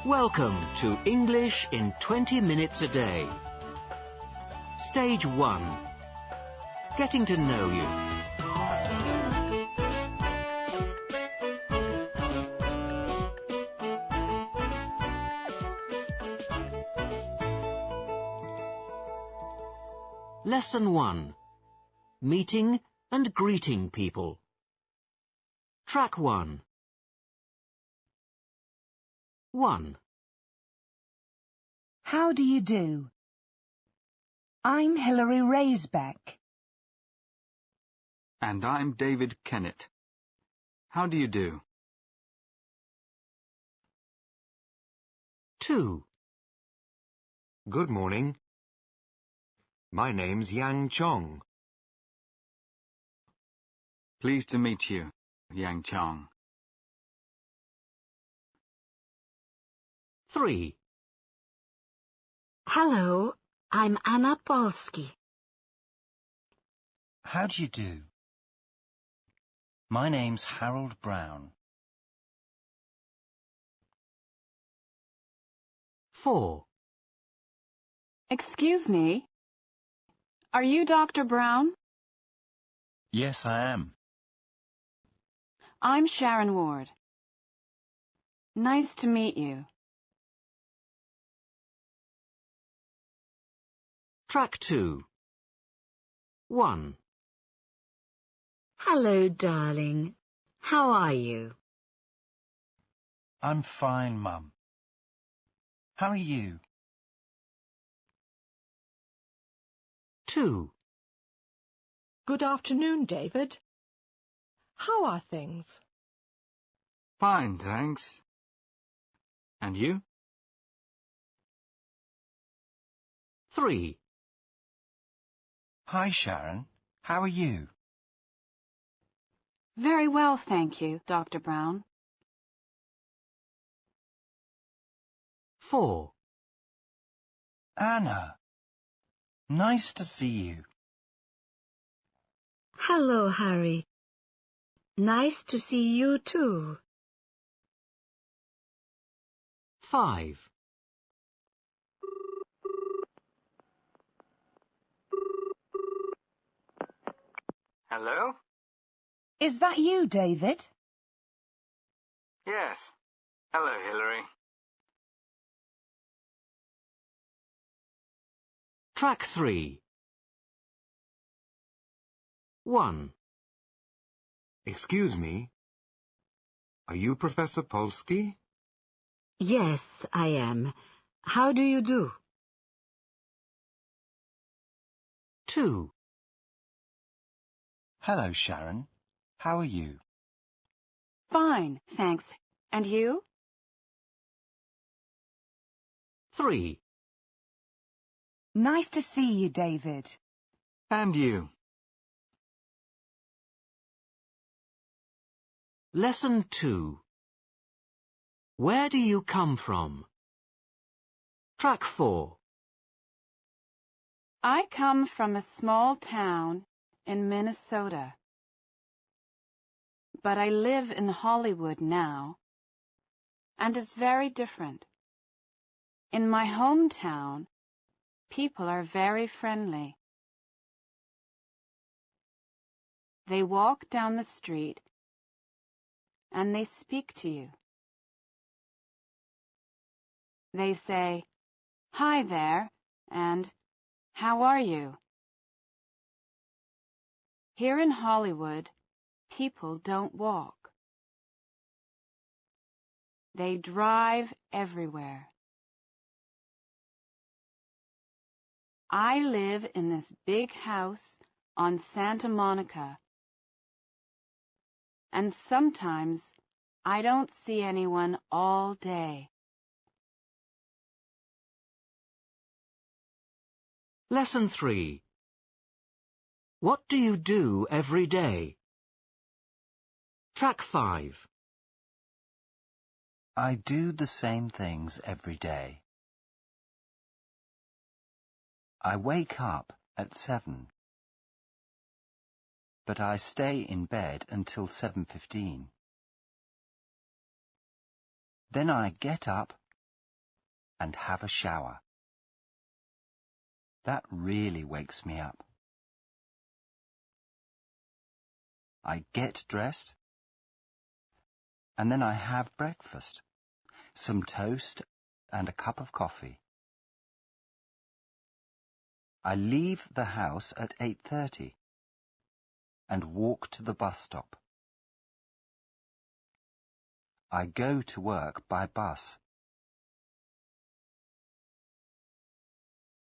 Welcome to English in 20 minutes a day. Stage 1. Getting to know you. Lesson 1. Meeting and greeting people. Track 1. 1. How do you do? I'm Hilary Raisbeck. And I'm David Kennett. How do you do? 2. Good morning. My name's Yang Chong. Pleased to meet you, Yang Chong. 3. Hello, I'm Anna Polski. How do you do? My name's Harold Brown. 4. Excuse me, are you Dr. Brown? Yes, I am. I'm Sharon Ward. Nice to meet you. Track 2. 1. Hello, darling. How are you? I'm fine, Mum. How are you? 2. Good afternoon, David. How are things? Fine, thanks. And you? 3. Hi, Sharon. How are you? Very well, thank you, Dr. Brown. 4. Anna. Nice to see you. Hello, Harry. Nice to see you too. 5. Hello? Is that you, David? Yes. Hello, Hilary. Track 3. 1. Excuse me. Are you Professor Polski? Yes, I am. How do you do? 2. Hello, Sharon. How are you? Fine, thanks. And you? 3. Nice to see you, David. And you? Lesson 2. Where do you come from? Track 4. I come from a small town in Minnesota, but I live in Hollywood now, and it's very different. In my hometown, people are very friendly. They walk down the street and they speak to you. They say, "Hi there," and "How are you?" Here in Hollywood, people don't walk. They drive everywhere. I live in this big house on Santa Monica, and sometimes I don't see anyone all day. Lesson 3. What do you do every day? Track 5. I do the same things every day. I wake up at 7, but I stay in bed until 7:15. Then I get up, and have a shower. That really wakes me up. I get dressed, and then I have breakfast, some toast and a cup of coffee. I leave the house at 8:30 and walk to the bus stop. I go to work by bus.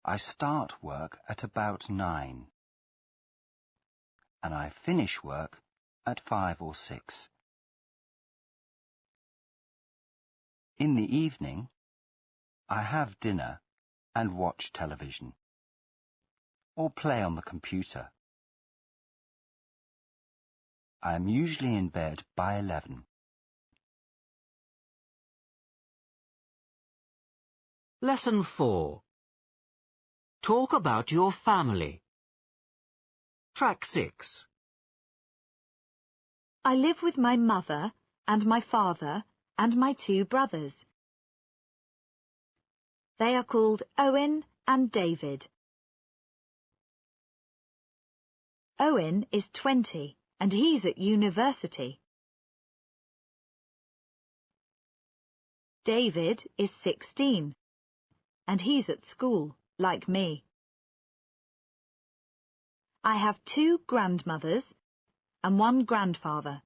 I start work at about 9, and I finish work at 5 or 6. In the evening, I have dinner and watch television, or play on the computer. I am usually in bed by 11. Lesson 4. Talk about your family. Track 6. I live with my mother and my father and my 2 brothers. They are called Owen and David. Owen is 20 and he's at university. David is 16 and he's at school, like me. I have 2 grandmothers and 1 grandfather.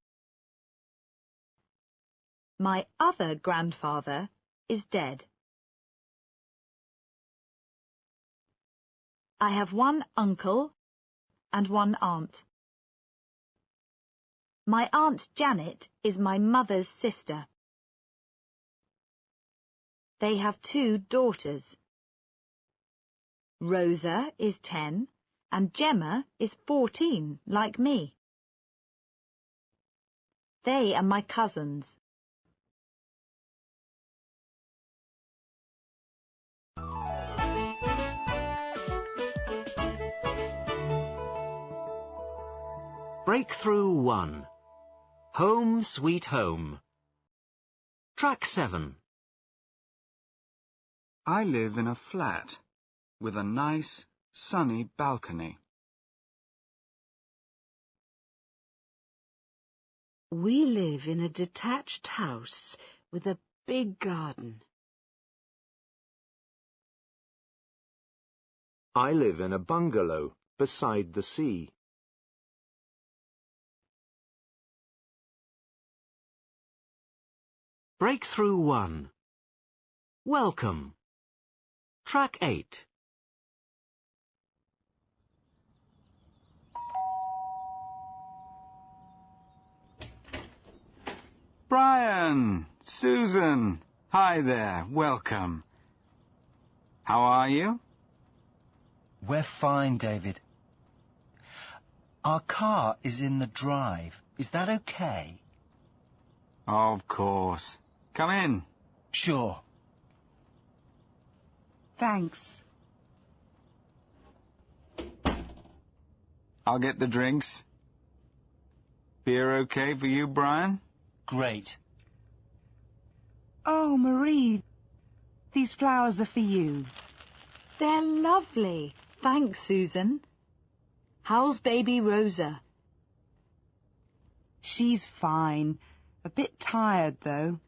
My other grandfather is dead. I have 1 uncle and 1 aunt. My Aunt Janet is my mother's sister. They have 2 daughters. Rosa is 10 and Gemma is 14, like me. They are my cousins. Breakthrough 1. Home Sweet Home. Track 7. I live in a flat with a nice, sunny balcony. We live in a detached house with a big garden. I live in a bungalow beside the sea. Breakthrough 1. Welcome. Track 8. Brian! Susan! Hi there, welcome. How are you? We're fine, David. Our car is in the drive. Is that okay? Of course. Come in. Sure. Thanks. I'll get the drinks. Beer okay for you, Brian? Great. Oh, Marie, these flowers are for you. They're lovely. Thanks, Susan. How's baby Rosa? She's fine. A bit tired, though.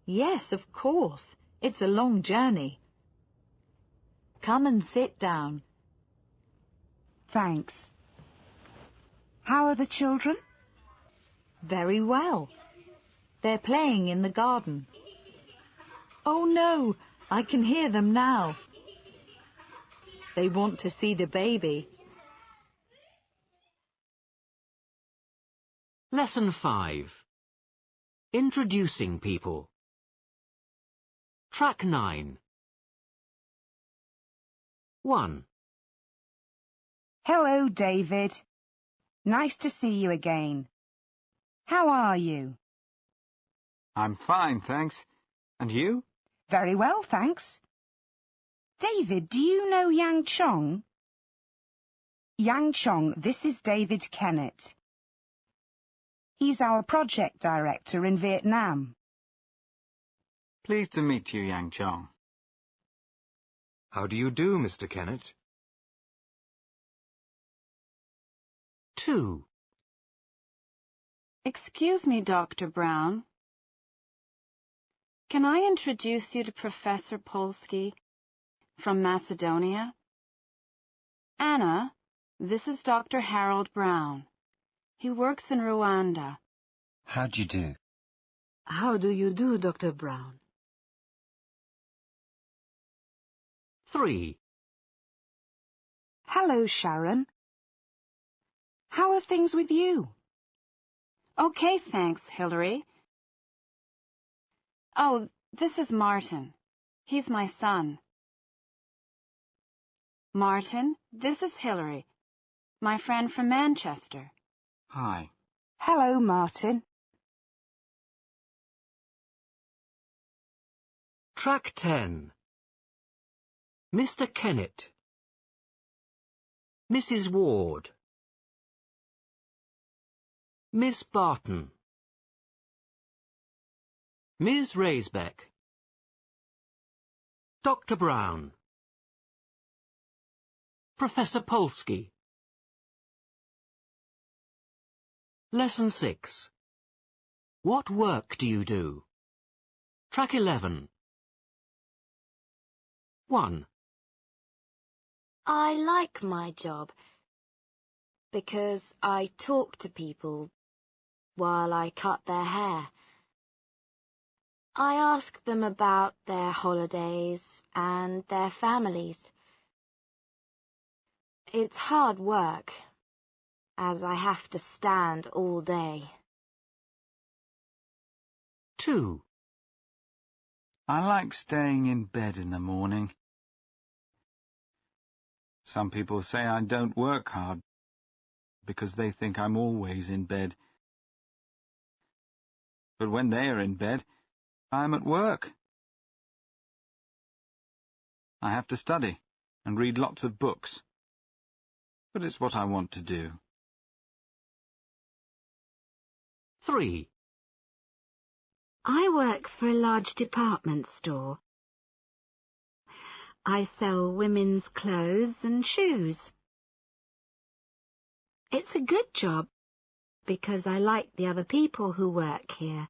Yes, of course. It's a long journey. Come and sit down. Thanks. How are the children? Very well. They're playing in the garden. Oh no, I can hear them now. They want to see the baby. Lesson 5. Introducing people. Track 9. 1. Hello, David. Nice to see you again. How are you? I'm fine, thanks. And you? Very well, thanks. David, do you know Yang Chong? Yang Chong, this is David Kennett. He's our project director in Vietnam. Pleased to meet you, Yang Chong. How do you do, Mr. Kennett? 2. Excuse me, Dr. Brown. Can I introduce you to Professor Polsky from Macedonia? Anna, this is Dr. Harold Brown. He works in Rwanda. How do you do? How do you do, Dr. Brown? 3. Hello, Sharon. How are things with you? Okay, thanks, Hilary. Oh, this is Martin. He's my son. Martin, this is Hilary, my friend from Manchester. Hi. Hello, Martin. Track 10. Mr. Kennett. Mrs. Ward. Miss Barton. Ms. Raisbeck. Dr. Brown. Professor Polsky. Lesson 6. What work do you do? Track 11. 1. I like my job because I talk to people while I cut their hair. I ask them about their holidays and their families. It's hard work, as I have to stand all day. 2. I like staying in bed in the morning. Some people say I don't work hard because they think I'm always in bed. But when they are in bed, I'm at work. I have to study and read lots of books, but it's what I want to do. 3. I work for a large department store. I sell women's clothes and shoes. It's a good job because I like the other people who work here.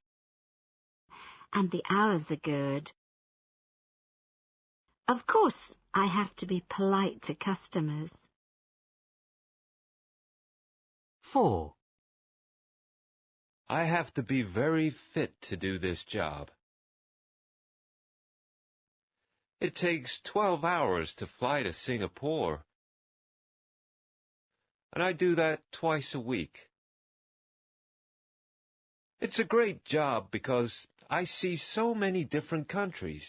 And the hours are good. Of course, I have to be polite to customers. 4. I have to be very fit to do this job. It takes 12 hours to fly to Singapore, and I do that twice a week. It's a great job because I see so many different countries.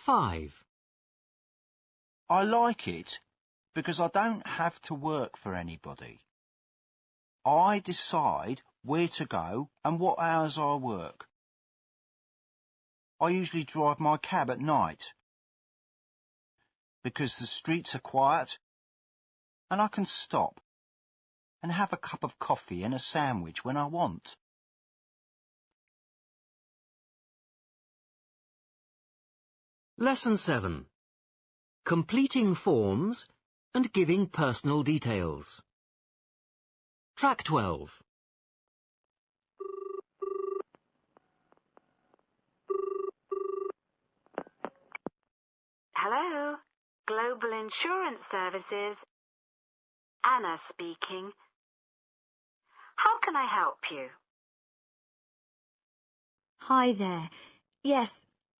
5. I like it because I don't have to work for anybody. I decide where to go and what hours I work. I usually drive my cab at night because the streets are quiet and I can stop and have a cup of coffee and a sandwich when I want. Lesson 7. Completing forms and giving personal details. Track 12. Hello, Global Insurance Services. Anna speaking. How can I help you? Hi there. Yes,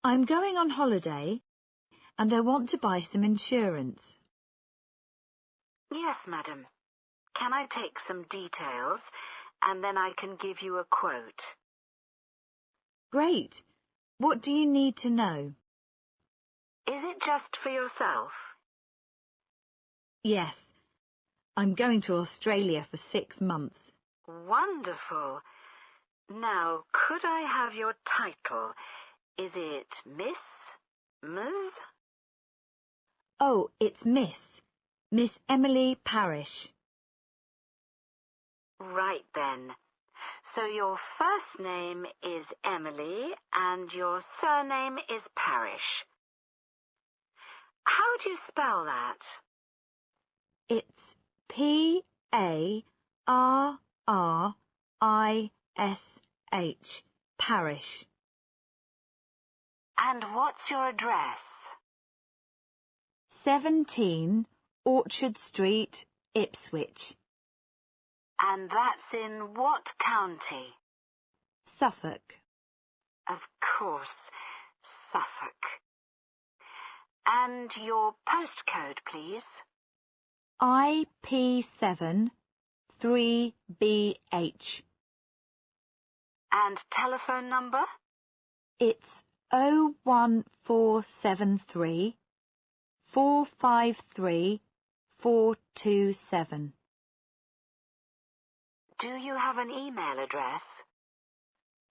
I'm going on holiday and I want to buy some insurance. Yes, madam. Can I take some details and then I can give you a quote? Great. What do you need to know? Is it just for yourself? Yes, I'm going to Australia for 6 months. Wonderful. Now, could I have your title? Is it Miss? Ms? Oh, it's Miss Emily Parrish. Right then. So your first name is Emily and your surname is Parrish. How do you spell that? It's P-A-R-R-I-S-H, Parish. And what's your address? 17 Orchard Street, Ipswich. And that's in what county? Suffolk. Of course, Suffolk. And your postcode, please? IP7 3BH. And telephone number? It's 01473 453 427. Do you have an email address?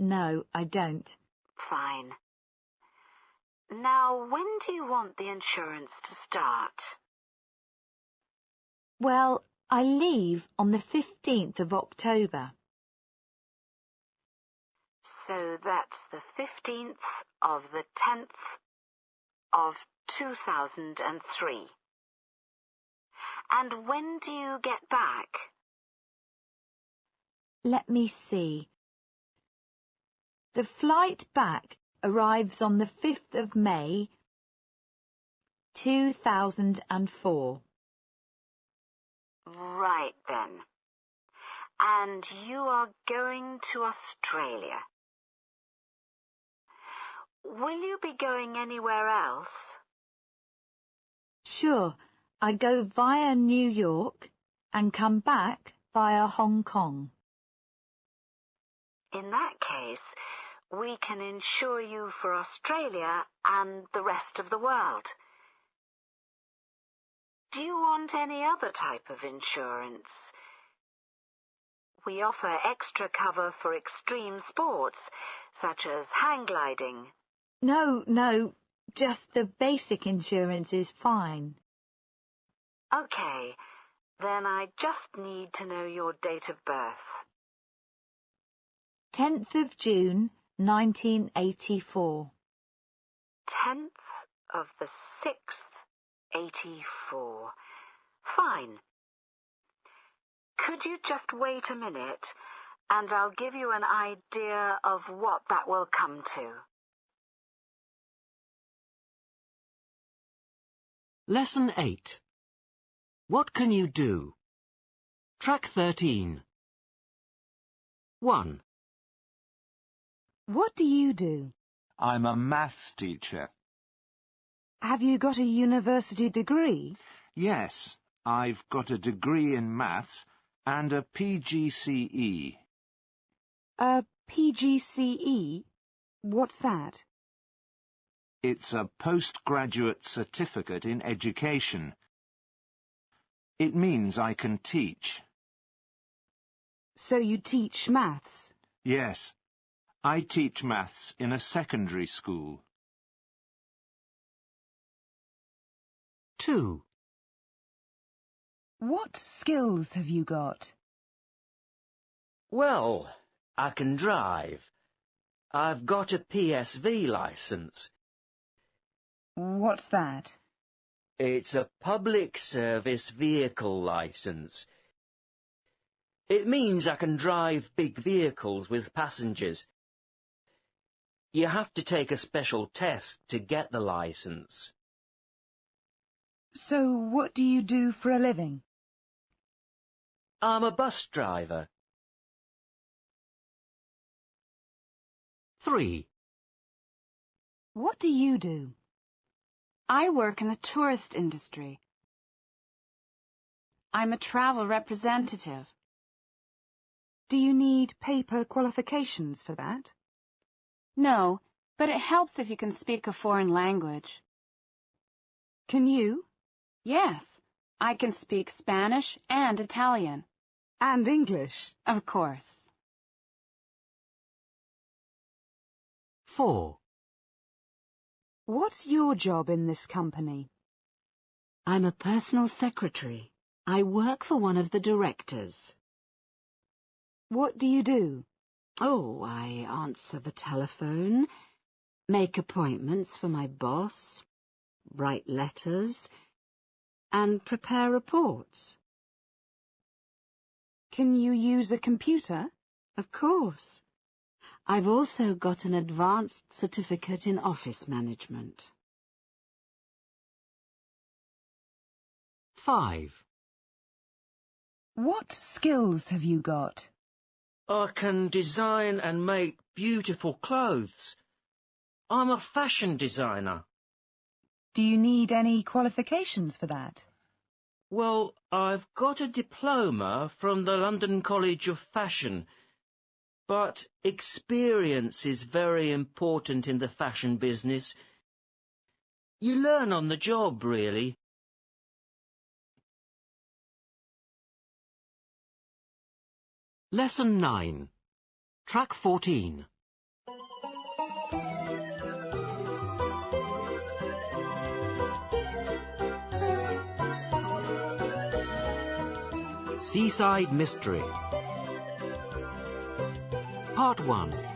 No, I don't. Fine. Now, when do you want the insurance to start? Well, I leave on the 15th of October. So that's the 15th of the 10th of 2003. And when do you get back? Let me see. The flight back arrives on the 5th of May, 2004. Right then. And you are going to Australia. Will you be going anywhere else? Sure, I go via New York and come back via Hong Kong. In that case, we can insure you for Australia and the rest of the world. Do you want any other type of insurance? We offer extra cover for extreme sports, such as hang gliding. No, just the basic insurance is fine. Okay, then I just need to know your date of birth. 10th of June, 1984. 10th of the 6th, 84. Fine. Could you just wait a minute, and I'll give you an idea of what that will come to. Lesson 8. What can you do? Track 13. 1. What do you do? I'm a maths teacher. Have you got a university degree? Yes, I've got a degree in maths and a PGCE. A PGCE? What's that? It's a postgraduate certificate in education. It means I can teach. So you teach maths? Yes, I teach maths in a secondary school. 2. What skills have you got? Well, I can drive. I've got a PSV licence. What's that? It's a public service vehicle licence. It means I can drive big vehicles with passengers. You have to take a special test to get the licence. So what do you do for a living? I'm a bus driver. 3. What do you do? I work in the tourist industry. I'm a travel representative. Do you need paper qualifications for that? No, but it helps if you can speak a foreign language. Can you? Yes, I can speak Spanish and Italian. And English? Of course. 4. What's your job in this company? I'm a personal secretary. I work for one of the directors. What do you do? Oh, I answer the telephone, make appointments for my boss, write letters, and prepare reports. Can you use a computer? Of course. I've also got an advanced certificate in office management. 5. What skills have you got? I can design and make beautiful clothes. I'm a fashion designer. Do you need any qualifications for that? Well, I've got a diploma from the London College of Fashion, but experience is very important in the fashion business. You learn on the job, really. Lesson 9. Track 14. Seaside Mystery. Part 1.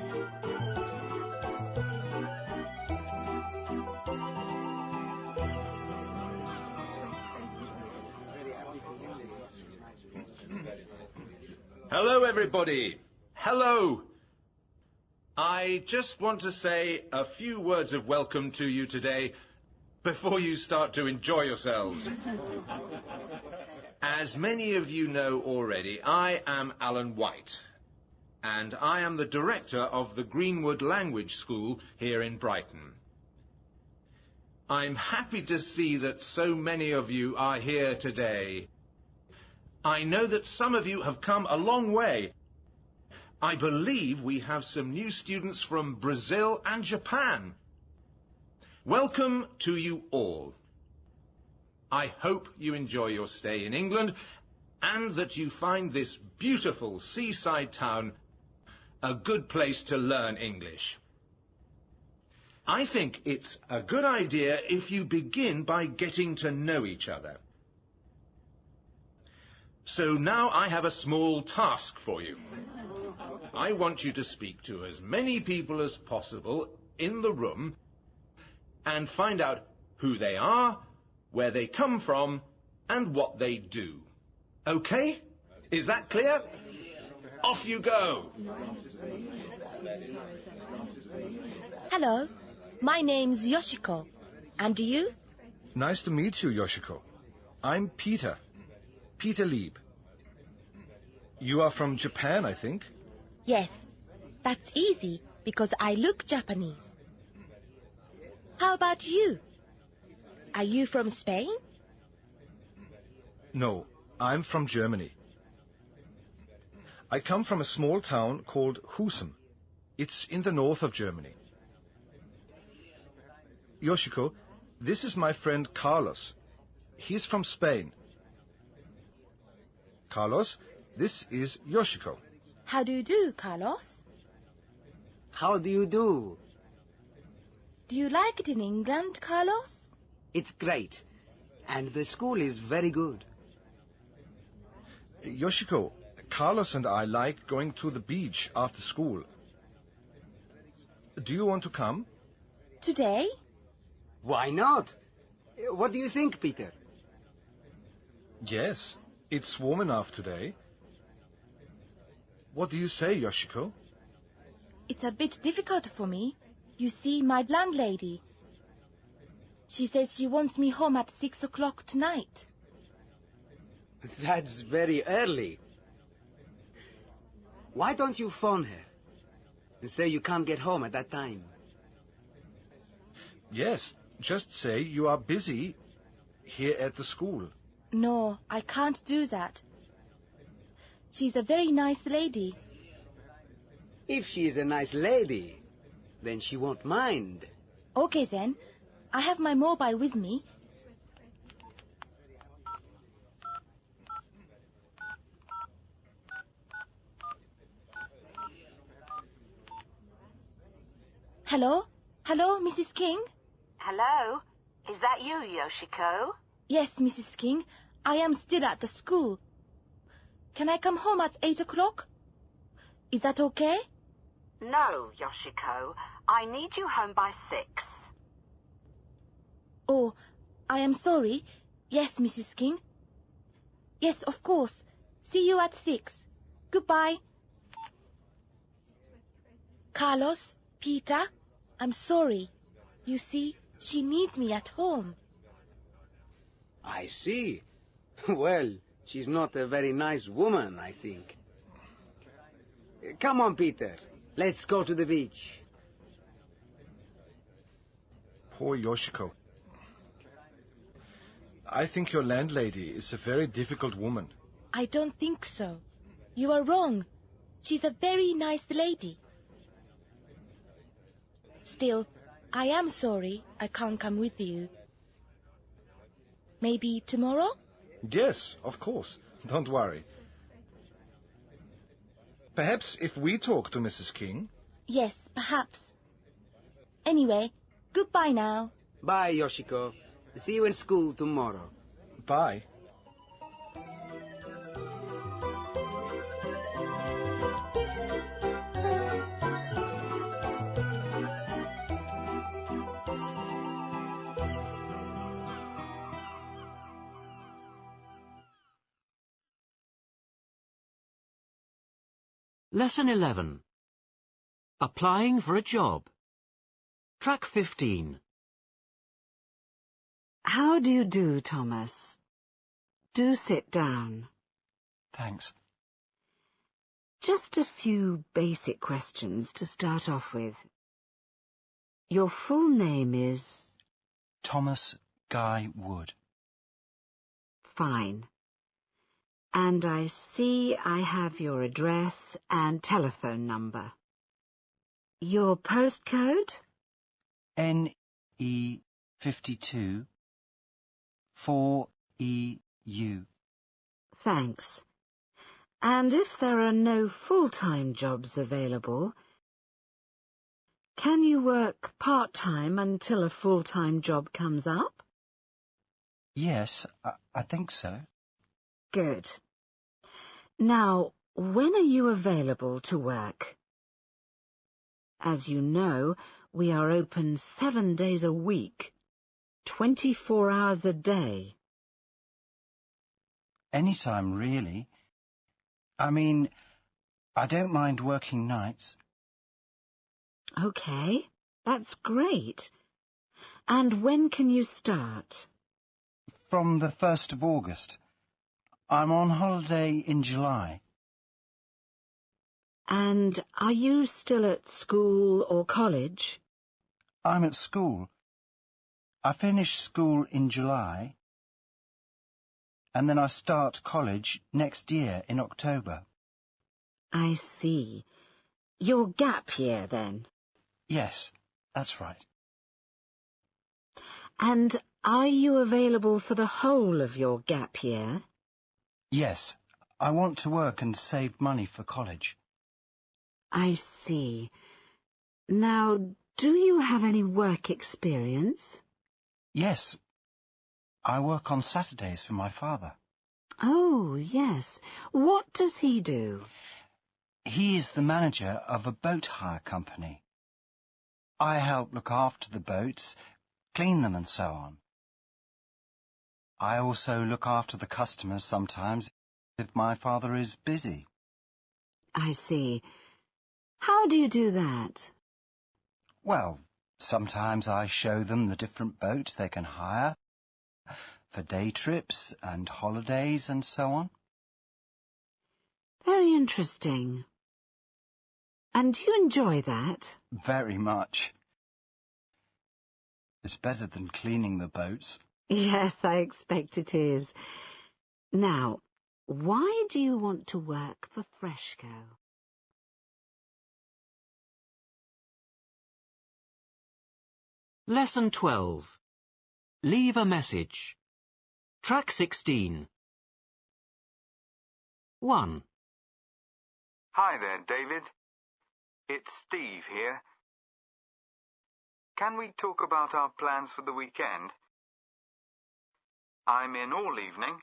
Hello, everybody. Hello. I just want to say a few words of welcome to you today before you start to enjoy yourselves. As many of you know already, I am Alan White, and I am the director of the Greenwood Language School here in Brighton. I'm happy to see that so many of you are here today. I know that some of you have come a long way. I believe we have some new students from Brazil and Japan. Welcome to you all. I hope you enjoy your stay in England and that you find this beautiful seaside town a good place to learn English. I think it's a good idea if you begin by getting to know each other. So now I have a small task for you. I want you to speak to as many people as possible in the room and find out who they are, where they come from, and what they do. Okay? Is that clear? Off you go! Hello, my name's Yoshiko. And you? Nice to meet you, Yoshiko. I'm Peter Lieb. You are from Japan, I think? Yes, that's easy because I look Japanese. How about you? Are you from Spain? No, I'm from Germany. I come from a small town called Husum. It's in the north of Germany. Yoshiko, this is my friend Carlos. He's from Spain. Carlos, this is Yoshiko. How do you do, Carlos? How do you do? Do you like it in England, Carlos? It's great. And the school is very good. Yoshiko, Carlos and I like going to the beach after school. Do you want to come? Today? Why not? What do you think, Peter? Yes, it's warm enough today. What do you say, Yoshiko? It's a bit difficult for me. You see, my landlady. She says she wants me home at 6 o'clock tonight. That's very early. Why don't you phone her and say you can't get home at that time? Yes, just say you are busy here at the school. No, I can't do that. She's a very nice lady. If she's a nice lady, then she won't mind. Okay then. I have my mobile with me. Hello? Hello, Mrs. King? Hello? Is that you, Yoshiko? Yes, Mrs. King. I am still at the school. Can I come home at 8 o'clock? Is that okay? No, Yoshiko. I need you home by 6. Oh, I am sorry. Yes, Mrs. King. Yes, of course. See you at 6. Goodbye. Carlos, Peter, I'm sorry. You see, she needs me at home. I see. Well, she's not a very nice woman, I think. Come on, Peter. Let's go to the beach. Poor Yoshiko. I think your landlady is a very difficult woman. I don't think so. You are wrong. She's a very nice lady. Still, I am sorry I can't come with you. Maybe tomorrow? Yes, of course. Don't worry. Perhaps if we talk to Mrs. King... Yes, perhaps. Anyway, goodbye now. Bye, Yoshiko. See you in school tomorrow. Bye. Lesson 11. Applying for a job. Track 15. How do you do, Thomas? Do sit down. Thanks. Just a few basic questions to start off with. Your full name is... Thomas Guy Wood. Fine. And I see I have your address and telephone number. Your postcode? NE52 4EU. Thanks. And if there are no full-time jobs available, can you work part-time until a full-time job comes up? Yes, I think so. Good. Now, when are you available to work? As you know, we are open 7 days a week, 24 hours a day. Any time, really. I mean, I don't mind working nights. Okay, that's great. And when can you start? From the 1st of August. I'm on holiday in July. And are you still at school or college? I'm at school. I finish school in July, and then I start college next year in October. I see. Your gap year, then? Yes, that's right. And are you available for the whole of your gap year? Yes, I want to work and save money for college. I see. Now, do you have any work experience? Yes, I work on Saturdays for my father. Oh, yes. What does he do? He is the manager of a boat hire company. I help look after the boats, clean them and so on. I also look after the customers sometimes if my father is busy. I see. How do you do that? Well, sometimes I show them the different boats they can hire for day trips and holidays and so on. Very interesting. And do you enjoy that? Very much. It's better than cleaning the boats. Yes, I expect it is. Now, why do you want to work for Freshco? Lesson 12. Leave a message. Track 16. 1. Hi there, David. It's Steve here. Can we talk about our plans for the weekend? I'm in all evening,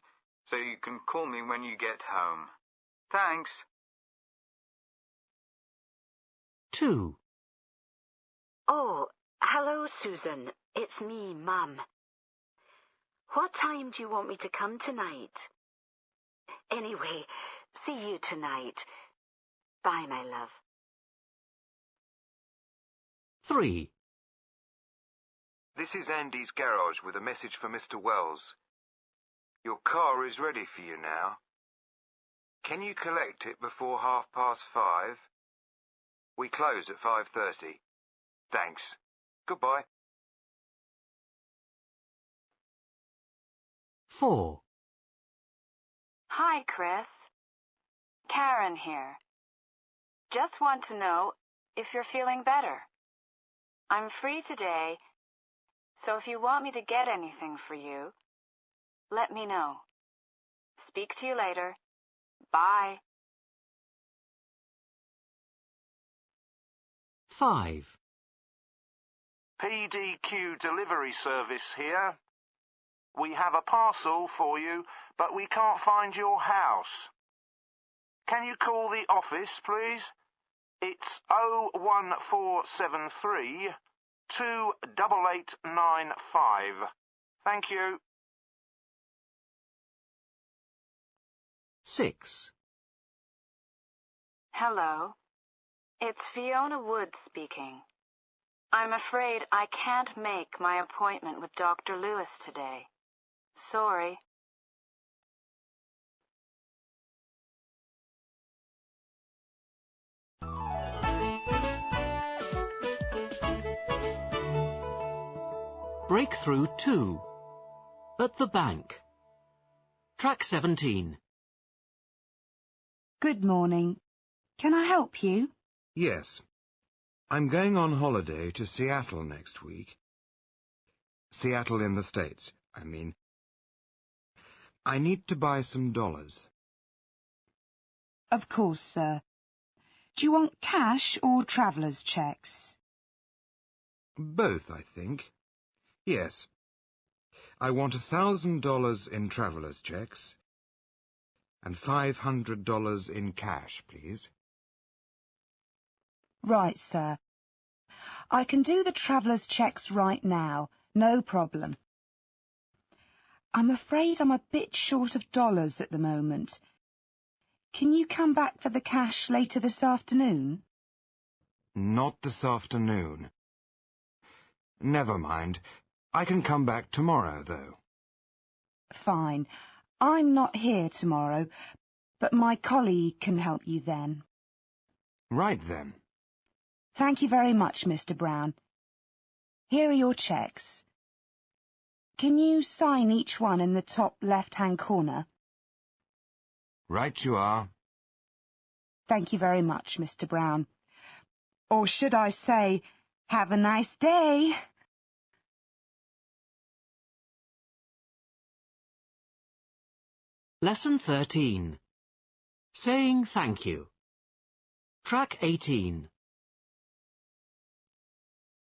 so you can call me when you get home. Thanks. 2. Oh, hello, Susan. It's me, Mum. What time do you want me to come tonight? Anyway, see you tonight. Bye, my love. 3. This is Andy's garage with a message for Mr. Wells. Your car is ready for you now. Can you collect it before 5:30? We close at 5:30. Thanks. Goodbye. 4. Hi, Chris. Karen here. Just want to know if you're feeling better. I'm free today, so if you want me to get anything for you, let me know. Speak to you later. Bye. 5. PDQ delivery service here. We have a parcel for you, but we can't find your house. Can you call the office, please? It's 01473 28895. Thank you. 6. Hello. It's Fiona Wood speaking. I'm afraid I can't make my appointment with Dr. Lewis today. Sorry. Breakthrough 2. At the bank. Track 17. Good morning. Can I help you? Yes. I'm going on holiday to Seattle next week. Seattle in the States, I mean. I need to buy some dollars. Of course, sir. Do you want cash or traveller's cheques? Both, I think. Yes. I want $1,000 in traveller's checks and $500 in cash, please. Right, sir. I can do the traveller's cheques right now, no problem. I'm afraid I'm a bit short of dollars at the moment. Can you come back for the cash later this afternoon? Not this afternoon. Never mind. I can come back tomorrow, though. Fine. I'm not here tomorrow, but my colleague can help you then. Right then. Thank you very much, Mr. Brown. Here are your cheques. Can you sign each one in the top left-hand corner? Right you are. Thank you very much, Mr. Brown. Or should I say, have a nice day. Lesson 13. Saying thank you. Track 18.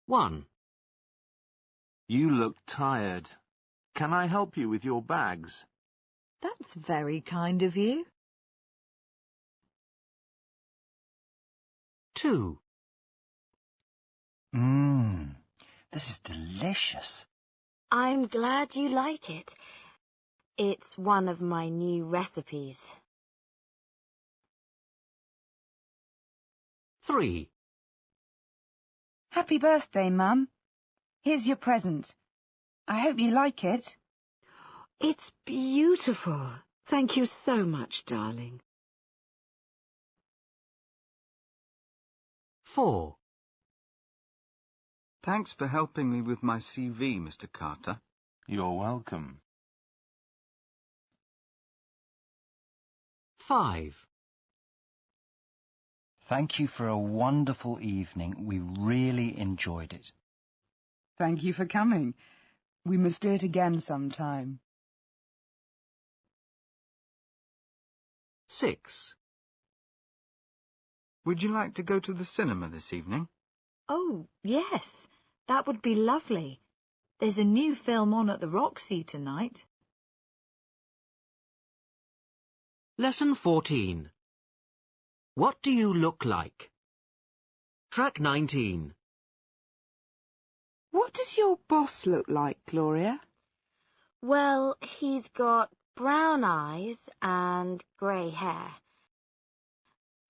1. You look tired. Can I help you with your bags? That's very kind of you. 2. This is delicious. I'm glad you like it. It's one of my new recipes. 3. Happy birthday, Mum. Here's your present. I hope you like it. It's beautiful. Thank you so much, darling. 4. Thanks for helping me with my CV, Mr. Carter. You're welcome. 5. Thank you for a wonderful evening. We really enjoyed it. Thank you for coming. We must do it again sometime. 6. Would you like to go to the cinema this evening? Oh, yes. That would be lovely. There's a new film on at the Roxy tonight. Lesson 14. What do you look like? Track 19. What does your boss look like, Gloria? Well, he's got brown eyes and grey hair.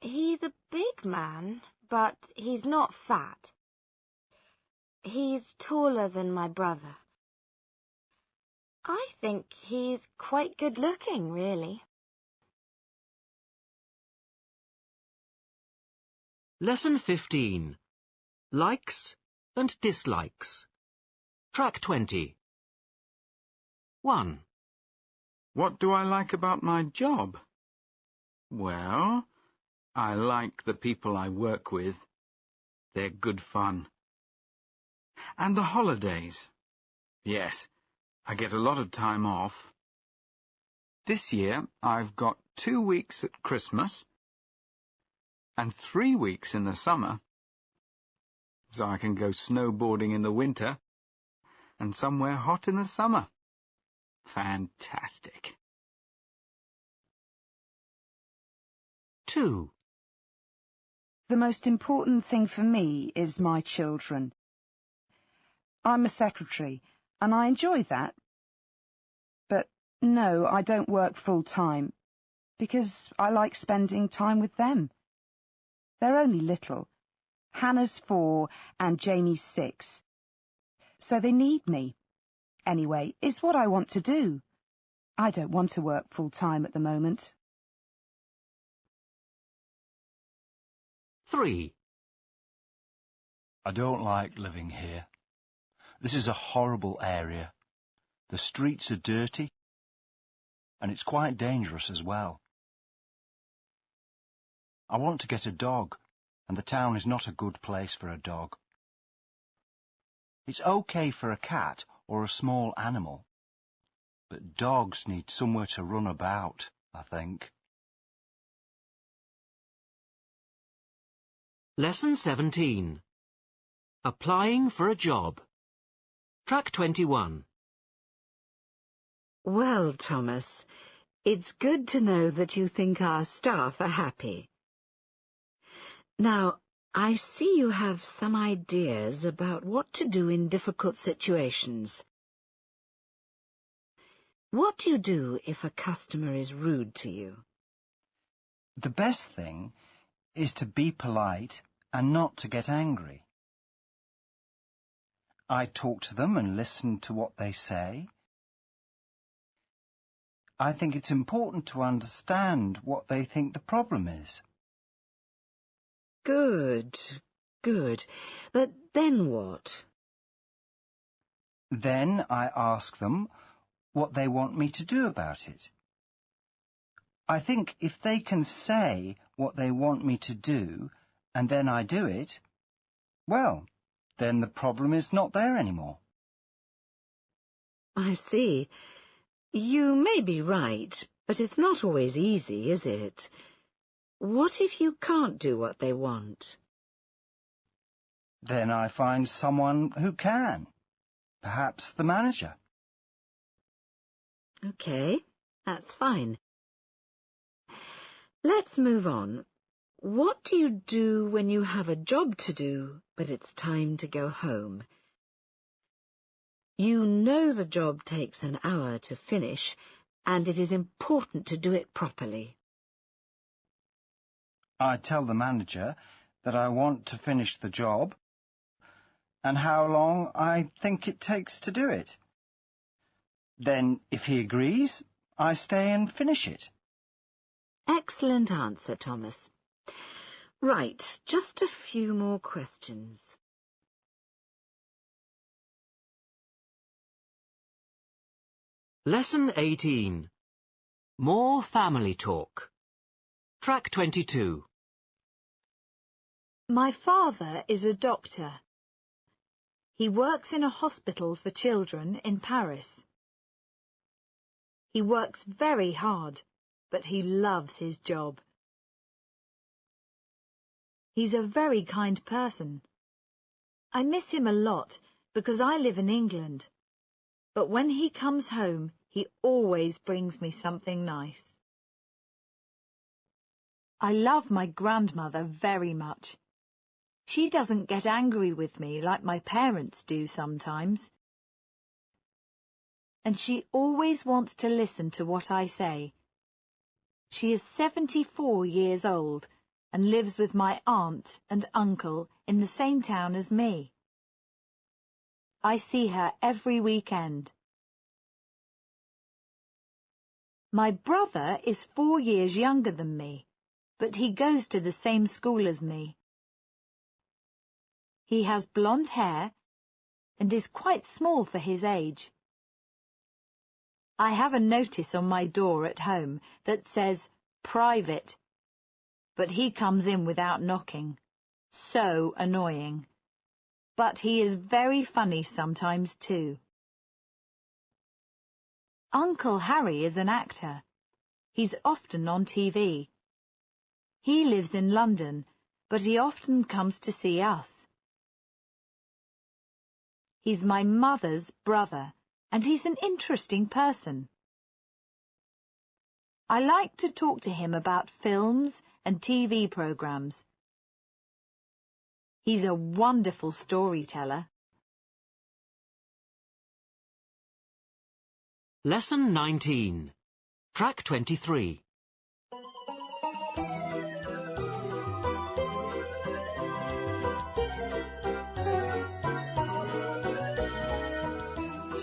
He's a big man, but he's not fat. He's taller than my brother. I think he's quite good-looking, really. Lesson 15. Likes and dislikes. Track 20. 1. What do I like about my job? Well, I like the people I work with. They're good fun. And the holidays. Yes, I get a lot of time off. This year I've got 2 weeks at Christmas and 3 weeks in the summer, so I can go snowboarding in the winter and somewhere hot in the summer. Fantastic. 2. The most important thing for me is my children. I'm a secretary, and I enjoy that. But no, I don't work full-time, because I like spending time with them. They're only little. Hannah's 4 and Jamie's 6. So they need me. Anyway, it's what I want to do. I don't want to work full-time at the moment. 3. I don't like living here. This is a horrible area. The streets are dirty, and it's quite dangerous as well. I want to get a dog, and the town is not a good place for a dog. It's okay for a cat or a small animal, but dogs need somewhere to run about, I think. Lesson 17. Applying for a job. Track 21. Well, Thomas, it's good to know that you think our staff are happy. Now, I see you have some ideas about what to do in difficult situations. What do you do if a customer is rude to you? The best thing is to be polite and not to get angry. I talk to them and listen to what they say. I think it's important to understand what they think the problem is. Good, good. But then what? Then I ask them what they want me to do about it. I think if they can say what they want me to do, and then I do it, well, then the problem is not there anymore. I see. You may be right, but it's not always easy, is it? What if you can't do what they want? Then I find someone who can. Perhaps the manager. Okay, that's fine. Let's move on. What do you do when you have a job to do, but it's time to go home? You know the job takes an hour to finish, and it is important to do it properly. I tell the manager that I want to finish the job and how long I think it takes to do it. Then, if he agrees, I stay and finish it. Excellent answer, Thomas. Right, just a few more questions. Lesson 18. More family talk. Track 22. My father is a doctor. He works in a hospital for children in Paris. He works very hard, but he loves his job. He's a very kind person. I miss him a lot because I live in England, but when he comes home, he always brings me something nice. I love my grandmother very much. She doesn't get angry with me like my parents do sometimes. And she always wants to listen to what I say. She is 74 years old and lives with my aunt and uncle in the same town as me. I see her every weekend. My brother is 4 years younger than me, but he goes to the same school as me. He has blonde hair and is quite small for his age. I have a notice on my door at home that says private, but he comes in without knocking. So annoying. But he is very funny sometimes too. Uncle Harry is an actor. He's often on TV. He lives in London, but he often comes to see us. He's my mother's brother, and he's an interesting person. I like to talk to him about films and TV programs. He's a wonderful storyteller. Lesson 19. Track 23.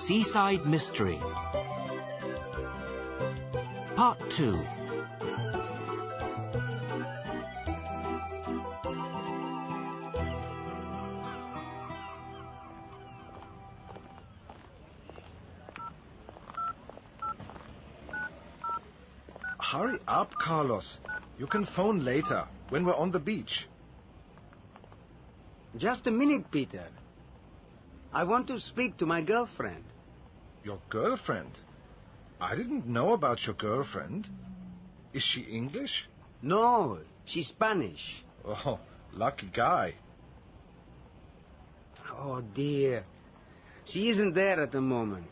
Seaside Mystery. Part 2. Hurry up, Carlos. You can phone later, when we're on the beach. Just a minute, Peter. I want to speak to my girlfriend. Your girlfriend? I didn't know about your girlfriend. Is she English? No, she's Spanish. Oh, lucky guy. Oh, dear. She isn't there at the moment.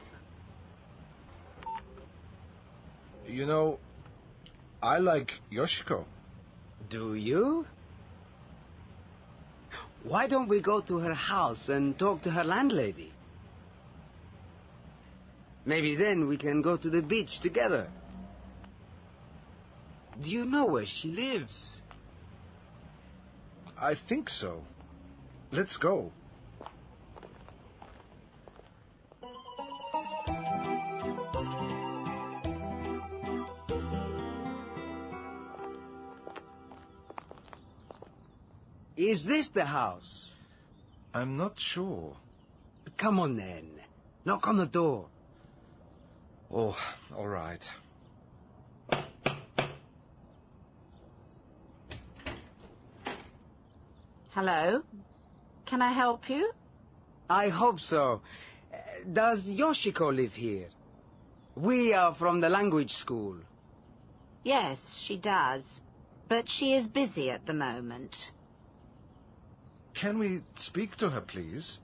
You know, I like Yoshiko. Do you? Why don't we go to her house and talk to her landlady? Maybe then we can go to the beach together. Do you know where she lives? I think so. Let's go. Is this the house? I'm not sure. Come on then. Knock on the door. Oh, all right. Hello? Can I help you? I hope so. Does Yoshiko live here? We are from the language school. Yes, she does. But she is busy at the moment. Can we speak to her, please?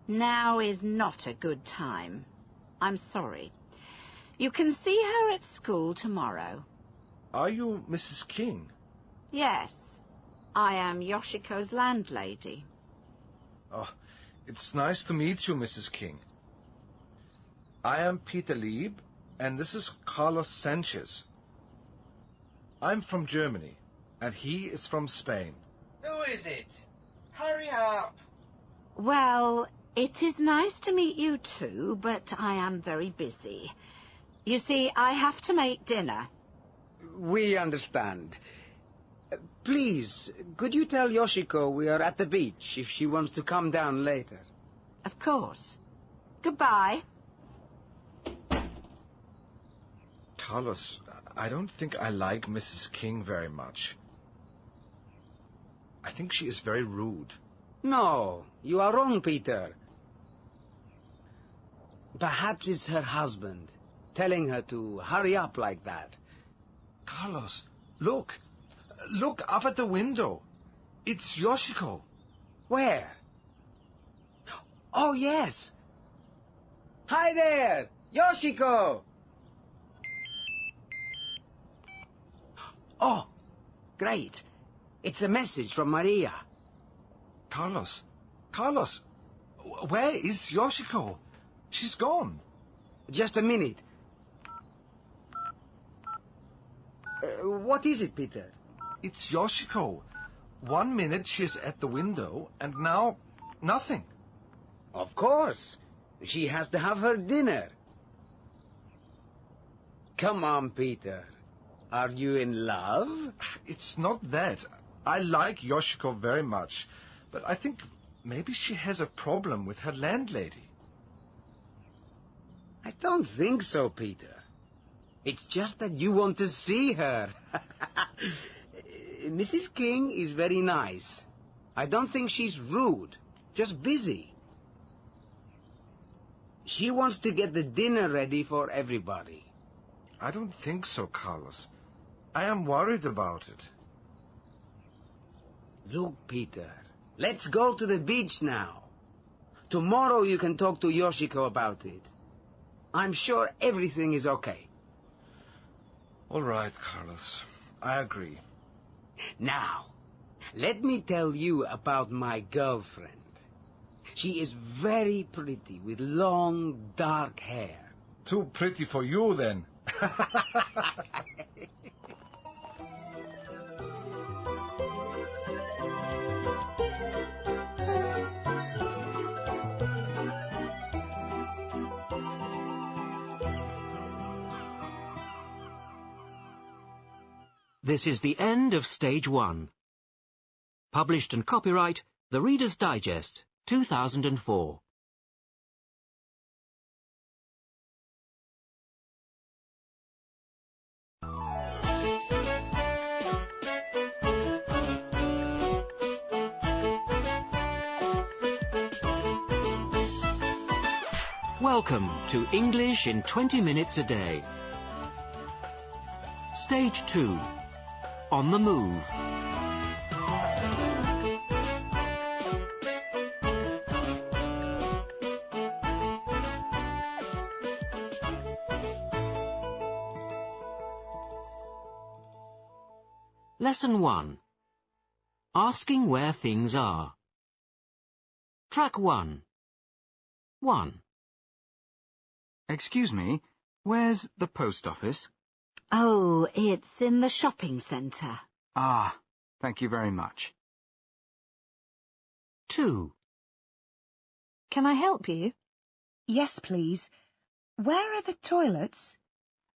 Now is not a good time. I'm sorry. You can see her at school tomorrow. Are you Mrs. King? Yes. I am Yoshiko's landlady. Oh, it's nice to meet you, Mrs. King. I am Peter Lieb, and this is Carlos Sanchez. I'm from Germany, and he is from Spain. Who is it? Hurry up. Well, it is nice to meet you too, but I am very busy. You see, I have to make dinner. We understand. Please, could you tell Yoshiko we are at the beach if she wants to come down later? Of course. Goodbye. Carlos, I don't think I like Mrs. King very much. I think she is very rude. No, you are wrong, Peter. Perhaps it's her husband, telling her to hurry up like that. Carlos, look. Look up at the window. It's Yoshiko. Where? Oh, yes. Hi there, Yoshiko. Oh, great. It's a message from Maria. Carlos, Carlos, where is Yoshiko? She's gone. Just a minute. What is it, Peter? It's Yoshiko. 1 minute she's at the window, and now nothing. Of course. She has to have her dinner. Come on, Peter. Are you in love? It's not that. I like Yoshiko very much, but I think maybe she has a problem with her landlady. I don't think so, Peter. It's just that you want to see her. Mrs. King is very nice. I don't think she's rude, just busy. She wants to get the dinner ready for everybody. I don't think so, Carlos. I am worried about it. Look, Peter, let's go to the beach now. Tomorrow you can talk to Yoshiko about it. I'm sure everything is okay. All right, Carlos. I agree. Now, let me tell you about my girlfriend. She is very pretty with long, dark hair. Too pretty for you, then. This is the end of Stage 1. Published and copyright The Reader's Digest, 2004. Welcome to English in 20 minutes a day. Stage 2. On the move. Lesson 1. Asking where things are. Track 1. 1. Excuse me, where's the post office? Oh, it's in the shopping centre. Ah, thank you very much. 2. Can I help you? Yes, please. Where are the toilets?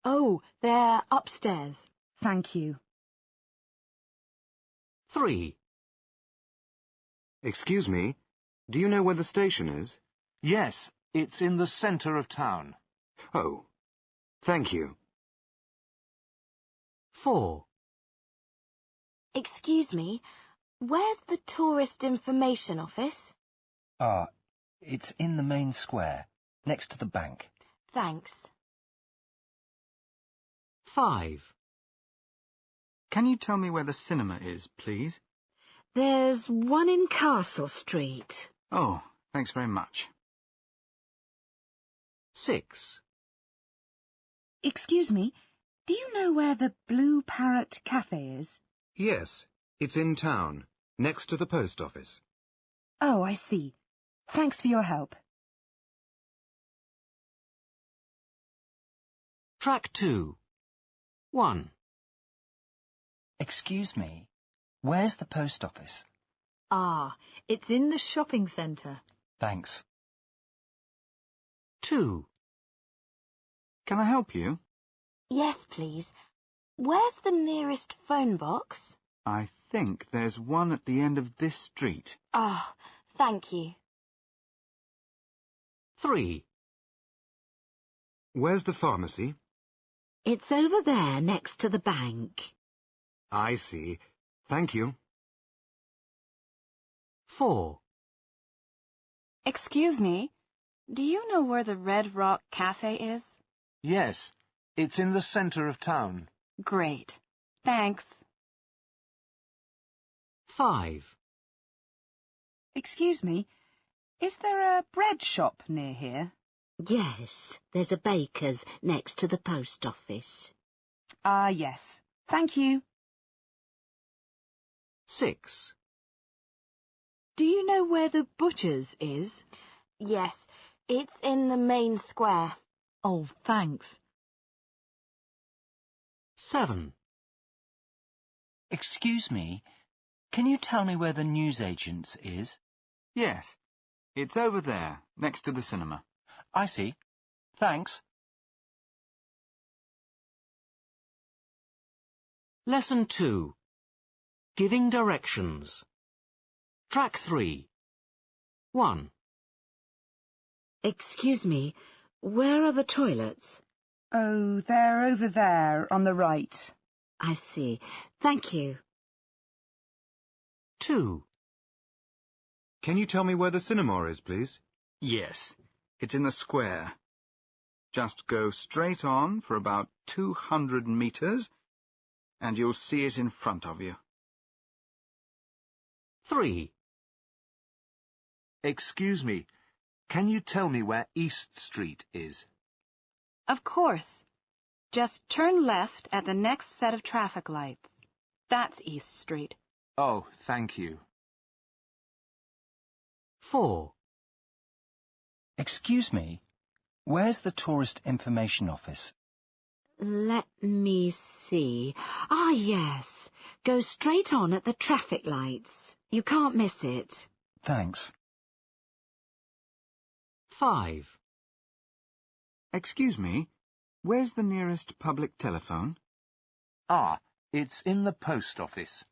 Oh, they're upstairs. Thank you. 3. Excuse me, do you know where the station is? Yes, it's in the centre of town. Oh, thank you. 4. Excuse me, where's the tourist information office? Ah, it's in the main square, next to the bank. Thanks. 5. Can you tell me where the cinema is, please? There's one in Castle Street. Oh, thanks very much. 6. Excuse me, do you know where the Blue Parrot Cafe is? Yes, it's in town, next to the post office. Oh, I see. Thanks for your help. Track 2. 1. Excuse me, where's the post office? Ah, it's in the shopping centre. Thanks. 2. Can I help you? Yes, please. Where's the nearest phone box? I think there's one at the end of this street. Ah, thank you. 3. Where's the pharmacy? It's over there next to the bank. I see. Thank you. 4. Excuse me, do you know where the Red Rock Cafe is? Yes, it's in the centre of town. Great. Thanks. 5. Excuse me, is there a bread shop near here? Yes, there's a baker's next to the post office. Ah, yes. Thank you. 6. Do you know where the butcher's is? Yes, it's in the main square. Oh, thanks. 7. Excuse me, can you tell me where the newsagent's is? Yes, it's over there, next to the cinema. I see. Thanks. Lesson 2. Giving directions. Track 3. 1. Excuse me, where are the toilets? Oh, they're over there, on the right. I see. Thank you. 2. Can you tell me where the cinema is, please? Yes, it's in the square. Just go straight on for about 200 meters, and you'll see it in front of you. 3. Excuse me, can you tell me where East Street is? Of course. Just turn left at the next set of traffic lights. That's East Street. Oh, thank you. 4. Excuse me, where's the tourist information office? Let me see. Ah, yes. Go straight on at the traffic lights. You can't miss it. Thanks. 5. Excuse me, where's the nearest public telephone? Ah, it's in the post office.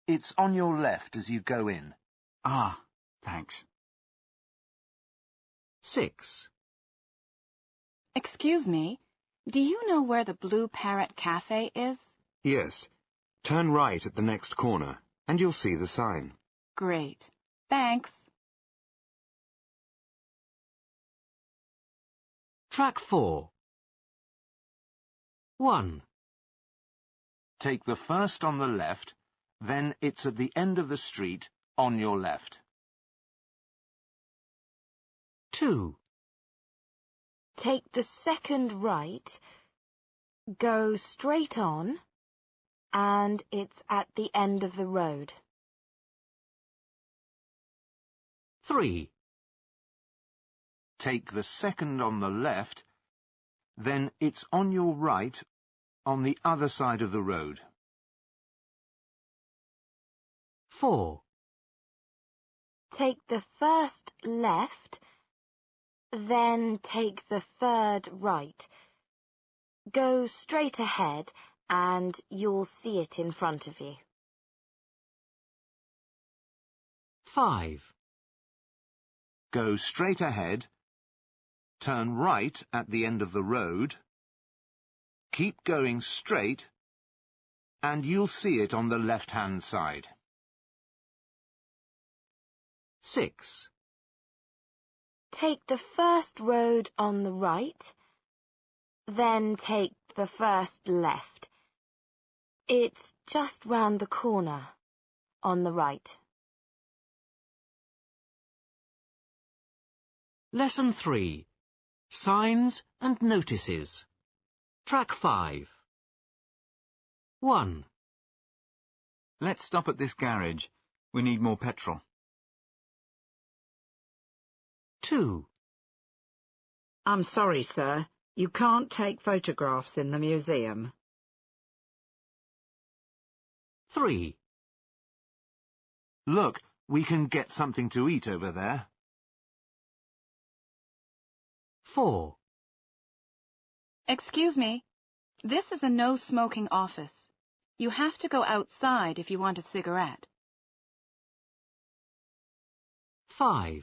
It's on your left as you go in. Ah, thanks. 6. Excuse me, do you know where the Blue Parrot Cafe is? Yes. Turn right at the next corner, and you'll see the sign. Great. Thanks. Track 4. 1. Take the first on the left, then it's at the end of the street on your left. 2. Take the second right, go straight on, and it's at the end of the road. 3. Take the second on the left, then it's on your right on the other side of the road. 4. Take the first left, then take the third right. Go straight ahead and you'll see it in front of you. 5. Go straight ahead, turn right at the end of the road, keep going straight, and you'll see it on the left-hand side. 6. Take the first road on the right, then take the first left. It's just round the corner on the right. Lesson 3. Signs and notices. Track 5. 1. Let's stop at this garage. We need more petrol. 2. I'm sorry, sir. You can't take photographs in the museum. 3. Look, we can get something to eat over there. 4. Excuse me, this is a no-smoking office. You have to go outside if you want a cigarette. 5.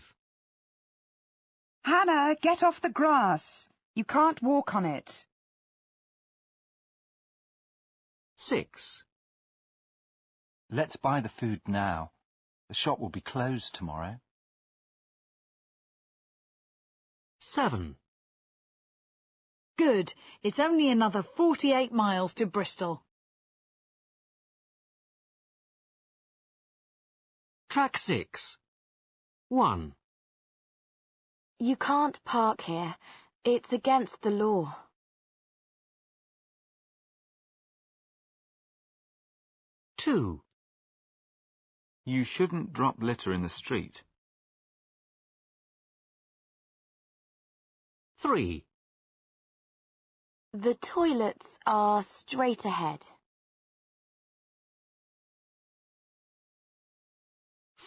Hannah, get off the grass. You can't walk on it. 6. Let's buy the food now. The shop will be closed tomorrow. 7. Good. It's only another 48 miles to Bristol. Track 6. 1. You can't park here. It's against the law. 2. You shouldn't drop litter in the street. 3. The toilets are straight ahead.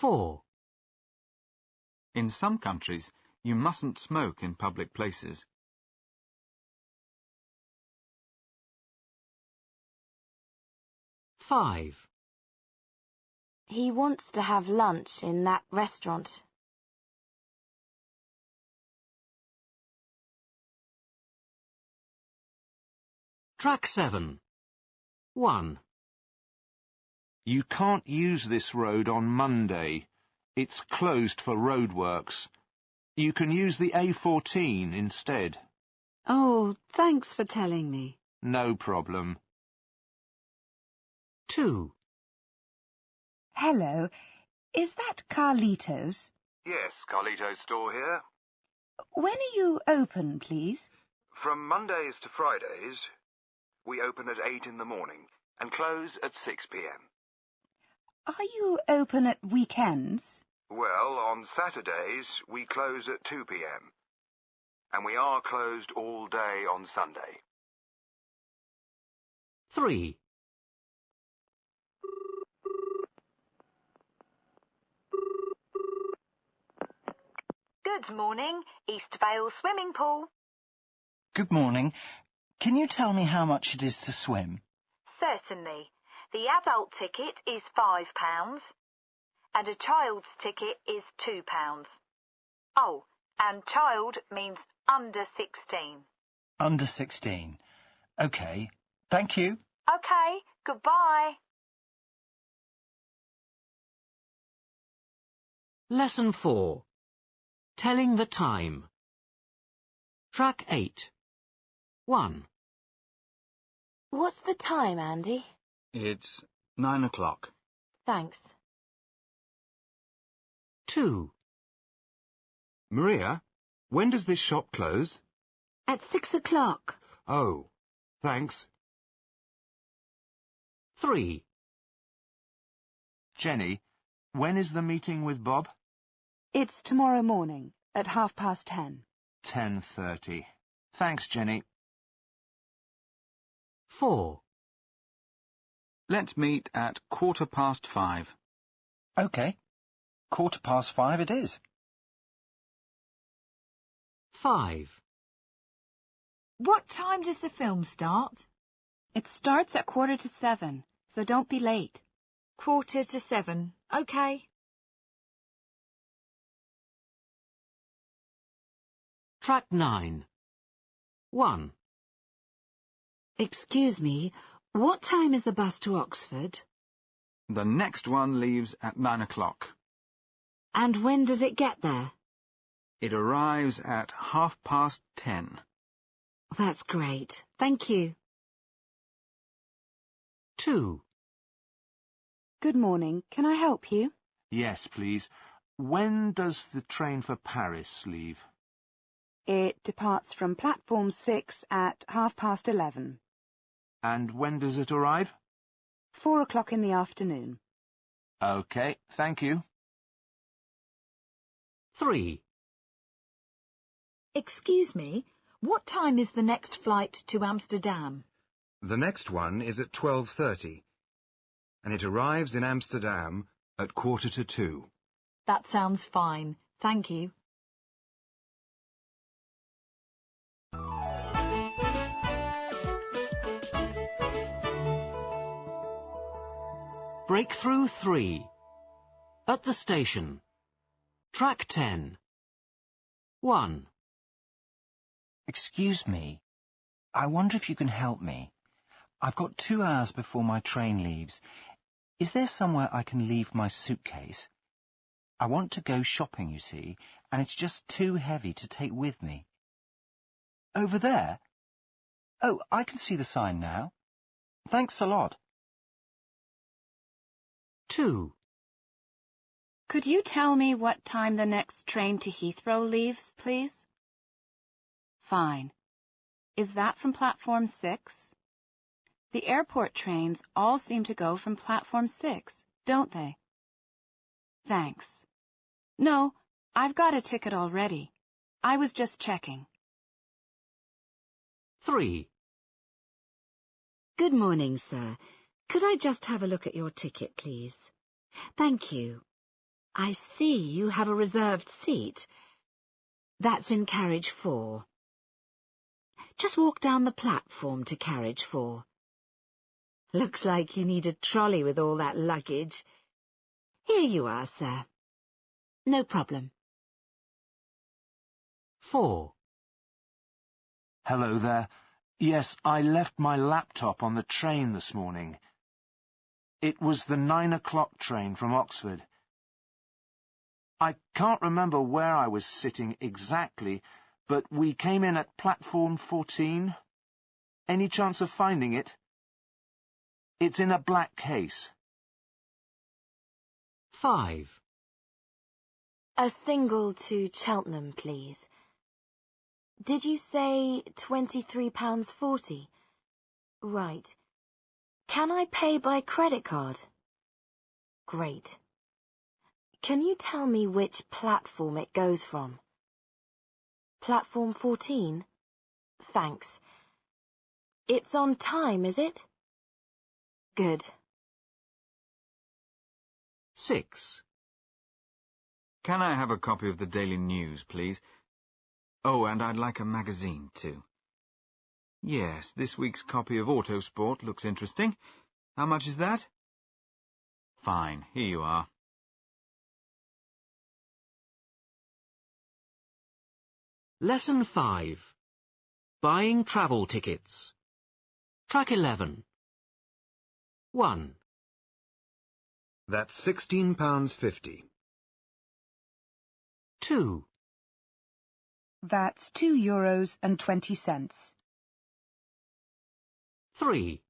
4. In some countries, you mustn't smoke in public places. 5. He wants to have lunch in that restaurant. 7. 1. You can't use this road on Monday. It's closed for roadworks. You can use the A14 instead. Oh, thanks for telling me. No problem. 2. Hello, is that Carlitos? Yes, Carlito's store here. When are you open, please? From Mondays to Fridays, we open at 8 in the morning and close at 6 p.m. Are you open at weekends? Well, on Saturdays, we close at 2 p.m. And we are closed all day on Sunday. 3. Good morning, Eastvale Swimming Pool. Good morning. Can you tell me how much it is to swim? Certainly. The adult ticket is £5 and a child's ticket is £2. Oh, and child means under 16. Under 16. OK. Thank you. OK, goodbye. Lesson 4. Telling the time. Track 8. 1. What's the time, Andy? It's 9 o'clock. Thanks. 2. Maria, when does this shop close? At 6 o'clock. Oh, thanks. 3. Jenny, when is the meeting with Bob? It's tomorrow morning at 10:30. 10:30. Thanks, Jenny. 4. Let's meet at 5:15. OK. 5:15 it is. 5. What time does the film start? It starts at 7:15, so don't be late. 7:15. OK. Track 9. 1. Excuse me, what time is the bus to Oxford? The next one leaves at 9 o'clock. And when does it get there? It arrives at 10:30. That's great. Thank you. 2. Good morning. Can I help you? Yes, please. When does the train for Paris leave? It departs from platform 6 at 11:30. And when does it arrive? 4 o'clock in the afternoon. OK, thank you. 3. Excuse me, what time is the next flight to Amsterdam? The next one is at 12:30, and it arrives in Amsterdam at 1:45. That sounds fine. Thank you. Breakthrough 3. At the station. Track 10. 1. Excuse me. I wonder if you can help me. I've got 2 hours before my train leaves. Is there somewhere I can leave my suitcase? I want to go shopping, you see, and it's just too heavy to take with me. Over there? Oh, I can see the sign now. Thanks a lot. 2. Could you tell me what time the next train to Heathrow leaves, please? Fine. Is that from platform 6? The airport trains all seem to go from platform 6, don't they? Thanks. No, I've got a ticket already. I was just checking. 3. Good morning, sir. Could I just have a look at your ticket, please? Thank you. I see you have a reserved seat. That's in carriage 4. Just walk down the platform to carriage 4. Looks like you need a trolley with all that luggage. Here you are, sir. No problem. 4. Hello there. Yes, I left my laptop on the train this morning. It was the 9 o'clock train from Oxford. I can't remember where I was sitting exactly, but we came in at platform 14. Any chance of finding it? It's in a black case. 5. A single to Cheltenham, please. Did you say £23.40? Right. Can I pay by credit card? Great. Can you tell me which platform it goes from? Platform 14? Thanks. It's on time, is it? Good. 6. Can I have a copy of the Daily News, please? Oh, and I'd like a magazine, too. Yes, this week's copy of Autosport looks interesting. How much is that? Fine, here you are. Lesson 5. Buying travel tickets. Track 11. 1. That's £16.50. 2. That's €2.20. 3.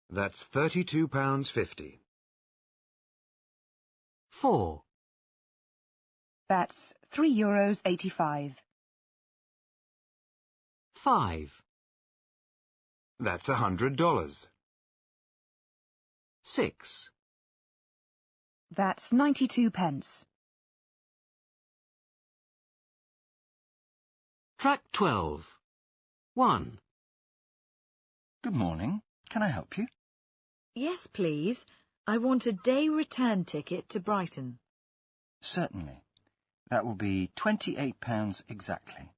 That's £32.50. 4. That's €3.85. 5. That's $100. 6. That's 92 pence. Track 12. 1. Good morning. Can I help you? Yes, please. I want a day return ticket to Brighton. Certainly. That will be £28 exactly.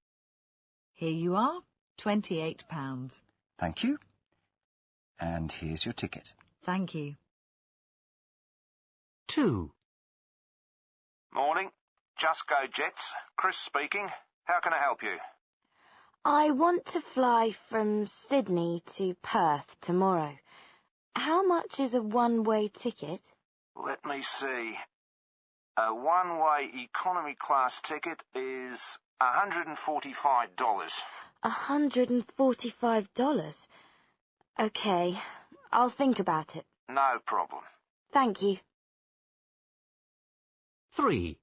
Here you are, £28. Thank you. And here's your ticket. Thank you. 2. Morning. Just Go Jets. Chris speaking. How can I help you? I want to fly from Sydney to Perth tomorrow. How much is a one-way ticket? Let me see. A one-way economy class ticket is $145. $145? Okay, I'll think about it. No problem. Thank you. 3.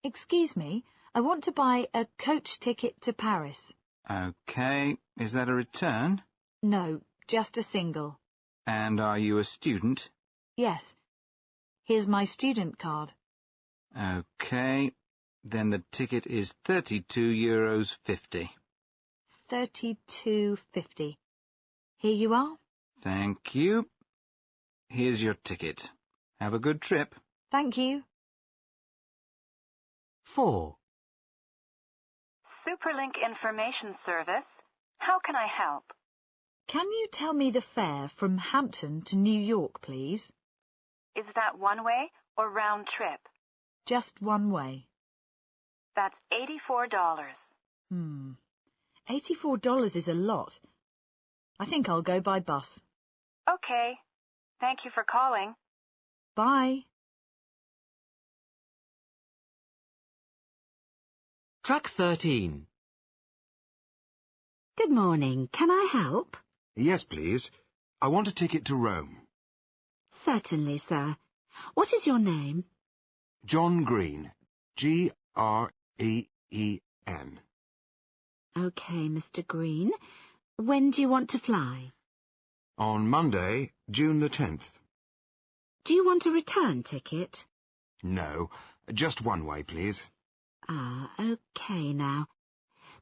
Excuse me, I want to buy a coach ticket to Paris. OK, is that a return? No, just a single. And are you a student? Yes. Here's my student card. OK, then the ticket is €32.50. £32.50. Here you are. Thank you. Here's your ticket. Have a good trip. Thank you. 4. Superlink Information Service. How can I help? Can you tell me the fare from Hampton to New York, please? Is that one way or round trip? Just one way. That's $84. $84 is a lot. I think I'll go by bus. Okay. Thank you for calling. Bye. Track 13. Good morning. Can I help? Yes, please. I want a ticket to Rome. Certainly, sir. What is your name? John Green. Green. OK, Mr. Green. When do you want to fly? On Monday, June the 10th. Do you want a return ticket? No, just one way, please. Ah, OK now.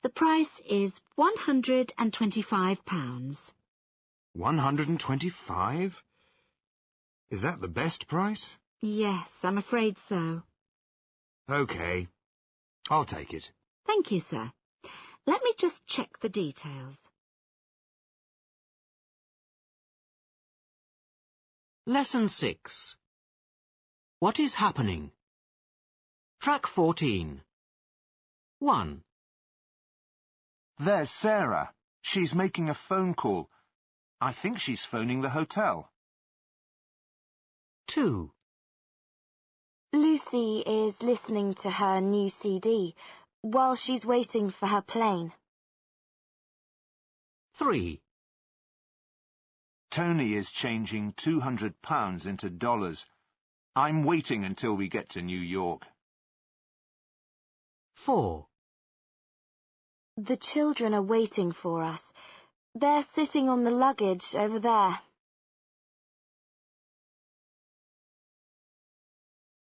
The price is £125. 125? Is that the best price? Yes, I'm afraid so. OK. I'll take it. Thank you, sir. Let me just check the details. Lesson 6. What is happening? Track 14. 1. There's Sarah. She's making a phone call. I think she's phoning the hotel. 2. Lucy is listening to her new CD while she's waiting for her plane. 3. Tony is changing £200 into dollars. I'm waiting until we get to New York. 4. The children are waiting for us. They're sitting on the luggage over there.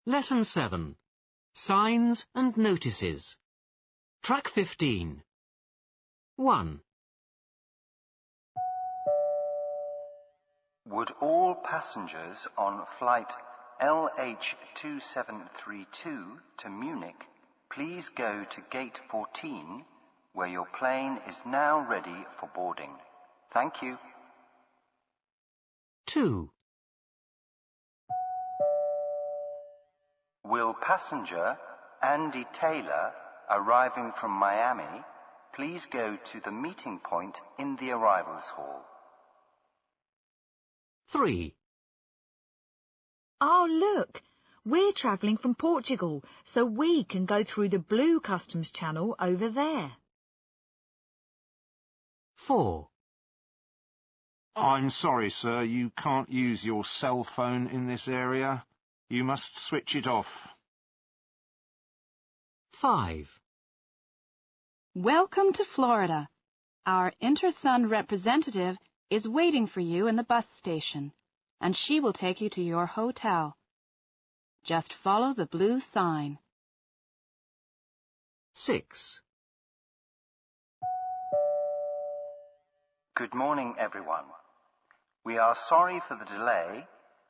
Lesson 7. Signs and notices. Track 15. 1. Would all passengers on flight LH2732 to Munich please go to gate 14, where your plane is now ready for boarding. Thank you. 2. Will passenger Andy Taylor, arriving from Miami, please go to the meeting point in the arrivals hall? 3. Oh, look! We're travelling from Portugal, so we can go through the blue customs channel over there. 4. I'm sorry, sir, you can't use your cell phone in this area. You must switch it off. 5. Welcome to Florida. Our InterSun representative is waiting for you in the bus station, and she will take you to your hotel. Just follow the blue sign. 6. Good morning, everyone. We are sorry for the delay,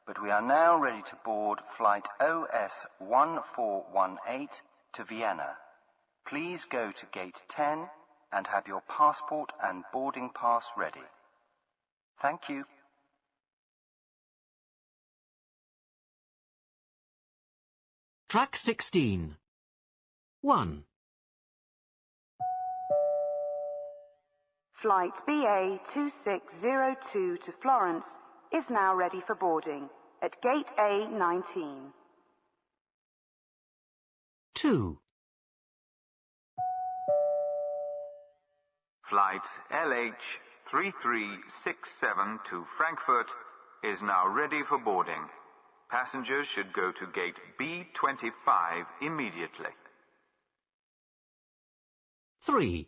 but we are now ready to board flight OS 1418 to Vienna. Please go to gate 10 and have your passport and boarding pass ready. Thank you. Track 16. 1. Flight BA 2602 to Florence is now ready for boarding at gate A19. 2. Flight LH3367 to Frankfurt is now ready for boarding. Passengers should go to gate B25 immediately. 3.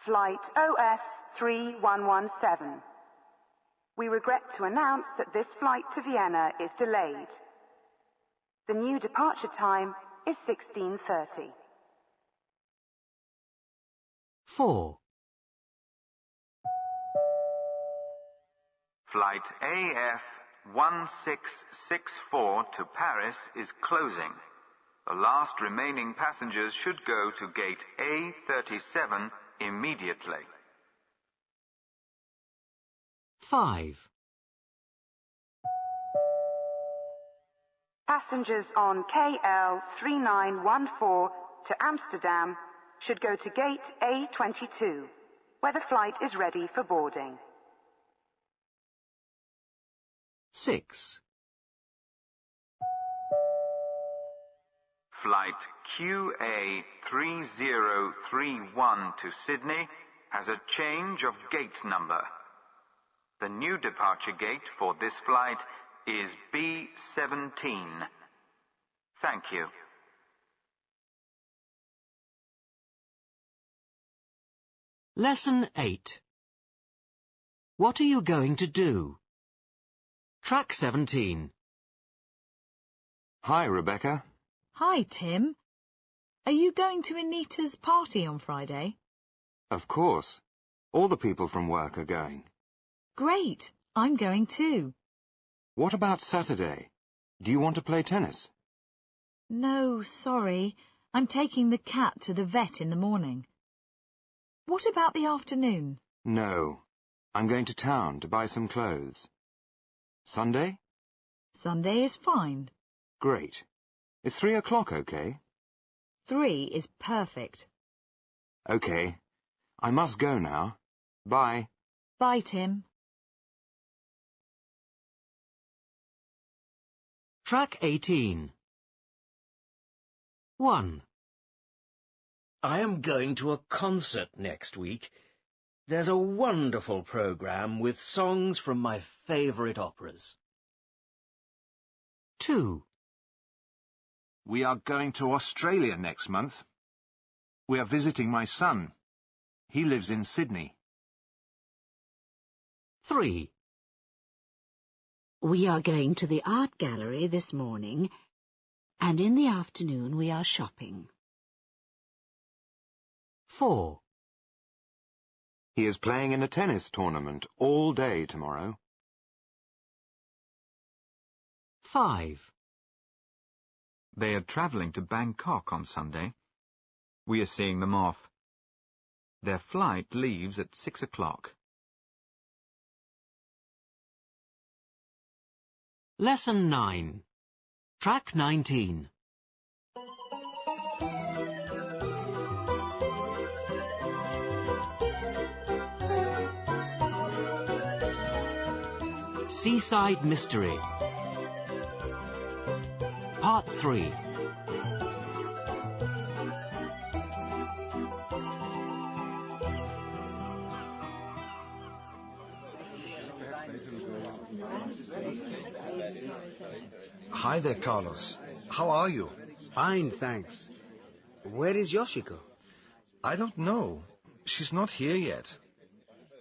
Flight OS 3117. We regret to announce that this flight to Vienna is delayed. The new departure time is 16:30. 4. Flight AF 1664 to Paris is closing. The last remaining passengers should go to gate A37 immediately. 5. Passengers on KL 3914 to Amsterdam should go to gate A22, where the flight is ready for boarding. 6. Flight QA 3031 to Sydney has a change of gate number. The new departure gate for this flight is B17. Thank you. Lesson 8. What are you going to do? Track 17. Hi, Rebecca. Hi, Tim. Are you going to Anita's party on Friday? Of course. All the people from work are going. Great. I'm going too. What about Saturday? Do you want to play tennis? No, sorry. I'm taking the cat to the vet in the morning. What about the afternoon? No. I'm going to town to buy some clothes. Sunday? Sunday is fine. Great. Is 3 o'clock okay? 3 is perfect. Okay. I must go now. Bye. Bye, Tim. Track 18. 1. I am going to a concert next week. There's a wonderful programme with songs from my favourite operas. 2. We are going to Australia next month. We are visiting my son. He lives in Sydney. 3. We are going to the art gallery this morning, and in the afternoon we are shopping. 4. He is playing in a tennis tournament all day tomorrow. 5. They are travelling to Bangkok on Sunday. We are seeing them off. Their flight leaves at 6 o'clock. Lesson 9. Track 19. Seaside Mystery. Part 3. Hi there, Carlos. How are you? Fine, thanks. Where is Yoshiko? I don't know. She's not here yet.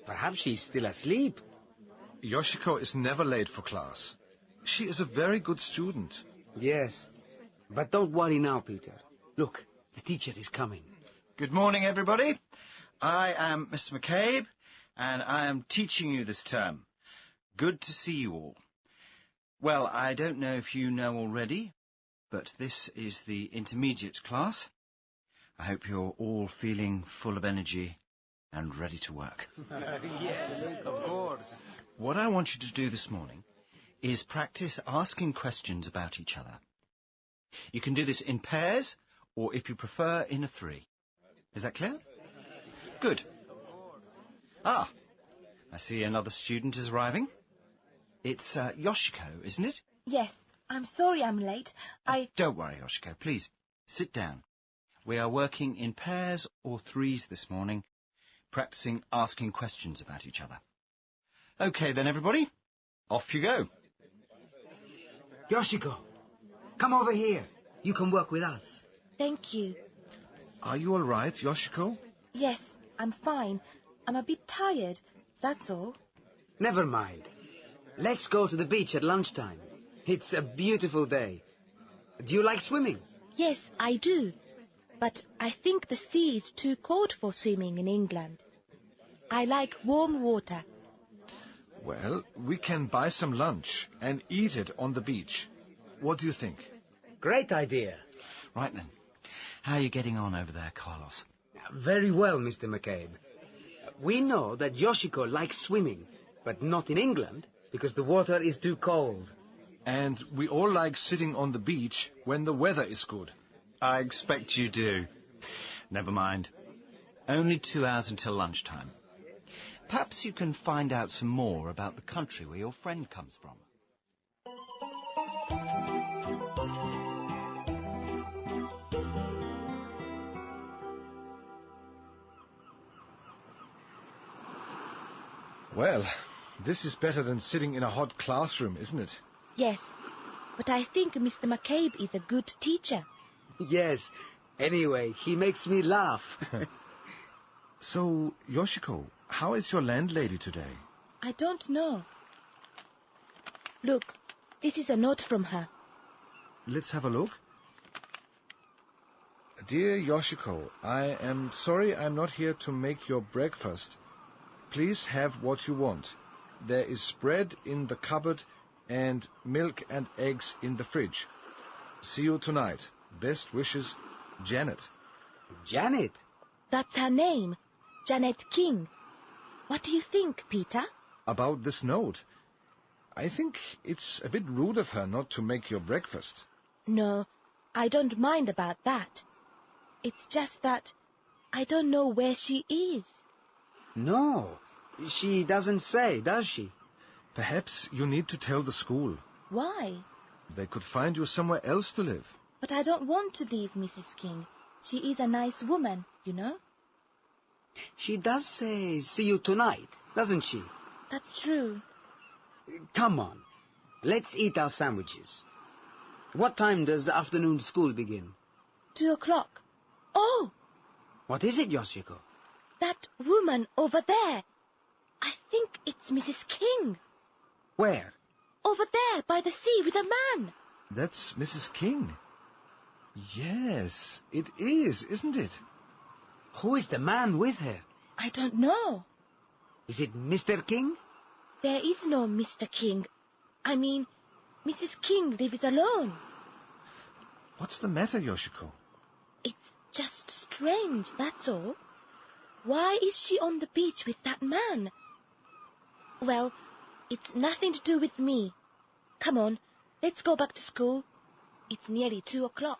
Perhaps she's still asleep. Yoshiko is never late for class. She is a very good student. Yes, but don't worry now, Peter. Look, the teacher is coming. Good morning, everybody. I am Mr. McCabe, and I am teaching you this term. Good to see you all. Well, I don't know if you know already, but this is the intermediate class. I hope you're all feeling full of energy and ready to work. Yes, of course. What I want you to do this morning is practice asking questions about each other. You can do this in pairs, or if you prefer, in a 3. Is that clear? Good. Ah, I see another student is arriving. It's Yoshiko, isn't it? Yes, I'm sorry I'm late. Don't worry, Yoshiko. Please, sit down. We are working in pairs or 3s this morning, practicing asking questions about each other. Okay then, everybody. Off you go. Yoshiko, come over here. You can work with us. Thank you. Are you all right, Yoshiko? Yes, I'm fine. I'm a bit tired, that's all. Never mind. Let's go to the beach at lunchtime. It's a beautiful day. Do you like swimming? Yes, I do. But I think the sea is too cold for swimming in England. I like warm water. Well, we can buy some lunch and eat it on the beach. What do you think? Great idea. Right then. How are you getting on over there, Carlos? Very well, Mr. McCabe. We know that Yoshiko likes swimming, but not in England, because the water is too cold. And we all like sitting on the beach when the weather is good. I expect you do. Never mind. Only 2 hours until lunchtime. Perhaps you can find out some more about the country where your friend comes from. Well, this is better than sitting in a hot classroom, isn't it? Yes, but I think Mr. McCabe is a good teacher. Yes. Anyway, he makes me laugh. So, Yoshiko, how is your landlady today? I don't know. Look, this is a note from her. Let's have a look. Dear Yoshiko, I am sorry I'm not here to make your breakfast. Please have what you want. There is bread in the cupboard and milk and eggs in the fridge. See you tonight. Best wishes, Janet. Janet? That's her name, Janet King. What do you think, Peter? About this note. I think it's a bit rude of her not to make your breakfast. No, I don't mind about that. It's just that I don't know where she is. No, she doesn't say, does she? Perhaps you need to tell the school. Why? They could find you somewhere else to live. But I don't want to leave Mrs. King. She is a nice woman, you know. She does say, see you tonight, doesn't she? That's true. Come on, let's eat our sandwiches. What time does afternoon school begin? 2:00. Oh! What is it, Yoshiko? That woman over there. I think it's Mrs. King. Where? Over there, by the sea, with a man. That's Mrs. King. Yes, it is, isn't it? Who is the man with her? I don't know. Is it Mr. King? There is no Mr. King. I mean, Mrs. King lives alone. What's the matter, Yoshiko? It's just strange, that's all. Why is she on the beach with that man? Well, it's nothing to do with me. Come on, let's go back to school. It's nearly 2:00.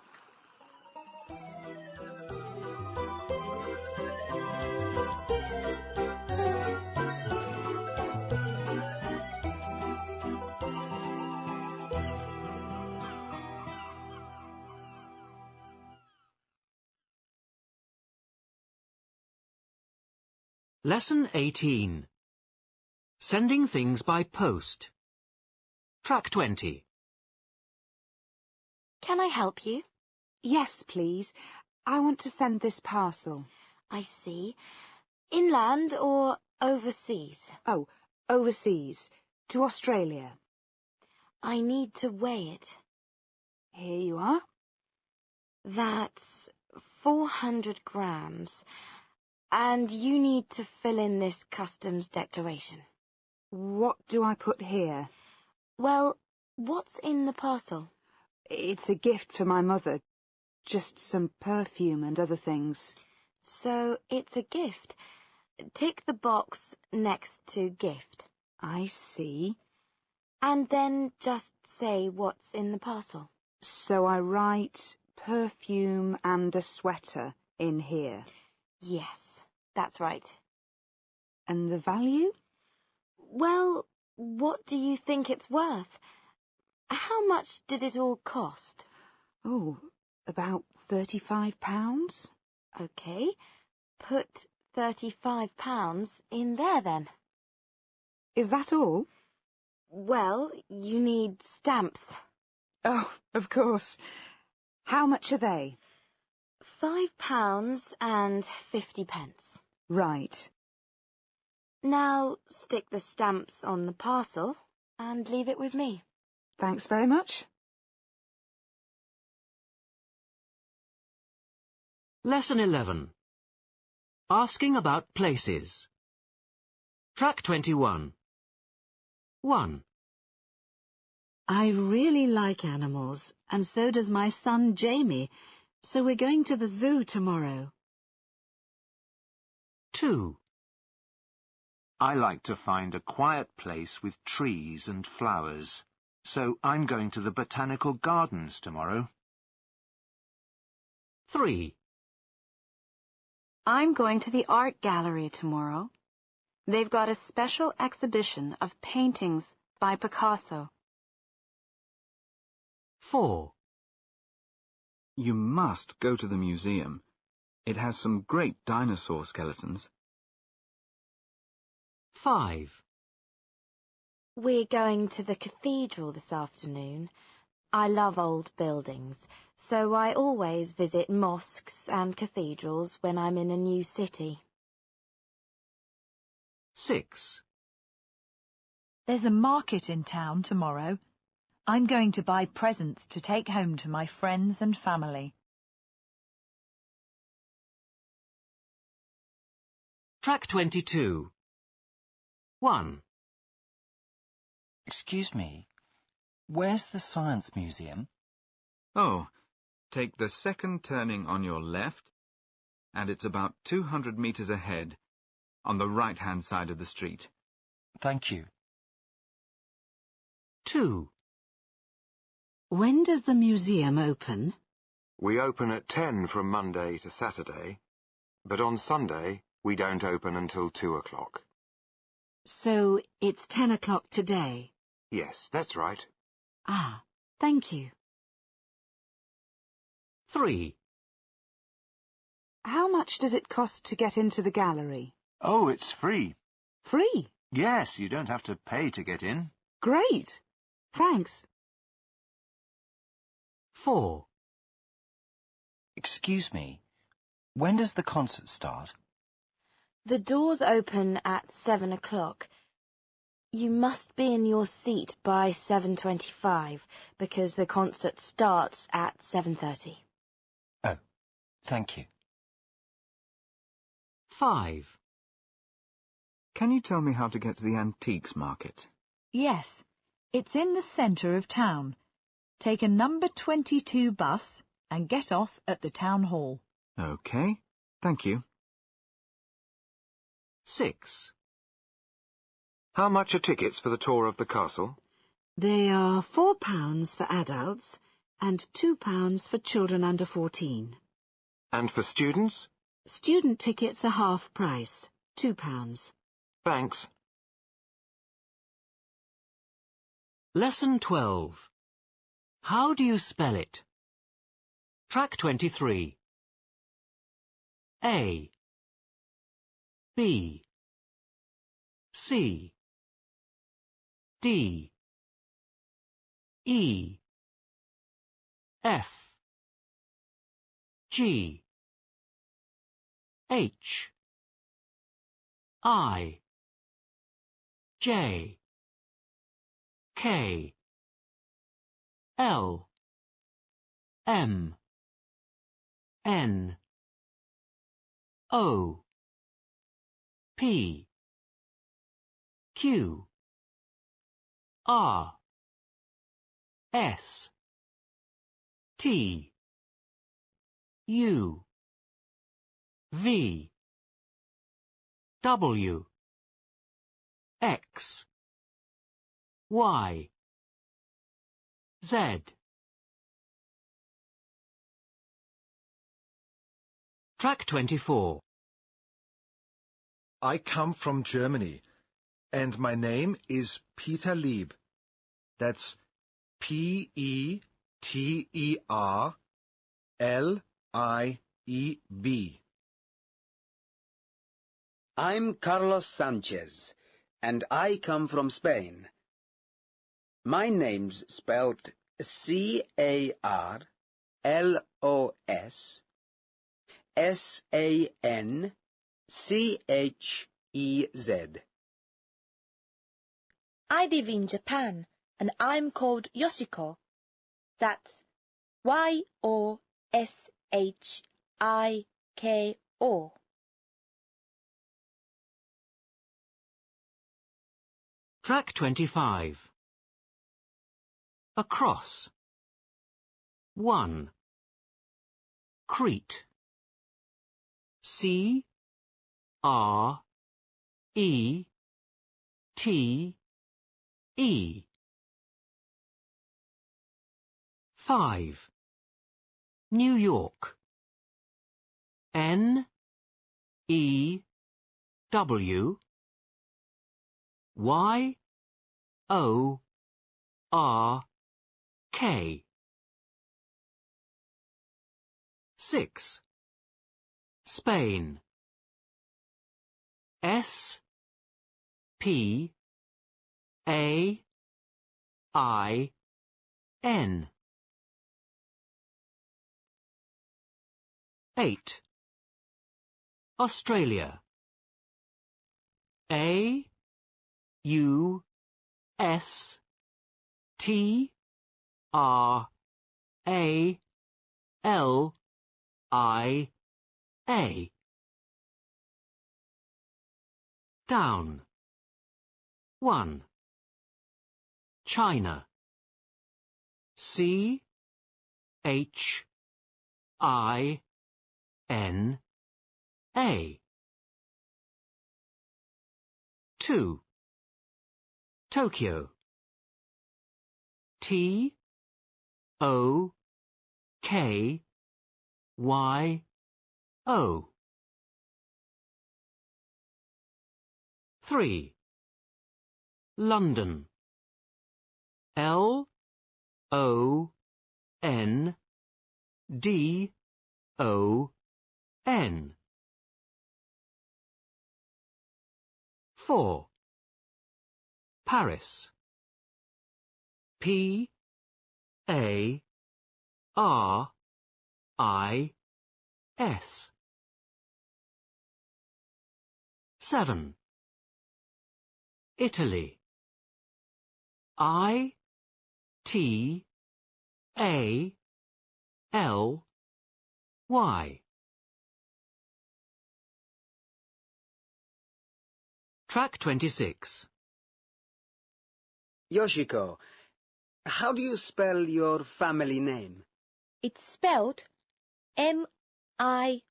Lesson 18. Sending things by post. Track 20. Can I help you? Yes, please. I want to send this parcel. I see. Inland or overseas? Oh, overseas. To Australia. I need to weigh it. Here you are. That's 400 grams. And you need to fill in this customs declaration. What do I put here? Well, what's in the parcel? It's a gift for my mother. Just some perfume and other things. So it's a gift. Tick the box next to gift. I see. And then just say what's in the parcel. So I write perfume and a sweater in here. Yes, that's right. And the value? Well, what do you think it's worth? How much did it all cost? Oh, about £35. OK. Put £35 in there, then. Is that all? Well, you need stamps. Oh, of course. How much are they? £5.50. Right. Now stick the stamps on the parcel and leave it with me. Thanks very much. Lesson 11. Asking about places. Track 21. 1. I really like animals, and so does my son Jamie, so we're going to the zoo tomorrow. 2. I like to find a quiet place with trees and flowers, so I'm going to the botanical gardens tomorrow. 3. I'm going to the art gallery tomorrow. They've got a special exhibition of paintings by Picasso. 4. You must go to the museum. It has some great dinosaur skeletons. 5. We're going to the cathedral this afternoon. I love old buildings, so I always visit mosques and cathedrals when I'm in a new city. 6. There's a market in town tomorrow. I'm going to buy presents to take home to my friends and family. Track 22. 1. Excuse me, where's the Science Museum? Oh, take the second turning on your left, and it's about 200 meters ahead, on the right-hand side of the street. Thank you. 2. When does the museum open? We open at 10 from Monday to Saturday, but on Sunday we don't open until 2 o'clock. So it's 10 o'clock today? Yes, that's right. Ah, thank you. 3. How much does it cost to get into the gallery? Oh, it's free. Free? Yes, you don't have to pay to get in. Great. Thanks. 4. Excuse me, when does the concert start? The doors open at 7 o'clock. You must be in your seat by 7:25 because the concert starts at 7:30. Oh, thank you. 5. Can you tell me how to get to the antiques market? Yes, it's in the centre of town. Take a number 22 bus and get off at the town hall. OK, thank you. 6. How much are tickets for the tour of the castle? They are £4 for adults and £2 for children under 14. And for students? Student tickets are half price, £2. Thanks. Lesson 12. How do you spell it? Track 23. A, B, C, D, E, F, G, H, I, J, K, L, M, N, O, P, Q, R, S, T, U, V, W, X, Y, Z. Track 24. I come from Germany, and my name is Peter Lieb. That's Peterlieb. I'm Carlos Sanchez, and I come from Spain. My name's spelt Carlos Sanchez. I live in Japan, and I'm called Yoshiko. That's Yoshiko. Track 25. Across. 1. Crete. C, R, E, T, E. 5. New York. N, E, W, Y, O, R, K. 6. Spain. S, P, A, I, N. 8. Australia. A, U, S T R A L I A. Down. 1. China. C H I N A. 2. Tokyo. T O K Y O. 3. London. L O N D O N. 4. Paris. P A R I S. 7. Italy. I T A L Y. Track 26. Yoshiko, how do you spell your family name? It's spelled Miyamasu.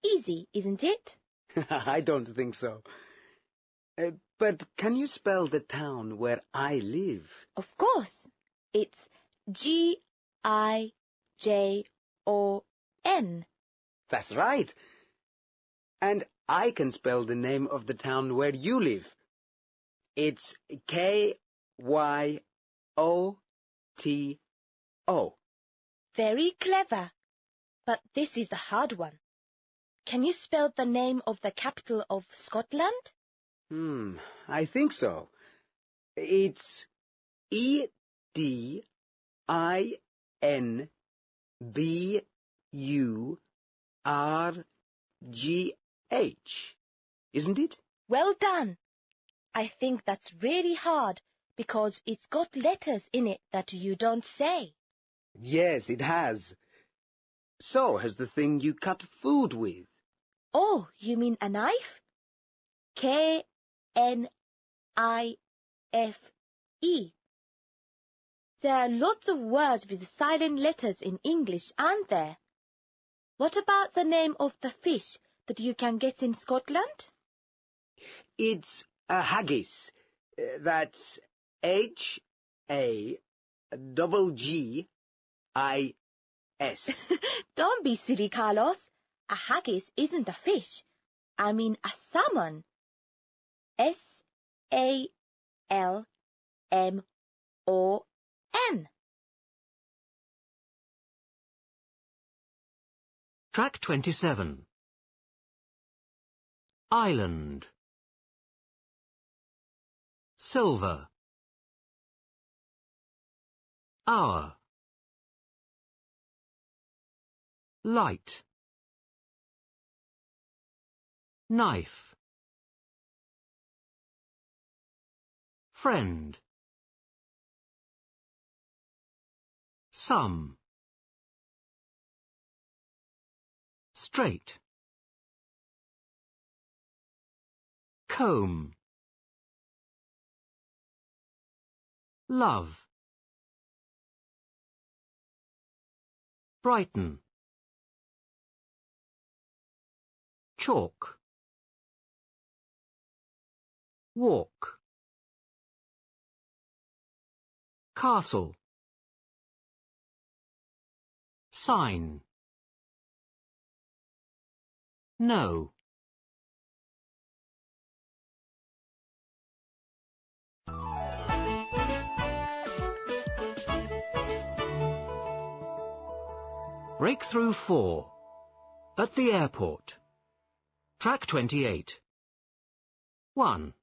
Easy, isn't it? I don't think so. But can you spell the town where I live? Of course. It's Gijon. That's right. And I can spell the name of the town where you live. It's Kyoto. Very clever. But this is a hard one. Can you spell the name of the capital of Scotland? I think so. It's Edinburgh, isn't it? Well done. I think that's really hard because it's got letters in it that you don't say. Yes, it has. So has the thing you cut food with. Oh, you mean a knife? Knife. There are lots of words with silent letters in English, aren't there? What about the name of the fish that you can get in Scotland? It's a haggis. That's HAGGIS. Don't be silly, Carlos. A haggis isn't a fish. I mean a salmon. SALMON. Track 27. Island. Silver. Hour. Light. Knife. Friend. Some. Straight. Comb. Love. Brighton. Chalk. Walk. Castle. Sign. No. Breakthrough 4. At the airport. Track 28. 1.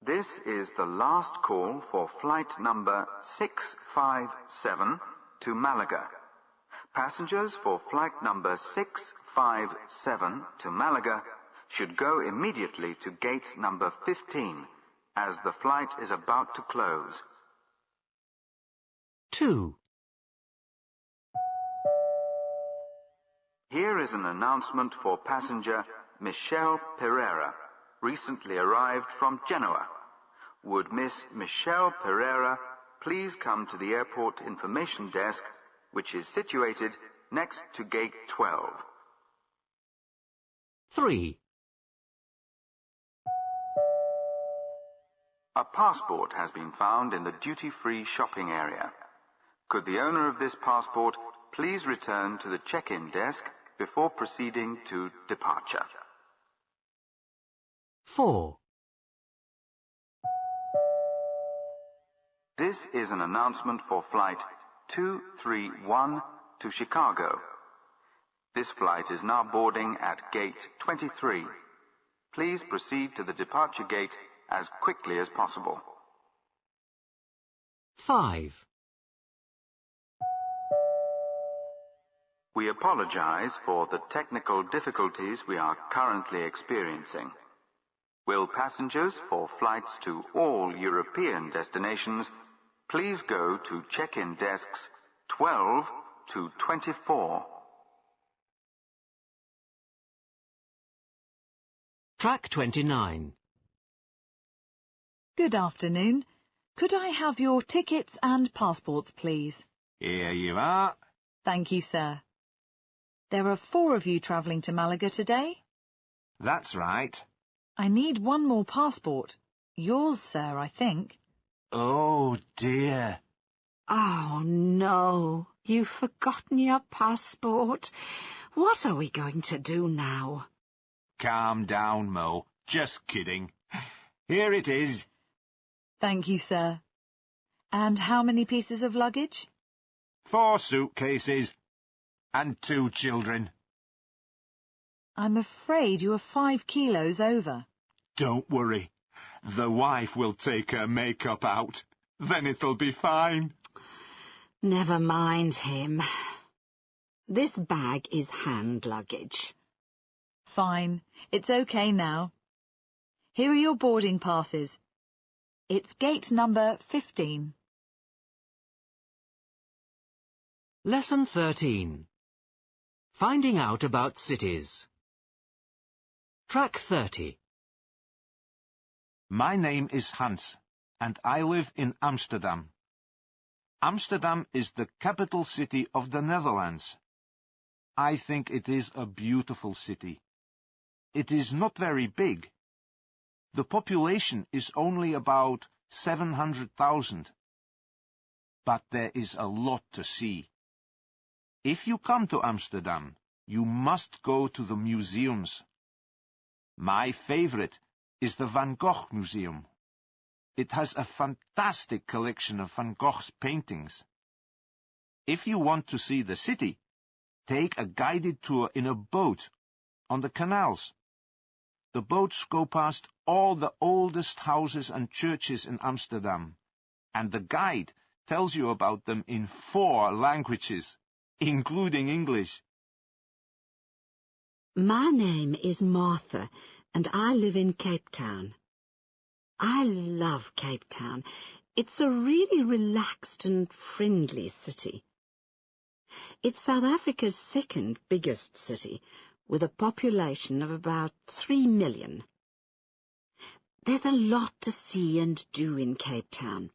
This is the last call for flight number 657 to Malaga. Passengers for flight number 657 to Malaga should go immediately to gate number 15, as the flight is about to close. 2. Here is an announcement for passenger Michelle Pereira, recently arrived from Genoa. Would Miss Michelle Pereira please come to the airport information desk, which is situated next to gate 12. 3. A passport has been found in the duty-free shopping area. Could the owner of this passport please return to the check-in desk before proceeding to departure? 4. This is an announcement for flight 231 to Chicago. This flight is now boarding at gate 23. Please proceed to the departure gate as quickly as possible. 5. We apologize for the technical difficulties we are currently experiencing. Will passengers for flights to all European destinations please go to check-in desks 12 to 24. Track 29. Good afternoon. Could I have your tickets and passports, please? Here you are. Thank you, sir. There are 4 of you travelling to Malaga today. That's right. I need one more passport. Yours, sir, I think. Oh, dear. Oh, no. You've forgotten your passport. What are we going to do now? Calm down, Mo. Just kidding. Here it is. Thank you, sir. And how many pieces of luggage? 4 suitcases and 2 children. I'm afraid you are 5 kilos over. Don't worry. The wife will take her makeup out. Then it'll be fine. Never mind him. This bag is hand luggage. Fine. It's okay now. Here are your boarding passes. It's gate number 15. Lesson 13. Finding out about cities. Track 30. My name is Hans, and I live in Amsterdam. Amsterdam is the capital city of the Netherlands. I think it is a beautiful city. It is not very big. The population is only about 700,000. But there is a lot to see. If you come to Amsterdam, you must go to the museums. My favorite is the Van Gogh Museum. It has a fantastic collection of Van Gogh's paintings. If you want to see the city, take a guided tour in a boat on the canals. The boats go past all the oldest houses and churches in Amsterdam, and the guide tells you about them in 4 languages, including English. My name is Martha, and I live in Cape Town. I love Cape Town. It's a really relaxed and friendly city. It's South Africa's 2nd biggest city, with a population of about 3 million. There's a lot to see and do in Cape Town.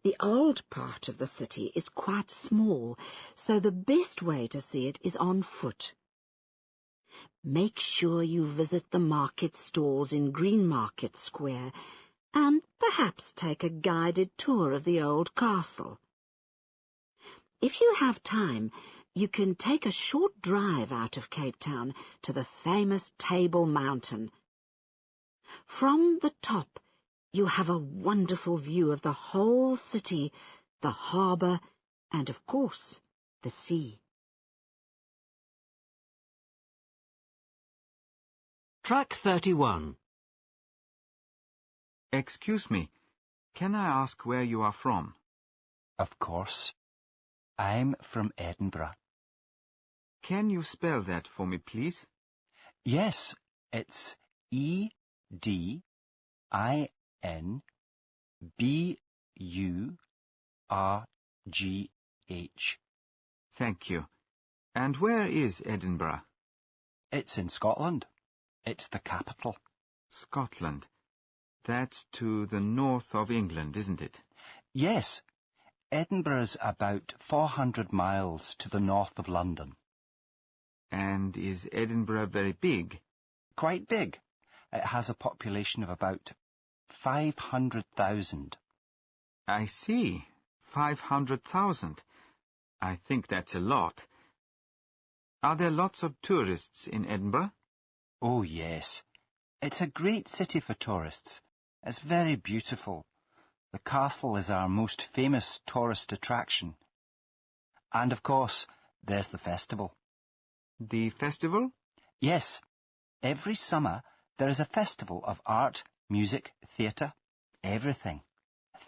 The old part of the city is quite small, so the best way to see it is on foot. Make sure you visit the market stalls in Greenmarket Square and perhaps take a guided tour of the old castle. If you have time, you can take a short drive out of Cape Town to the famous Table Mountain. From the top, you have a wonderful view of the whole city, the harbour, and, of course, the sea. Track 31. Excuse me, can I ask where you are from? Of course. I'm from Edinburgh. Can you spell that for me, please? Yes, it's Edinburgh. Thank you. And where is Edinburgh? It's in Scotland. It's the capital. Scotland. That's to the north of England, isn't it? Yes. Edinburgh's about 400 miles to the north of London. And is Edinburgh very big? Quite big. It has a population of about 500,000. I see. 500,000. I think that's a lot. Are there lots of tourists in Edinburgh? Oh, yes. It's a great city for tourists. It's very beautiful. The castle is our most famous tourist attraction. And, of course, there's the festival. The festival? Yes. Every summer there is a festival of art, music, theatre, everything.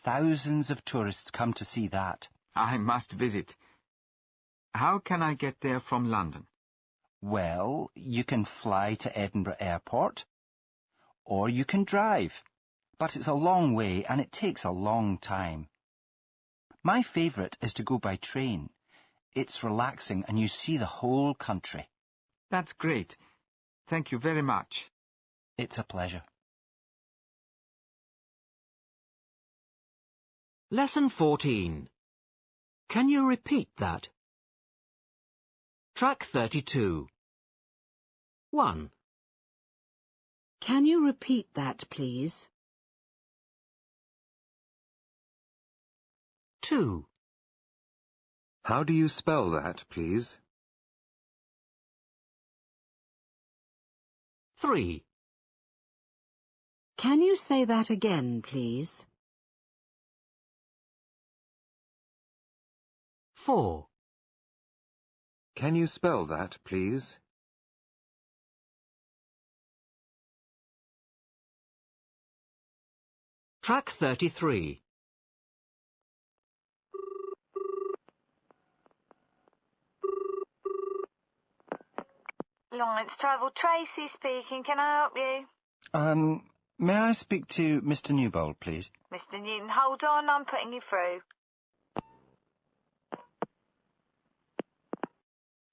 Thousands of tourists come to see that. I must visit. How can I get there from London? Well, you can fly to Edinburgh Airport, or you can drive. But it's a long way and it takes a long time. My favourite is to go by train. It's relaxing and you see the whole country. That's great. Thank you very much. It's a pleasure. Lesson 14. Can you repeat that? Track 32. 1. Can you repeat that, please? 2. How do you spell that, please? 3. Can you say that again, please? 4. Can you spell that, please? 33. Lawrence Travel, Tracy speaking. Can I help you? May I speak to Mr. Newbold, please? Mr. Newton, hold on. I'm putting you through.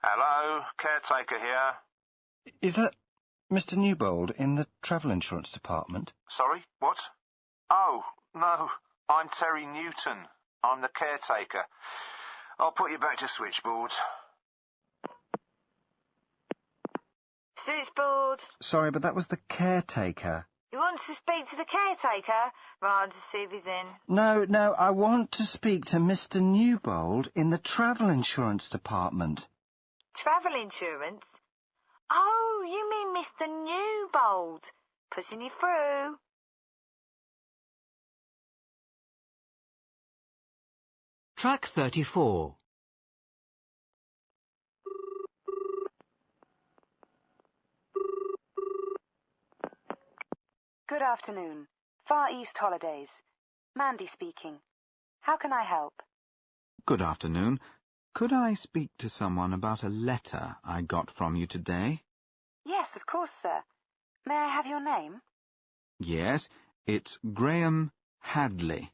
Hello, caretaker here. Is that Mr. Newbold in the travel insurance department? Sorry, what? Oh, no, I'm Terry Newton. I'm the caretaker. I'll put you back to switchboard. Switchboard. Sorry, but that was the caretaker. You want to speak to the caretaker? Right, I'll just see if he's in. No, I want to speak to Mr. Newbold in the travel insurance department. Travel insurance? Oh, you mean Mr. Newbold. Pushing you through. Track 34. Good afternoon. Far East Holidays. Mandy speaking. How can I help? Good afternoon. Could I speak to someone about a letter I got from you today? Yes, of course, sir. May I have your name? Yes, it's Graham Hadley.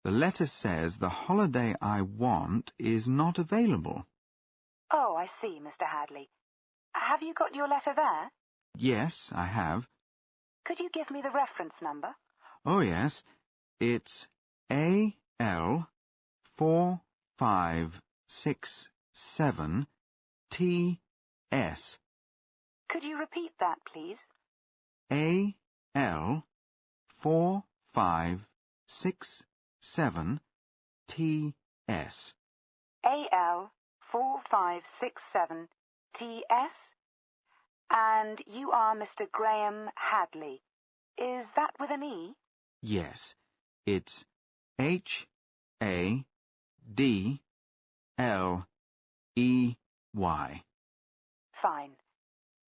The letter says the holiday I want is not available. Oh, I see, Mr. Hadley. Have you got your letter there? Yes, I have. Could you give me the reference number? Oh, yes. It's AL4567TS. Could you repeat that, please? AL4567TS. AL4567TS? And you are Mr. Graham Hadley. Is that with an E? Yes, it's HADLEY. Fine.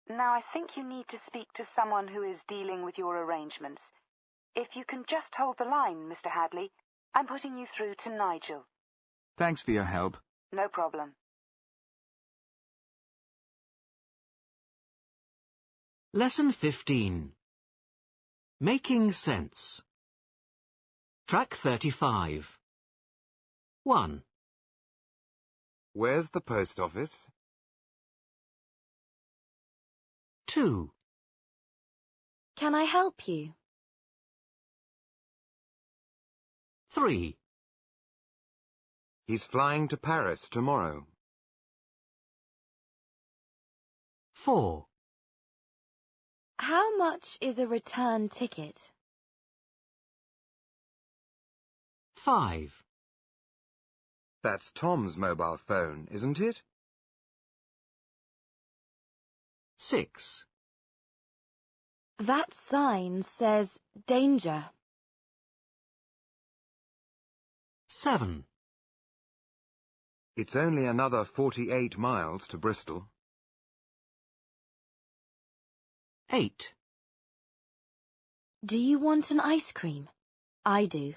Now I think you need to speak to someone who is dealing with your arrangements. If you can just hold the line, Mr. Hadley, I'm putting you through to Nigel. Thanks for your help. No problem. Lesson 15. Making sense. Track 35. 1. Where's the post office? 2. Can I help you? 3. He's flying to Paris tomorrow. 4. How much is a return ticket? 5. That's Tom's mobile phone, isn't it? 6. That sign says danger. 7. It's only another 48 miles to Bristol. 8. Do you want an ice cream? I do.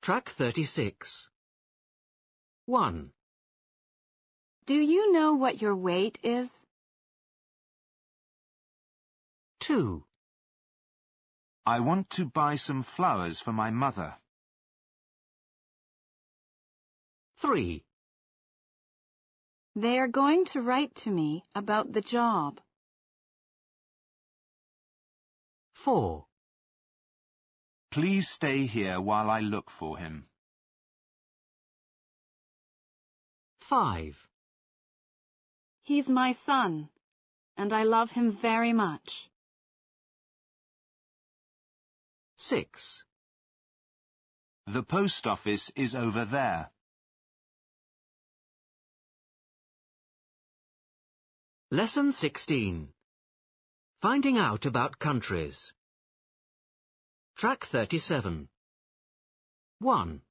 Track 36. 1. Do you know what your weight is? 2. I want to buy some flowers for my mother. 3. They are going to write to me about the job. 4. Please stay here while I look for him. 5. He's my son, and I love him very much. 6. The post office is over there. Lesson 16. Finding out about countries. Track 37. 1.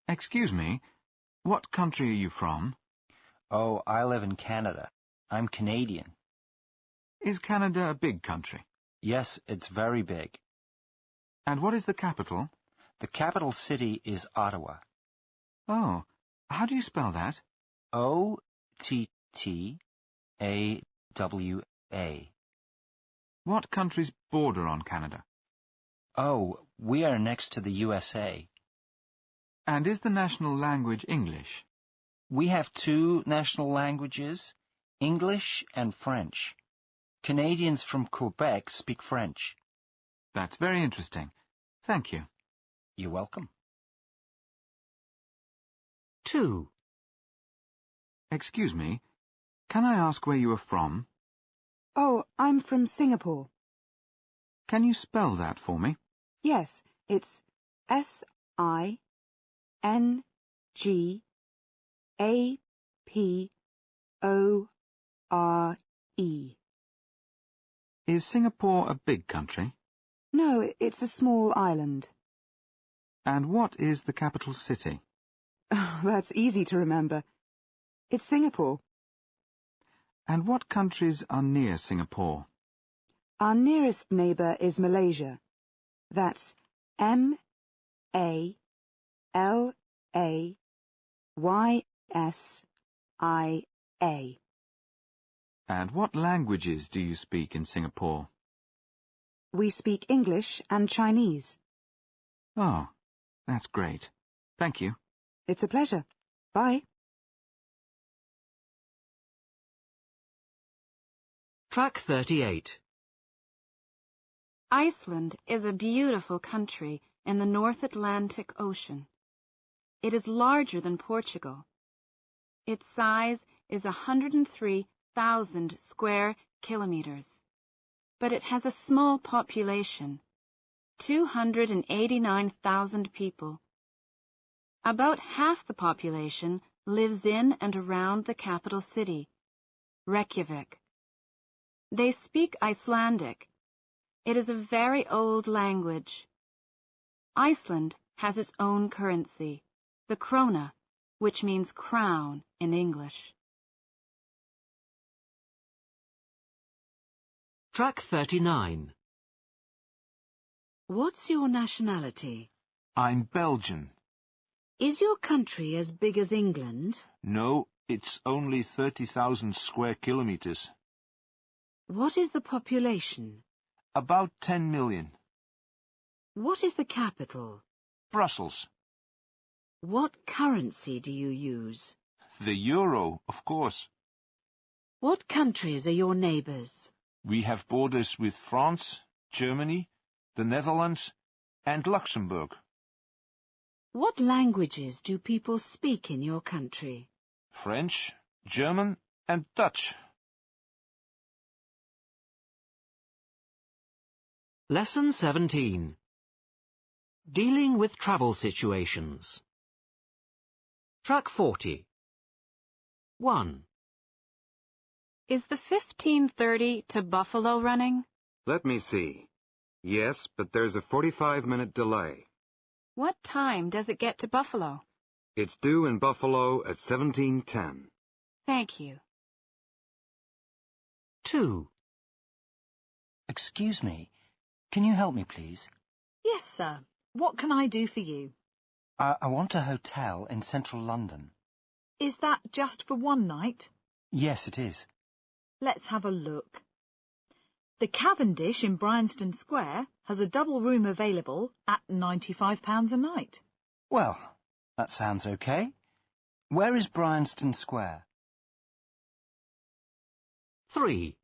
Excuse me, what country are you from? Oh, I live in Canada. I'm Canadian. Is Canada a big country? Yes, it's very big. And what is the capital? The capital city is Ottawa. Oh, how do you spell that? O-T-T-A-W-A. What countries border on Canada? Oh, we are next to the USA. And is the national language English? We have two national languages, English and French. Canadians from Quebec speak French. That's very interesting. Thank you. You're welcome. 2. Excuse me, can I ask where you are from? Oh, I'm from Singapore. Can you spell that for me? Yes, it's S-I-N-G-A-P-O-R-E. Is Singapore a big country? No, it's a small island. And what is the capital city? That's easy to remember. It's Singapore. And what countries are near Singapore? Our nearest neighbour is Malaysia. That's M-A-L-A-Y-S-I-A. And what languages do you speak in Singapore? We speak English and Chinese. Oh, that's great. Thank you. It's a pleasure. Bye. Track 38. Iceland is a beautiful country in the North Atlantic Ocean. It is larger than Portugal. Its size is 103,000 square kilometers, but it has a small population, 289,000 people. About half the population lives in and around the capital city, Reykjavik. They speak Icelandic. It is a very old language. Iceland has its own currency, the krona, which means crown in English. Track 39. What's your nationality? I'm Belgian. Is your country as big as England? No, it's only 30,000 square kilometers. What is the population? About 10 million. What is the capital? Brussels. What currency do you use? The euro, of course. What countries are your neighbours? We have borders with France, Germany, the Netherlands, and Luxembourg. What languages do people speak in your country? French, German, and Dutch. Lesson 17. Dealing with travel situations. Track 40. 1. Is the 15:30 to Buffalo running? Let me see. Yes, but there's a 45-minute delay. What time does it get to Buffalo? It's due in Buffalo at 17:10. Thank you. 2. Excuse me. Can you help me, please? Yes, sir. What can I do for you? I want a hotel in central London. Is that just for one night? Yes, it is. Let's have a look. The Cavendish in Bryanston Square has a double room available at £95 a night. Well, that sounds okay. Where is Bryanston Square? 3.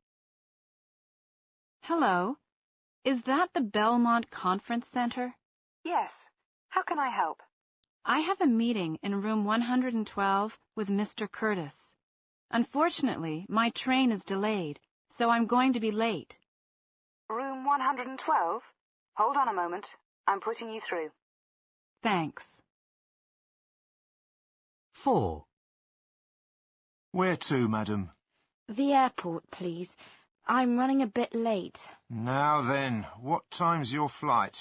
Hello. Is that the Belmont Conference Center? Yes. How can I help? I have a meeting in room 112 with Mr. Curtis. Unfortunately, my train is delayed, so I'm going to be late. Room 112? Hold on a moment. I'm putting you through. Thanks. 4. Where to, madam? The airport, please. I'm running a bit late. Now then, what time's your flight?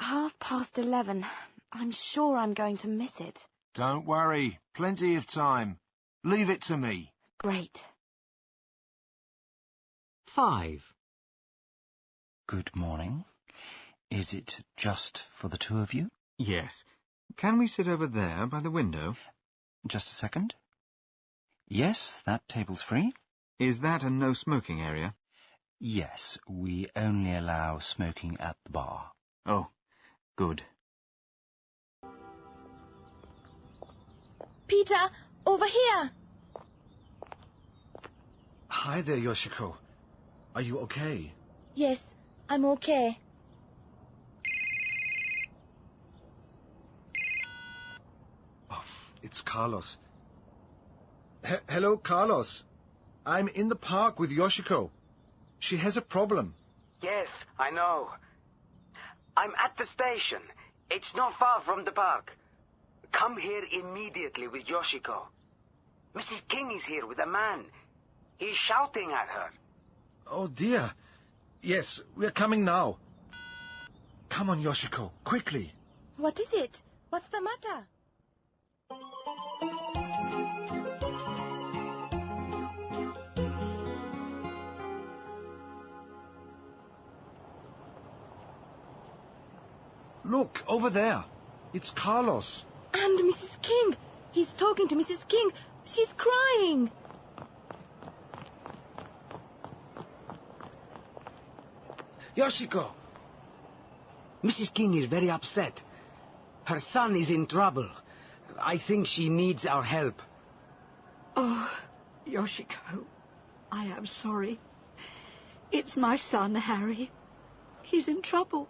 11:30. I'm sure I'm going to miss it. Don't worry, plenty of time. Leave it to me. Great. 5. Good morning. Is it just for the two of you? Yes. Can we sit over there by the window? Just a second. Yes, that table's free. Is that a no-smoking area? Yes, we only allow smoking at the bar. Oh, good. Peter, over here! Hi there, Yoshiko. Are you okay? Yes, I'm okay. Oh, it's Carlos. Hello, Carlos. I'm in the park with Yoshiko. She has a problem. Yes, I know. I'm at the station. It's not far from the park. Come here immediately with Yoshiko. Mrs. King is here with a man. He's shouting at her. Oh, dear. Yes, we're coming now. Come on, Yoshiko, quickly. What is it? What's the matter? Look, over there. It's Carlos. And Mrs. King. He's talking to Mrs. King. She's crying. Yoshiko! Mrs. King is very upset. Her son is in trouble. I think she needs our help. Oh, Yoshiko, I am sorry. It's my son, Harry. He's in trouble.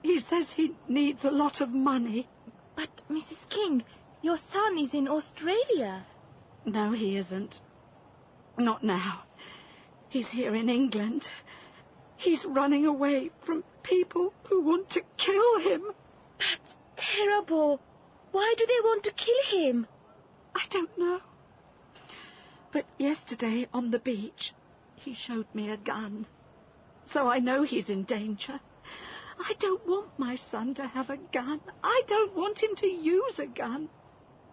He says he needs a lot of money. But, Mrs. King, your son is in Australia. No, he isn't. Not now. He's here in England. He's running away from people who want to kill him. That's terrible. Why do they want to kill him? I don't know. But yesterday on the beach, he showed me a gun. So I know he's in danger. I don't want my son to have a gun. I don't want him to use a gun.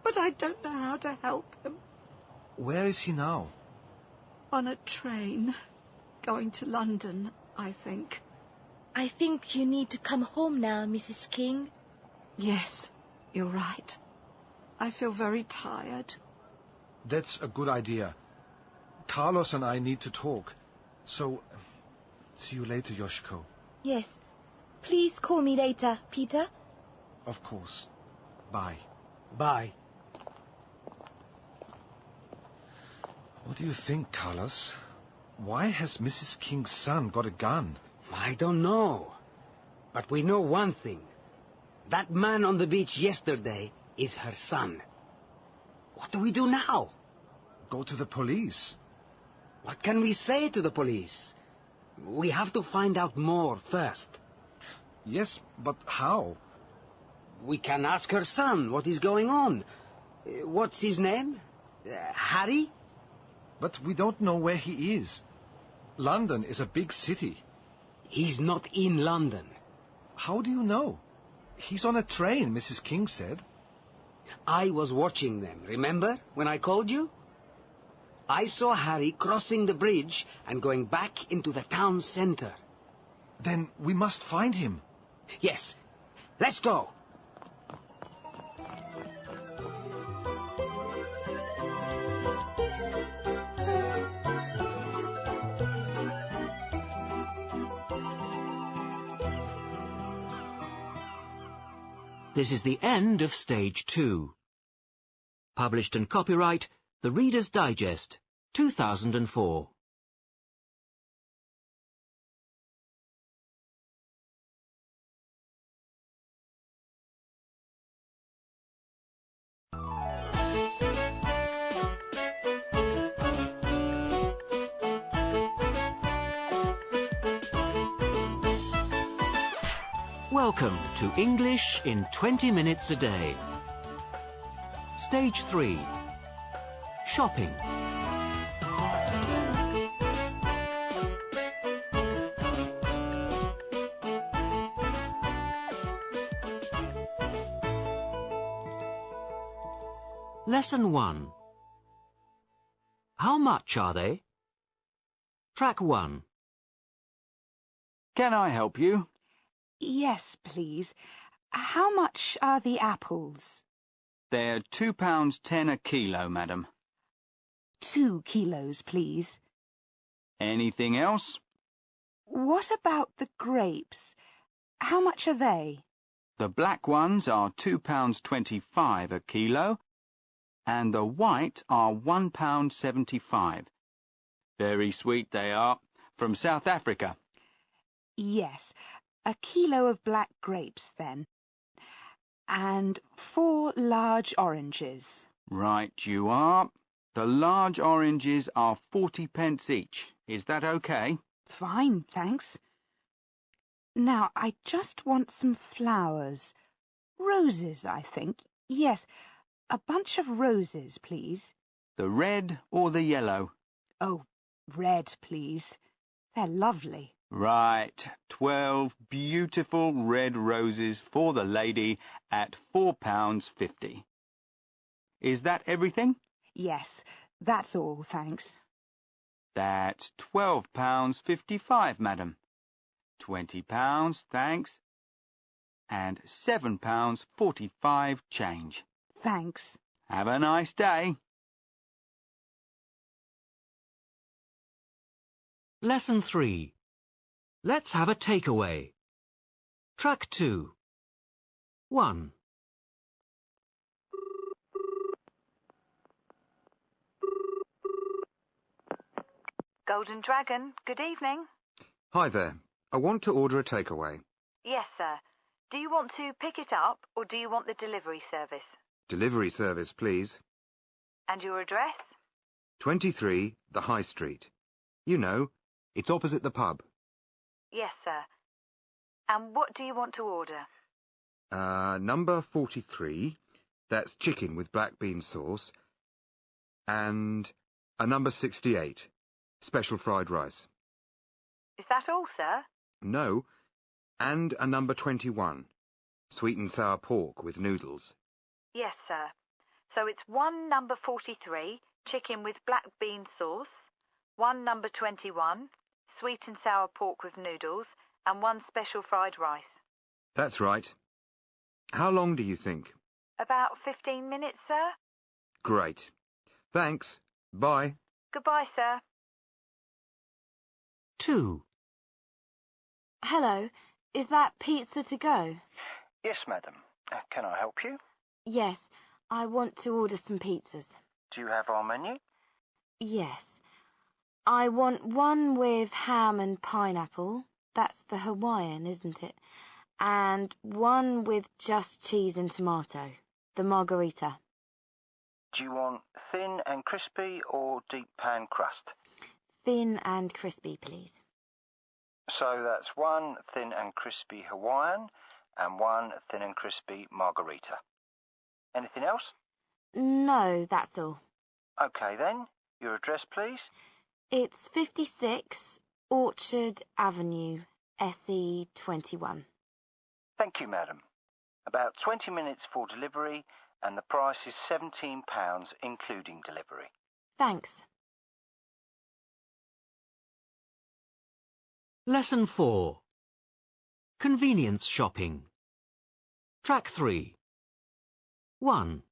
But I don't know how to help him. Where is he now? On a train. Going to London, I think. I think you need to come home now, Mrs. King. Yes, You're right. I feel very tired. That's a good idea. Carlos and I need to talk. So, see you later, Yoshiko. Yes. Please call me later, Peter. Of course. Bye. Bye. What do you think, Carlos? Why has Mrs. King's son got a gun? I don't know. But we know one thing. That man on the beach yesterday is her son. What do we do now? Go to the police. What can we say to the police? We have to find out more first. Yes, but how? We can ask her son what is going on. What's his name? Harry? But we don't know where he is. London is a big city. He's not in London. How do you know? He's on a train, Mrs. King said. I was watching them, remember, when I called you? I saw Harry crossing the bridge and going back into the town centre. Then we must find him. Yes. Let's go. This is the end of Stage 2. Published and copyright The Reader's Digest, 2004. Welcome to English in 20 minutes a day. Stage 3. Shopping. Lesson 1. How much are they? Track 1. Can I help you? Yes, please. How much are the apples? They're £2.10 a kilo, madam. 2 kilos, please. Anything else? What about the grapes? How much are they? The black ones are £2.25 a kilo, and the white are £1.75. Very sweet they are, from South Africa. Yes, a kilo of black grapes, then. And 4 large oranges. Right you are. The large oranges are 40p each. Is that okay? Fine, thanks. Now, I just want some flowers. Roses, I think. Yes, a bunch of roses, please. The red or the yellow? Oh, red, please. They're lovely. Right, 12 beautiful red roses for the lady at £4.50. Is that everything? Yes, that's all, thanks. That's £12.55, madam. £20, thanks. And £7.45 change. Thanks. Have a nice day. Lesson 3. Let's have a takeaway. Track 2. 1. Golden Dragon, good evening. Hi there. I want to order a takeaway. Yes, sir. Do you want to pick it up or do you want the delivery service? Delivery service, please. And your address? 23, the High Street. You know, it's opposite the pub. Yes, sir. And what do you want to order? Number 43, that's chicken with black bean sauce. And a number 68, special fried rice. Is that all, sir? No, and a number 21, sweet and sour pork with noodles. Yes, sir. So it's 1 number 43, chicken with black bean sauce, 1 number 21, sweet and sour pork with noodles, and 1 special fried rice. That's right. How long do you think? About 15 minutes, sir. Great. Thanks. Bye. Goodbye, sir. 2. Hello, is that pizza to go? Yes, madam. Can I help you? Yes, I want to order some pizzas. Do you have our menu? Yes. I want one with ham and pineapple. That's the Hawaiian, isn't it? And one with just cheese and tomato. The margarita. Do you want thin and crispy or deep pan crust? Thin and crispy, please. So that's one thin and crispy Hawaiian and one thin and crispy margarita. Anything else? No, that's all. Okay then. Your address, please? It's 56 Orchard Avenue, SE 21. Thank you, madam. About 20 minutes for delivery, and the price is £17, including delivery. Thanks. Lesson 4. Convenience shopping. Track 3. 1.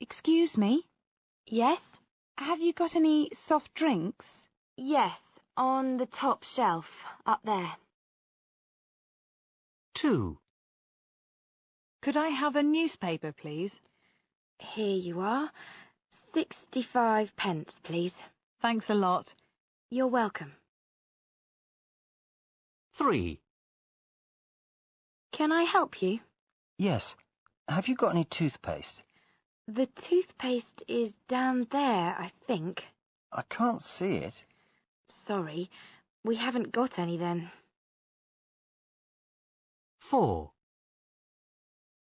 Excuse me? Yes? Have you got any soft drinks? Yes, on the top shelf, up there. 2. Could I have a newspaper, please? Here you are. 65 pence, please. Thanks a lot. You're welcome. 3. Can I help you? Yes. Have you got any toothpaste? The toothpaste is down there, I think. I can't see it. Sorry, we haven't got any then. 4.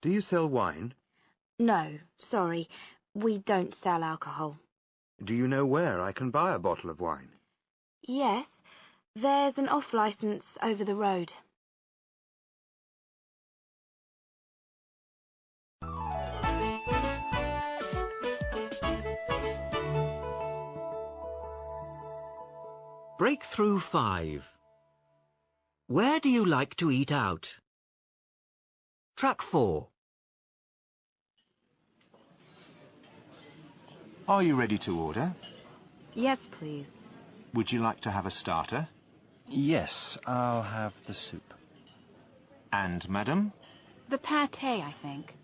Do you sell wine? No, sorry, we don't sell alcohol. Do you know where I can buy a bottle of wine? Yes, there's an off-licence over the road. Breakthrough 5. Where do you like to eat out? Track 4. Are you ready to order? Yes, please. Would you like to have a starter? Yes, I'll have the soup. And, madam? The pâté, I think.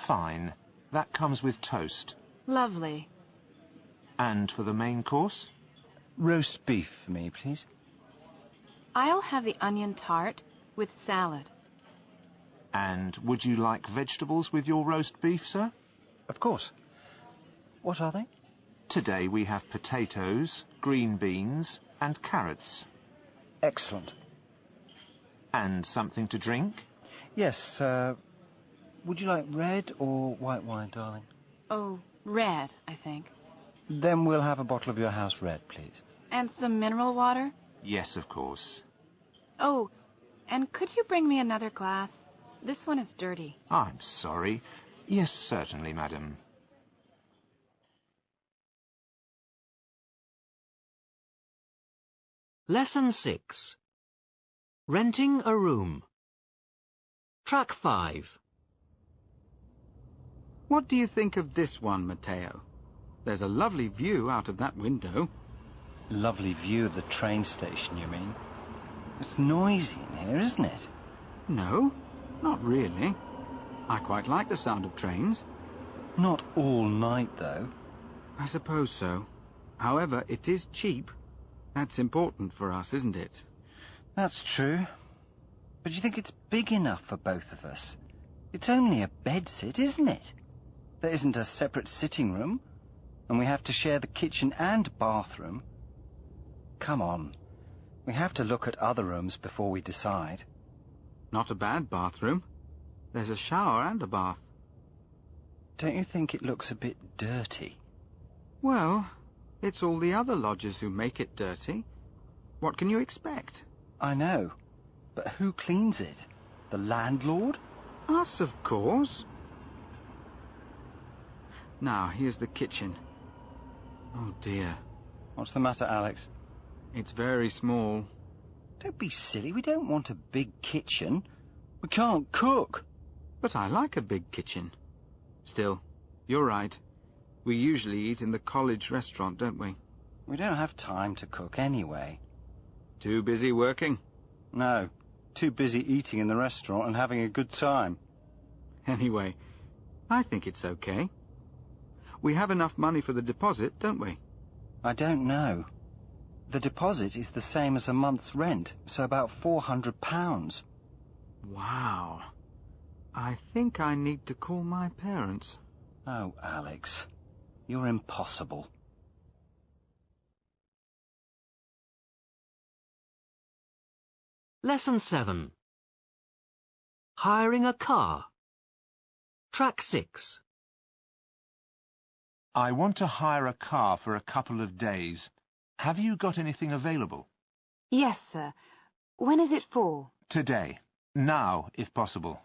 Fine. That comes with toast. Lovely. And for the main course? Roast beef for me, please. I'll have the onion tart with salad. And would you like vegetables with your roast beef, sir? Of course. What are they? Today we have potatoes, green beans and carrots. Excellent. And something to drink? Yes, would you like red or white wine, darling? Oh, red, I think. Then we'll have a bottle of your house red, please. And some mineral water? Yes, of course. Oh, and could you bring me another glass? This one is dirty. I'm sorry. Yes, certainly, madam. Lesson 6. Renting a room. Track 5. What do you think of this one, Matteo? There's a lovely view out of that window. Lovely view of the train station, you mean? It's noisy in here, isn't it? No, not really. I quite like the sound of trains. Not all night, though. I suppose so. However, it is cheap. That's important for us, isn't it? That's true. But you think it's big enough for both of us? It's only a bedsit, isn't it? There isn't a separate sitting room, and we have to share the kitchen and bathroom. Come on. We have to look at other rooms before we decide. Not a bad bathroom. There's a shower and a bath. Don't you think it looks a bit dirty? Well, it's all the other lodgers who make it dirty. What can you expect? I know. But who cleans it? The landlord? Us, of course. Now, here's the kitchen. Oh, dear. What's the matter, Alex? It's very small. Don't be silly. We don't want a big kitchen. We can't cook. But I like a big kitchen. Still, you're right. We usually eat in the college restaurant, don't we? We don't have time to cook anyway. Too busy working? No, too busy eating in the restaurant and having a good time. Anyway, I think it's okay. We have enough money for the deposit, don't we? I don't know. The deposit is the same as a month's rent, so about £400. Wow. I think I need to call my parents. Oh, Alex, you're impossible. Lesson 7. Hiring a car. Track 6. I want to hire a car for a couple of days. Have you got anything available? Yes, sir. When is it for? Today. Now, if possible.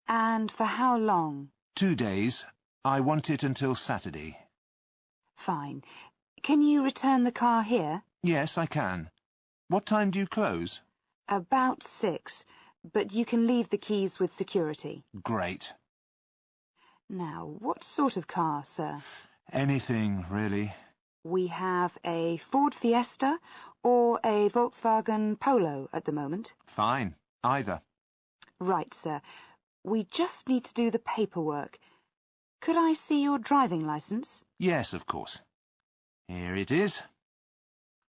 And for how long? 2 days. I want it until Saturday. Fine. Can you return the car here? Yes, I can. What time do you close? About 6, but you can leave the keys with security. Great. Now, what sort of car, sir? Anything, really. We have a Ford Fiesta or a Volkswagen Polo at the moment. Fine. Either. Right, sir. We just need to do the paperwork. Could I see your driving licence? Yes, of course. Here it is.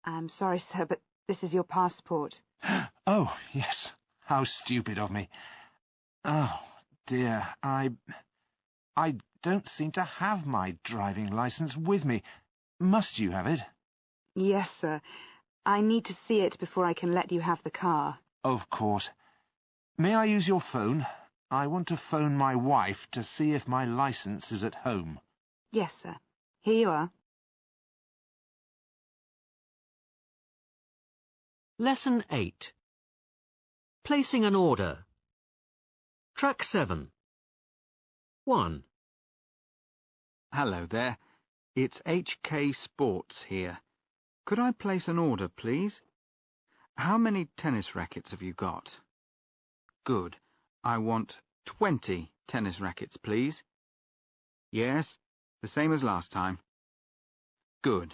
I'm sorry, sir, but this is your passport. Oh, yes. How stupid of me. Oh, dear. I don't seem to have my driving licence with me. Must you have it? Yes, sir. I need to see it before I can let you have the car. Of course. May I use your phone? I want to phone my wife to see if my licence is at home. Yes, sir. Here you are. Lesson 8. Placing an order. Track 7. 1. Hello there. It's HK Sports here. Could I place an order, please? How many tennis rackets have you got? Good. I want 20 tennis rackets, please. Yes, the same as last time. Good.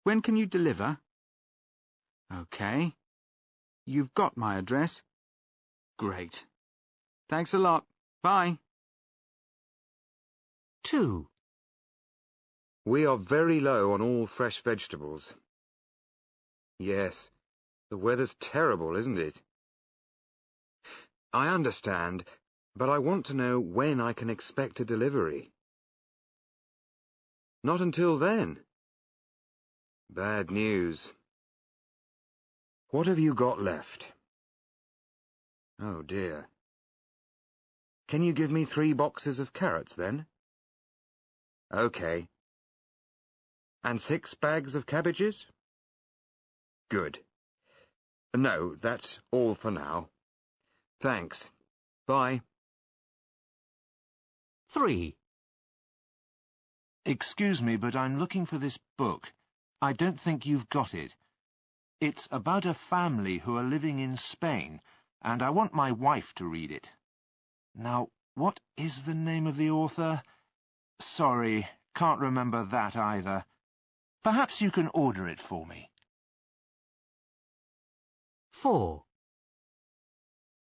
When can you deliver? Okay. You've got my address? Great. Thanks a lot. Bye. 2. We are very low on all fresh vegetables. Yes, the weather's terrible, isn't it? I understand, but I want to know when I can expect a delivery. Not until then. Bad news. What have you got left? Oh dear. Can you give me 3 boxes of carrots then? Okay. And 6 bags of cabbages? Good. No, that's all for now. Thanks. Bye. 3. Excuse me, but I'm looking for this book. I don't think you've got it. It's about a family who are living in Spain, and I want my wife to read it. Now, what is the name of the author? Sorry, can't remember that either. Perhaps you can order it for me. 4.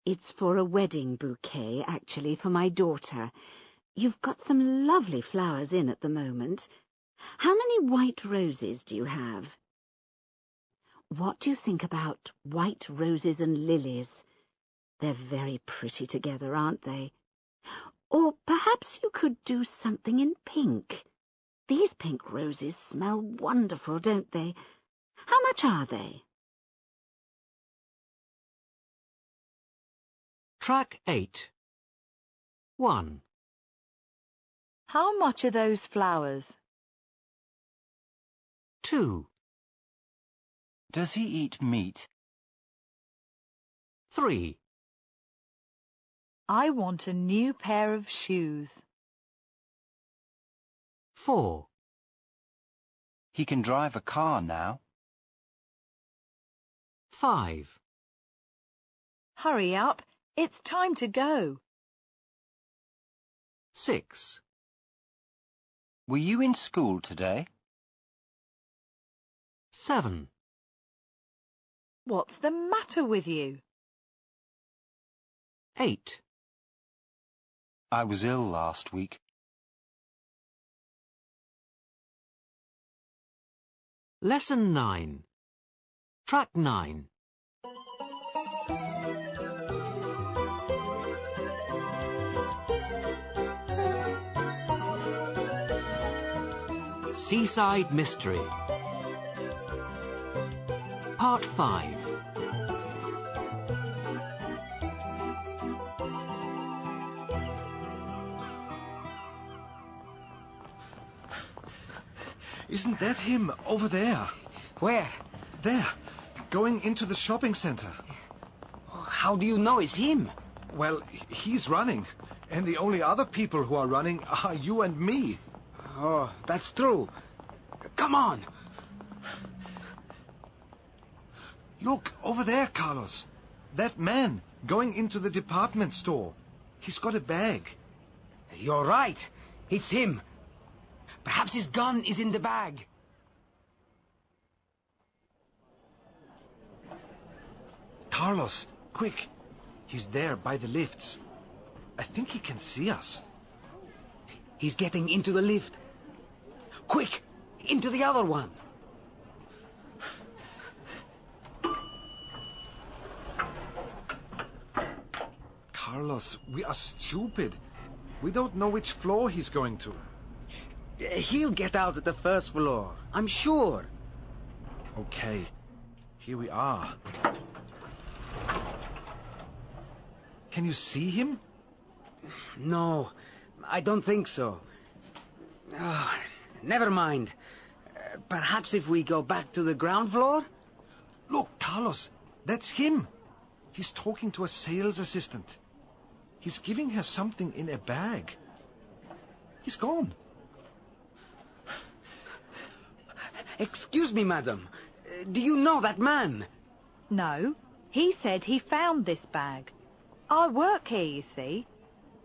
It's for a wedding bouquet, actually, for my daughter. You've got some lovely flowers in at the moment. How many white roses do you have? What do you think about white roses and lilies? They're very pretty together, aren't they? Or perhaps you could do something in pink. These pink roses smell wonderful, don't they? How much are they? Track 8. 1. How much are those flowers? 2. Does he eat meat? 3. I want a new pair of shoes. 4. He can drive a car now. 5. Hurry up, it's time to go. 6. Were you in school today? 7. What's the matter with you? 8. I was ill last week. Lesson 9. Track 9. Seaside Mystery. Part 5. Isn't that him over there? Where? There, going into the shopping center. How do you know it's him? Well, he's running, and the only other people who are running are you and me. Oh, that's true. Come on. Look, over there, Carlos. That man going into the department store. He's got a bag. You're right. It's him. Perhaps his gun is in the bag. Carlos, quick. He's there by the lifts. I think he can see us. He's getting into the lift. Quick, into the other one. Carlos, we are stupid. We don't know which floor he's going to. He'll get out at the first floor, I'm sure. Okay, here we are. Can you see him? No, I don't think so. Never mind. Perhaps if we go back to the ground floor? Look, Carlos, that's him. He's talking to a sales assistant. He's giving her something in a bag. He's gone. Excuse me, madam. Do you know that man? No. He said he found this bag. I work here, you see.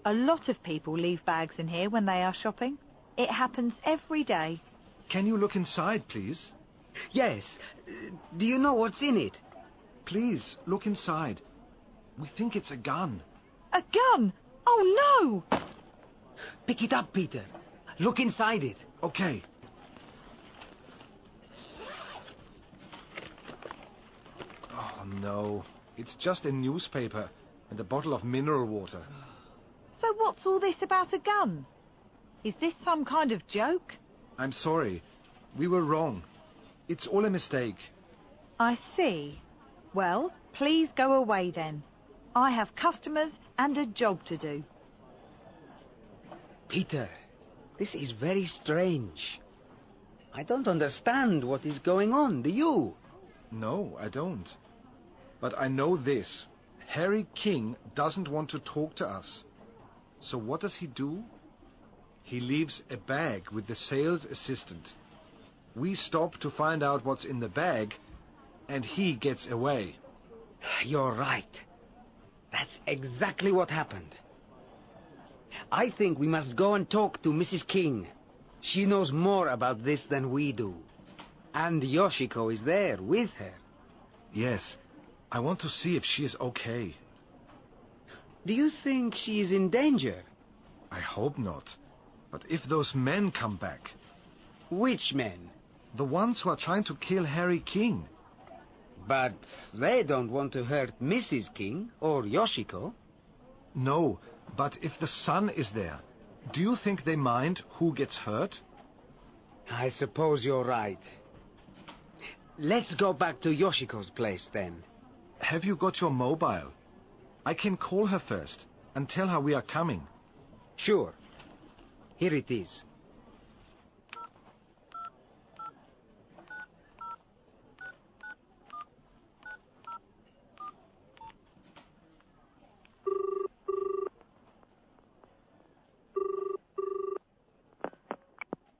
A lot of people leave bags in here when they are shopping. It happens every day. Can you look inside, please? Yes. Do you know what's in it? Please, look inside. We think it's a gun. A gun? Oh, no! Pick it up, Peter. Look inside it. Okay. Oh, no. It's just a newspaper and a bottle of mineral water. So what's all this about a gun? Is this some kind of joke? I'm sorry. We were wrong. It's all a mistake. I see. Well, please go away then. I have customers and a job to do. Peter, this is very strange. I don't understand what is going on, do you? No, I don't. But I know this. Harry King doesn't want to talk to us. So what does he do? He leaves a bag with the sales assistant. We stop to find out what's in the bag, and he gets away. You're right. That's exactly what happened. I think we must go and talk to Mrs. King. She knows more about this than we do. And Yoshiko is there with her. Yes. I want to see if she is okay. Do you think she is in danger? I hope not. But if those men come back... Which men? The ones who are trying to kill Harry King. But they don't want to hurt Mrs. King or Yoshiko. No, but if the son is there, do you think they mind who gets hurt? I suppose you're right. Let's go back to Yoshiko's place then. Have you got your mobile? I can call her first and tell her we are coming. Sure. Here it is.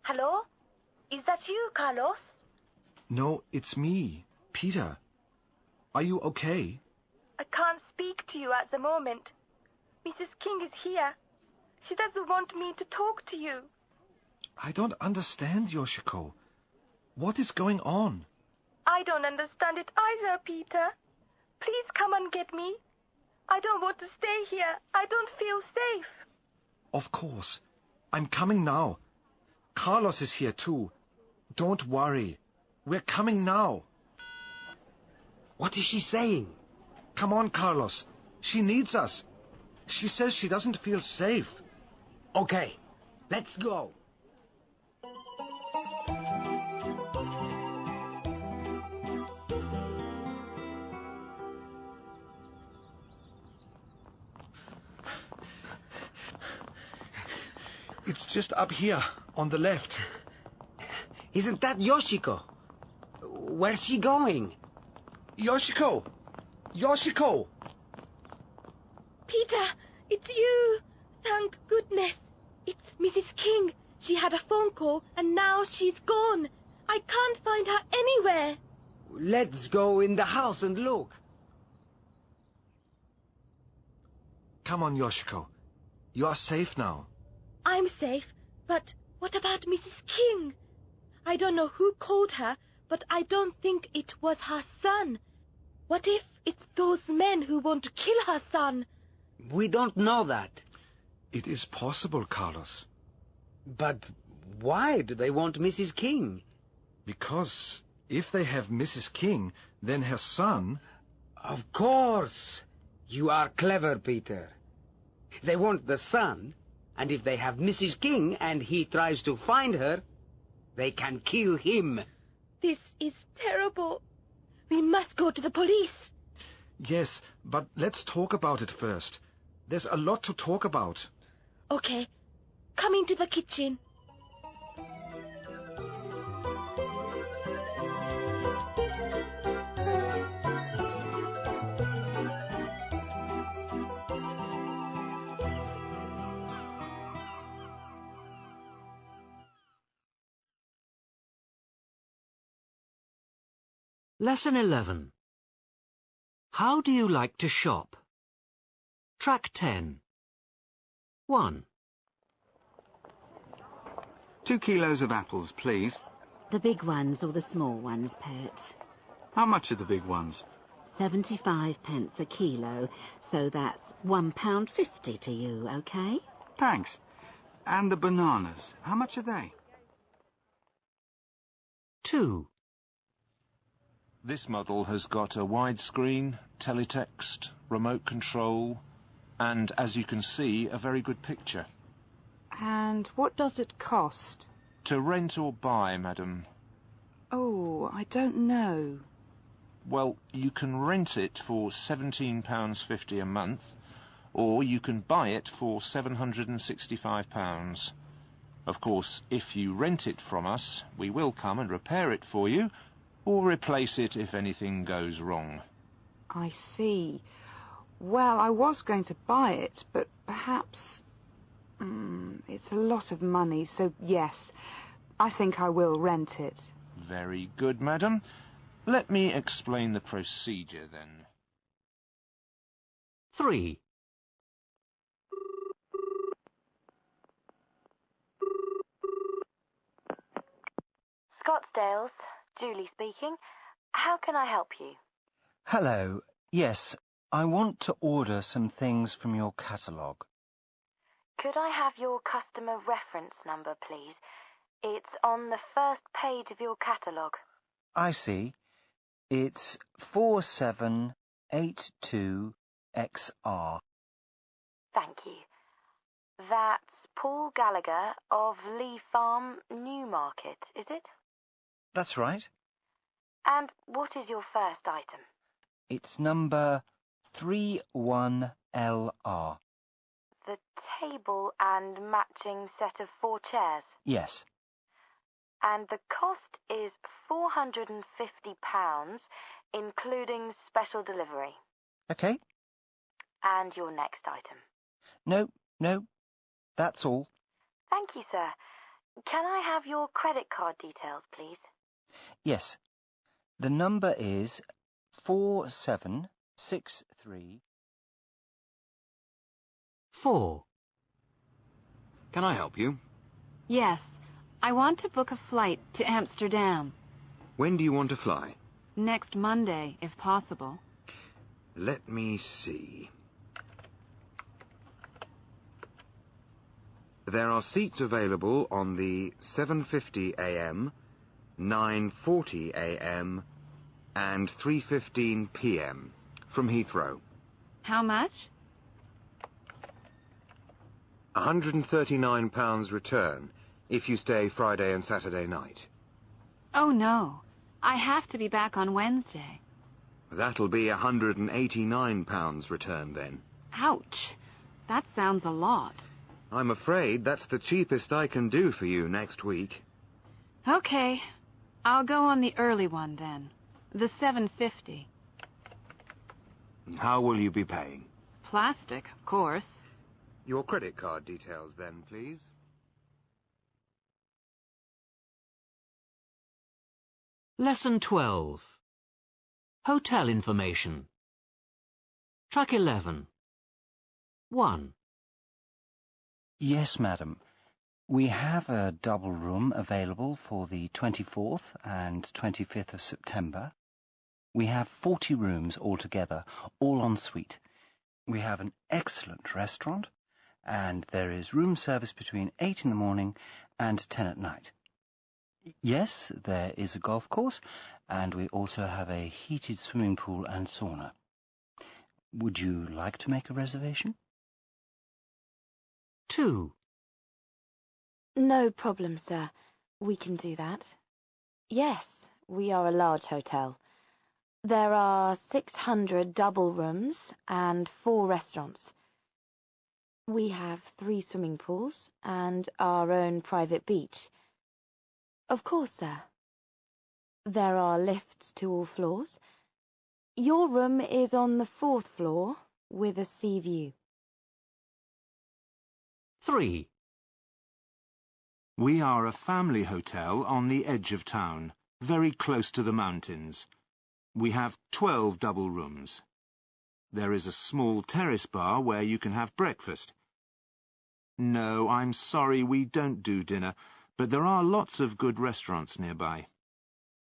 Hello? Is that you, Carlos? No, it's me, Peter. Are you okay? I can't speak to you at the moment. Mrs. King is here. She doesn't want me to talk to you. I don't understand, Yoshiko. What is going on? I don't understand it either, Peter. Please come and get me. I don't want to stay here. I don't feel safe. Of course. I'm coming now. Carlos is here too. Don't worry. We're coming now. What is she saying? Come on, Carlos. She needs us. She says she doesn't feel safe. Okay, let's go. It's just up here, on the left. Isn't that Yoshiko? Where's she going? Yoshiko! Yoshiko! Peter, it's you. Thank goodness. It's Mrs. King. She had a phone call and now she's gone. I can't find her anywhere. Let's go in the house and look. Come on, Yoshiko. You are safe now. I'm safe, but what about Mrs. King? I don't know who called her, but I don't think it was her son. What if it's those men who want to kill her son? We don't know that. It is possible, Carlos. But why do they want Mrs. King? Because if they have Mrs. King, then her son... Of course. You are clever, Peter. They want the son, and if they have Mrs. King and he tries to find her, they can kill him. This is terrible. We must go to the police. Yes, but let's talk about it first. There's a lot to talk about. Okay, come into the kitchen. Lesson 11. How do you like to shop? Track 10. 1. 2 kilos of apples, please. The big ones or the small ones, Pet? How much are the big ones? 75 pence a kilo, so that's £1.50 to you, OK? Thanks. And the bananas, how much are they? 2. This model has got a widescreen, teletext, remote control, and, as you can see, a very good picture. And what does it cost? To rent or buy, madam? Oh, I don't know. Well, you can rent it for £17.50 a month, or you can buy it for £765. Of course, if you rent it from us, we will come and repair it for you, or replace it if anything goes wrong. I see. Well, I was going to buy it, but perhaps... it's a lot of money, so yes, I think I will rent it. Very good, madam. Let me explain the procedure, then. 3. Scottsdale's, Julie speaking. How can I help you? Hello. Yes, I want to order some things from your catalogue. Could I have your customer reference number, please? It's on the first page of your catalogue. I see. It's 4782XR. Thank you. That's Paul Gallagher of Lee Farm, Newmarket, is it? That's right. And what is your first item? It's number 31LR. The table and matching set of 4 chairs. Yes. And the cost is £450, including special delivery. OK. And your next item. No, that's all. Thank you, sir. Can I have your credit card details, please? Yes. The number is 4763. 4. Can I help you? Yes, I want to book a flight to Amsterdam. When do you want to fly? Next Monday, if possible. Let me see. There are seats available on the 7:50 a.m., 9:40 a.m. and 3:15 p.m. from Heathrow. How much? £139 return if you stay Friday and Saturday night. Oh, no. I have to be back on Wednesday. That'll be £189 return then. Ouch. That sounds a lot. I'm afraid that's the cheapest I can do for you next week. Okay. I'll go on the early one then. The 7:50. How will you be paying? Plastic, of course. Your credit card details then, please. Lesson 12. Hotel information. Track 11. 1. Yes, madam. We have a double room available for the 24th and 25th of September. We have 40 rooms altogether, all en suite. We have an excellent restaurant, and there is room service between 8 in the morning and 10 at night. Yes, there is a golf course, and we also have a heated swimming pool and sauna. Would you like to make a reservation? 2. No problem, sir. We can do that. Yes, we are a large hotel. There are 600 double rooms and 4 restaurants. We have 3 swimming pools and our own private beach. Of course, sir. There are lifts to all floors. Your room is on the 4th floor with a sea view. 3. We are a family hotel on the edge of town, very close to the mountains. We have 12 double rooms. There is a small terrace bar where you can have breakfast. No, I'm sorry, we don't do dinner, but there are lots of good restaurants nearby.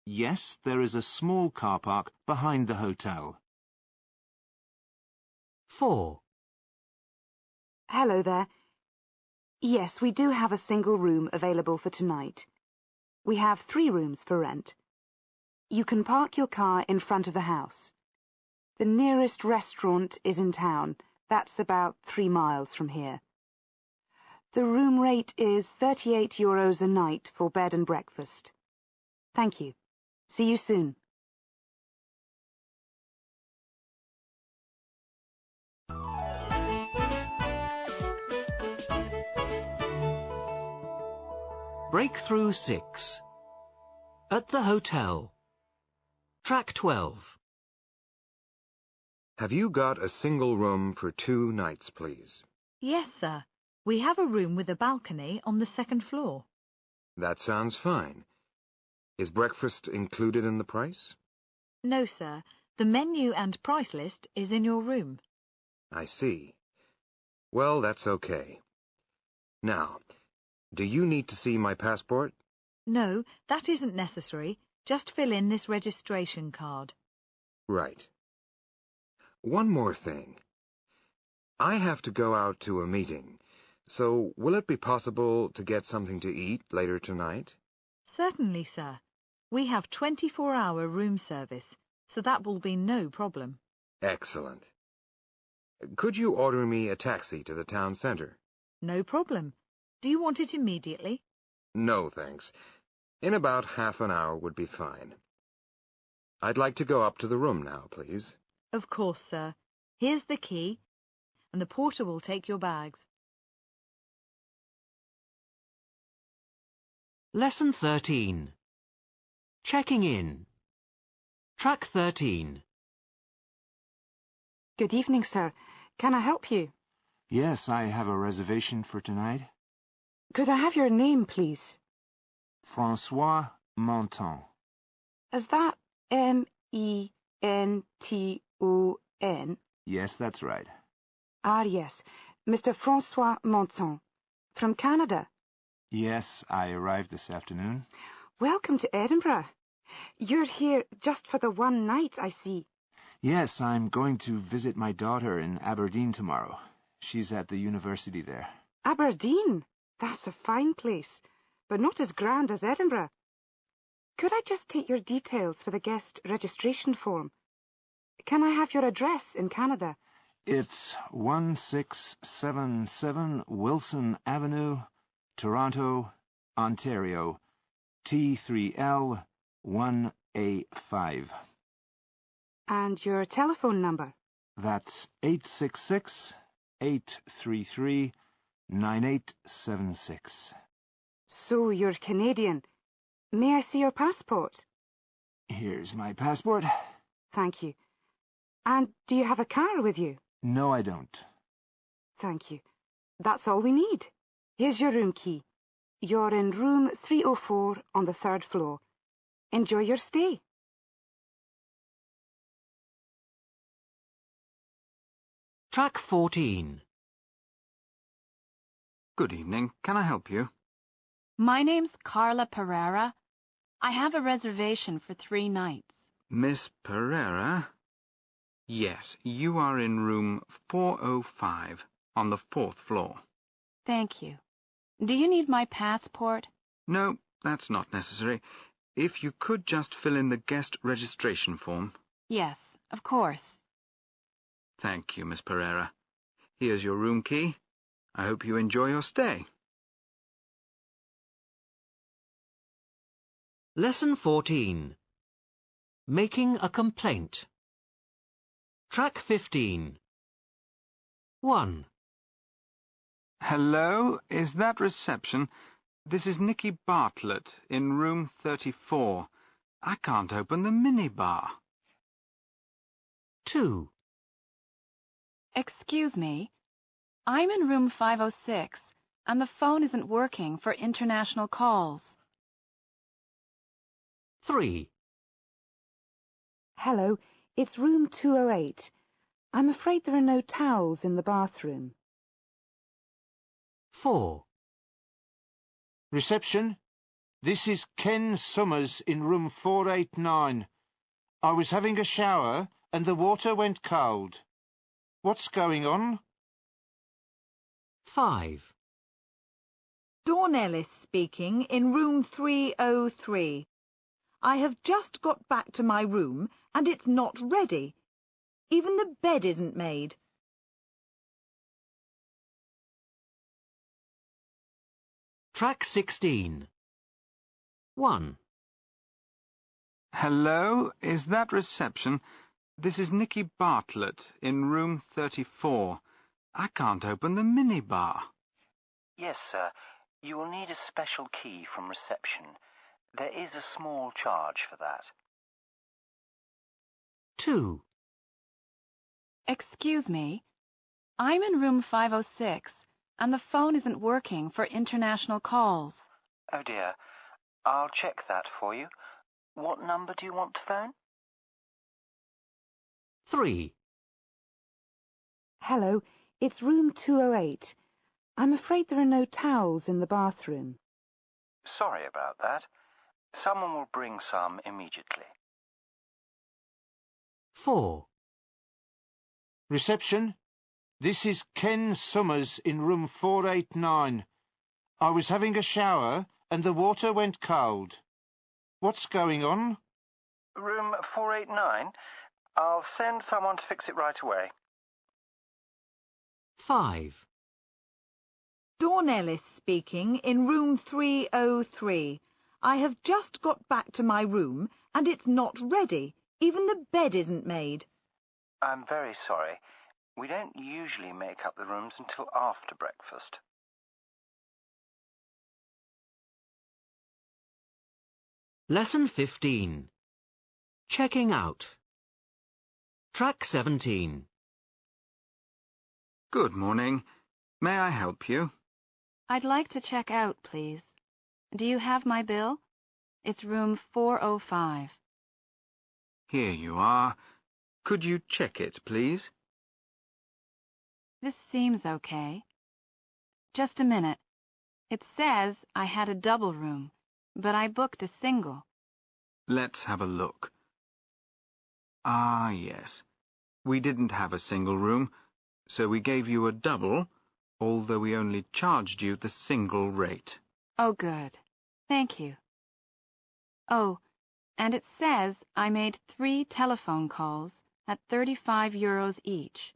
Yes, there is a small car park behind the hotel. 4. Hello there. Yes, we do have a single room available for tonight. We have 3 rooms for rent. You can park your car in front of the house. The nearest restaurant is in town. That's about 3 miles from here. The room rate is €38 a night for bed and breakfast. Thank you. See you soon. Breakthrough 6. At the hotel. Track 12. Have you got a single room for 2 nights, please? Yes, sir. We have a room with a balcony on the 2nd floor. That sounds fine. Is breakfast included in the price? No, sir. The menu and price list is in your room. I see. Well, that's okay. Now, do you need to see my passport? No, that isn't necessary. Just fill in this registration card. Right. One more thing. I have to go out to a meeting, so will it be possible to get something to eat later tonight? Certainly, sir. We have 24-hour room service, so that will be no problem. Excellent. Could you order me a taxi to the town centre? No problem. Do you want it immediately? No, thanks. In about half an hour would be fine. I'd like to go up to the room now, please. Of course, sir. Here's the key, and the porter will take your bags. Lesson 13. Checking in. Track 13. Good evening, sir. Can I help you? Yes, I have a reservation for tonight. Could I have your name, please? François Monton. Is that Menton? Yes, that's right. Ah, yes. Mr. François Monton. From Canada? Yes, I arrived this afternoon. Welcome to Edinburgh. You're here just for the one night, I see. Yes, I'm going to visit my daughter in Aberdeen tomorrow. She's at the university there. Aberdeen? That's a fine place, but not as grand as Edinburgh. Could I just take your details for the guest registration form? Can I have your address in Canada? It's 1677 Wilson Avenue, Toronto, Ontario, T3L 1A5. And your telephone number? That's 866-833-9876. So you're Canadian. May I see your passport? Here's my passport. Thank you. And do you have a car with you? No, I don't. Thank you. That's all we need. Here's your room key. You're in room 304 on the 3rd floor. Enjoy your stay. Track 14. Good evening. Can I help you? My name's Carla Pereira. I have a reservation for 3 nights. Miss Pereira? Yes, you are in room 405 on the 4th floor. Thank you. Do you need my passport? No, that's not necessary. If you could just fill in the guest registration form. Yes, of course. Thank you, Miss Pereira. Here's your room key. I hope you enjoy your stay. Lesson 14. Making a complaint. Track 15. 1. Hello, is that reception? This is Nicky Bartlett in room 34. I can't open the minibar. 2. Excuse me. I'm in room 506, and the phone isn't working for international calls. 3. Hello, it's room 208. I'm afraid there are no towels in the bathroom. 4. Reception, this is Ken Summers in room 489. I was having a shower and the water went cold. What's going on? 5. Dawn Ellis speaking in room 303. I have just got back to my room and it's not ready. Even the bed isn't made. Track 16. 1. Hello, is that reception? This is Nicky Bartlett in room 34. I can't open the minibar. Yes, sir. You will need a special key from reception. There is a small charge for that. 2. Excuse me. I'm in room 506, and the phone isn't working for international calls. Oh dear. I'll check that for you. What number do you want to phone? 3. Hello, it's room 208. I'm afraid there are no towels in the bathroom. Sorry about that. Someone will bring some immediately. 4. Reception, this is Ken Summers in room 489. I was having a shower and the water went cold. What's going on? Room 489? I'll send someone to fix it right away. 5. Dawn Ellis speaking in room 303. I have just got back to my room and it's not ready. Even the bed isn't made. I'm very sorry. We don't usually make up the rooms until after breakfast. Lesson 15. Checking out. Track 17. Good morning. May I help you? I'd like to check out, please. Do you have my bill? It's room 405. Here you are. Could you check it, please? This seems okay. Just a minute. It says I had a double room, but I booked a single. Let's have a look. Ah, yes. We didn't have a single room, so we gave you a double, although we only charged you the single rate. Oh, good. Thank you. Oh, and it says I made 3 telephone calls at €35 each.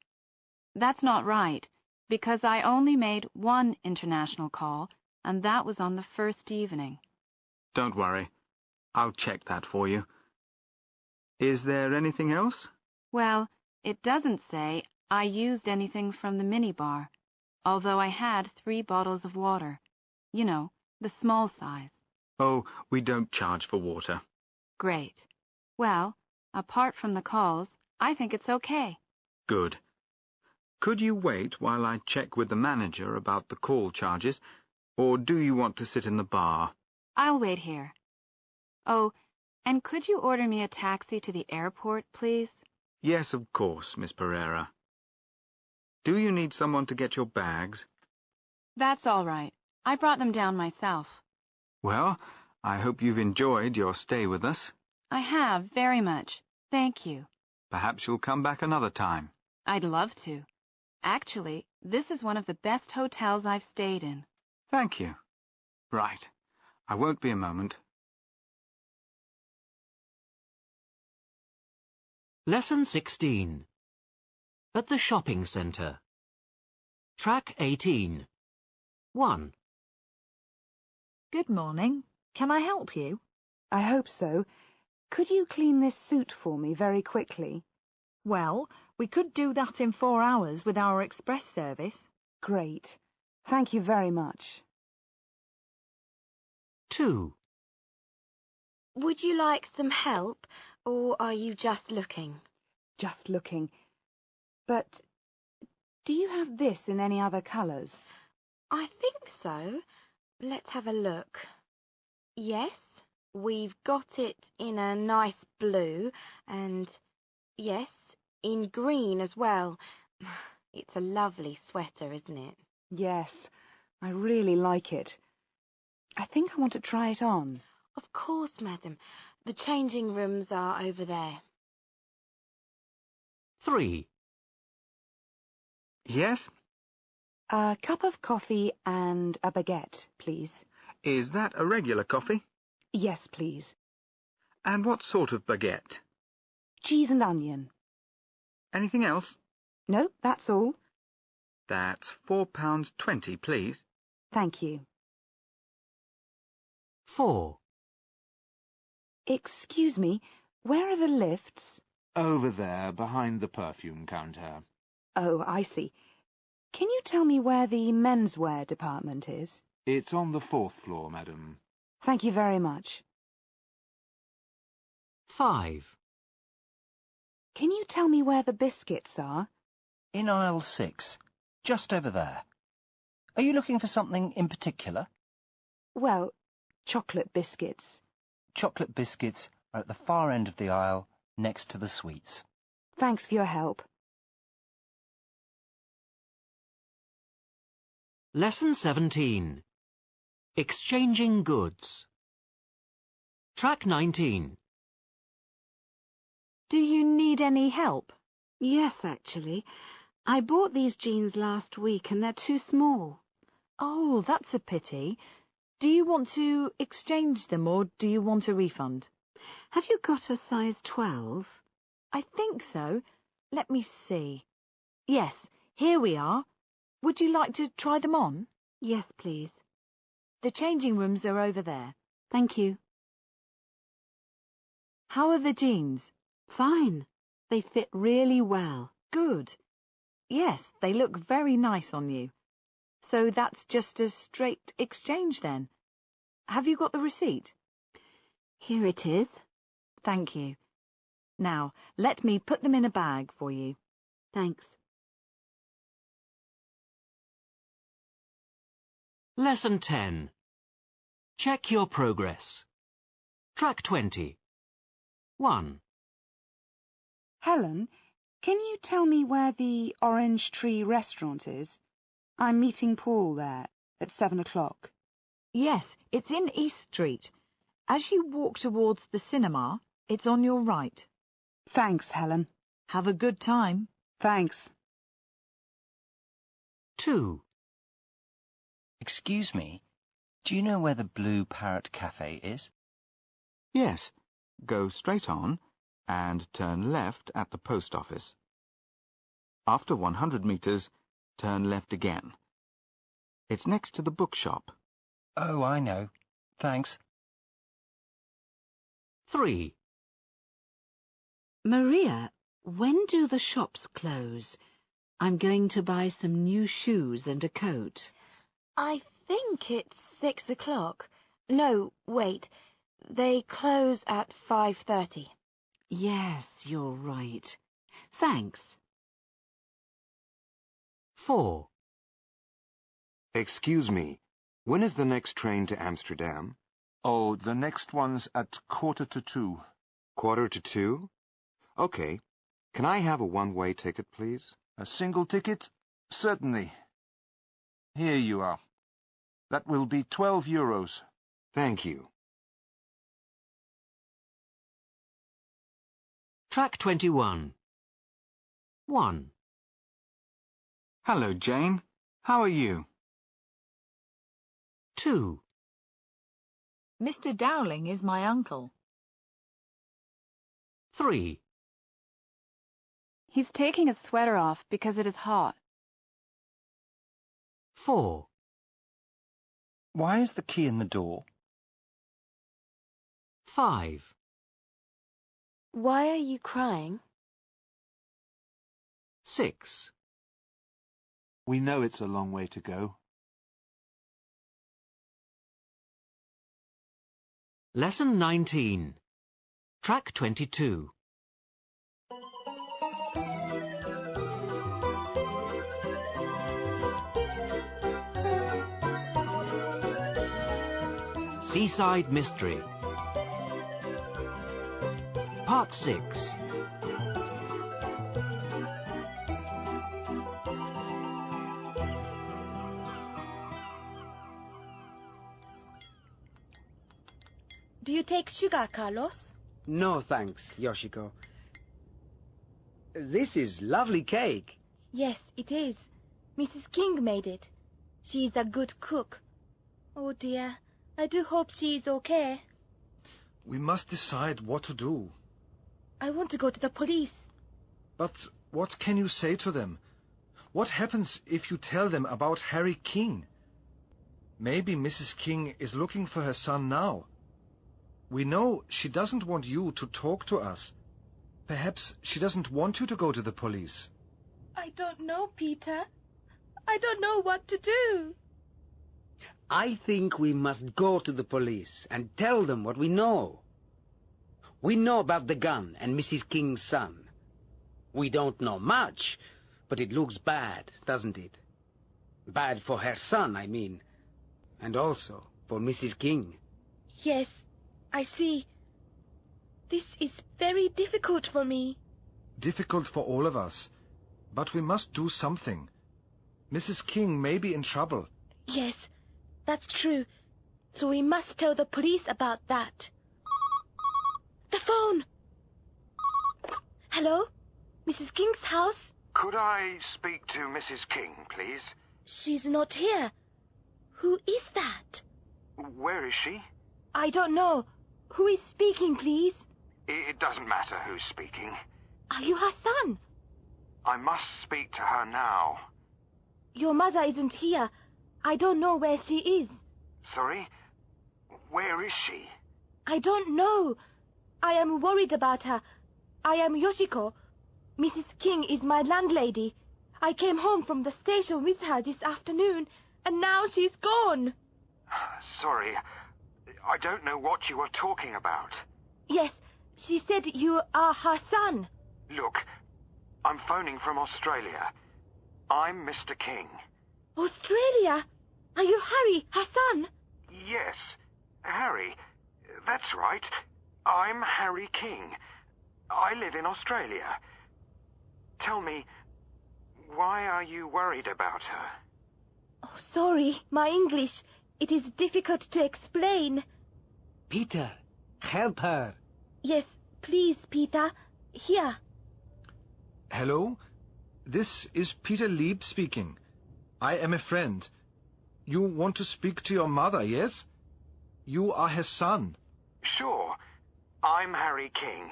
That's not right, because I only made 1 international call, and that was on the first evening. Don't worry. I'll check that for you. Is there anything else? Well, it doesn't say I used anything from the minibar, although I had 3 bottles of water. You know, the small size. Oh, we don't charge for water. Great. Well, apart from the calls, I think it's okay. Good. Could you wait while I check with the manager about the call charges, or do you want to sit in the bar? I'll wait here. Oh, and could you order me a taxi to the airport, please? Yes, of course, Miss Pereira. Do you need someone to get your bags? That's all right. I brought them down myself. Well, I hope you've enjoyed your stay with us. I have, very much. Thank you. Perhaps you'll come back another time. I'd love to. Actually, this is one of the best hotels I've stayed in. Thank you. Right. I won't be a moment. Lesson 16. At the shopping centre. Track 18. 1. Good morning. Can I help you? I hope so. Could you clean this suit for me very quickly? Well, we could do that in 4 hours with our express service. Great. Thank you very much. 2. Would you like some help, or are you just looking? Just looking. But do you have this in any other colours? I think so. Let's have a look. Yes, we've got it in a nice blue, and yes, in green as well. It's a lovely sweater, isn't it? Yes, I really like it. I think I want to try it on. Of course, madam. The changing rooms are over there. 3. Yes? A cup of coffee and a baguette, please. Is that a regular coffee? Yes, please. And what sort of baguette? Cheese and onion. Anything else? No, that's all. That's £4.20, please. Thank you. 4. Excuse me, where are the lifts? Over there, behind the perfume counter. Oh, I see. Can you tell me where the menswear department is? It's on the 4th floor, madam. Thank you very much. 5. Can you tell me where the biscuits are? In aisle 6, just over there. Are you looking for something in particular? Well, chocolate biscuits. Chocolate biscuits are at the far end of the aisle, next to the sweets. Thanks for your help. Lesson 17. Exchanging goods. Track 19. Do you need any help? Yes, actually. I bought these jeans last week and they're too small. Oh, that's a pity. Do you want to exchange them or do you want a refund? Have you got a size 12? I think so. Let me see. Yes, here we are. Would you like to try them on? Yes, please. The changing rooms are over there. Thank you. How are the jeans? Fine. They fit really well. Good. Yes, they look very nice on you. So that's just a straight exchange then. Have you got the receipt? Here it is. Thank you. Now, let me put them in a bag for you. Thanks. Lesson 10. Check your progress. Track 20. 1. Helen, can you tell me where the Orange Tree restaurant is? I'm meeting Paul there at 7 o'clock. Yes, it's in East Street. As you walk towards the cinema, it's on your right. Thanks, Helen. Have a good time. Thanks. 2. Excuse me, do you know where the Blue Parrot Cafe is? Yes. Go straight on and turn left at the post office. After 100 meters, turn left again. It's next to the bookshop. Oh, I know. Thanks. 3. Maria, when do the shops close? I'm going to buy some new shoes and a coat. I think it's 6 o'clock. No, wait. They close at 5:30. Yes, you're right. Thanks. 4. Excuse me, when is the next train to Amsterdam? Oh, the next one's at 1:45. 1:45? Okay. Can I have a one-way ticket, please? A single ticket? Certainly. Here you are. That will be €12. Thank you. Track 21. 1. Hello, Jane. How are you? 2. Mr. Dowling is my uncle. 3. He's taking his sweater off because it is hot. 4. Why is the key in the door? 5. Why are you crying? 6. We know it's a long way to go. Lesson 19. Track 22. Seaside Mystery. Part 6. Do you take sugar, Carlos? No, thanks, Yoshiko. This is lovely cake. Yes, it is. Mrs. King made it. She is a good cook. Oh dear, I do hope she is okay. We must decide what to do. I want to go to the police. But what can you say to them? What happens if you tell them about Harry King? Maybe Mrs. King is looking for her son now. We know she doesn't want you to talk to us. Perhaps she doesn't want you to go to the police. I don't know, Peter. I don't know what to do. I think we must go to the police and tell them what we know. We know about the gun and Mrs. King's son. We don't know much, but it looks bad, doesn't it? Bad for her son, I mean, and also for Mrs. King. Yes, I see. This is very difficult for me. Difficult for all of us. But we must do something. Mrs. King may be in trouble. Yes, that's true. So we must tell the police about that. The phone! Hello? Mrs. King's house? Could I speak to Mrs. King, please? She's not here. Who is that? Where is she? I don't know. Who is speaking, please? It doesn't matter who's speaking. Are you her son? I must speak to her now. Your mother isn't here. I don't know where she is. Sorry? Where is she? I don't know. I am worried about her. I am Yoshiko. Mrs. King is my landlady. I came home from the station with her this afternoon, and now she's gone. Sorry, I don't know what you are talking about. Yes, she said you are her son. Look, I'm phoning from Australia. I'm Mr. King. Australia? Are you Harry, her son? Yes, Harry. That's right. I'm Harry King. I live in Australia. Tell me, why are you worried about her? Oh, sorry, my English. It is difficult to explain. Peter, help her. Yes, please, Peter. Here. Hello? This is Peter Lieb speaking. I am a friend. You want to speak to your mother, yes? You are her son. Sure. I'm Harry King,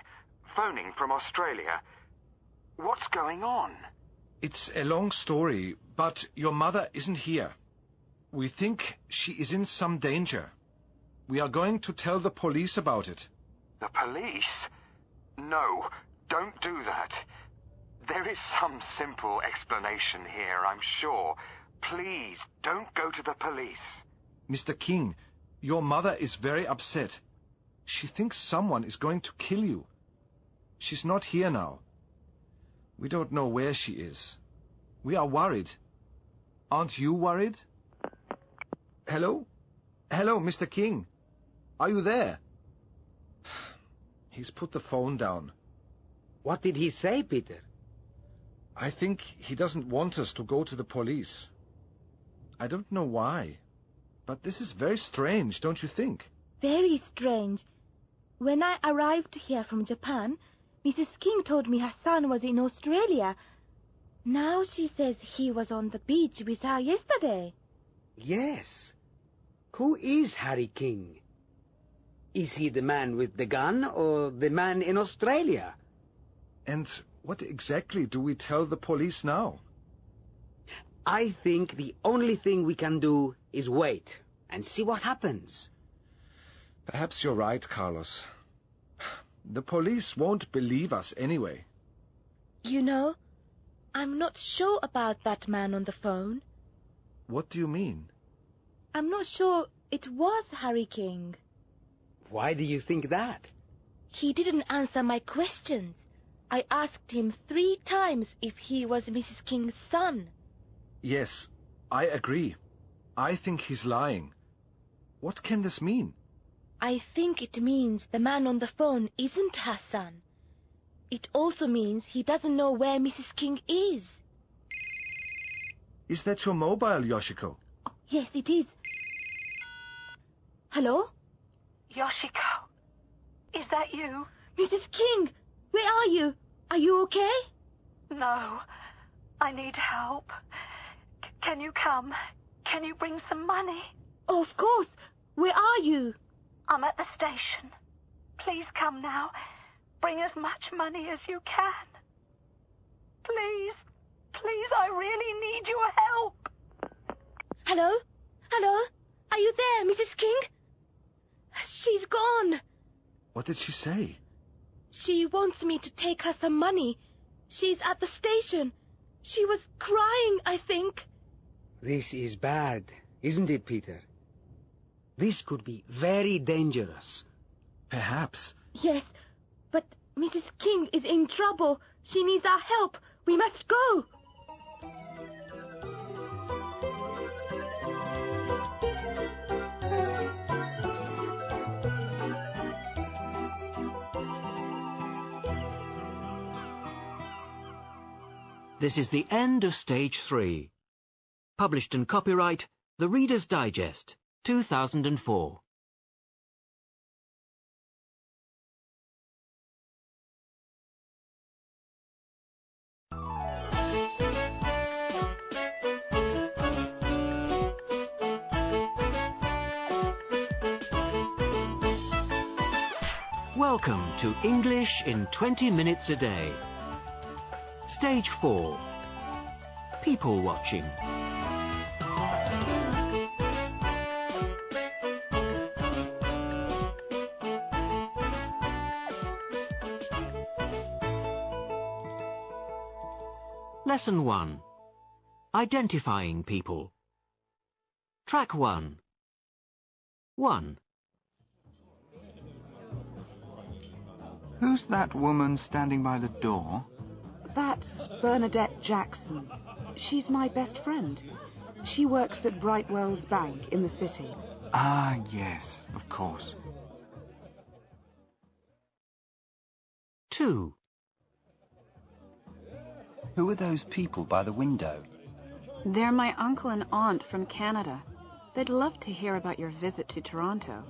phoning from Australia. What's going on? It's a long story, but your mother isn't here. We think she is in some danger. We are going to tell the police about it. The police? No, don't do that. There is some simple explanation here, I'm sure. Please, don't go to the police. Mr. King, your mother is very upset. She thinks someone is going to kill you. She's not here now. We don't know where she is. We are worried. Aren't you worried? Hello? Hello, Mr. King. Are you there? He's put the phone down. What did he say, Peter? I think he doesn't want us to go to the police. I don't know why. But this is very strange, don't you think? Very strange. When I arrived here from Japan, Mrs. King told me her son was in Australia. Now she says he was on the beach with her yesterday. Yes. Who is Harry King? Is he the man with the gun or the man in Australia? And what exactly do we tell the police now? I think the only thing we can do is wait and see what happens. Perhaps you're right, Carlos. The police won't believe us anyway. You know, I'm not sure about that man on the phone. What do you mean? I'm not sure it was Harry King. Why do you think that? He didn't answer my questions. I asked him 3 times if he was Mrs. King's son. Yes, I agree. I think he's lying. What can this mean? I think it means the man on the phone isn't her son. It also means he doesn't know where Mrs. King is. Is that your mobile, Yoshiko? Oh, yes, it is. Hello? Yoshiko, is that you? Mrs. King, where are you? Are you okay? No, I need help. Can you come? Can you bring some money? Oh, of course. Where are you? I'm at the station. Please come now. Bring as much money as you can. Please, please, I really need your help. Hello? Hello? Are you there, Mrs. King? She's gone. What did she say? She wants me to take her some money. She's at the station. She was crying, I think. This is bad, isn't it, Peter? This could be very dangerous. Perhaps. Yes, but Mrs. King is in trouble. She needs our help. We must go. This is the end of Stage 3. Published and copyright, The Reader's Digest, 2004. Welcome to English in 20 minutes a day. Stage 4. People watching. Lesson 1. Identifying people. Track 1. 1. Who's that woman standing by the door? That's Bernadette Jackson. She's my best friend. She works at Brightwell's Bank in the city. Ah, yes, of course. 2. Who are those people by the window? They're my uncle and aunt from Canada. They'd love to hear about your visit to Toronto.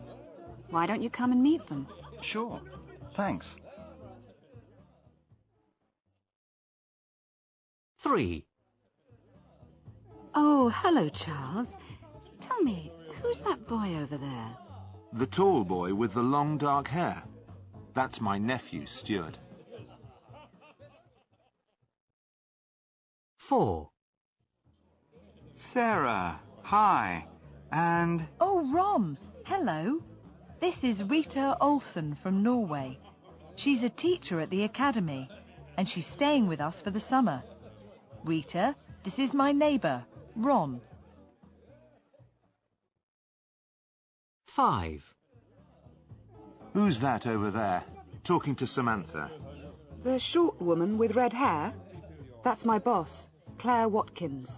Why don't you come and meet them? Sure. Thanks. 3. Oh, hello, Charles. Tell me, who's that boy over there? The tall boy with the long dark hair. That's my nephew, Stuart. 4. Sarah, hi. And... Oh, Ron, hello. This is Rita Olsen from Norway. She's a teacher at the academy, and she's staying with us for the summer. Rita, this is my neighbour, Ron. 5. Who's that over there, talking to Samantha? The short woman with red hair? That's my boss, Claire Watkins.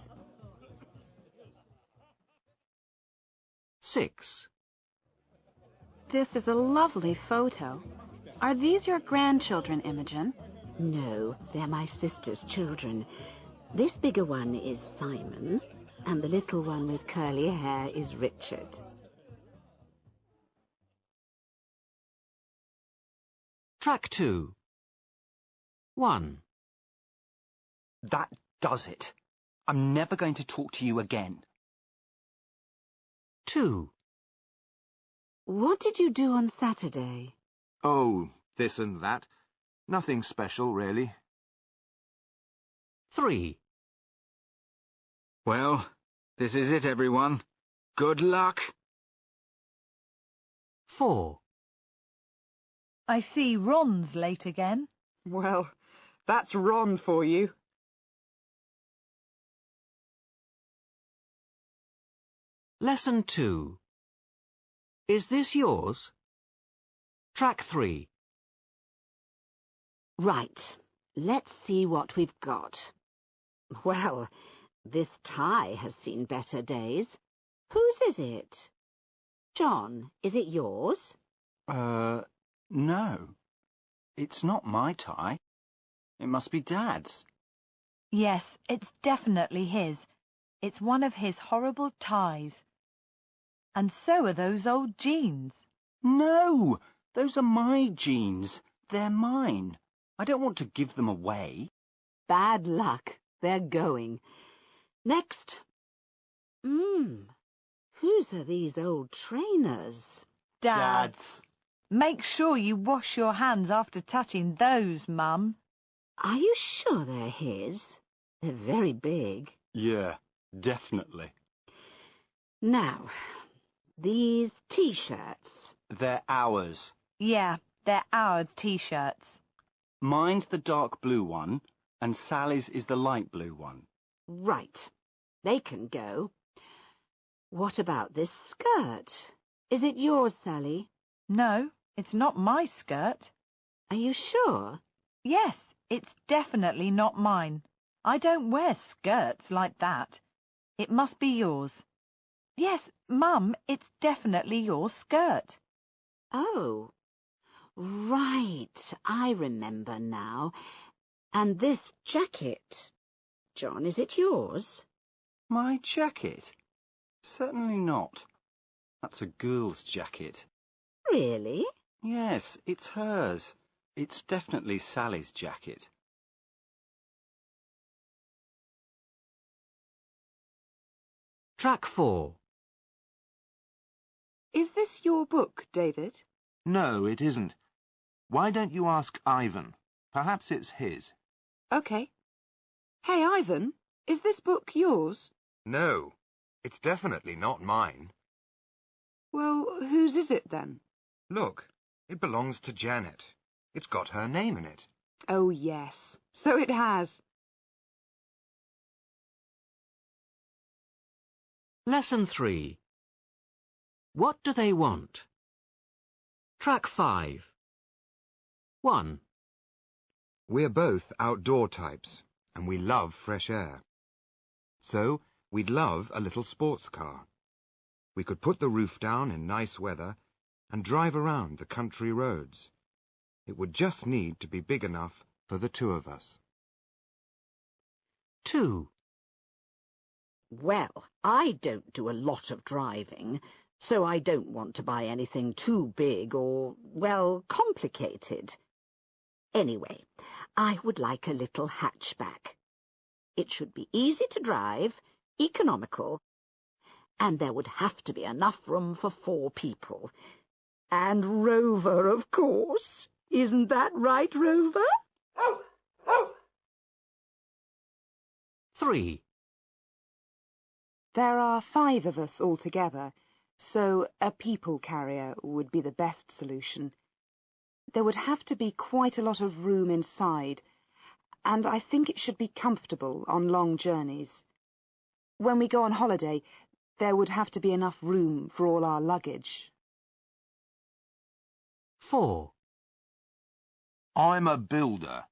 6. This is a lovely photo. Are these your grandchildren, Imogen? No, they're my sister's children. This bigger one is Simon, and the little one with curly hair is Richard. Track 2. 1. That does it. I'm never going to talk to you again. 2. What did you do on Saturday? Oh, this and that. Nothing special, really. 3. Well, this is it, everyone. Good luck. 4. I see Ron's late again. Well, that's Ron for you. Lesson 2. Is this yours? Track 3. Right, let's see what we've got. Well, this tie has seen better days. Whose is it? John, is it yours? No. It's not my tie. It must be Dad's. Yes, it's definitely his. It's one of his horrible ties. And so are those old jeans. No! Those are my jeans. They're mine. I don't want to give them away. Bad luck. They're going. Next. Whose are these old trainers? Dad's. Make sure you wash your hands after touching those, Mum. Are you sure they're his? They're very big. Yeah, definitely. Now, these T-shirts. They're ours. Yeah, they're our T-shirts. Mine's the dark blue one, and Sally's is the light blue one. Right. They can go. What about this skirt? Is it yours, Sally? No, it's not my skirt. Are you sure? Yes, it's definitely not mine. I don't wear skirts like that. It must be yours. Yes, Mum, it's definitely your skirt. Oh, right, I remember now. And this jacket. John, is it yours? My jacket? Certainly not. That's a girl's jacket. Really? Yes, it's hers. It's definitely Sally's jacket. Track 4. Is this your book, David? No, it isn't. Why don't you ask Ivan? Perhaps it's his. OK. Hey, Ivan, is this book yours? No, it's definitely not mine. Well, whose is it then? Look, it belongs to Janet. It's got her name in it. Oh, yes. So it has. Lesson 3. What do they want? Track 5. 1. We're both outdoor types, and we love fresh air. So, we'd love a little sports car. We could put the roof down in nice weather and drive around the country roads. It would just need to be big enough for the two of us. 2. Well, I don't do a lot of driving, so I don't want to buy anything too big or, well, complicated. Anyway, I would like a little hatchback. It should be easy to drive, economical, and there would have to be enough room for 4 people. And Rover, of course. Isn't that right, Rover? 3. There are 5 of us altogether, so a people carrier would be the best solution. There would have to be quite a lot of room inside, and I think it should be comfortable on long journeys. When we go on holiday, there would have to be enough room for all our luggage. 4. I'm a builder,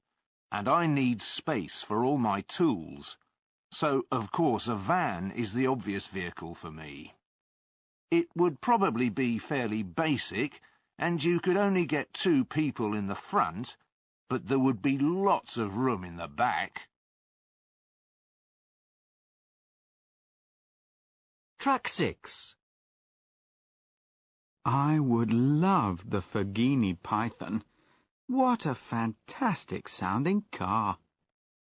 and I need space for all my tools. So, of course, a van is the obvious vehicle for me. It would probably be fairly basic, and you could only get 2 people in the front, but there would be lots of room in the back. Track 6. I would love the Fergini Python. What a fantastic-sounding car.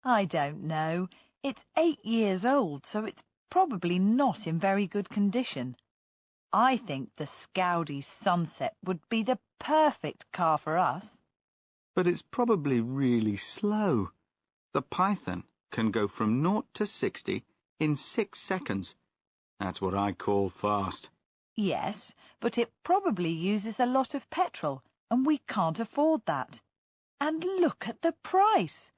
I don't know. It's 8 years old, so it's probably not in very good condition. I think the Scoudi Sunset would be the perfect car for us. But it's probably really slow. The Python can go from 0 to 60 in 6 seconds. That's what I call fast. Yes, but it probably uses a lot of petrol, and we can't afford that. And look at the price.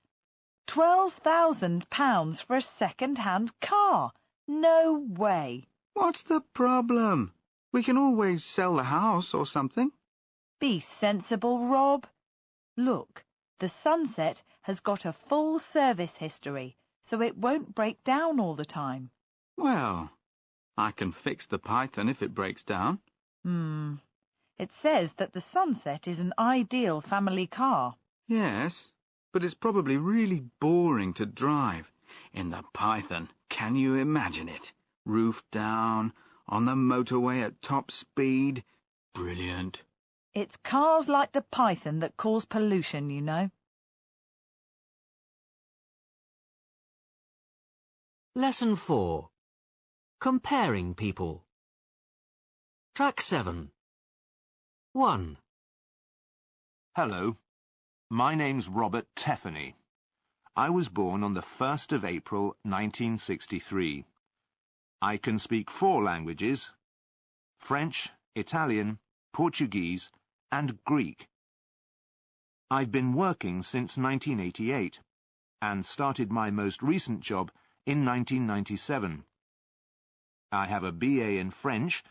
£12,000 for a second-hand car. No way. What's the problem? We can always sell the house or something. Be sensible, Rob. Look, the Sunset has got a full service history, so it won't break down all the time. Well, I can fix the Python if it breaks down. It says that the Sunset is an ideal family car. Yes, but it's probably really boring to drive. In the Python, can you imagine it? Roof down, on the motorway at top speed. Brilliant. It's cars like the Python that cause pollution, you know. Lesson 4. Comparing people. Track 7. 1. Hello. My name's Robert Teffany. I was born on the 1st of April 1963. I can speak 4 languages: French, Italian, Portuguese and Greek. I've been working since 1988 and started my most recent job in 1997. I have a BA in French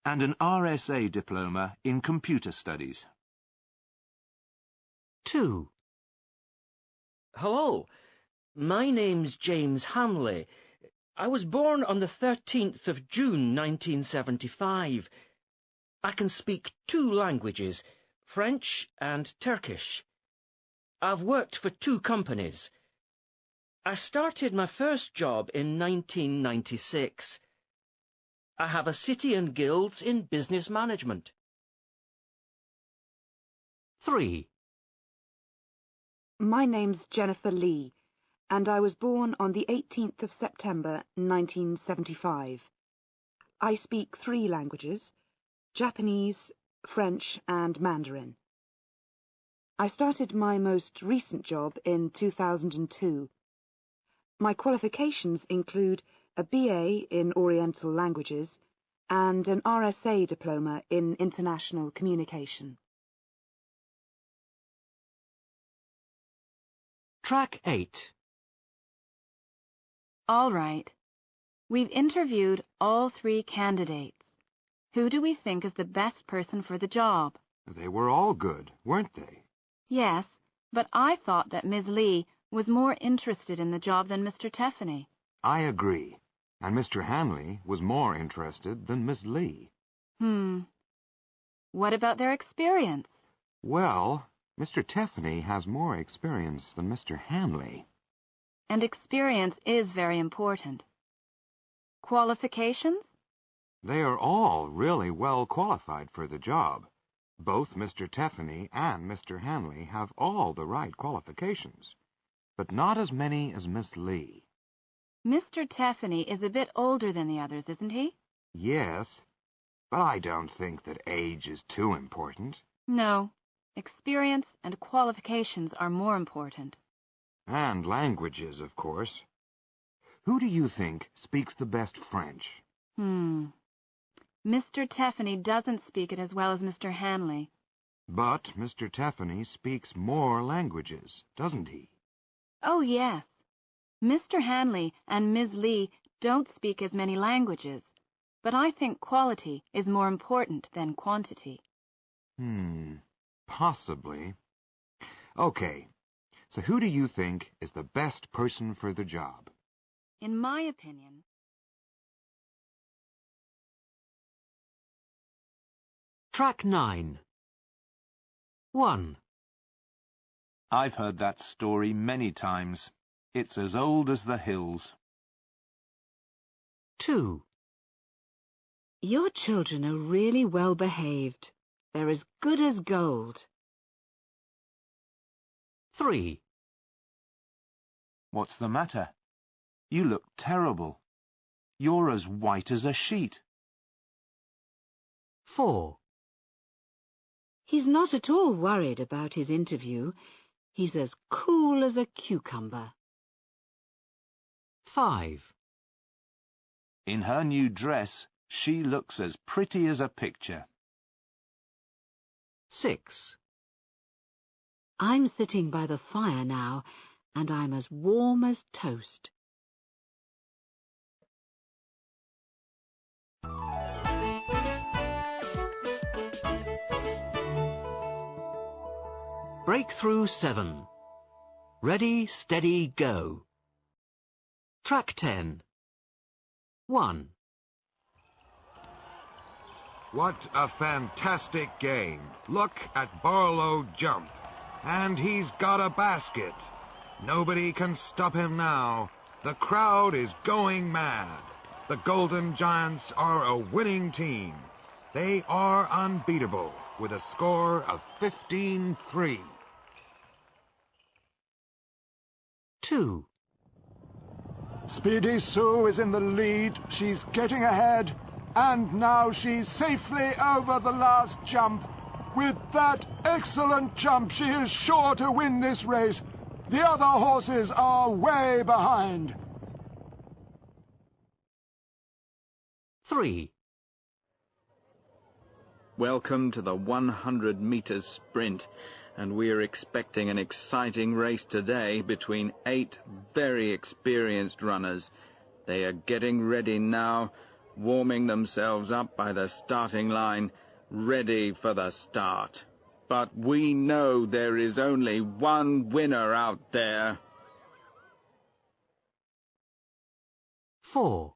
and an RSA diploma in computer studies. 2. Hello, my name's James Hanley. I was born on the 13th of June 1975. I can speak 2 languages, French and Turkish. I've worked for 2 companies. I started my first job in 1996. I have a city and guilds in business management. 3. My name's Jennifer Lee, and I was born on the 18th of September 1975. I speak 3 languages: Japanese, French and Mandarin. I started my most recent job in 2002. My qualifications include a BA in Oriental Languages and an RSA diploma in International Communication. Track 8. All right. We've interviewed all 3 candidates. Who do we think is the best person for the job? They were all good, weren't they? Yes, but I thought that Ms. Lee was more interested in the job than Mr. Teffany. I agree. And Mr. Hanley was more interested than Miss Lee. What about their experience? Well, Mr. Teffany has more experience than Mr. Hanley. And experience is very important. Qualifications? They are all really well qualified for the job. Both Mr. Teffany and Mr. Hanley have all the right qualifications, but not as many as Miss Lee. Mr. Teffany is a bit older than the others, isn't he? Yes, but I don't think that age is too important. No. Experience and qualifications are more important. And languages, of course. Who do you think speaks the best French? Mr. Teffany doesn't speak it as well as Mr. Hanley. But Mr. Teffany speaks more languages, doesn't he? Oh, yes. Mr. Hanley and Ms. Lee don't speak as many languages, but I think quality is more important than quantity. Possibly. Okay, so who do you think is the best person for the job? In my opinion... Track 9. 1. I've heard that story many times. It's as old as the hills. 2. Your children are really well behaved. They're as good as gold. 3. What's the matter? You look terrible. You're as white as a sheet. 4. He's not at all worried about his interview. He's as cool as a cucumber. 5. In her new dress, she looks as pretty as a picture. 6. I'm sitting by the fire now, and I'm as warm as toast. Breakthrough 7. Ready, steady, go. Track 10. 1. What a fantastic game. Look at Barlow jump. And he's got a basket. Nobody can stop him now. The crowd is going mad. The Golden Giants are a winning team. They are unbeatable with a score of 15-3. 2. Speedy Sue is in the lead. She's getting ahead. And now she's safely over the last jump. With that excellent jump, she is sure to win this race. The other horses are way behind. 3. Welcome to the 100 meters sprint, and we are expecting an exciting race today between 8 very experienced runners. They are getting ready now, warming themselves up by the starting line, ready for the start. But we know there is only one winner out there. 4.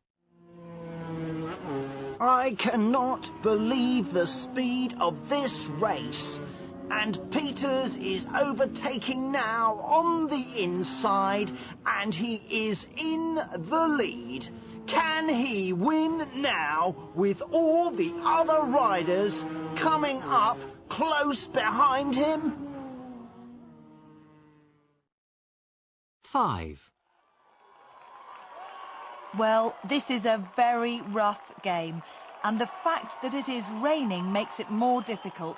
I cannot believe the speed of this race. And Peters is overtaking now on the inside, and he is in the lead. Can he win now with all the other riders coming up close behind him? 5. Well, this is a very rough game, and the fact that it is raining makes it more difficult.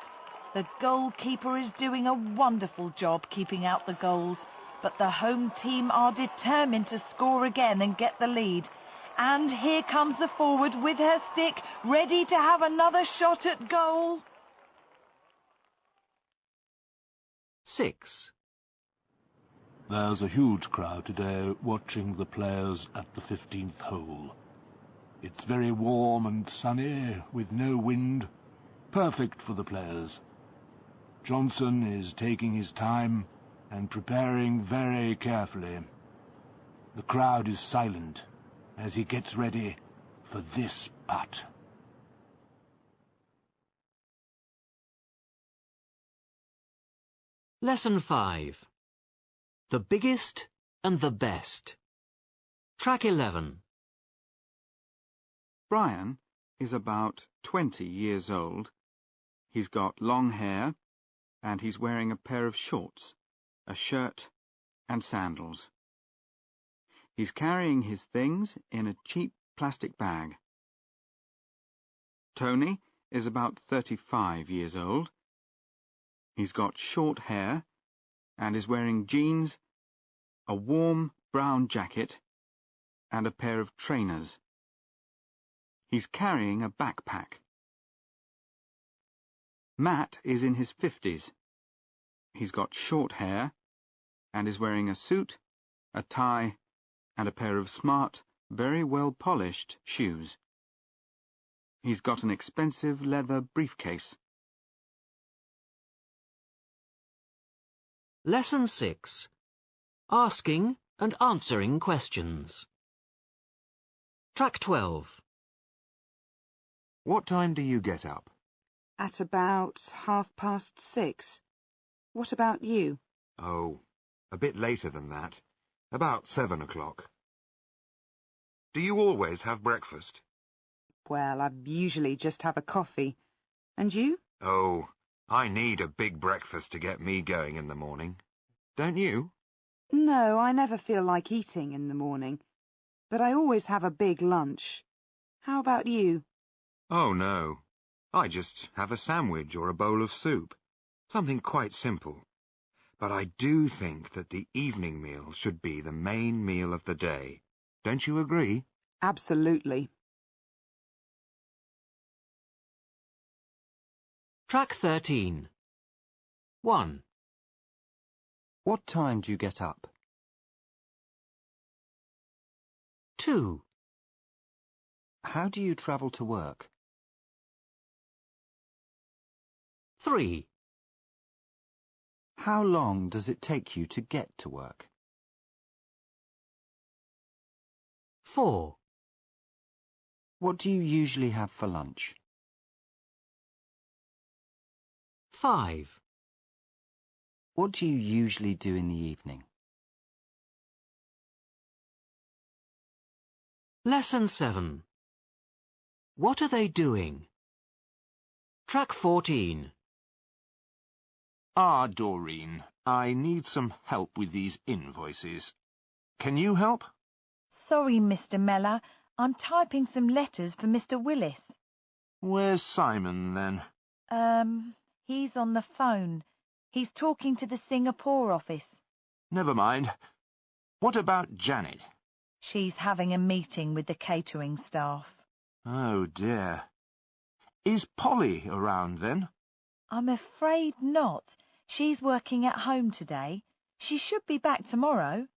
The goalkeeper is doing a wonderful job keeping out the goals, but the home team are determined to score again and get the lead. And here comes the forward with her stick, ready to have another shot at goal. 6. There's a huge crowd today watching the players at the 15th hole. It's very warm and sunny, with no wind. Perfect for the players. Johnson is taking his time and preparing very carefully. The crowd is silent as he gets ready for this putt. Lesson 5. The biggest and the best. Track 11. Brian is about 20 years old. He's got long hair, and he's wearing a pair of shorts, a shirt, and sandals. He's carrying his things in a cheap plastic bag. Tony is about 35 years old. He's got short hair and is wearing jeans, a warm brown jacket, and a pair of trainers. He's carrying a backpack. Matt is in his 50s. He's got short hair and is wearing a suit, a tie, and a pair of smart, very well-polished shoes. He's got an expensive leather briefcase. Lesson 6. Asking and answering questions. Track 12. What time do you get up? At about 6:30. What about you? Oh, a bit later than that. About 7 o'clock. Do you always have breakfast? Well, I usually just have a coffee. And you? Oh, I need a big breakfast to get me going in the morning. Don't you? No, I never feel like eating in the morning. But I always have a big lunch. How about you? Oh, no. I just have a sandwich or a bowl of soup. Something quite simple. But I do think that the evening meal should be the main meal of the day. Don't you agree? Absolutely. Track 13. 1. What time do you get up? 2. How do you travel to work? 3. How long does it take you to get to work? 4. What do you usually have for lunch? 5. What do you usually do in the evening? Lesson 7. What are they doing? Track 14. Doreen, I need some help with these invoices. Can you help? Sorry, Mr. Meller. I'm typing some letters for Mr. Willis. Where's Simon, then? He's on the phone. He's talking to the Singapore office. Never mind. What about Janet? She's having a meeting with the catering staff. Oh, dear. Is Polly around, then? I'm afraid not. She's working at home today. She should be back tomorrow.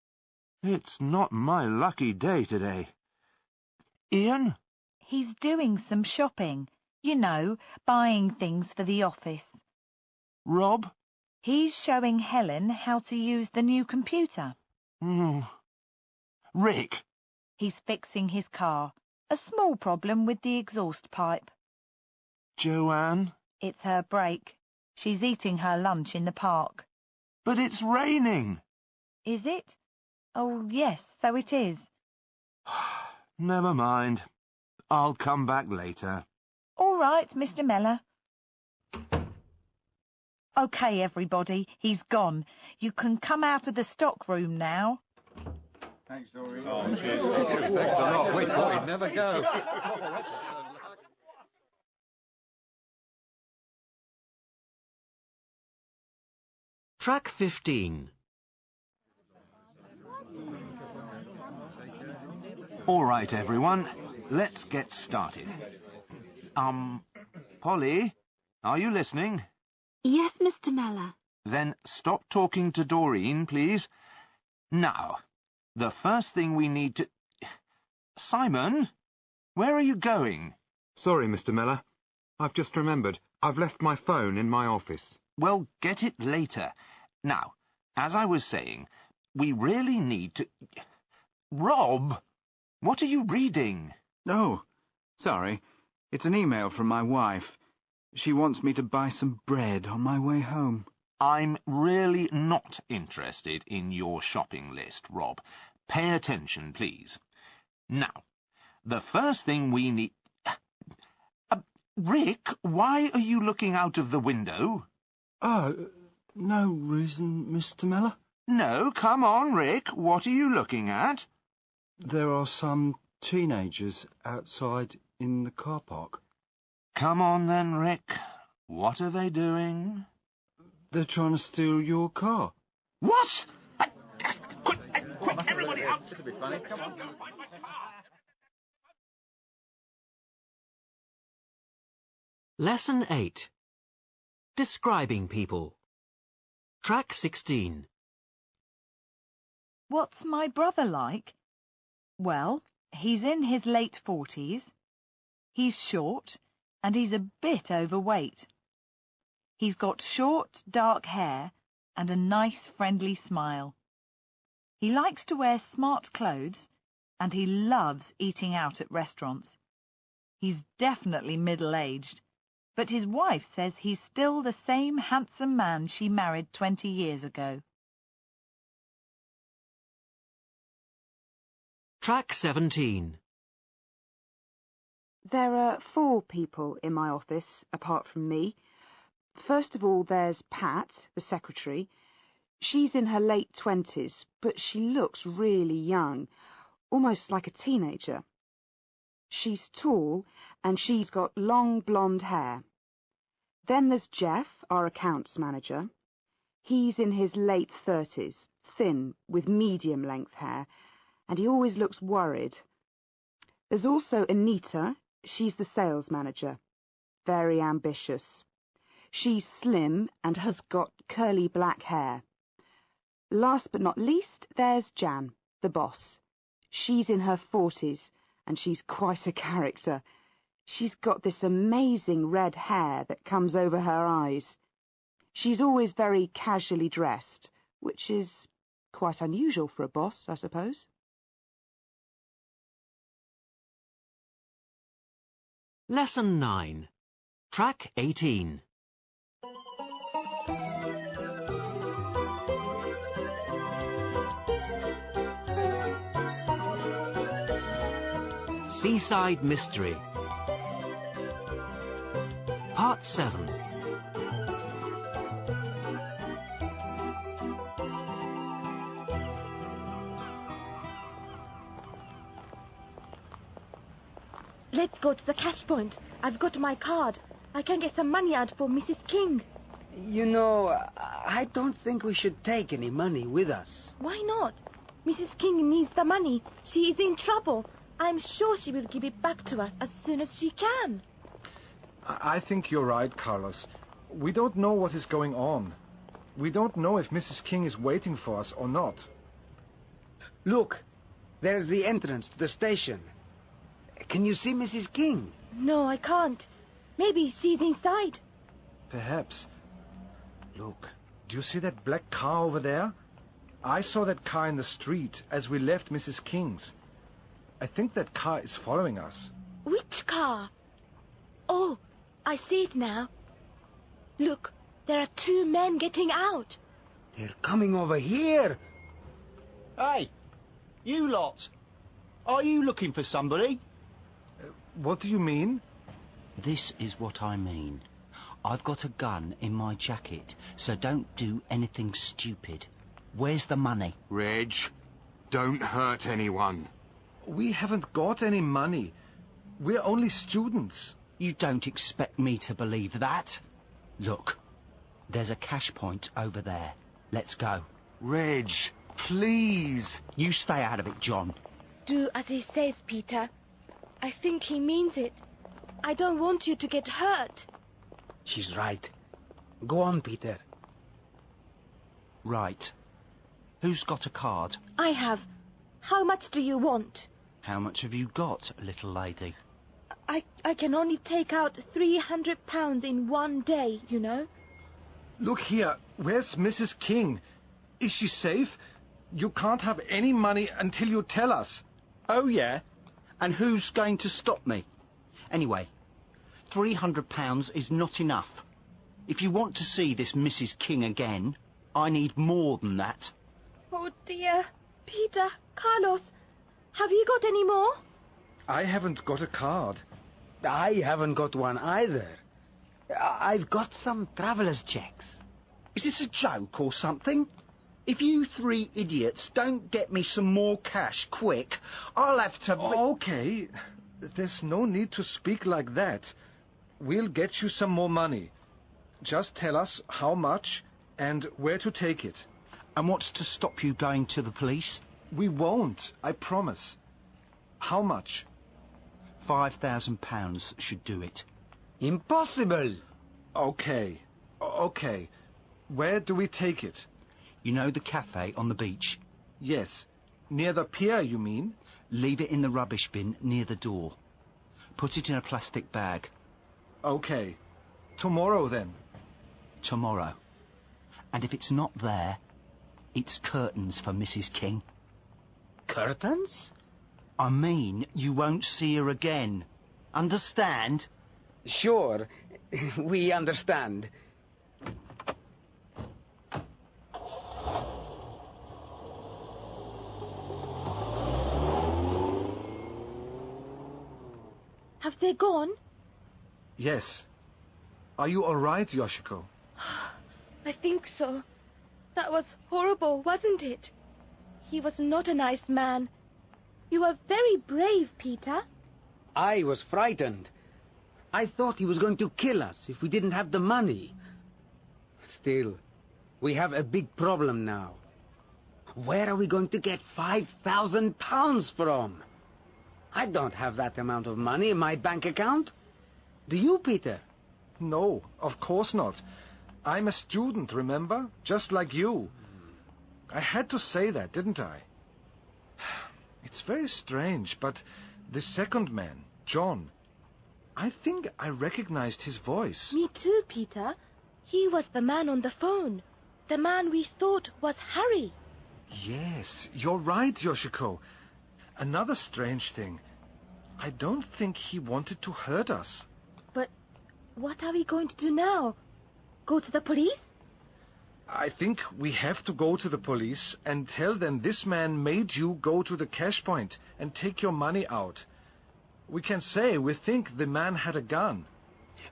It's not my lucky day today. Ian? He's doing some shopping. You know, buying things for the office. Rob? He's showing Helen how to use the new computer. Rick? He's fixing his car. A small problem with the exhaust pipe. Joanne? It's her break. She's eating her lunch in the park. But it's raining. Is it? Oh, yes, so it is. Never mind. I'll come back later. All right, Mr. Meller. OK, everybody, he's gone. You can come out of the stock room now. Thanks, Doreen. Oh, cheers. Thanks a lot. We thought he'd never go. Track 15. All right, everyone. Let's get started. Polly, are you listening? Yes, Mr. Meller. Then stop talking to Doreen, please. Now, the first thing we need to... Simon, where are you going? Sorry, Mr. Miller. I've just remembered. I've left my phone in my office. Well, get it later. Now, as I was saying, we really need to... Rob, what are you reading? Oh, sorry. It's an email from my wife. She wants me to buy some bread on my way home. I'm really not interested in your shopping list, Rob. Pay attention, please. Now, the first thing we need... Rick, why are you looking out of the window? No reason, Mr. Miller. No, come on, Rick. What are you looking at? There are some teenagers outside in the car park. Come on then, Rick. What are they doing? They're trying to steal your car. What? Quick, everybody out! This will be funny. Come on. Lesson 8. Describing people. Track 16. What's my brother like? Well, he's in his late 40s. He's short, and he's a bit overweight. He's got short, dark hair and a nice, friendly smile. He likes to wear smart clothes, and he loves eating out at restaurants. He's definitely middle-aged, but his wife says he's still the same handsome man she married 20 years ago. Track 17. There are 4 people in my office, apart from me. First of all, there's Pat, the secretary. She's in her late 20s, but she looks really young, almost like a teenager. She's tall, and she's got long blonde hair. Then there's Jeff, our accounts manager. He's in his late 30s, thin, with medium-length hair, and he always looks worried. There's also Anita. She's the sales manager. Very ambitious. She's slim and has got curly black hair. Last but not least, there's Jan, the boss. She's in her 40s, and she's quite a character. She's got this amazing red hair that comes over her eyes. She's always very casually dressed, which is quite unusual for a boss, I suppose. Lesson 9. Track 18. Seaside Mystery. Part 7. Let's go to the cash point. I've got my card. I can get some money out for Mrs. King. You know, I don't think we should take any money with us. Why not? Mrs. King needs the money. She is in trouble. I'm sure she will give it back to us as soon as she can. I think you're right, Carlos. We don't know what is going on. We don't know if Mrs. King is waiting for us or not. Look, there's the entrance to the station. Can you see Mrs. King? No, I can't. Maybe she's inside. Perhaps. Look, do you see that black car over there? I saw that car in the street as we left Mrs. King's. I think that car is following us. Which car? Oh, I see it now. Look, there are 2 men getting out. They're coming over here. Hey, you lot. Are you looking for somebody? What do you mean? This is what I mean. I've got a gun in my jacket, so don't do anything stupid. Where's the money? Reg, don't hurt anyone. We haven't got any money. We're only students. You don't expect me to believe that? Look, there's a cash point over there. Let's go. Reg, please. You stay out of it, John. Do as he says, Peter. I think he means it. I don't want you to get hurt. She's right. Go on, Peter. Right. Who's got a card? I have. How much do you want? How much have you got, little lady? I can only take out £300 in one day, you know. Look here. Where's Mrs. King? Is she safe? You can't have any money until you tell us. Oh, yeah? And who's going to stop me? Anyway, £300 is not enough. If you want to see this Mrs. King again, I need more than that. Oh, dear. Peter, Carlos, have you got any more? I haven't got a card. I haven't got one either. I've got some traveller's checks. Is this a joke or something? If you three idiots don't get me some more cash quick, I'll have to... Okay, there's no need to speak like that. We'll get you some more money. Just tell us how much and where to take it. And what's to stop you going to the police? We won't, I promise. How much? £5,000 should do it. Impossible! Okay. Where do we take it? You know the cafe on the beach? Yes. Near the pier, you mean? Leave it in the rubbish bin near the door. Put it in a plastic bag. Okay. Tomorrow, then. Tomorrow. And if it's not there, it's curtains for Mrs. King. Curtains? I mean, you won't see her again. Understand? Sure, we understand. Have they gone? Yes. Are you all right, Yoshiko? I think so. That was horrible, wasn't it? He was not a nice man. You were very brave, Peter. I was frightened. I thought he was going to kill us if we didn't have the money. Still, we have a big problem now. Where are we going to get £5,000 from? I don't have that amount of money in my bank account. Do you, Peter? No, of course not. I'm a student, remember? Just like you. I had to say that, didn't I? It's very strange, but the second man, John, I think I recognized his voice. Me too, Peter. He was the man on the phone. The man we thought was Harry. Yes, you're right, Yoshiko. Another strange thing. I don't think he wanted to hurt us. But what are we going to do now? Go to the police? I think we have to go to the police and tell them this man made you go to the cash point and take your money out. We can say we think the man had a gun.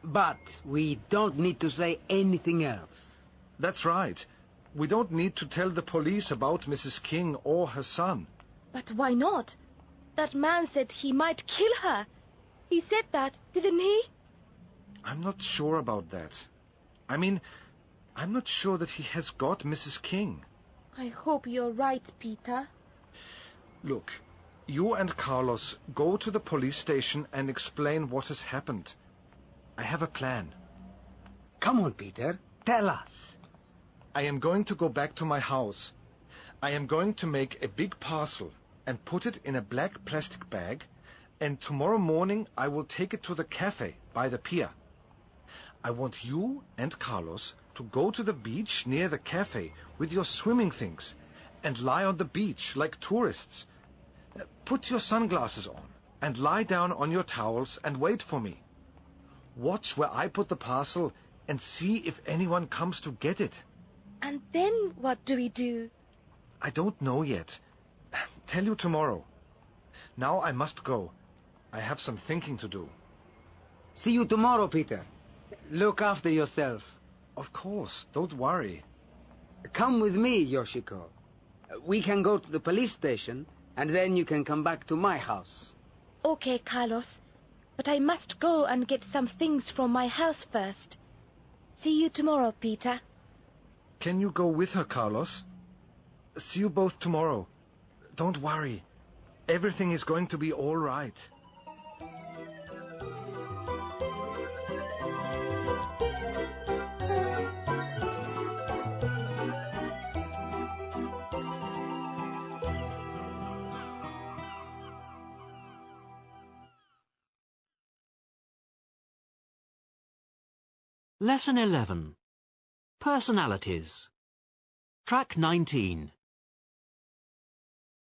But we don't need to say anything else. That's right. We don't need to tell the police about Mrs. King or her son. But why not? That man said he might kill her. He said that, didn't he? I'm not sure about that. I mean, I'm not sure that he has got Mrs. King. I hope you're right, Peter. Look, you and Carlos go to the police station and explain what has happened. I have a plan. Come on, Peter. Tell us. I am going to go back to my house. I am going to make a big parcel and put it in a black plastic bag, and tomorrow morning I will take it to the cafe by the pier. I want you and Carlos to go to the beach near the cafe with your swimming things and lie on the beach like tourists. Put your sunglasses on and lie down on your towels and wait for me. Watch where I put the parcel and see if anyone comes to get it. And then what do we do? I don't know yet. Tell you tomorrow. Now I must go. I have some thinking to do. See you tomorrow, Peter. Look after yourself. Of course, don't worry. Come with me, Yoshiko. We can go to the police station, and then you can come back to my house. Okay, Carlos. But I must go and get some things from my house first. See you tomorrow, Peter. Can you go with her, Carlos? See you both tomorrow. Don't worry. Everything is going to be all right. Lesson 11. Personalities. Track 19.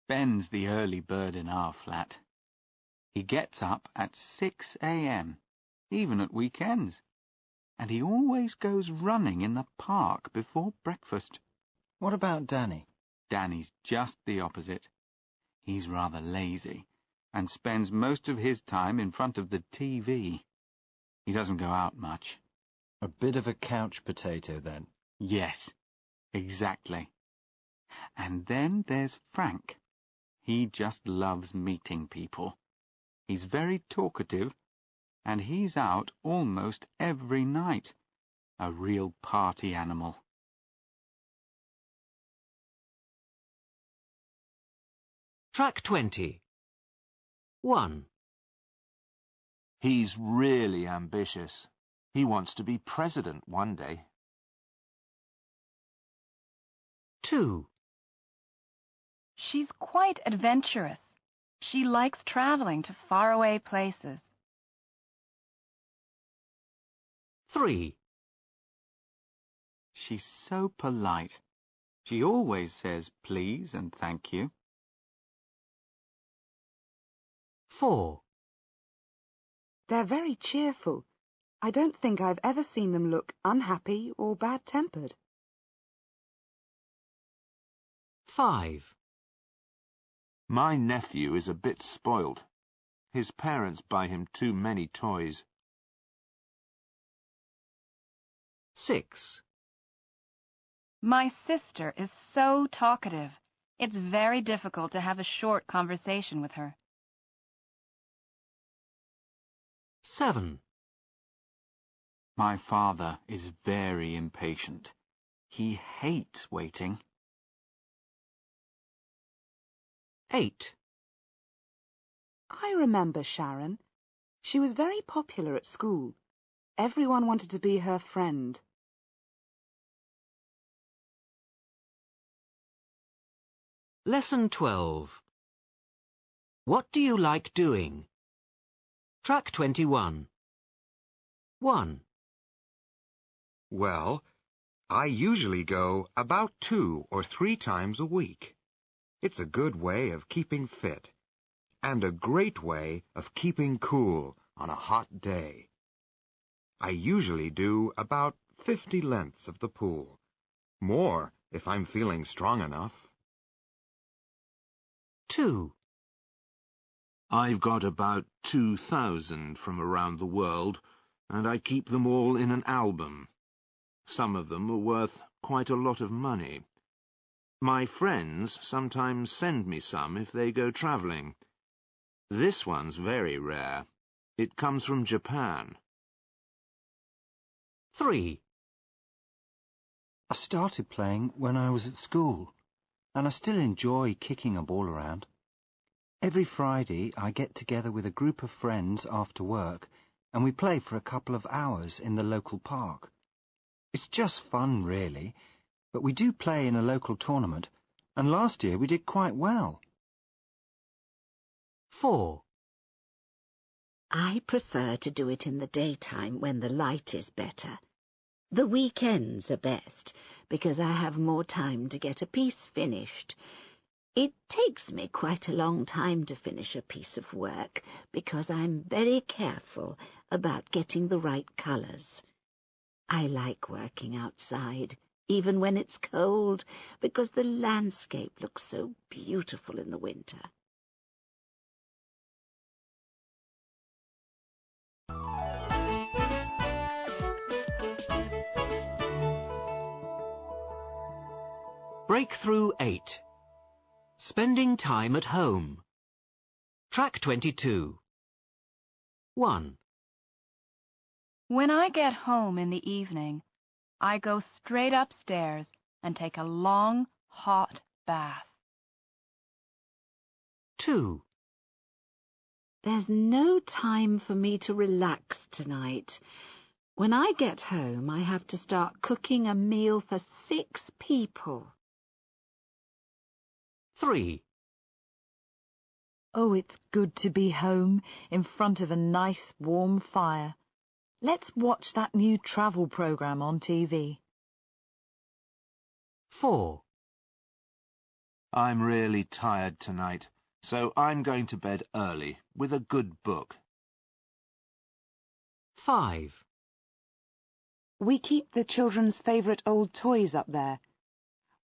Ben's the early bird in our flat. He gets up at 6 a.m., even at weekends, and he always goes running in the park before breakfast. What about Danny? Danny's just the opposite. He's rather lazy, and spends most of his time in front of the TV. He doesn't go out much. A bit of a couch potato, then. Yes, exactly. And then there's Frank. He just loves meeting people. He's very talkative, and he's out almost every night. A real party animal. Track 20. 1. He's really ambitious. He wants to be president one day. 2. She's quite adventurous. She likes traveling to faraway places. 3. She's so polite. She always says please and thank you. 4. They're very cheerful. I don't think I've ever seen them look unhappy or bad-tempered. 5. My nephew is a bit spoilt. His parents buy him too many toys. 6. My sister is so talkative. It's very difficult to have a short conversation with her. 7. My father is very impatient. He hates waiting. 8. I remember Sharon. She was very popular at school. Everyone wanted to be her friend. Lesson 12. What do you like doing? Track 21. 1. Well, I usually go about 2 or 3 times a week. It's a good way of keeping fit, and a great way of keeping cool on a hot day. I usually do about 50 lengths of the pool, more if I'm feeling strong enough. 2. I've got about 2,000 from around the world, and I keep them all in an album. Some of them are worth quite a lot of money. My friends sometimes send me some if they go travelling. This one's very rare. It comes from Japan. 3. I started playing when I was at school, and I still enjoy kicking a ball around. Every Friday I get together with a group of friends after work, and we play for a couple of hours in the local park. It's just fun, really, but we do play in a local tournament, and last year we did quite well. 4. I prefer to do it in the daytime when the light is better. The weekends are best, because I have more time to get a piece finished. It takes me quite a long time to finish a piece of work, because I'm very careful about getting the right colours. I like working outside, even when it's cold, because the landscape looks so beautiful in the winter. Breakthrough 8. Spending time at home. Track 22. 1. When I get home in the evening, I go straight upstairs and take a long, hot bath. 2. There's no time for me to relax tonight. When I get home, I have to start cooking a meal for 6 people. 3. Oh, it's good to be home in front of a nice warm fire. Let's watch that new travel program on TV. 4. I'm really tired tonight, so I'm going to bed early with a good book. 5. We keep the children's favourite old toys up there.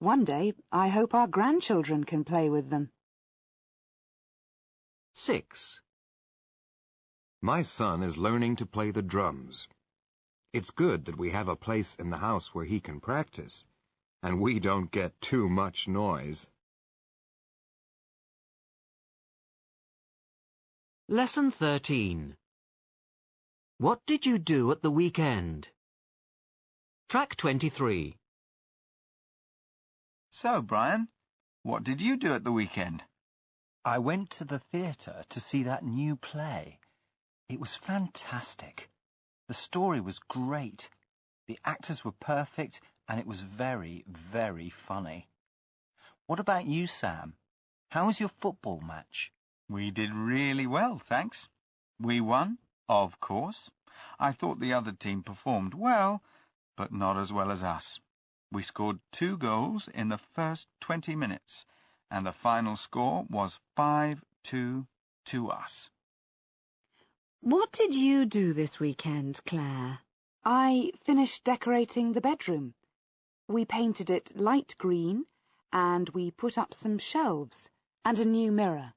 One day, I hope our grandchildren can play with them. 6. My son is learning to play the drums. It's good that we have a place in the house where he can practice, and we don't get too much noise. Lesson 13. What did you do at the weekend? Track 23. So, Brian, what did you do at the weekend? I went to the theatre to see that new play. It was fantastic. The story was great. The actors were perfect, and it was very, very funny. What about you, Sam? How was your football match? We did really well, thanks. We won, of course. I thought the other team performed well, but not as well as us. We scored 2 goals in the first 20 minutes, and the final score was 5-2 to us. What did you do this weekend, Claire? I finished decorating the bedroom. We painted it light green, and we put up some shelves and a new mirror.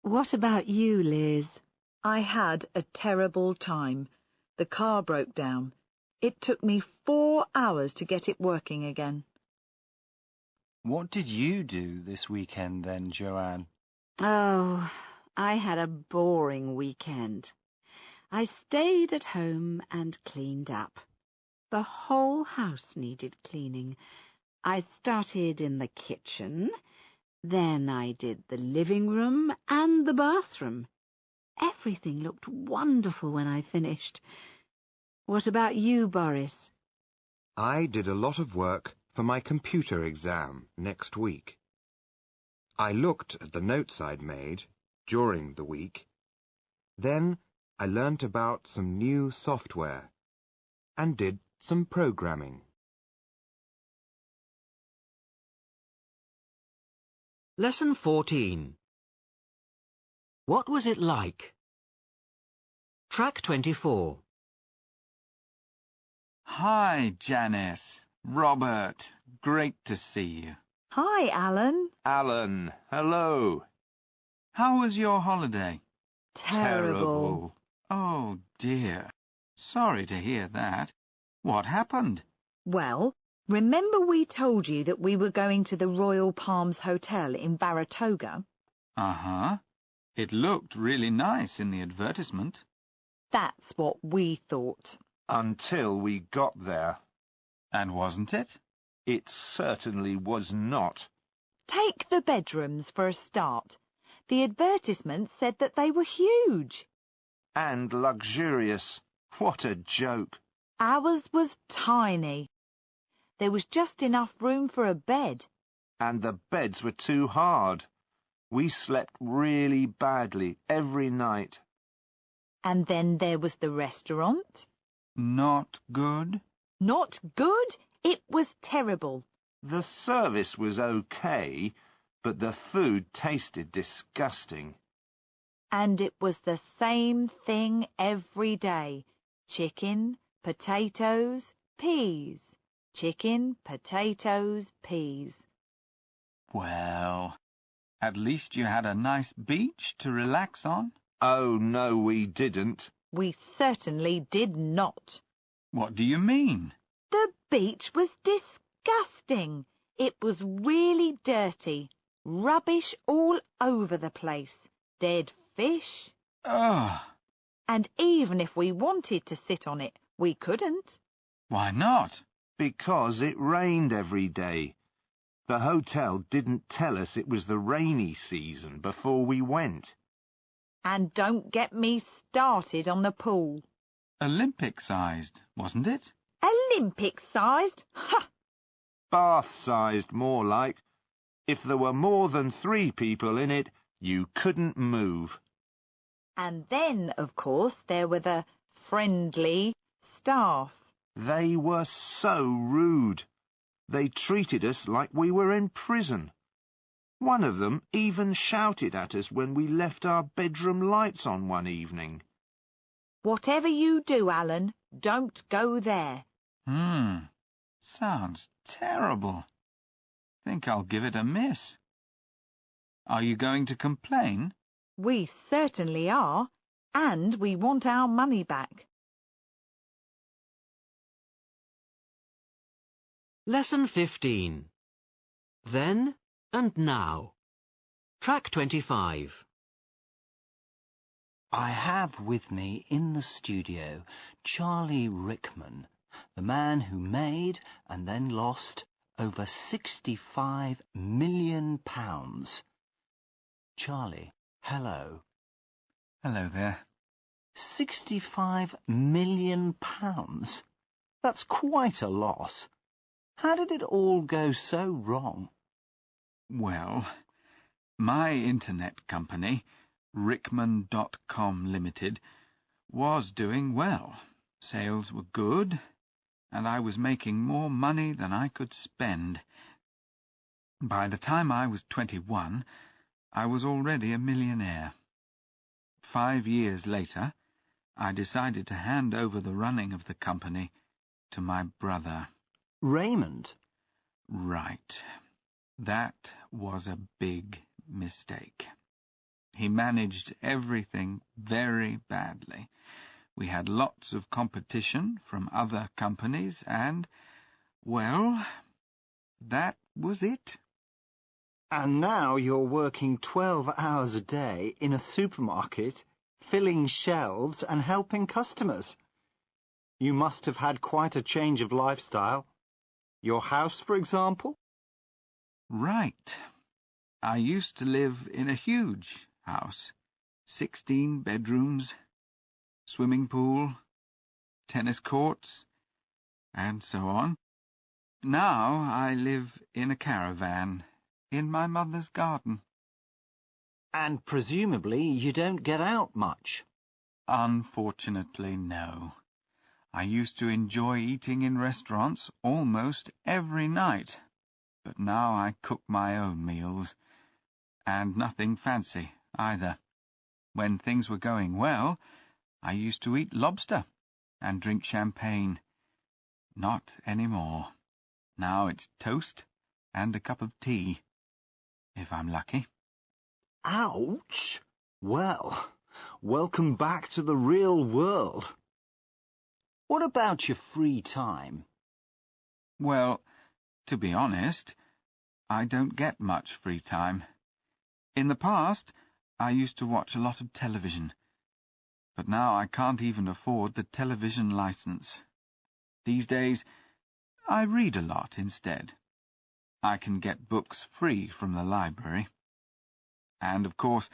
What about you, Liz? I had a terrible time. The car broke down. It took me 4 hours to get it working again. What did you do this weekend then, Joanne? Oh, I had a boring weekend. I stayed at home and cleaned up. The whole house needed cleaning. I started in the kitchen, then I did the living room and the bathroom. Everything looked wonderful when I finished. What about you, Boris? I did a lot of work for my computer exam next week. I looked at the notes I'd made during the week. Then I learnt about some new software and did some programming. Lesson 14. What was it like? Track 24. Hi, Janice. Robert, great to see you. Hi, Alan. Alan, hello. How was your holiday? Terrible. Oh, dear. Sorry to hear that. What happened? Well, remember we told you that we were going to the Royal Palms Hotel in Baratoga? Uh-huh. It looked really nice in the advertisement. That's what we thought. Until we got there. And wasn't it? It certainly was not. Take the bedrooms for a start. The advertisement said that they were huge. And luxurious. What a joke. Ours was tiny. There was just enough room for a bed. And the beds were too hard. We slept really badly every night. And then there was the restaurant. Not good? Not good? It was terrible. The service was okay, but the food tasted disgusting. And it was the same thing every day. Chicken, potatoes, peas. Chicken, potatoes, peas. Well, at least you had a nice beach to relax on. Oh, no, we didn't. We certainly did not. What do you mean? The beach was disgusting. It was really dirty. Rubbish all over the place. Dead fish. Ugh. And even if we wanted to sit on it, we couldn't. Why not? Because it rained every day. The hotel didn't tell us it was the rainy season before we went. And don't get me started on the pool. Olympic-sized, wasn't it? Olympic-sized? Ha! Bath-sized, more like. If there were more than 3 people in it, you couldn't move. And then, of course, there were the friendly staff. They were so rude. They treated us like we were in prison. One of them even shouted at us when we left our bedroom lights on one evening. Whatever you do, Alan, don't go there. Sounds terrible. Think I'll give it a miss. Are you going to complain? We certainly are, and we want our money back. Lesson 15. Then and Now. Track 25. I have with me in the studio Charlie Rickman, the man who made and then lost over £65 million. Charlie, hello. Hello there. £65 million? That's quite a loss. How did it all go so wrong? Well, my internet company, Rickman.com Limited, was doing well. Sales were good, and I was making more money than I could spend. By the time I was 21, I was already a millionaire. 5 years later, I decided to hand over the running of the company to my brother. Raymond? Right. That was a big mistake. He managed everything very badly. We had lots of competition from other companies and, well, that was it. And now you're working 12 hours a day in a supermarket, filling shelves and helping customers. You must have had quite a change of lifestyle. Your house, for example? Right. I used to live in a huge house. 16 bedrooms, swimming pool, tennis courts, and so on. Now I live in a caravan in my mother's garden. And presumably you don't get out much. Unfortunately, no. I used to enjoy eating in restaurants almost every night, but now I cook my own meals, and nothing fancy either. When things were going well, I used to eat lobster and drink champagne. Not anymore. Now it's toast and a cup of tea, if I'm lucky. Ouch! Well, welcome back to the real world. What about your free time? Well, to be honest, I don't get much free time. In the past, I used to watch a lot of television, but now I can't even afford the television license. These days, I read a lot instead. I can get books free from the library. And, of course,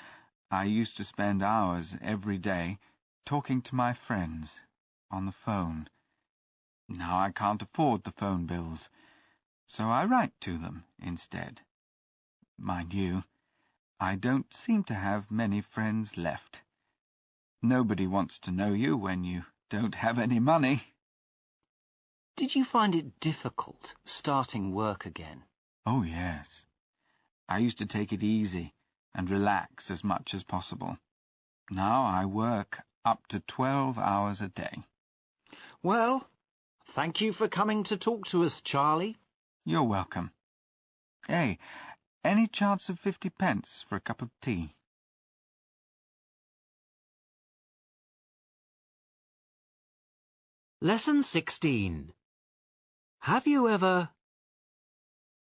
I used to spend hours every day talking to my friends on the phone. Now I can't afford the phone bills, so I write to them instead. Mind you, I don't seem to have many friends left. Nobody wants to know you when you don't have any money. Did you find it difficult starting work again? Oh, yes. I used to take it easy and relax as much as possible. Now I work up to 12 hours a day. Well, thank you for coming to talk to us, Charlie. You're welcome. Hey, any chance of 50 pence for a cup of tea? Lesson 16. Have you ever...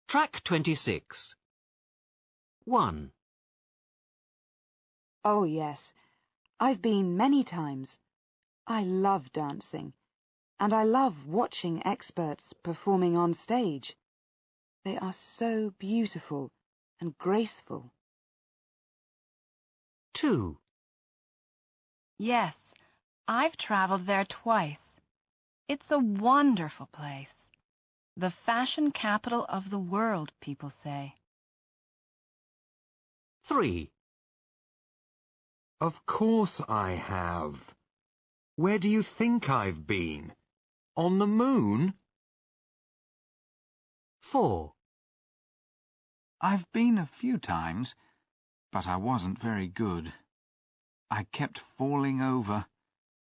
Track 26. 1. Oh, yes. I've been many times. I love dancing, and I love watching experts performing on stage. They are so beautiful and graceful. 2. Yes, I've traveled there twice. It's a wonderful place. The fashion capital of the world, people say. 3. Of course I have. Where do you think I've been? On the moon? 4. I've been a few times, but I wasn't very good. I kept falling over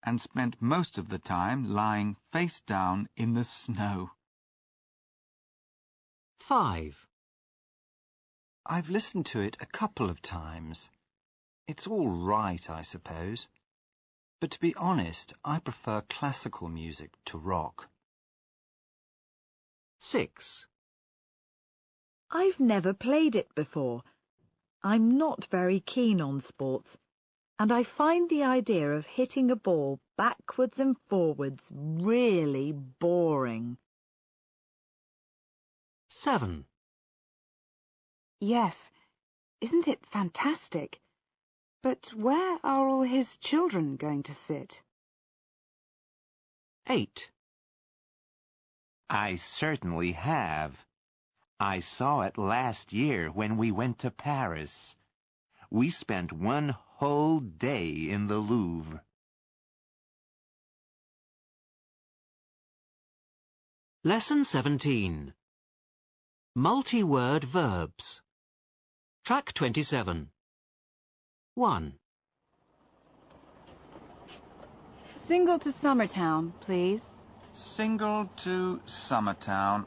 and spent most of the time lying face down in the snow. 5. I've listened to it a couple of times. It's all right, I suppose. But to be honest, I prefer classical music to rock. 6. I've never played it before. I'm not very keen on sports, and I find the idea of hitting a ball backwards and forwards really boring. 7. Yes, isn't it fantastic? But where are all his children going to sit? 8. I certainly have. I saw it last year when we went to Paris. We spent one whole day in the Louvre. Lesson 17. Multi-word verbs. Track 27. 1. Single to Summertown, please. Single to Summertown.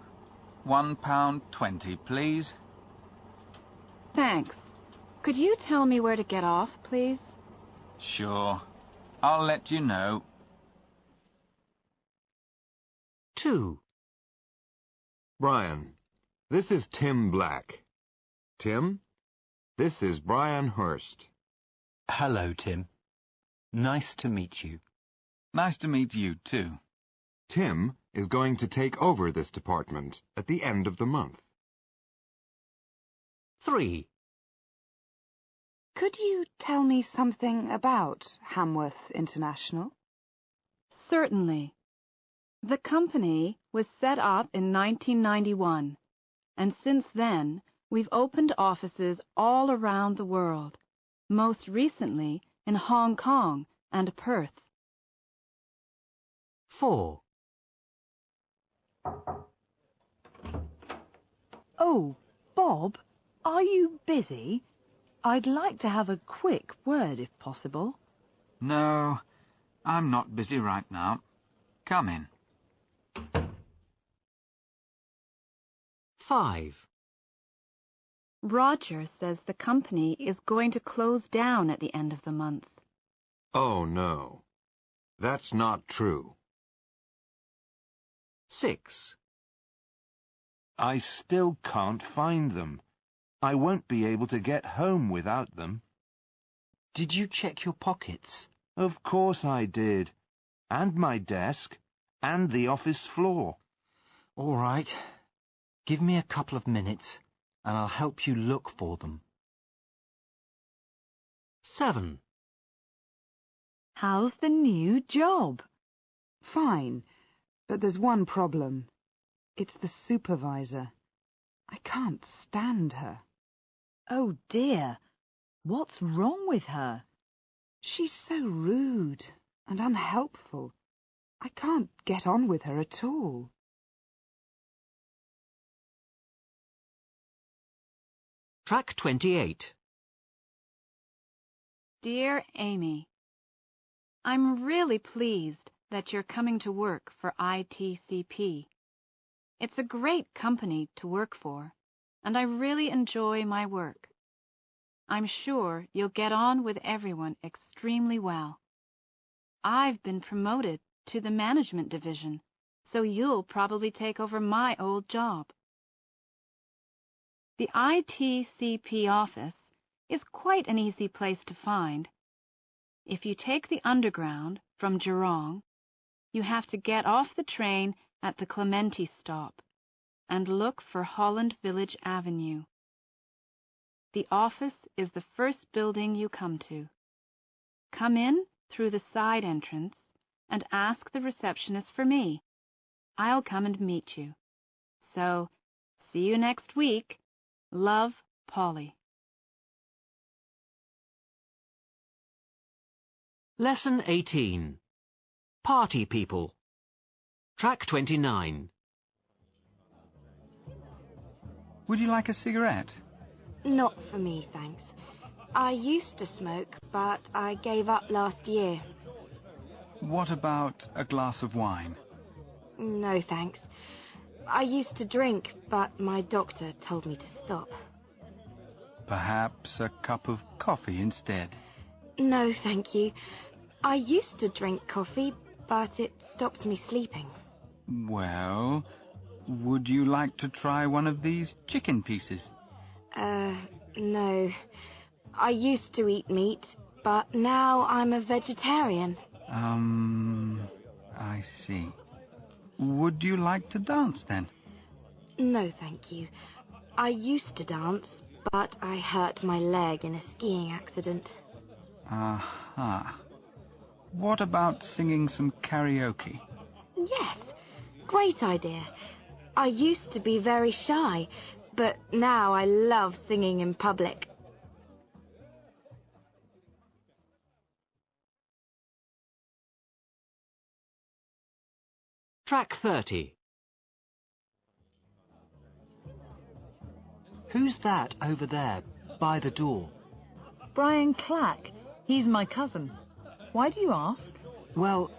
£1.20, please. Thanks. Could you tell me where to get off, please? Sure. I'll let you know. 2. Brian, this is Tim Black. Tim, this is Brian Hurst. Hello, Tim. Nice to meet you. Nice to meet you, too. Tim is going to take over this department at the end of the month. 3. Could you tell me something about Hamworth International? Certainly. The company was set up in 1991, and since then we've opened offices all around the world, most recently in Hong Kong and Perth. 4. Oh, Bob, are you busy? I'd like to have a quick word if possible. No, I'm not busy right now. Come in. 5. Roger says the company is going to close down at the end of the month. Oh, no. That's not true. 6. I still can't find them. I won't be able to get home without them. Did you check your pockets? Of course I did. And my desk. And the office floor. All right. Give me a couple of minutes, and I'll help you look for them. 7. How's the new job? Fine, but there's one problem. It's the supervisor. I can't stand her. Oh dear, what's wrong with her? She's so rude and unhelpful. I can't get on with her at all. Track 28. Dear Amy, I'm really pleased that you're coming to work for ITCP. It's a great company to work for, and I really enjoy my work. I'm sure you'll get on with everyone extremely well. I've been promoted to the management division, so you'll probably take over my old job. The ITCP office is quite an easy place to find. If you take the Underground from Geelong, you have to get off the train at the Clementi stop and look for Holland Village Avenue. The office is the first building you come to. Come in through the side entrance and ask the receptionist for me. I'll come and meet you. So, see you next week. Love, Polly. Lesson 18. Party people. Track 29. Would you like a cigarette? Not for me, thanks. I used to smoke, but I gave up last year. What about a glass of wine? No, thanks. I used to drink, but my doctor told me to stop. Perhaps a cup of coffee instead? No, thank you. I used to drink coffee, but it stops me sleeping. Well, would you like to try one of these chicken pieces? No. I used to eat meat, but now I'm a vegetarian. I see. Would you like to dance then? No, thank you. I used to dance, but I hurt my leg in a skiing accident. Aha. What about singing some karaoke? Yes, great idea. I used to be very shy, but now I love singing in public. Track 30. Who's that over there, by the door? Brian Clack. He's my cousin. Why do you ask? Well,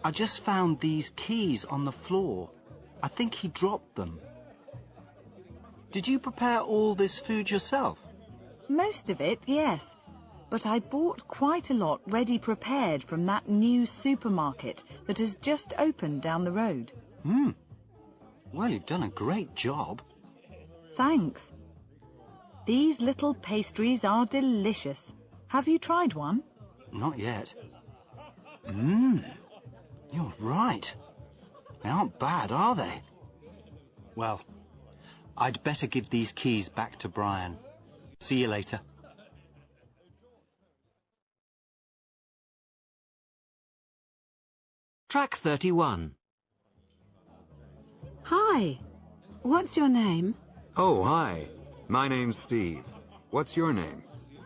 I just found these keys on the floor. I think he dropped them. Did you prepare all this food yourself? Most of it, yes. But I bought quite a lot ready prepared from that new supermarket that has just opened down the road. Well, you've done a great job. Thanks. These little pastries are delicious. Have you tried one? Not yet. You're right. They aren't bad, are they? Well, I'd better give these keys back to Brian. See you later. Track 31. Hi. What's your name? Oh, hi. My name's Steve. What's your name?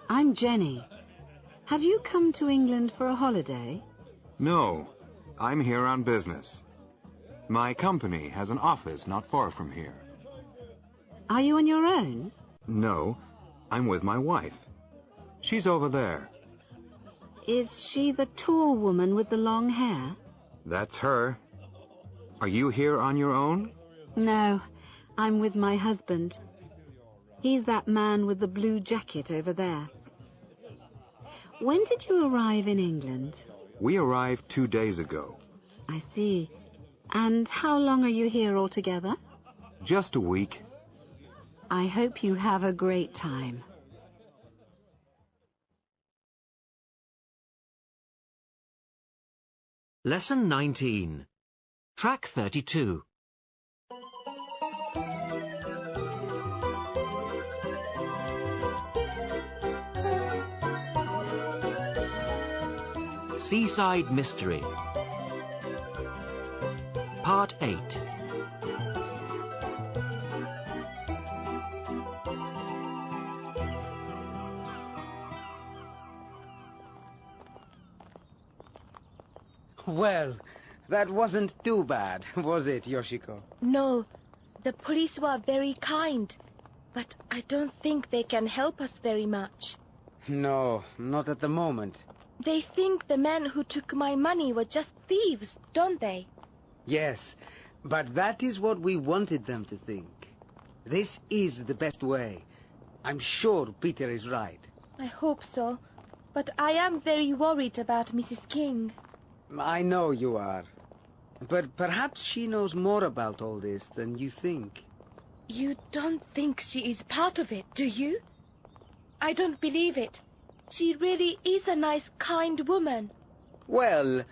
I'm Jenny. Have you come to England for a holiday? No, I'm here on business. My company has an office not far from here. Are you on your own? No, I'm with my wife. She's over there. Is she the tall woman with the long hair? That's her. Are you here on your own? No, I'm with my husband. He's that man with the blue jacket over there. When did you arrive in England? We arrived 2 days ago. I see. And how long are you here altogether? Just a week. I hope you have a great time. Lesson 19. Track 32. Seaside Mystery. Part 8. Well, that wasn't too bad, was it, Yoshiko? No, the police were very kind, but I don't think they can help us very much. No, not at the moment. They think the men who took my money were just thieves, don't they? Yes, but that is what we wanted them to think. This is the best way. I'm sure Peter is right. I hope so, but I am very worried about Mrs. King. I know you are. But perhaps she knows more about all this than you think. You don't think she is part of it, do you? I don't believe it. She really is a nice, kind woman. Well,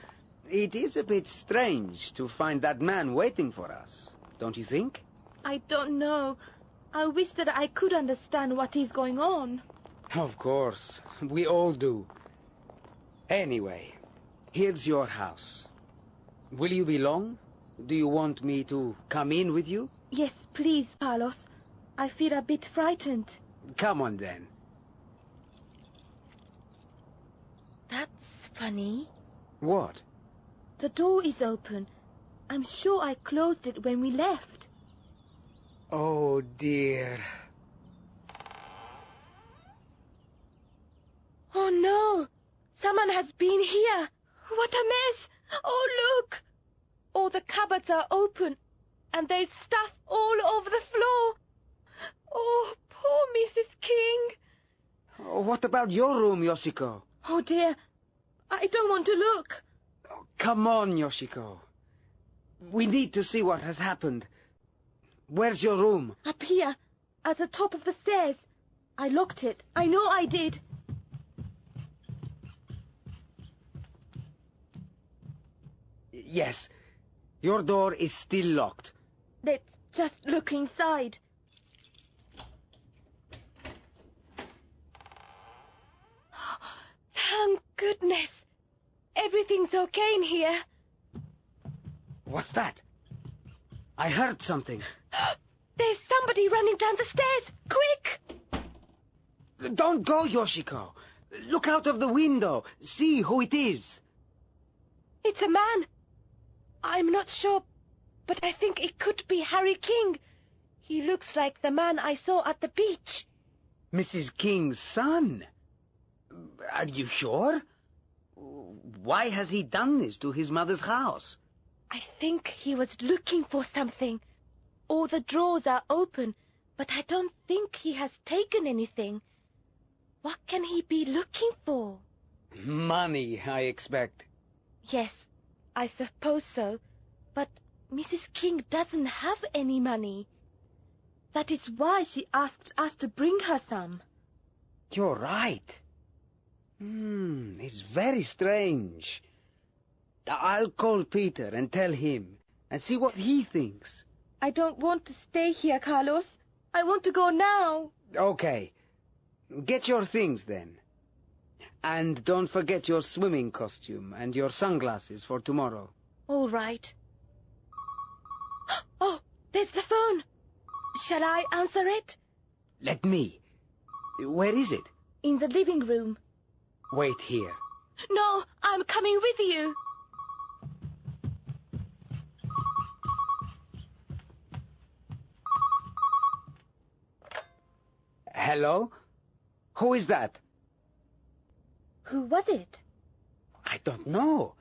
it is a bit strange to find that man waiting for us, don't you think? I don't know. I wish that I could understand what is going on. Of course, we all do. Anyway, here's your house. Will you be long? Do you want me to come in with you? Yes, please, Carlos. I feel a bit frightened. Come on, then. That's funny. What? The door is open. I'm sure I closed it when we left. Oh, dear. Oh, no. Someone has been here. What a mess. Oh, look. All the cupboards are open, and there's stuff all over the floor. Oh, poor Mrs. King. What about your room, Yoshiko? Oh dear, I don't want to look. Come on, Yoshiko. We need to see what has happened. Where's your room? Up here, at the top of the stairs. I locked it. I know I did. Yes, your door is still locked. Let's just look inside. Thank goodness. Everything's okay in here. What's that? I heard something. There's somebody running down the stairs. Quick! Don't go, Yoshiko. Look out of the window. See who it is. It's a man. I'm not sure, but I think it could be Harry King. He looks like the man I saw at the beach. Mrs. King's son? Are you sure? Why has he done this to his mother's house? I think he was looking for something. All the drawers are open, but I don't think he has taken anything. What can he be looking for? Money, I expect. Yes, I suppose so. But Mrs. King doesn't have any money. That is why she asked us to bring her some. You're right. It's very strange. I'll call Peter and tell him and see what he thinks. I don't want to stay here, Carlos. I want to go now. Okay. Get your things then. And don't forget your swimming costume and your sunglasses for tomorrow. All right. Oh, there's the phone. Shall I answer it? Let me. Where is it? In the living room. Wait here. No, I'm coming with you. Hello? Who is that? Who was it? I don't know.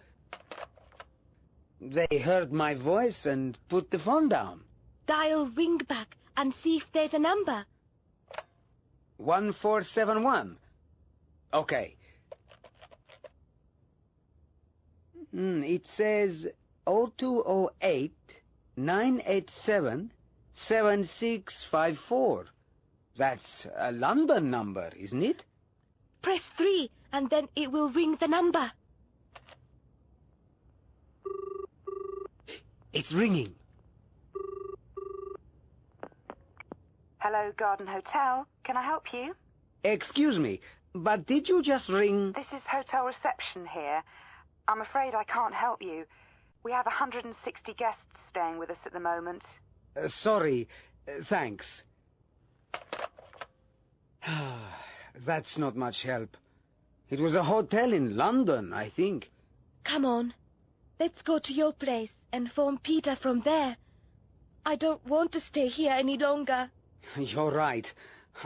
They heard my voice and put the phone down. Dial ring back and see if there's a number. 1471. Okay. It says 0208 987 7654. That's a London number, isn't it? Press 3 and then it will ring the number. It's ringing. Hello, Garden Hotel. Can I help you? Excuse me, but did you just ring? This is hotel reception here. I'm afraid I can't help you. We have 160 guests staying with us at the moment. Sorry. Thanks. That's not much help. It was a hotel in London, I think. Come on. Let's go to your place and phone Peter from there. I don't want to stay here any longer. You're right.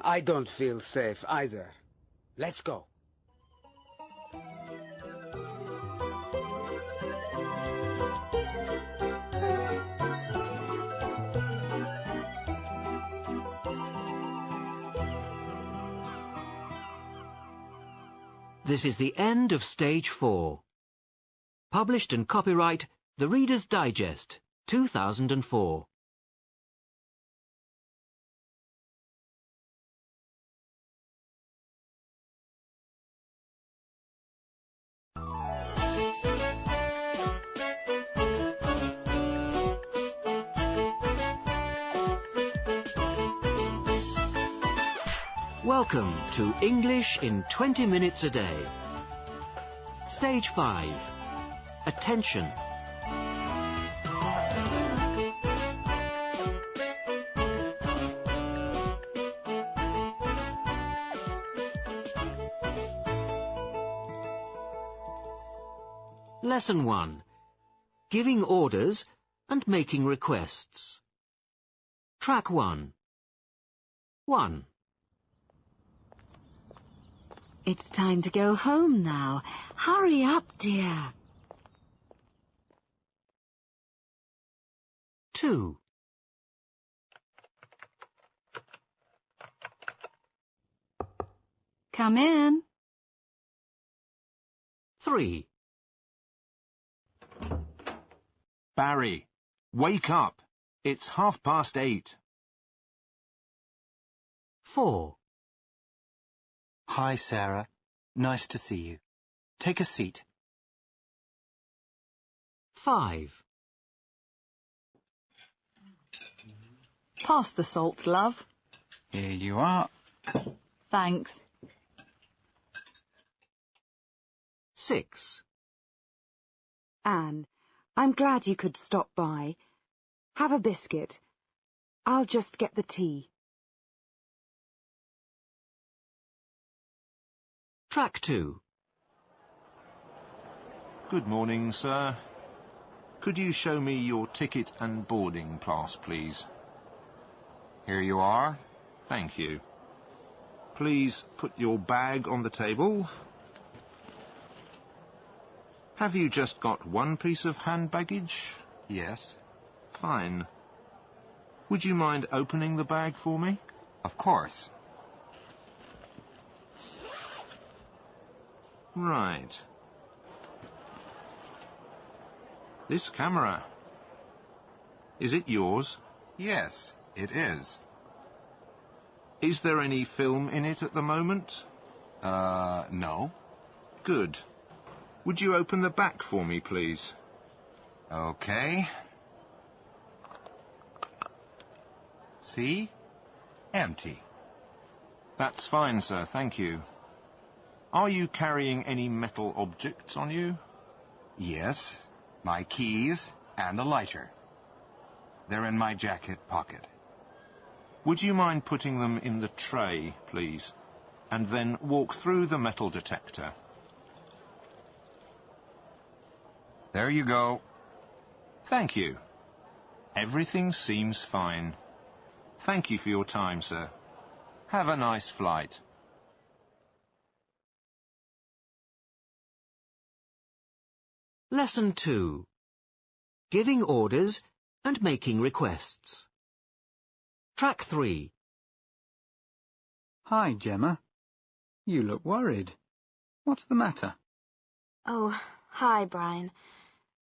I don't feel safe either. Let's go. This is the end of Stage 4. Published and copyright The Reader's Digest, 2004. Welcome to English in 20 minutes a day. Stage 5. Attention. Lesson 1. Giving orders and making requests. Track 1. 1. It's time to go home now. Hurry up, dear. 2. Come in. 3. Barry, wake up. It's 8:30. 4. Hi, Sarah. Nice to see you. Take a seat. 5. Pass the salt, love. Here you are. Thanks. 6. Anne, I'm glad you could stop by. Have a biscuit. I'll just get the tea. Track 2. Good morning, sir. Could you show me your ticket and boarding pass, please? Here you are. Thank you. Please put your bag on the table. Have you just got one piece of hand baggage? Yes. Fine. Would you mind opening the bag for me? Of course. Right. This camera. Is it yours? Yes, it is. Is there any film in it at the moment? No. Good. Would you open the back for me, please? Okay. See? Empty. That's fine, sir. Thank you. Are you carrying any metal objects on you? Yes, my keys and a lighter. They're in my jacket pocket. Would you mind putting them in the tray, please, and then walk through the metal detector? There you go. Thank you. Everything seems fine. Thank you for your time, sir. Have a nice flight. Lesson 2. Giving orders and making requests. Track 3. Hi, Gemma. You look worried. What's the matter? Oh, hi, Brian.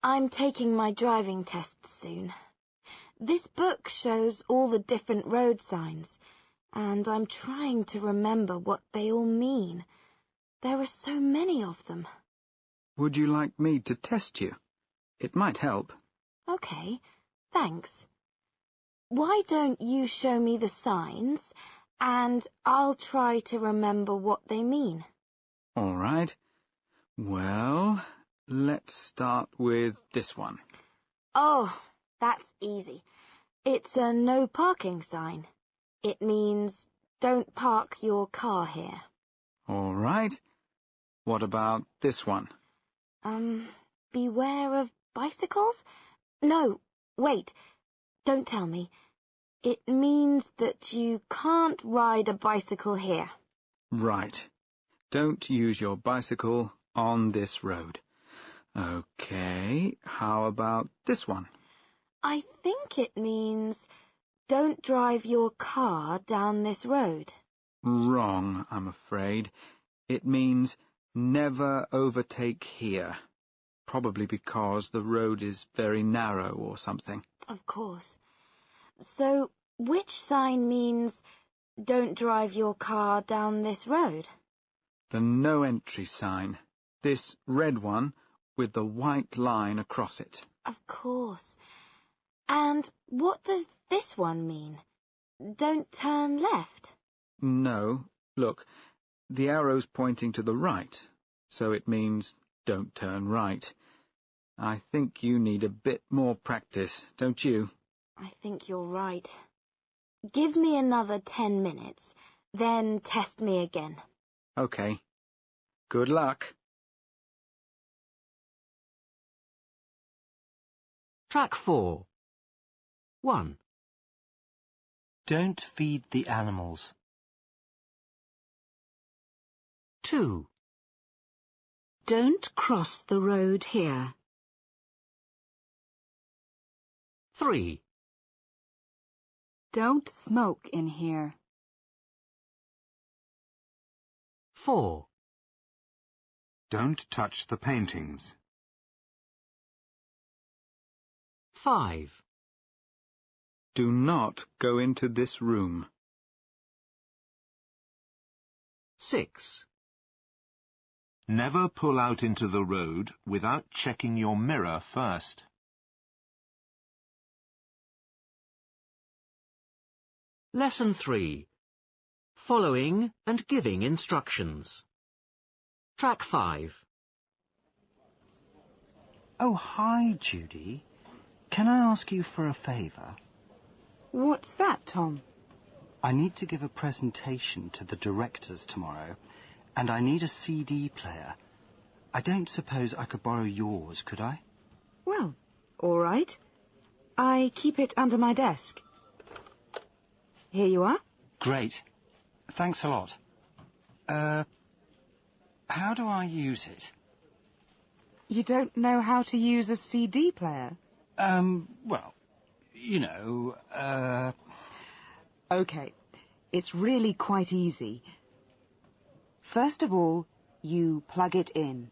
I'm taking my driving test soon. This book shows all the different road signs, and I'm trying to remember what they all mean. There are so many of them. Would you like me to test you? It might help. Okay, thanks. Why don't you show me the signs, and I'll try to remember what they mean. All right. Well, let's start with this one. Oh, that's easy. It's a no parking sign. It means don't park your car here. All right. What about this one? Beware of bicycles? No, wait, don't tell me. It means that you can't ride a bicycle here. Right. Don't use your bicycle on this road. Okay, how about this one? I think it means don't drive your car down this road. Wrong, I'm afraid. It means never overtake here. Probably because the road is very narrow or something. Of course. So, which sign means don't drive your car down this road? The no entry sign. This red one with the white line across it. Of course. And what does this one mean? Don't turn left? No. Look, the arrow's pointing to the right, so it means don't turn right. I think you need a bit more practice, don't you? I think you're right. Give me another 10 minutes, then test me again. Okay. Good luck. Track 4. 1. Don't feed the animals. 2. Don't cross the road here. 3. Don't smoke in here. 4. Don't touch the paintings. 5. Do not go into this room. 6. Never pull out into the road without checking your mirror first. Lesson 3. Following and giving instructions. Track 5. Oh, hi, Judy. Can I ask you for a favour? What's that, Tom? I need to give a presentation to the directors tomorrow, and I need a CD player. I don't suppose I could borrow yours, could I? Well, all right. I keep it under my desk. Here you are. Great. Thanks a lot. How do I use it? You don't know how to use a CD player? Well, you know, OK. It's really quite easy. First of all, you plug it in.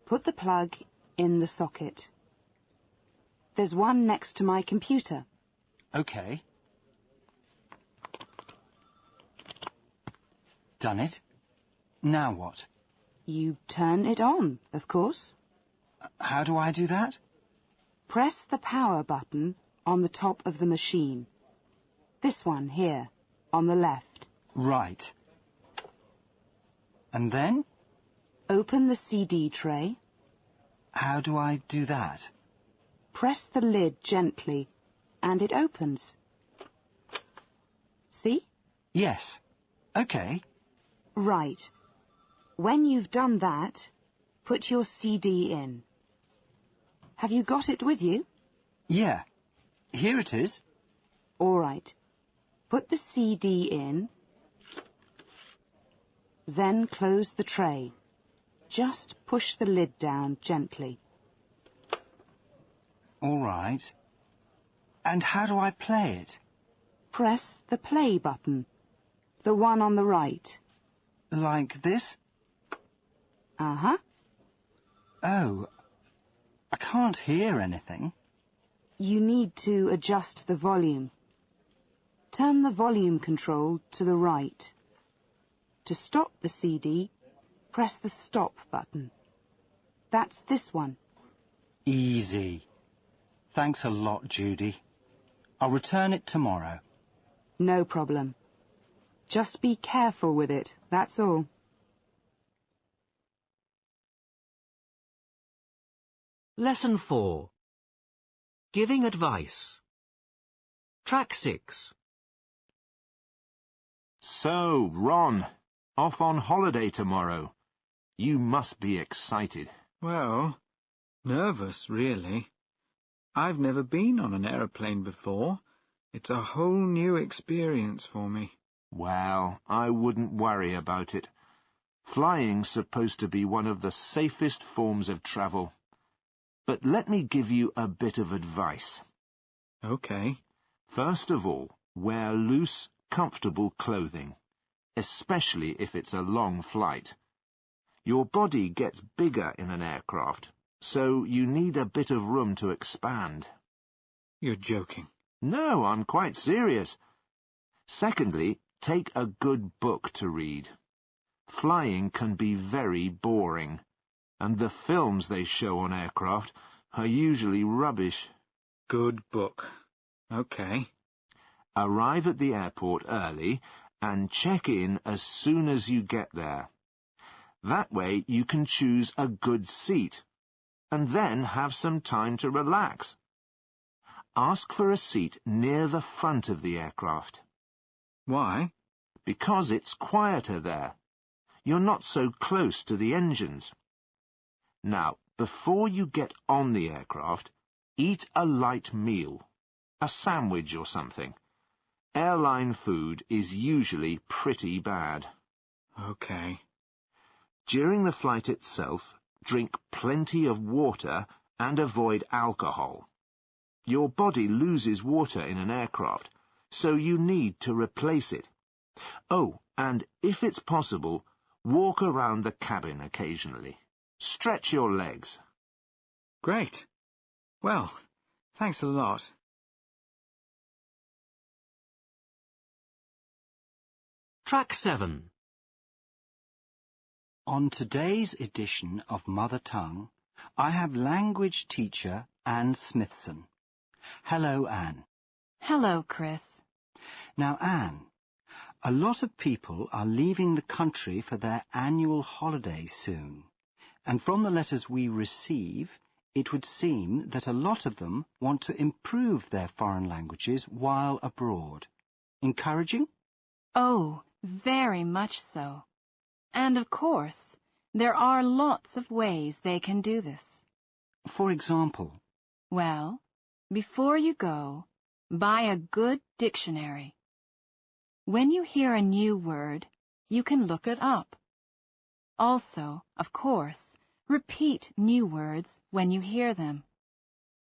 Put the plug in the socket. There's one next to my computer. OK. Done it. Now what? You turn it on, of course. How do I do that? Press the power button on the top of the machine. This one here, on the left. Right. And then? Open the CD tray. How do I do that? Press the lid gently, and it opens. See? Yes. OK. Right. When you've done that, put your CD in. Have you got it with you? Yeah. Here it is. All right. Put the CD in, then close the tray. Just push the lid down gently. All right. And how do I play it? Press the play button, the one on the right. Like this? Uh-huh. Oh, I can't hear anything. You need to adjust the volume. Turn the volume control to the right. To stop the CD, press the stop button. That's this one. Easy. Thanks a lot, Judy. I'll return it tomorrow. No problem. Just be careful with it, that's all. Lesson 4. Giving advice. Track 6. So, Ron, off on holiday tomorrow. You must be excited. Well, nervous, really. I've never been on an aeroplane before. It's a whole new experience for me. Well, I wouldn't worry about it. Flying's supposed to be one of the safest forms of travel. But let me give you a bit of advice. OK. First of all, wear loose, comfortable clothing, especially if it's a long flight. Your body gets bigger in an aircraft, so you need a bit of room to expand. You're joking. No, I'm quite serious. Secondly, take a good book to read. Flying can be very boring, and the films they show on aircraft are usually rubbish. Good book. OK. Arrive at the airport early and check in as soon as you get there. That way you can choose a good seat, and then have some time to relax. Ask for a seat near the front of the aircraft. Why? Because it's quieter there. You're not so close to the engines. Now, before you get on the aircraft, eat a light meal, a sandwich or something. Airline food is usually pretty bad. OK. During the flight itself, drink plenty of water and avoid alcohol. Your body loses water in an aircraft, so you need to replace it. Oh, and if it's possible, Walk around the cabin occasionally. Stretch your legs. Great. Well, thanks a lot. Track 7. On today's edition of Mother Tongue, I have language teacher Anne Smithson. Hello, Anne. Hello, Chris. Now, Anne, a lot of people are leaving the country for their annual holiday soon, and from the letters we receive, it would seem that a lot of them want to improve their foreign languages while abroad. Encouraging? Oh, very much so. And of course, there are lots of ways they can do this. For example? Well, before you go, buy a good dictionary. When you hear a new word, you can look it up. Also, of course, repeat new words when you hear them.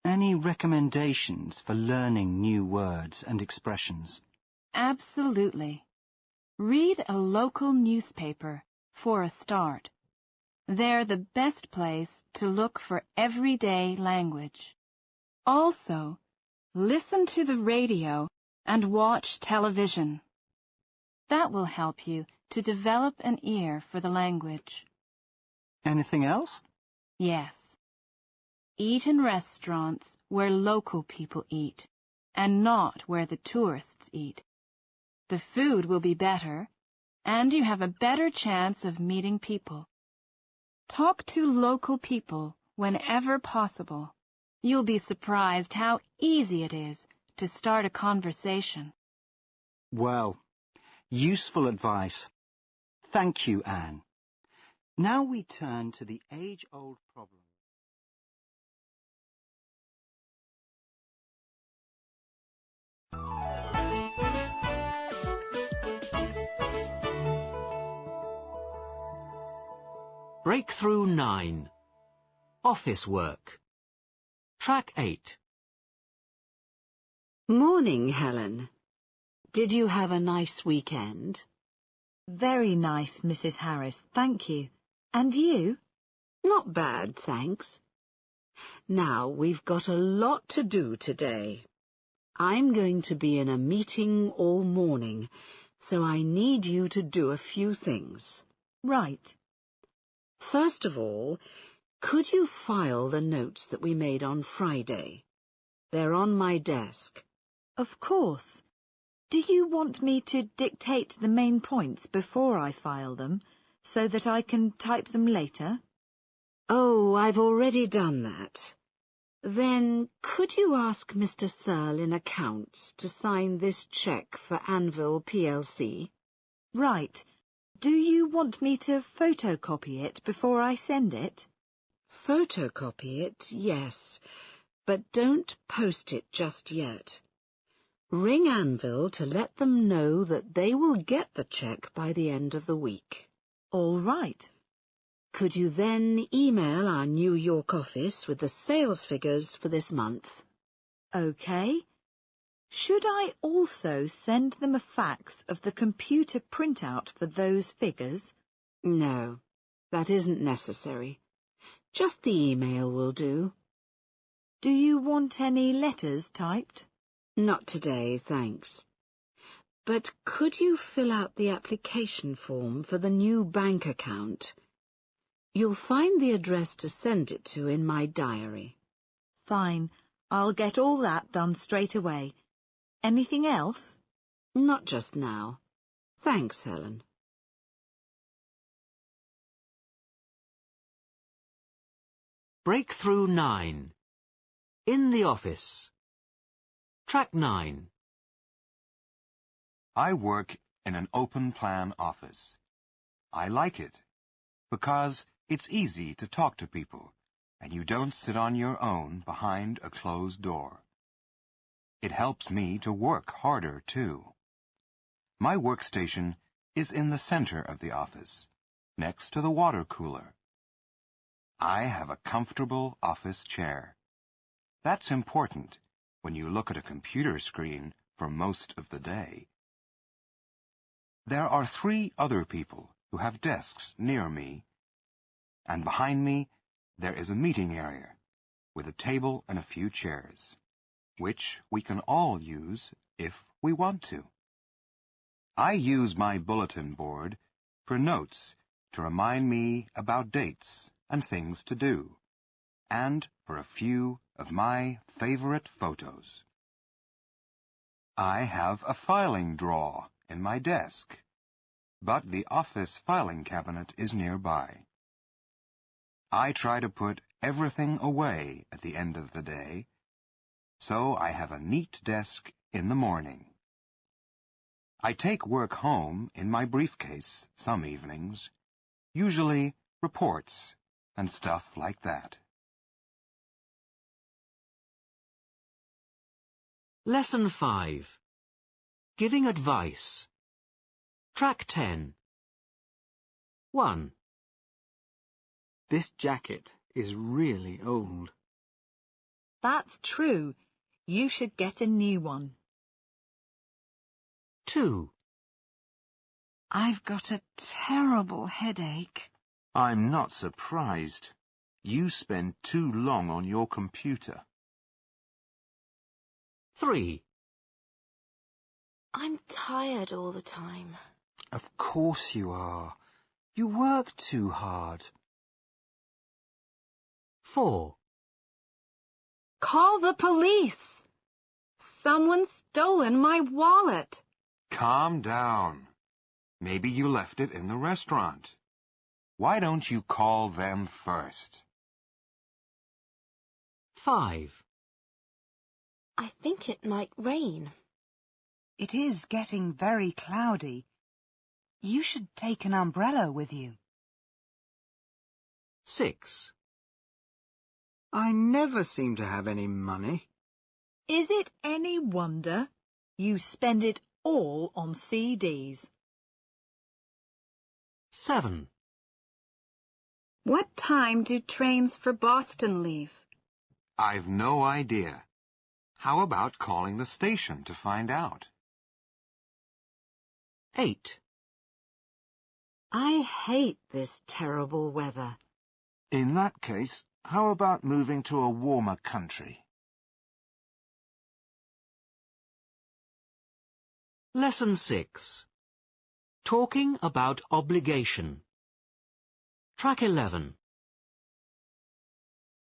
Any recommendations for learning new words and expressions? Absolutely. Read a local newspaper for a start. They're the best place to look for everyday language. Also, listen to the radio and watch television. That will help you to develop an ear for the language. Anything else? Yes. Eat in restaurants where local people eat, and not where the tourists eat. The food will be better, and you have a better chance of meeting people. Talk to local people whenever possible. You'll be surprised how easy it is to start a conversation. Well, useful advice. Thank you, Anne. Now we turn to the age-old problem. Breakthrough 9. Office work. Track 8. Morning, Helen. Did you have a nice weekend? Very nice, Mrs. Harris, thank you. And you? Not bad, thanks. Now, we've got a lot to do today. I'm going to be in a meeting all morning, so I need you to do a few things. Right. First of all, could you file the notes that we made on Friday? They're on my desk. Of course. Do you want me to dictate the main points before I file them, so that I can type them later? Oh, I've already done that. Then could you ask Mr. Searle in accounts to sign this cheque for Anvil plc? Right. Do you want me to photocopy it before I send it? Photocopy it, yes, but don't post it just yet. Ring Anvil to let them know that they will get the cheque by the end of the week. All right. Could you then email our New York office with the sales figures for this month? OK. Should I also send them a fax of the computer printout for those figures? No, that isn't necessary. Just the email will do. Do you want any letters typed? Not today, thanks. But could you fill out the application form for the new bank account? You'll find the address to send it to in my diary. Fine. I'll get all that done straight away. Anything else? Not just now. Thanks, Helen. Breakthrough 9. In the office. Track 9. I work in an open-plan office. I like it because it's easy to talk to people, and you don't sit on your own behind a closed door. It helps me to work harder, too. My workstation is in the center of the office, next to the water cooler. I have a comfortable office chair. That's important when you look at a computer screen for most of the day. There are 3 other people who have desks near me, and behind me there is a meeting area with a table and a few chairs, which we can all use if we want to. I use my bulletin board for notes to remind me about dates and things to do, and for a few of my favorite photos. I have a filing drawer in my desk, but the office filing cabinet is nearby. I try to put everything away at the end of the day, so I have a neat desk in the morning. I take work home in my briefcase some evenings, usually reports and stuff like that. Lesson 5. Giving advice. Track 10. 1. This jacket is really old. That's true. You should get a new one. 2. I've got a terrible headache. I'm not surprised. You spend too long on your computer. 3. I'm tired all the time. Of course you are. You work too hard. 4. Call the police! Someone's stolen my wallet. Calm down. Maybe you left it in the restaurant. Why don't you call them first? 5. I think it might rain. It is getting very cloudy. You should take an umbrella with you. 6. I never seem to have any money. Is it any wonder you spend it all on CDs? 7. What time do trains for Boston leave? I've no idea. How about calling the station to find out? 8. I hate this terrible weather. In that case, how about moving to a warmer country? Lesson 6. Talking about obligation. Track 11.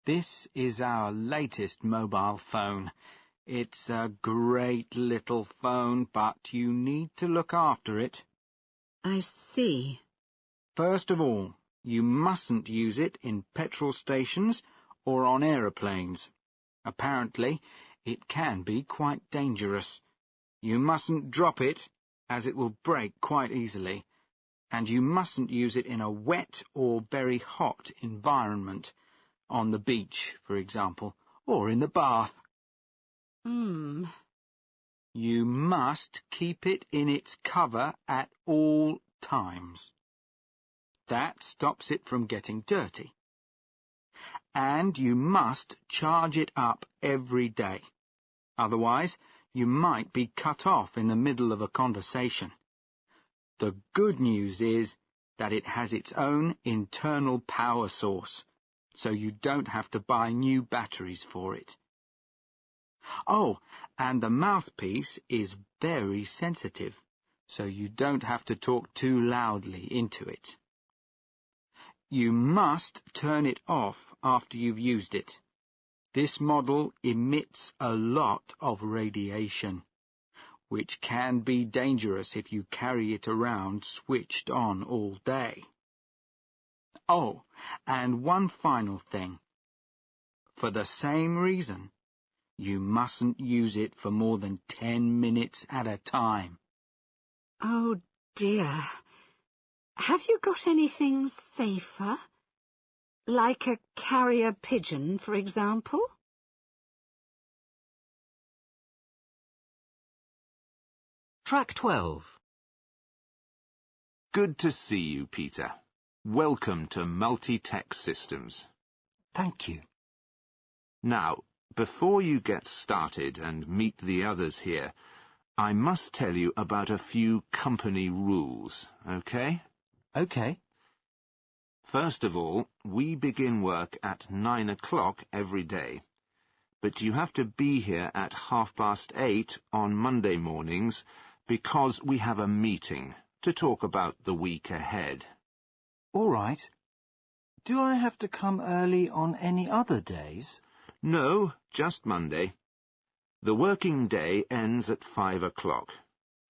This is our latest mobile phone. It's a great little phone, but you need to look after it. I see. First of all, you mustn't use it in petrol stations or on aeroplanes. Apparently, it can be quite dangerous. You mustn't drop it, as it will break quite easily. And you mustn't use it in a wet or very hot environment, on the beach, for example, or in the bath. You must keep it in its cover at all times. That stops it from getting dirty. And you must charge it up every day. Otherwise, you might be cut off in the middle of a conversation. The good news is that it has its own internal power source, so you don't have to buy new batteries for it. Oh, and the mouthpiece is very sensitive, so you don't have to talk too loudly into it. You must turn it off after you've used it. This model emits a lot of radiation, which can be dangerous if you carry it around switched on all day. Oh, and one final thing. For the same reason, you mustn't use it for more than 10 minutes at a time. Oh, dear. Have you got anything safer? Like a carrier pigeon, for example? Track 12. Good to see you, Peter. Welcome to Multi-Tech Systems. Thank you. Now, before you get started and meet the others here, I must tell you about a few company rules, okay? OK. First of all, we begin work at 9 o'clock every day. But you have to be here at 8:30 on Monday mornings because we have a meeting to talk about the week ahead. All right. Do I have to come early on any other days? No, just Monday. The working day ends at 5 o'clock.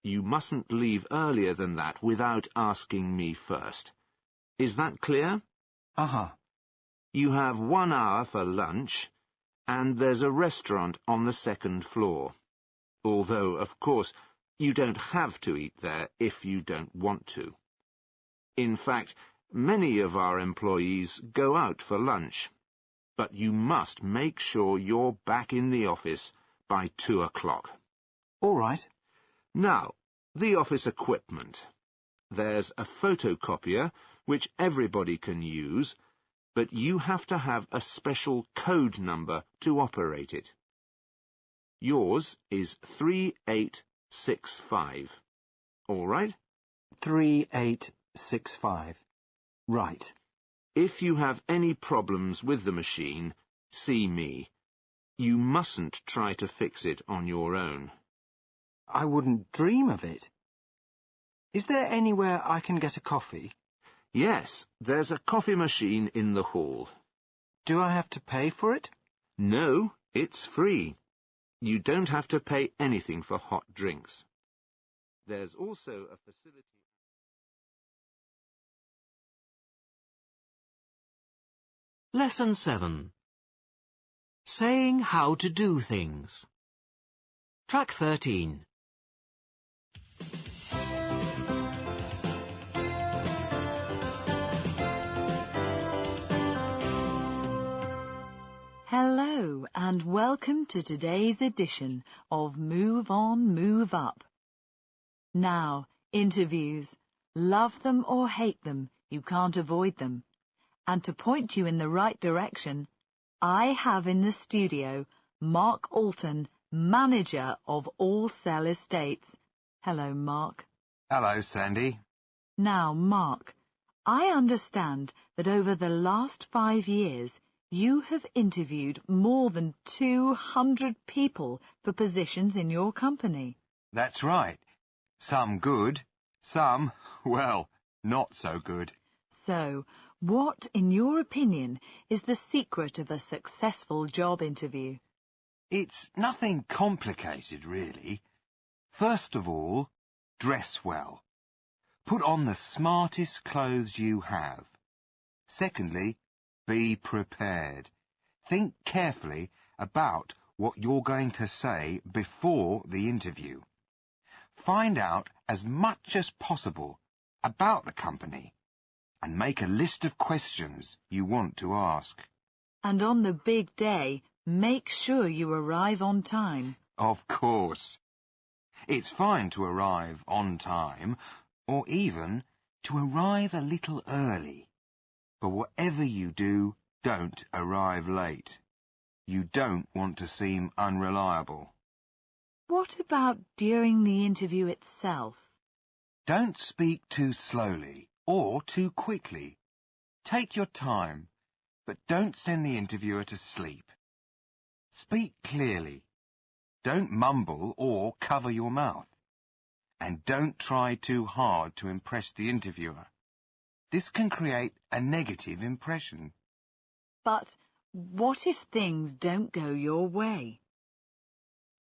You mustn't leave earlier than that without asking me first. Is that clear? Uh-huh. You have 1 hour for lunch, and there's a restaurant on the second floor. Although, of course, you don't have to eat there if you don't want to. In fact, many of our employees go out for lunch. But you must make sure you're back in the office by 2 o'clock. All right. Now, the office equipment. There's a photocopier, which everybody can use, but you have to have a special code number to operate it. Yours is 3865. All right? 3865. Right. If you have any problems with the machine, see me. You mustn't try to fix it on your own. I wouldn't dream of it. Is there anywhere I can get a coffee? Yes, there's a coffee machine in the hall. Do I have to pay for it? No, it's free. You don't have to pay anything for hot drinks. There's also a facility... Lesson 7. Saying how to do things. Track 13. Hello and welcome to today's edition of Move On, Move Up. Now, interviews. Love them or hate them, you can't avoid them. And to point you in the right direction, I have in the studio Mark Alton, manager of All Cell Estates. Hello, Mark. Hello, Sandy. Now, Mark, I understand that over the last 5 years, you have interviewed more than 200 people for positions in your company. That's right. Some good, some, well, not so good. So, what, in your opinion, is the secret of a successful job interview? It's nothing complicated, really. First of all, dress well. Put on the smartest clothes you have. Secondly, be prepared. Think carefully about what you're going to say before the interview. Find out as much as possible about the company and make a list of questions you want to ask. And on the big day, make sure you arrive on time. Of course. It's fine to arrive on time, or even to arrive a little early. But whatever you do, don't arrive late. You don't want to seem unreliable. What about during the interview itself? Don't speak too slowly or too quickly. Take your time, but don't send the interviewer to sleep. Speak clearly. Don't mumble or cover your mouth. And don't try too hard to impress the interviewer. This can create a negative impression. But what if things don't go your way?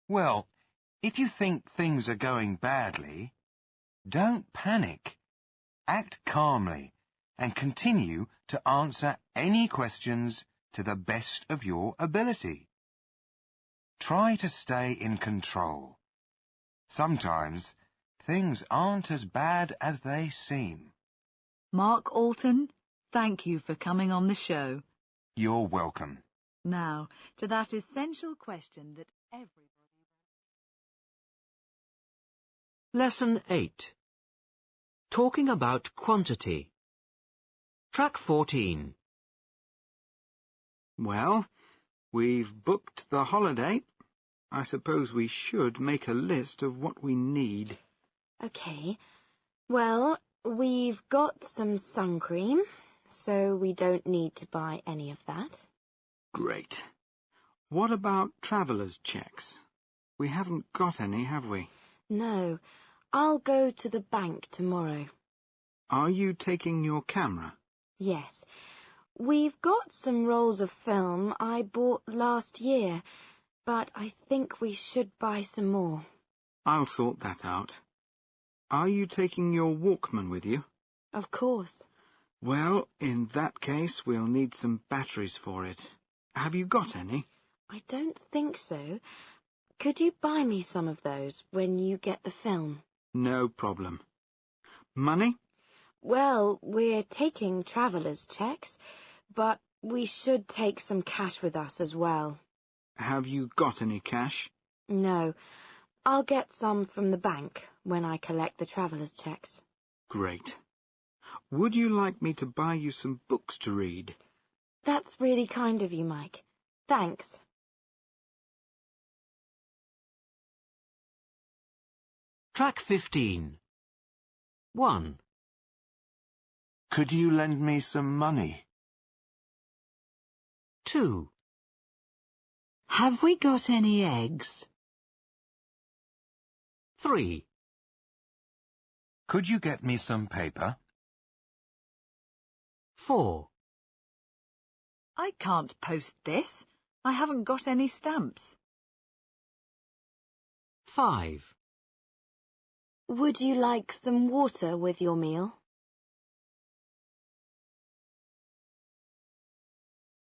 Well, if you think things are going badly, don't panic. Act calmly and continue to answer any questions to the best of your ability. Try to stay in control. Sometimes things aren't as bad as they seem. Mark Alton, thank you for coming on the show. You're welcome. Now, to that essential question that everybody... Lesson 8. Talking about quantity. Track 14. Well, we've booked the holiday. I suppose we should make a list of what we need. OK. Well, We've got some sun cream, so we don't need to buy any of that. Great. What about traveller's checks? We haven't got any, have we? No, I'll go to the bank tomorrow. Are you taking your camera? Yes. We've got some rolls of film I bought last year, but I think we should buy some more. I'll sort that out. Are you taking your Walkman with you? Of course. Well, in that case, we'll need some batteries for it. Have you got any? I don't think so. Could you buy me some of those when you get the film? No problem. Money? Well, we're taking traveller's checks, but we should take some cash with us as well. Have you got any cash? No. I'll get some from the bank when I collect the traveller's checks. Great. Would you like me to buy you some books to read? That's really kind of you, Mike. Thanks. Track 15. 1. Could you lend me some money? 2. Have we got any eggs? 3. Could you get me some paper? 4. I can't post this. I haven't got any stamps. 5. Would you like some water with your meal?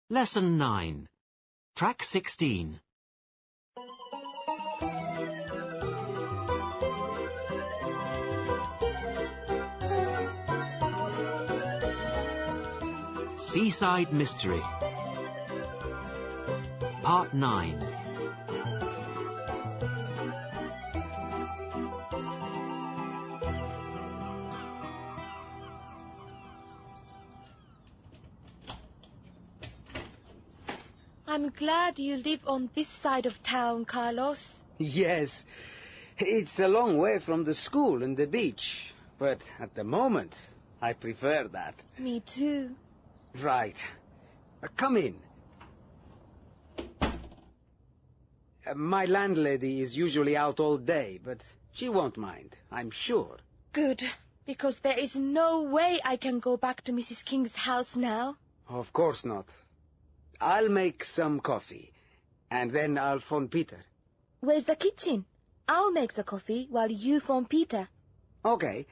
Lesson 9. Track 16. Seaside Mystery. Part 9. I'm glad you live on this side of town, Carlos. Yes, it's a long way from the school and the beach, but at the moment, I prefer that. Me too. Right. Come in. My landlady is usually out all day, but she won't mind, I'm sure. Good, because there is no way I can go back to Mrs. King's house now. Of course not. I'll make some coffee, and then I'll phone Peter. Where's the kitchen? I'll make the coffee while you phone Peter. Okay.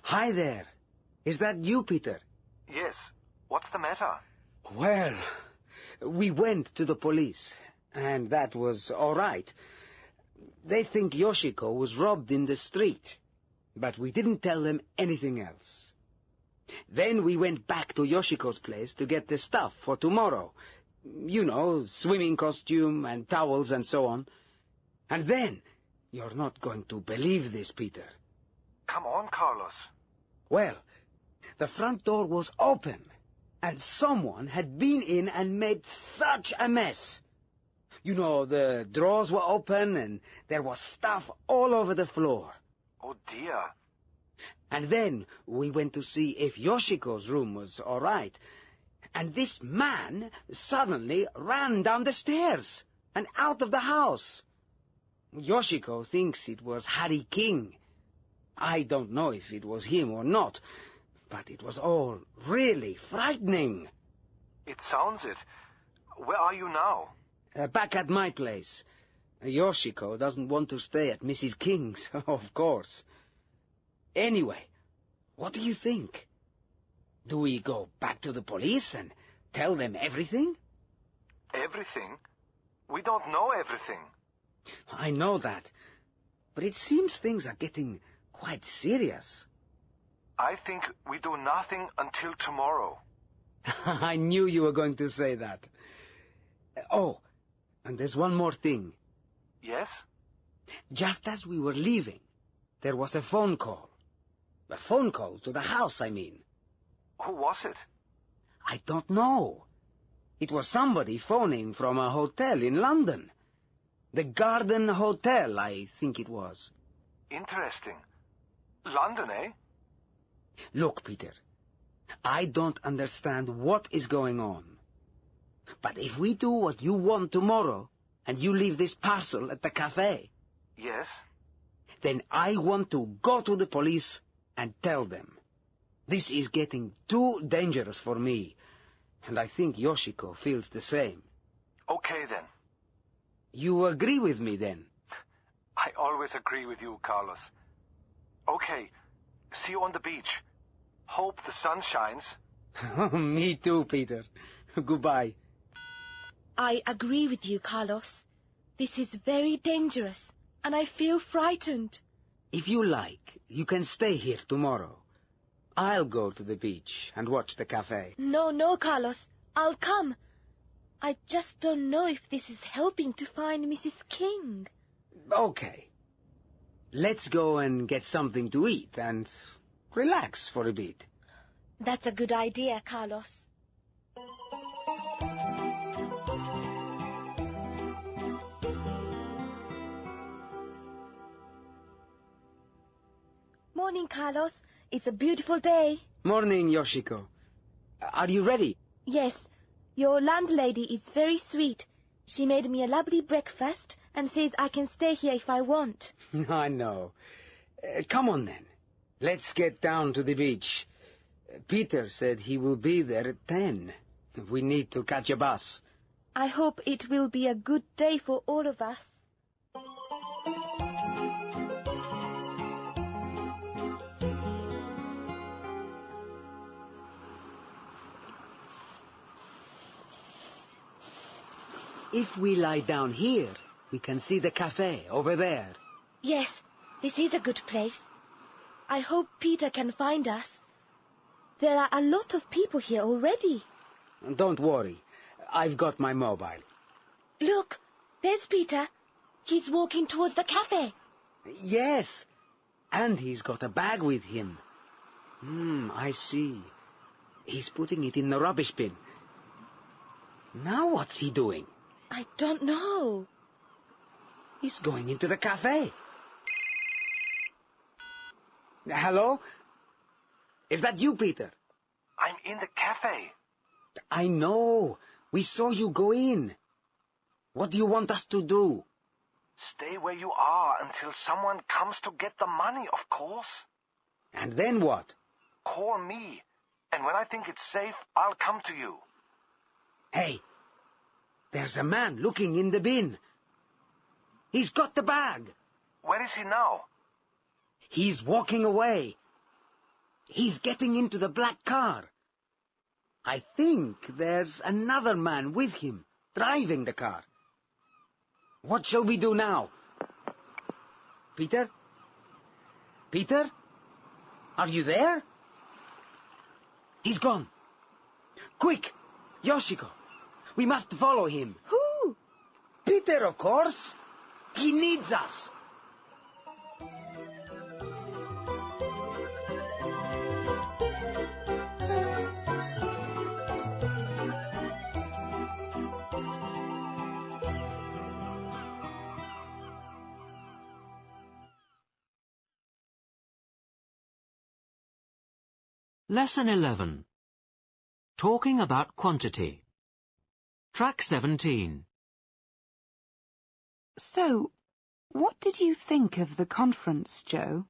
Hi there. Is that you, Peter? Yes. What's the matter? Well, we went to the police, and that was all right. They think Yoshiko was robbed in the street, but we didn't tell them anything else. Then we went back to Yoshiko's place to get the stuff for tomorrow. You know, swimming costume and towels and so on. And then, you're not going to believe this, Peter. Come on, Carlos. Well, the front door was open, and someone had been in and made such a mess. You know, the drawers were open, and there was stuff all over the floor. Oh, dear. And then we went to see if Yoshiko's room was all right. And this man suddenly ran down the stairs and out of the house. Yoshiko thinks it was Harry King. I don't know if it was him or not, but it was all really frightening. It sounds it. Where are you now? Back at my place. Yoshiko doesn't want to stay at Mrs. King's, of course. Anyway, what do you think? Do we go back to the police and tell them everything? Everything? We don't know everything. I know that, but it seems things are getting quite serious. I think we do nothing until tomorrow. I knew you were going to say that. Oh, and there's one more thing. Yes? Just as we were leaving, there was a phone call. A phone call to the house, I mean. Who was it? I don't know. It was somebody phoning from a hotel in London. The Garden Hotel, I think it was. Interesting. London, eh? Look, Peter, I don't understand what is going on. But if we do what you want tomorrow, and you leave this parcel at the cafe... Yes? Then I want to go to the police and tell them. This is getting too dangerous for me, and I think Yoshiko feels the same. Okay, then. You agree with me, then? I always agree with you, Carlos. Okay, see you on the beach. Hope the sun shines. Me too, Peter. Goodbye. I agree with you, Carlos. This is very dangerous, and I feel frightened. If you like, you can stay here tomorrow. I'll go to the beach and watch the cafe. No, Carlos. I'll come. I just don't know if this is helping to find Mrs. King. Okay. Let's go and get something to eat and relax for a bit. That's a good idea, Carlos. Morning, Carlos. It's a beautiful day. Morning, Yoshiko. Are you ready? Yes. Your landlady is very sweet. She made me a lovely breakfast and says I can stay here if I want. I know. Come on, then. Let's get down to the beach. Peter said he will be there at 10. We need to catch a bus. I hope it will be a good day for all of us. If we lie down here, we can see the cafe over there. Yes, this is a good place. I hope Peter can find us. There are a lot of people here already. Don't worry. I've got my mobile. Look, there's Peter. He's walking towards the cafe. Yes, and he's got a bag with him. I see. He's putting it in the rubbish bin. Now what's he doing? I don't know. He's going into the cafe. Hello? Is that you, Peter? I'm in the cafe. I know. We saw you go in. What do you want us to do? Stay where you are until someone comes to get the money, of course. And then what? Call me. And when I think it's safe, I'll come to you. Hey, there's a man looking in the bin. He's got the bag. Where is he now? He's walking away. He's getting into the black car. I think there's another man with him, driving the car. What shall we do now? Peter? Peter? Are you there? He's gone. Quick! Yoshiko! We must follow him. Who? Peter, of course. He needs us. Lesson 11. Talking about quantity. Track 17. So, what did you think of the conference, Joe?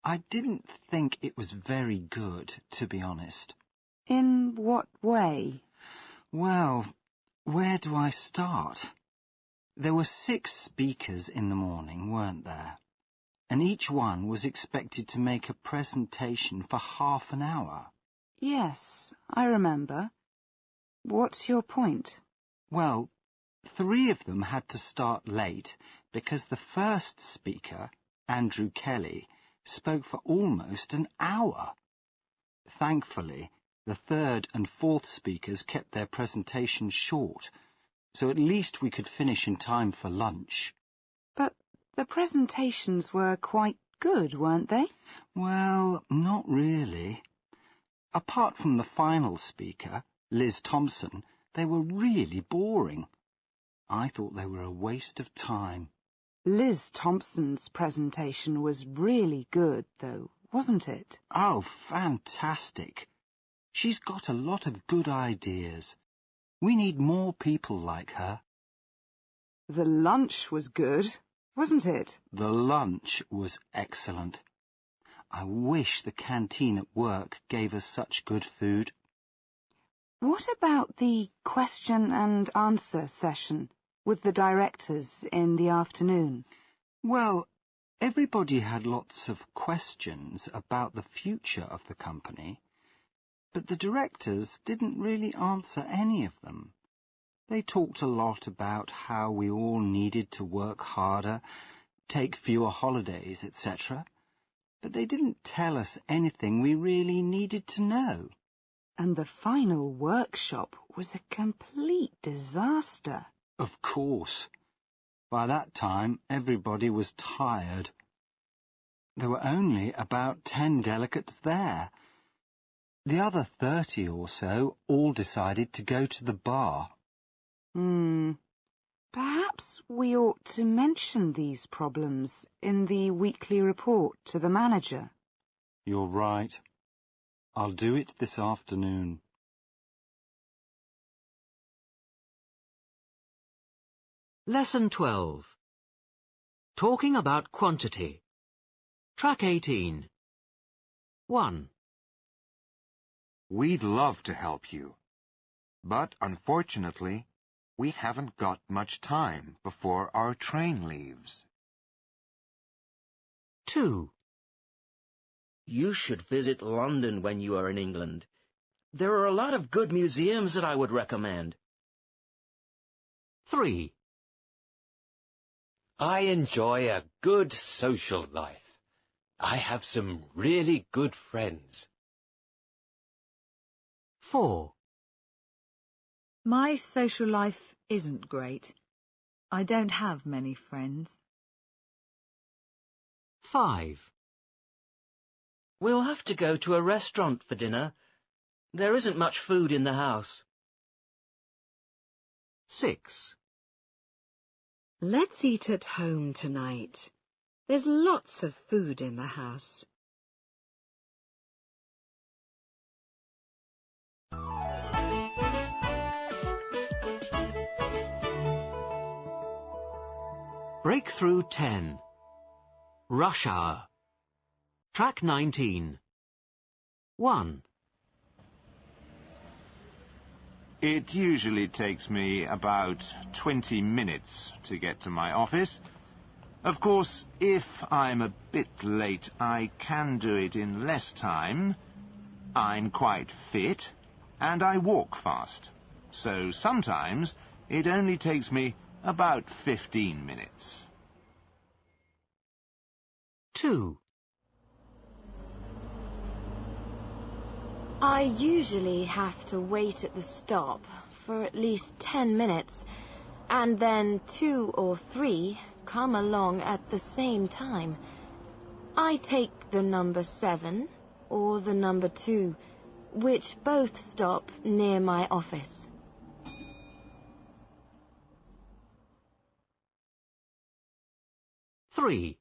I didn't think it was very good, to be honest. In what way? Well, where do I start? There were 6 speakers in the morning, weren't there? And each one was expected to make a presentation for half an hour. Yes, I remember. What's your point? Well, 3 of them had to start late because the first speaker, Andrew Kelly, spoke for almost an hour. Thankfully, the 3rd and 4th speakers kept their presentations short, so at least we could finish in time for lunch. But the presentations were quite good, weren't they? Well, not really. Apart from the final speaker, Liz Thompson, They were really boring. I thought they were a waste of time. Liz Thompson's presentation was really good, though, wasn't it? Oh, fantastic. She's got a lot of good ideas. We need more people like her. The lunch was good, wasn't it? The lunch was excellent. I wish the canteen at work gave us such good food. What about the question and answer session with the directors in the afternoon? Well, everybody had lots of questions about the future of the company, but the directors didn't really answer any of them. They talked a lot about how we all needed to work harder, take fewer holidays, etc., but they didn't tell us anything we really needed to know. And the final workshop was a complete disaster. Of course. By that time, everybody was tired. There were only about 10 delegates there. The other 30 or so all decided to go to the bar. Perhaps we ought to mention these problems in the weekly report to the manager. You're right. I'll do it this afternoon. Lesson 12. Talking about quantity. Track 18. 1. We'd love to help you, but unfortunately, we haven't got much time before our train leaves. 2. You should visit London when you are in England. There are a lot of good museums that I would recommend. 3. I enjoy a good social life. I have some really good friends. 4. My social life isn't great. I don't have many friends. 5. We'll have to go to a restaurant for dinner. There isn't much food in the house. 6. Let's eat at home tonight. There's lots of food in the house. Breakthrough 10. Rush hour. Track 19. 1. It usually takes me about 20 minutes to get to my office. Of course, if I'm a bit late, I can do it in less time. I'm quite fit, and I walk fast. So sometimes it only takes me about 15 minutes. 2. I usually have to wait at the stop for at least 10 minutes, and then 2 or 3 come along at the same time. I take the number 7 or the number 2, which both stop near my office. 3.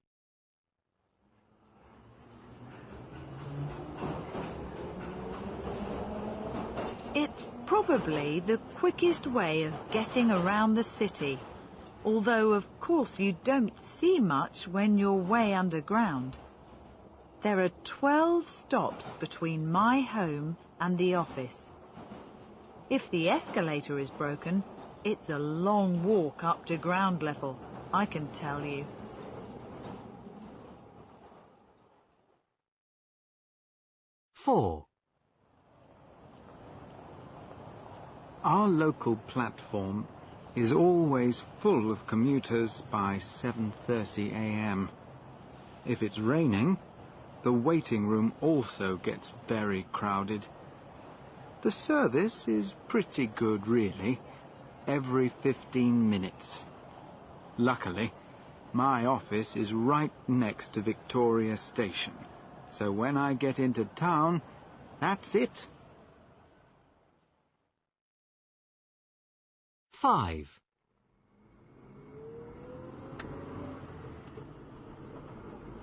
It's probably the quickest way of getting around the city, although of course you don't see much when you're way underground. There are 12 stops between my home and the office. If the escalator is broken, it's a long walk up to ground level, I can tell you. 4. Our local platform is always full of commuters by 7:30 a.m. If it's raining, the waiting room also gets very crowded. The service is pretty good, really, every 15 minutes. Luckily, my office is right next to Victoria Station, so when I get into town, that's it. 5.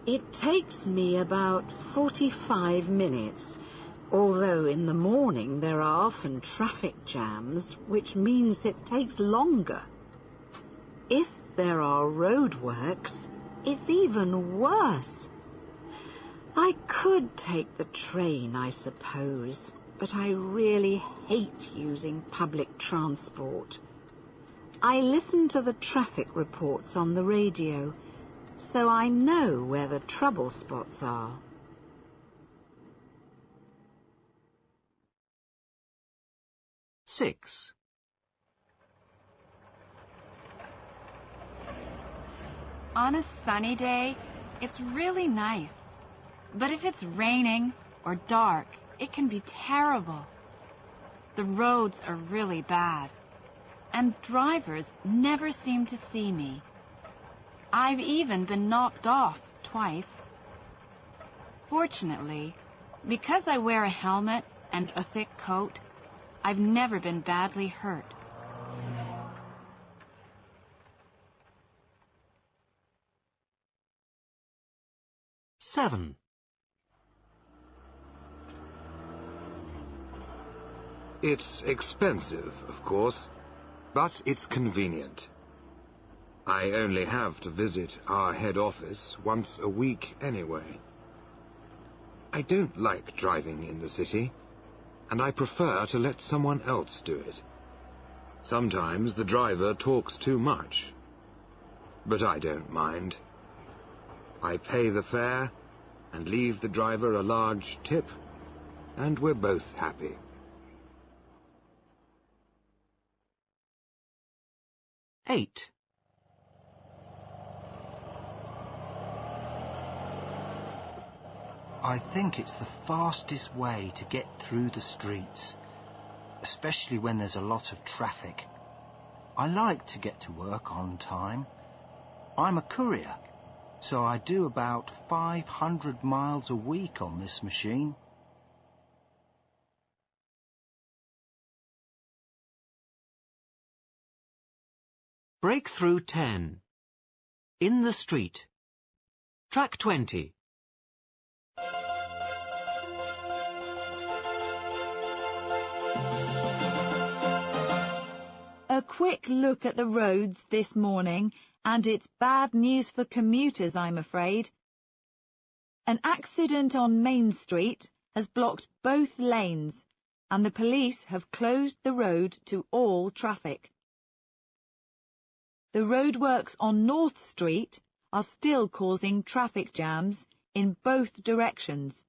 It takes me about 45 minutes, although in the morning there are often traffic jams, which means it takes longer. If there are roadworks, it's even worse. I could take the train, I suppose, but I really hate using public transport. I listen to the traffic reports on the radio, so I know where the trouble spots are. Six. On a sunny day, it's really nice. But if it's raining or dark, it can be terrible. The roads are really bad, and drivers never seem to see me. I've even been knocked off twice. Fortunately, because I wear a helmet and a thick coat, I've never been badly hurt. Seven. It's expensive, of course, but it's convenient. I only have to visit our head office once a week anyway. I don't like driving in the city, and I prefer to let someone else do it. Sometimes the driver talks too much, but I don't mind. I pay the fare and leave the driver a large tip, and we're both happy. Eight. I think it's the fastest way to get through the streets, especially when there's a lot of traffic. I like to get to work on time. I'm a courier, so I do about 500 miles a week on this machine. Breakthrough 10. In the street. Track 20. A quick look at the roads this morning, and it's bad news for commuters, I'm afraid. An accident on Main Street has blocked both lanes, and the police have closed the road to all traffic. The roadworks on North Street are still causing traffic jams in both directions,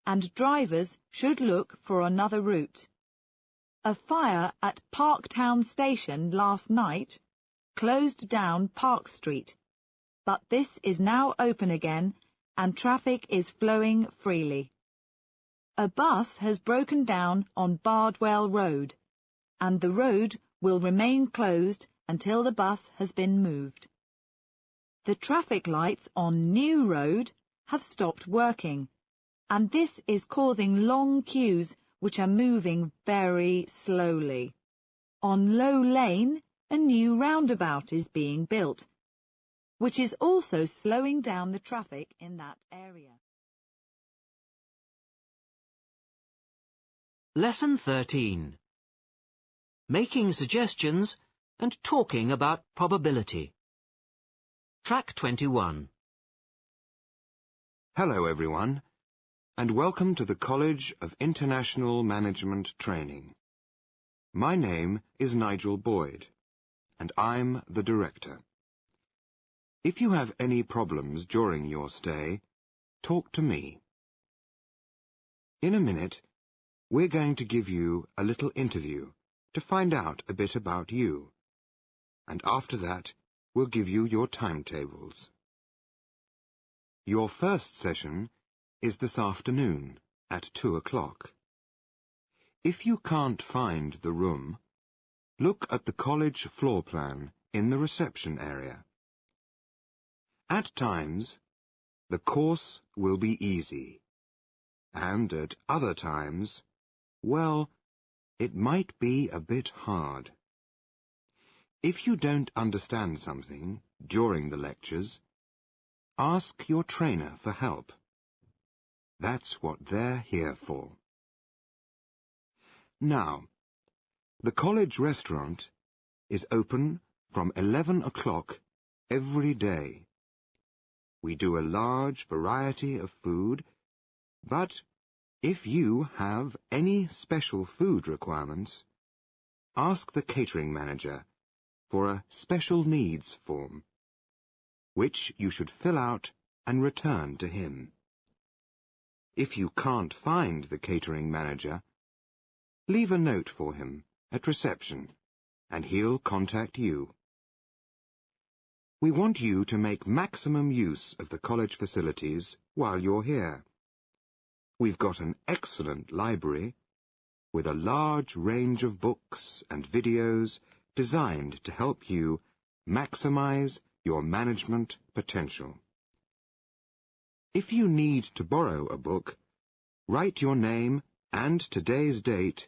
and drivers should look for another route. A fire at Parktown Station last night closed down Park Street, but this is now open again and traffic is flowing freely. A bus has broken down on Bardwell Road, and the road will remain closed until the bus has been moved. The traffic lights on New Road have stopped working, and this is causing long queues which are moving very slowly. On Low Lane, a new roundabout is being built, which is also slowing down the traffic in that area. Lesson 13. Making suggestions and talking about probability. Track 21. Hello, everyone, and welcome to the College of International Management Training. My name is Nigel Boyd, and I'm the director. If you have any problems during your stay, talk to me. In a minute, we're going to give you a little interview to find out a bit about you, and after that, we'll give you your timetables. Your first session is this afternoon at 2 o'clock. If you can't find the room, look at the college floor plan in the reception area. At times, the course will be easy, and at other times, well, it might be a bit hard. If you don't understand something during the lectures, ask your trainer for help. That's what they're here for. Now, the college restaurant is open from 11 o'clock every day. We do a large variety of food, but if you have any special food requirements, ask the catering manager for a special needs form, which you should fill out and return to him. If you can't find the catering manager, leave a note for him at reception, and he'll contact you. We want you to make maximum use of the college facilities while you're here. We've got an excellent library with a large range of books and videos designed to help you maximize your management potential. If you need to borrow a book, write your name and today's date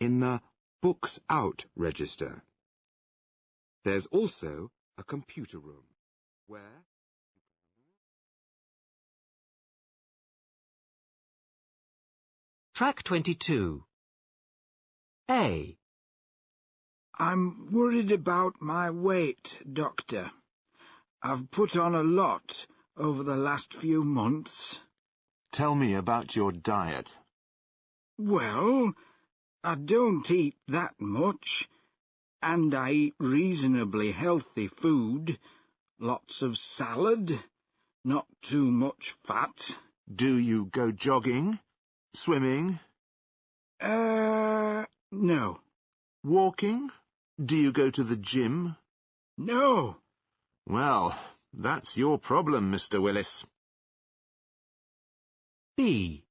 in the Books Out register. There's also a computer room where... Track 22. A. I'm worried about my weight, Doctor. I've put on a lot over the last few months. Tell me about your diet. Well, I don't eat that much, and I eat reasonably healthy food. Lots of salad, not too much fat. Do you go jogging? Swimming? No. Walking? Do you go to the gym? No. Well, that's your problem, Mr. Willis. B.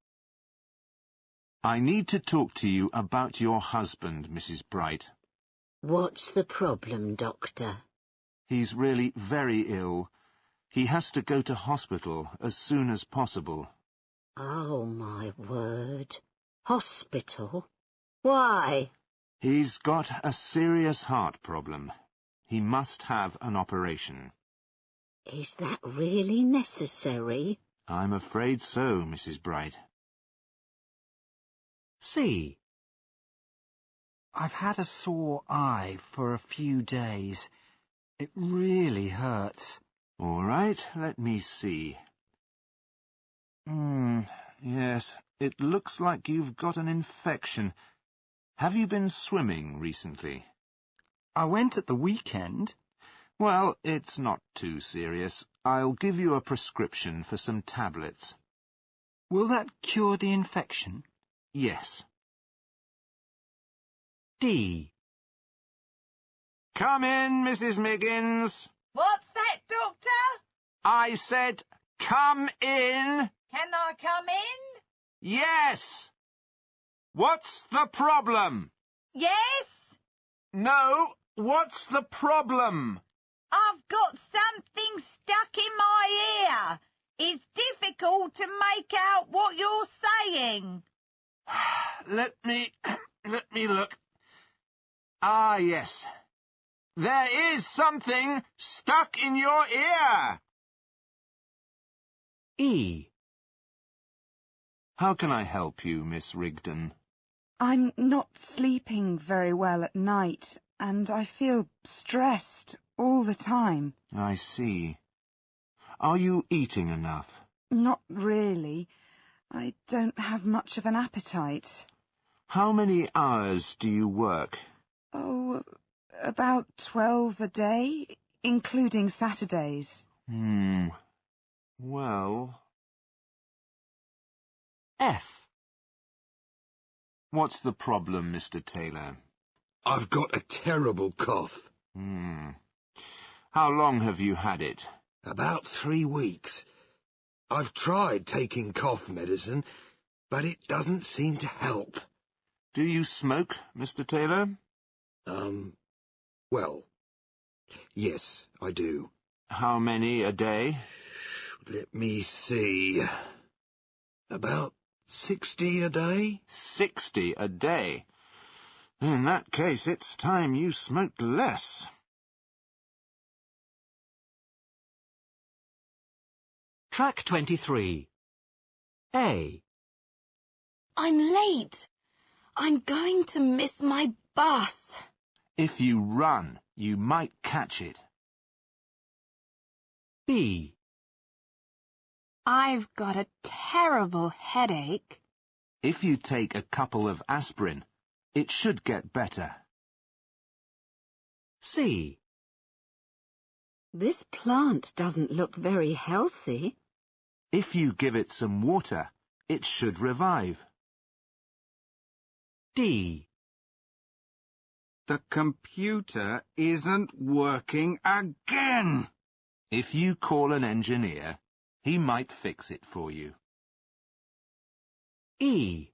I need to talk to you about your husband, Mrs. Bright. What's the problem, Doctor? He's really very ill. He has to go to hospital as soon as possible. Oh, my word. Hospital? Why? He's got a serious heart problem. He must have an operation. Is that really necessary? I'm afraid so, Mrs. Bright. C. I've had a sore eye for a few days. It really hurts. All right, let me see. Yes, it looks like you've got an infection. Have you been swimming recently? I went at the weekend. Well, it's not too serious. I'll give you a prescription for some tablets. Will that cure the infection? Yes. D. Come in, Mrs. Miggins. What's that, Doctor? I said, come in. Can I come in? Yes. What's the problem? Yes? No, what's the problem? I've got something stuck in my ear. It's difficult to make out what you're saying. Let me look. Ah, yes. There is something stuck in your ear. E. How can I help you, Miss Rigdon? I'm not sleeping very well at night, and I feel stressed all the time. I see. Are you eating enough? Not really. I don't have much of an appetite. How many hours do you work? Oh, about 12 a day, including Saturdays. Well... F. What's the problem, Mr. Taylor? I've got a terrible cough. How long have you had it? About 3 weeks. I've tried taking cough medicine, but it doesn't seem to help. Do you smoke, Mr. Taylor? Well, yes, I do. How many a day? Let me see. About 60 a day? 60 a day? In that case, it's time you smoked less. Track 23. A. I'm late. I'm going to miss my bus. If you run, you might catch it. B. I've got a terrible headache. If you take a couple of aspirin, it should get better. C. This plant doesn't look very healthy. If you give it some water, it should revive. D. The computer isn't working again. If you call an engineer, he might fix it for you. E.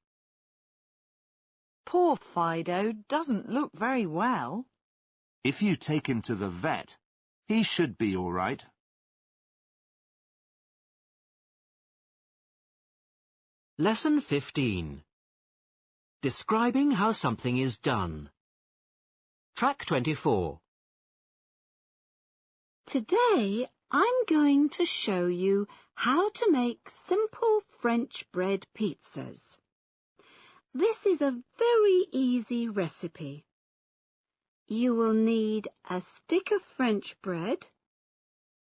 Poor Fido doesn't look very well. If you take him to the vet, he should be all right. Lesson 15. Describing how something is done. Track 24. Today, I'm going to show you how to make simple French bread pizzas. This is a very easy recipe. You will need a stick of French bread,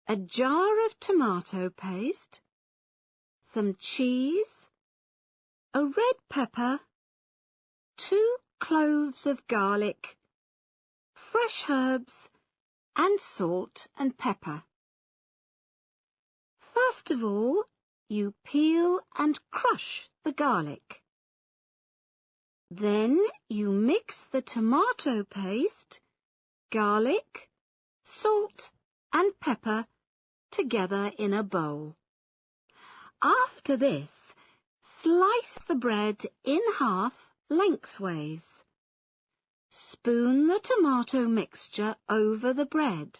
a jar of tomato paste, some cheese, a red pepper, 2 cloves of garlic, fresh herbs, and salt and pepper. First of all, you peel and crush the garlic. Then you mix the tomato paste, garlic, salt and pepper together in a bowl. After this, slice the bread in half lengthways. Spoon the tomato mixture over the bread.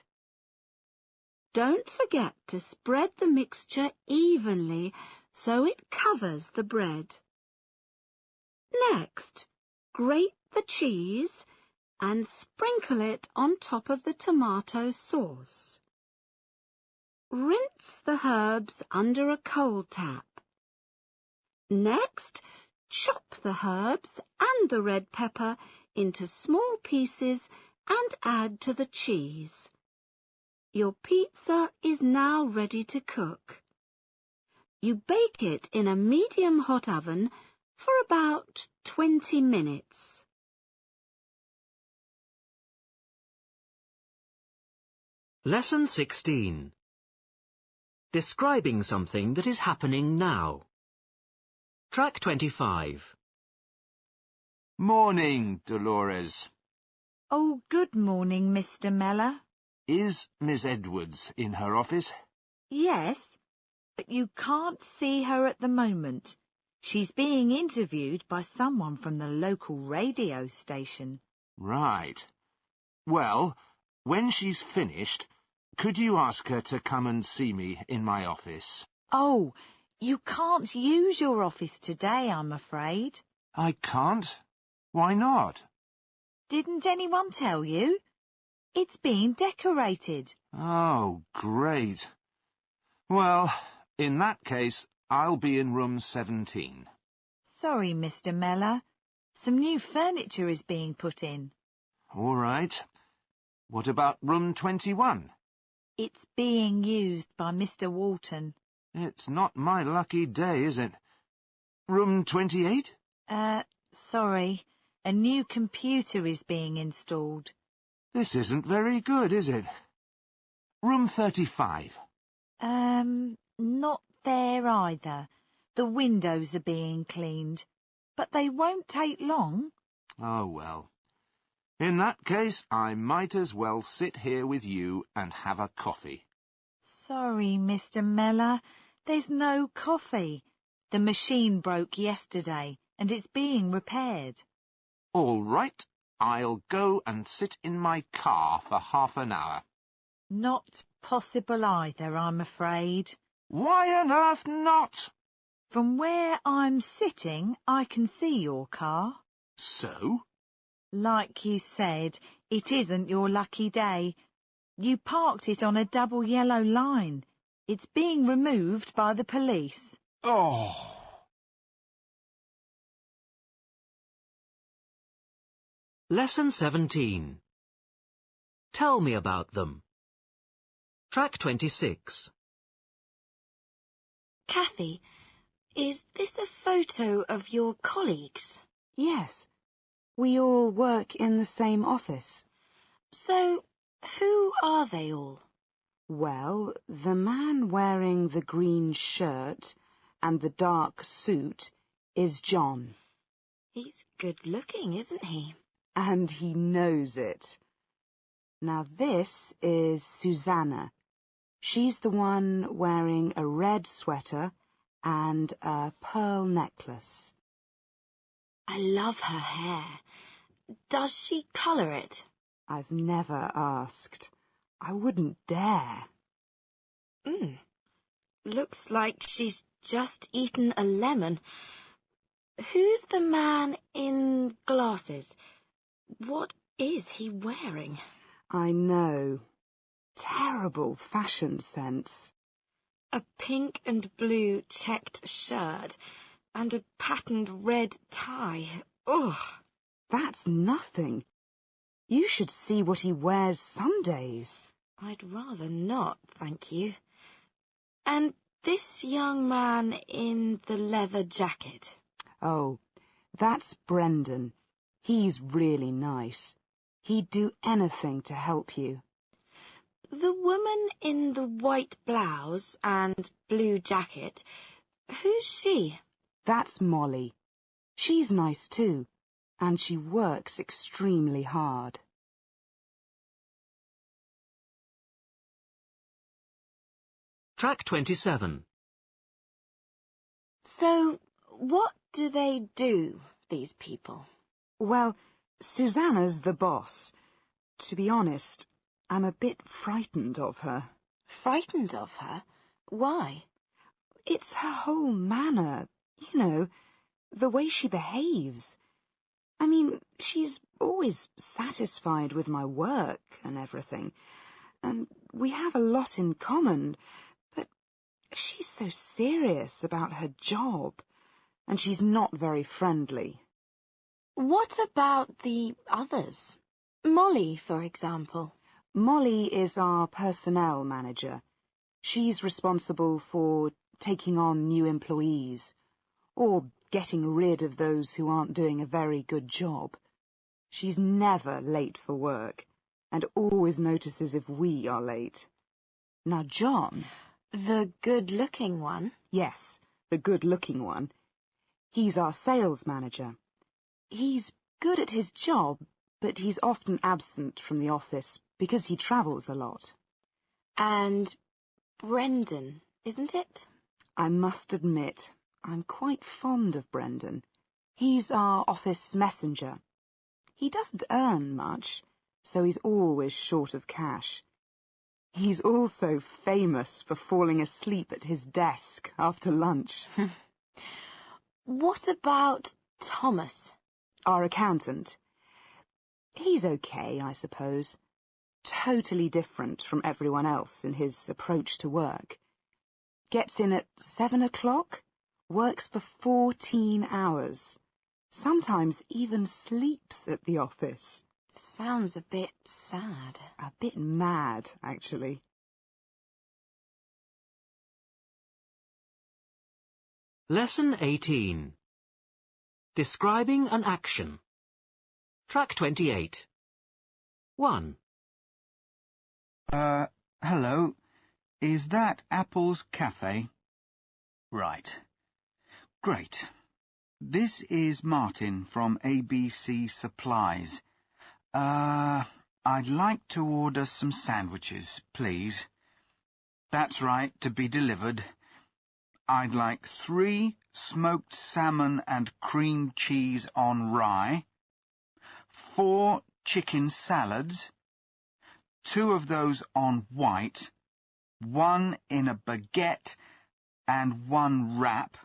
Don't forget to spread the mixture evenly so it covers the bread. Next, grate the cheese and sprinkle it on top of the tomato sauce. Rinse the herbs under a cold tap. Next, chop the herbs and the red pepper into small pieces and add to the cheese. Your pizza is now ready to cook. You bake it in a medium hot oven for about 20 minutes. Lesson 16. Describing something that is happening now. Track 25. Morning, Dolores. Oh, good morning, Mr. Meller. Is Miss Edwards in her office? Yes, but you can't see her at the moment. She's being interviewed by someone from the local radio station. Right. Well, when she's finished, could you ask her to come and see me in my office? Oh, you can't use your office today, I'm afraid. I can't? Why not? Didn't anyone tell you? It's being decorated. Oh, great. Well, in that case, I'll be in room 17. Sorry, Mr. Meller. Some new furniture is being put in. All right. What about room 21? It's being used by Mr. Walton. It's not my lucky day, is it? Room 28? Sorry. A new computer is being installed. This isn't very good, is it? Room 35? Not there either. The windows are being cleaned, but they won't take long. Oh, well. In that case, I might as well sit here with you and have a coffee. Sorry, Mr. Meller. There's no coffee. The machine broke yesterday, and it's being repaired. All right. I'll go and sit in my car for half an hour. Not possible either, I'm afraid. Why on earth not? From where I'm sitting, I can see your car. So? Like you said, it isn't your lucky day. You parked it on a double yellow line. It's being removed by the police. Oh! Lesson 17. Tell me about them. Track 26. Kathy, is this a photo of your colleagues? Yes. We all work in the same office. So, who are they all? Well, the man wearing the green shirt and the dark suit is John. He's good looking, isn't he? And he knows it. Now this is Susanna. She's the one wearing a red sweater and a pearl necklace. I love her hair. Does she colour it? I've never asked. I wouldn't dare. Looks like she's just eaten a lemon. Who's the man in glasses? What is he wearing? I know. Terrible fashion sense. A pink and blue checked shirt and a patterned red tie. Ugh! That's nothing. You should see what he wears some days. I'd rather not, thank you. And this young man in the leather jacket? Oh, that's Brendan. He's really nice. He'd do anything to help you. The woman in the white blouse and blue jacket, who's she? That's Molly. She's nice too, and she works extremely hard. Track 27. So, what do they do, these people? Well, Susanna's the boss. To be honest, I'm a bit frightened of her. Frightened of her? Why? It's her whole manner, you know, the way she behaves. I mean, she's always satisfied with my work and everything, and we have a lot in common, but she's so serious about her job, and she's not very friendly. What about the others? Molly, for example. Molly is our personnel manager. She's responsible for taking on new employees, or getting rid of those who aren't doing a very good job. She's never late for work, and always notices if we are late. Now, John... The good-looking one? Yes, the good-looking one. He's our sales manager. He's good at his job, but he's often absent from the office because he travels a lot. And Brendan, isn't it? I must admit, I'm quite fond of Brendan. He's our office messenger. He doesn't earn much, so he's always short of cash. He's also famous for falling asleep at his desk after lunch. What about Thomas? Our accountant. He's okay, I suppose. Totally different from everyone else in his approach to work. Gets in at 7 o'clock, works for 14 hours. Sometimes even sleeps at the office. Sounds a bit sad. A bit mad, actually. Lesson 18. Describing an action. Track 28. 1. Hello. Is that Apple's Cafe? Right. Great. This is Martin from ABC Supplies. I'd like to order some sandwiches, please. That's right, to be delivered. I'd like 3 smoked salmon and cream cheese on rye, 4 chicken salads, 2 of those on white, 1 in a baguette and 1 wrap,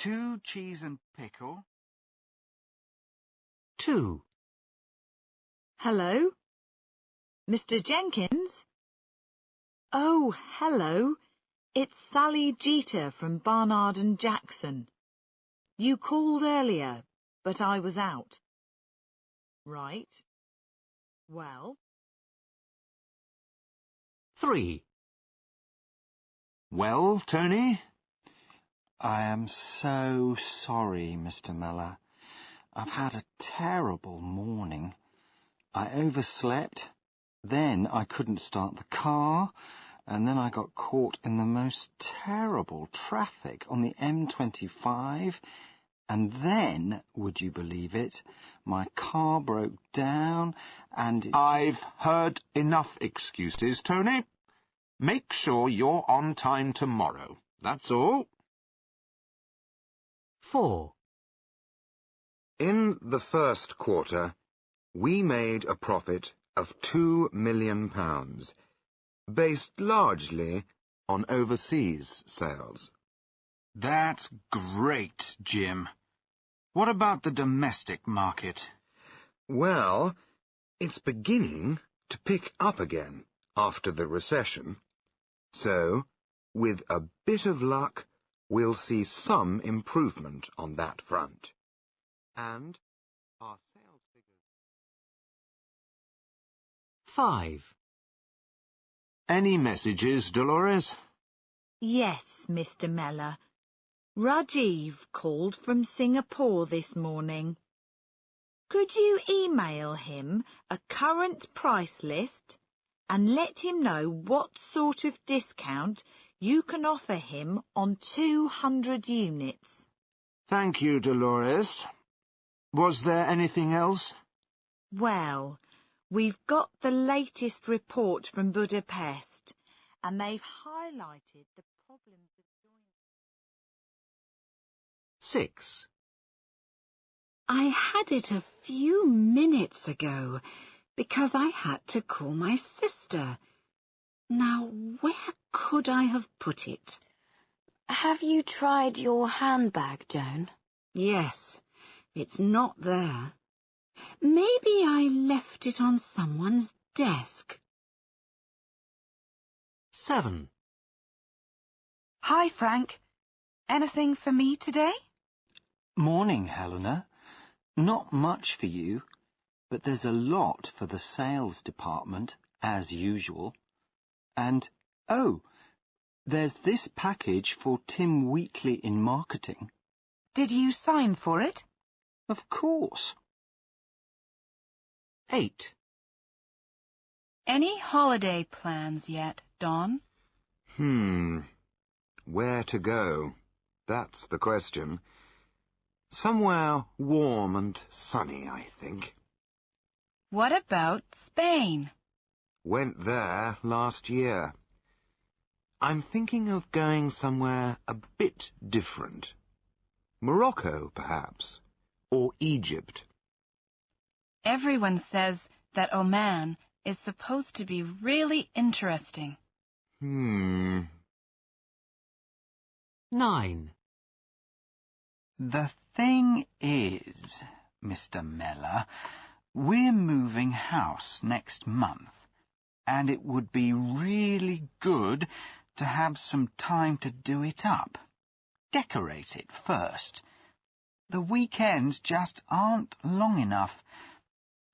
2 cheese and pickle. 2. Hello? Mr. Jenkins? Oh, hello. It's Sally Jeter from Barnard and Jackson. You called earlier, but I was out. Right. Well? 3. Well, Tony? I am so sorry, Mr. Miller. I've had a terrible morning. I overslept, then I couldn't start the car, and then I got caught in the most terrible traffic on the M25, and then, would you believe it, my car broke down and... I've heard enough excuses, Tony. Make sure you're on time tomorrow. That's all. 4. In the first quarter, we made a profit of £2 million, based largely on overseas sales. That's great, Jim. What about the domestic market? Well, it's beginning to pick up again after the recession. So, with a bit of luck, we'll see some improvement on that front. And our sales figures... 5. Any messages, Dolores? Yes, Mr. Mellor. Rajiv called from Singapore this morning. Could you email him a current price list and let him know what sort of discount you can offer him on 200 units? Thank you, Dolores. Was there anything else? Well, we've got the latest report from Budapest, and they've highlighted the problems of joining. 6. I had it a few minutes ago because I had to call my sister. Now, where could I have put it? Have you tried your handbag, Joan? Yes, it's not there. Maybe I left it on someone's desk. 7. Hi, Frank. Anything for me today? Morning, Helena. Not much for you, but there's a lot for the sales department, as usual. And, oh, there's this package for Tim Wheatley in marketing. Did you sign for it? Of course. 8. Any holiday plans yet, Dawn? Where to go? That's the question. Somewhere warm and sunny, I think. What about Spain? Went there last year. I'm thinking of going somewhere a bit different. Morocco, perhaps, or Egypt. Everyone says that Oman is supposed to be really interesting. 9. The thing is, Mr. Mellor, we're moving house next month, and it would be really good to have some time to do it up. Decorate it first. The weekends just aren't long enough.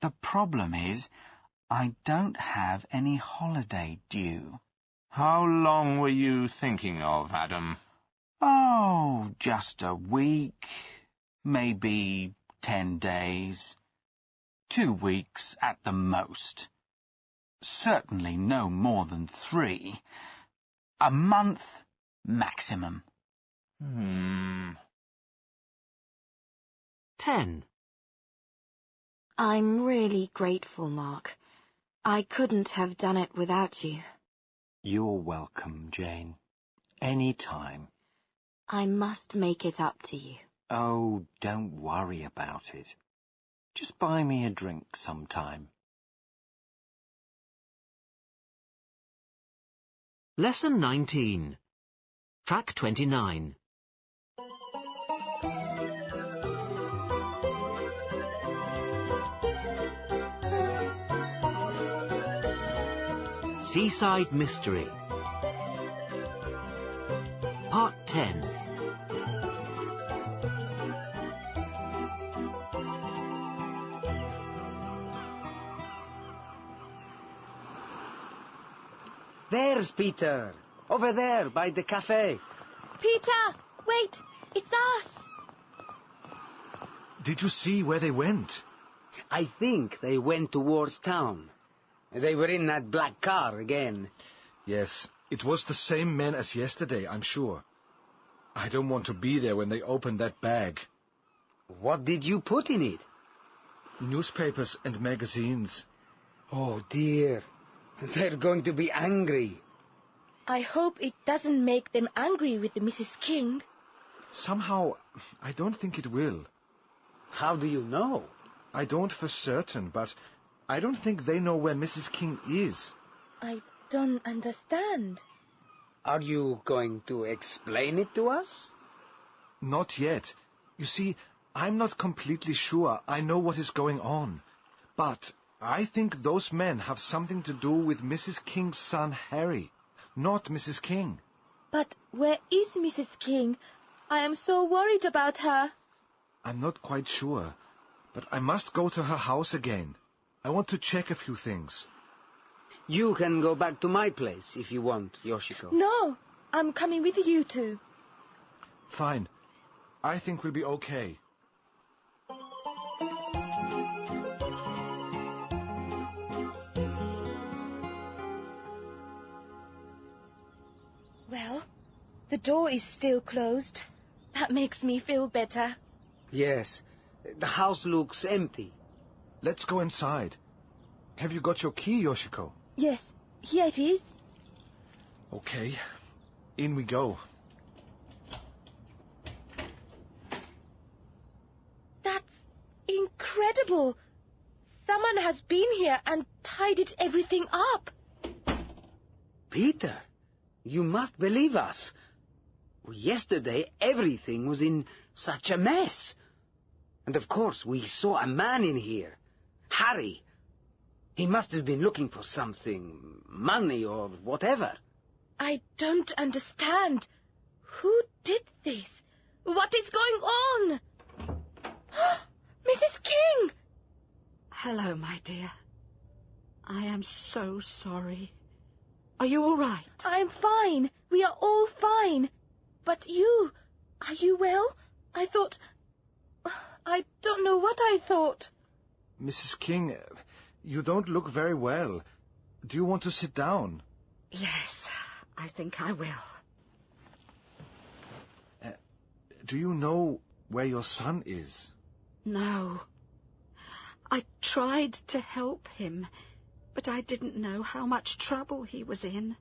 The problem is, I don't have any holiday due. How long were you thinking of, Adam? Oh, just a week, maybe 10 days, 2 weeks at the most. Certainly no more than 3. A month maximum. 10. I'm really grateful, Mark. I couldn't have done it without you. You're welcome, Jane. Any time. I must make it up to you. Oh, don't worry about it. Just buy me a drink sometime. Lesson 19. Track 29. Seaside Mystery. Part 10. There's Peter, over there by the cafe. Peter, wait, it's us. Did you see where they went? I think they went towards town. They were in that black car again. Yes, it was the same men as yesterday, I'm sure. I don't want to be there when they open that bag. What did you put in it? Newspapers and magazines. Oh, dear. They're going to be angry. I hope it doesn't make them angry with Mrs. King. Somehow, I don't think it will. How do you know? I don't for certain, but I don't think they know where Mrs. King is. I don't understand. Are you going to explain it to us? Not yet. You see, I'm not completely sure I know what is going on. But I think those men have something to do with Mrs. King's son Harry, not Mrs. King. But where is Mrs. King? I am so worried about her. I'm not quite sure, but I must go to her house again. I want to check a few things. You can go back to my place if you want, Yoshiko. No, I'm coming with you two. Fine. I think we'll be okay. Well, the door is still closed. That makes me feel better. Yes, the house looks empty. Let's go inside. Have you got your key, Yoshiko? Yes, here it is. Okay, in we go. That's incredible. Someone has been here and tidied everything up. Peter, you must believe us. Yesterday, everything was in such a mess. And of course, we saw a man in here. Harry. He must have been looking for something, money or whatever. I don't understand. Who did this? What is going on? Mrs. King! Hello, my dear. I am so sorry. Are you all right? I'm fine. We are all fine. But you, are you well? I don't know what I thought. Mrs. King, you don't look very well. Do you want to sit down? Yes, I think I will. Do you know where your son is? No. I tried to help him, but I didn't know how much trouble he was in.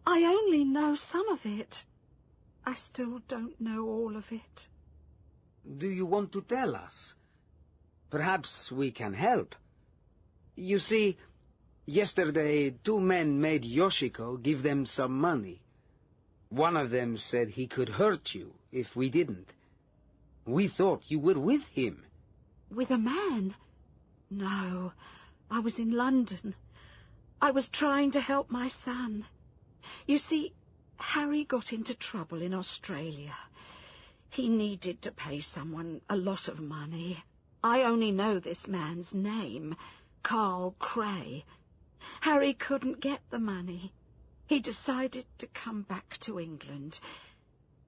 I only know some of it. I still don't know all of it. Do you want to tell us? Perhaps we can help. You see, yesterday 2 men made Yoshiko give them some money. One of them said he could hurt you if we didn't. We thought you were with him. With a man? No, I was in London. I was trying to help my son. You see, Harry got into trouble in Australia. He needed to pay someone a lot of money. I only know this man's name, Carl Cray. Harry couldn't get the money. He decided to come back to England.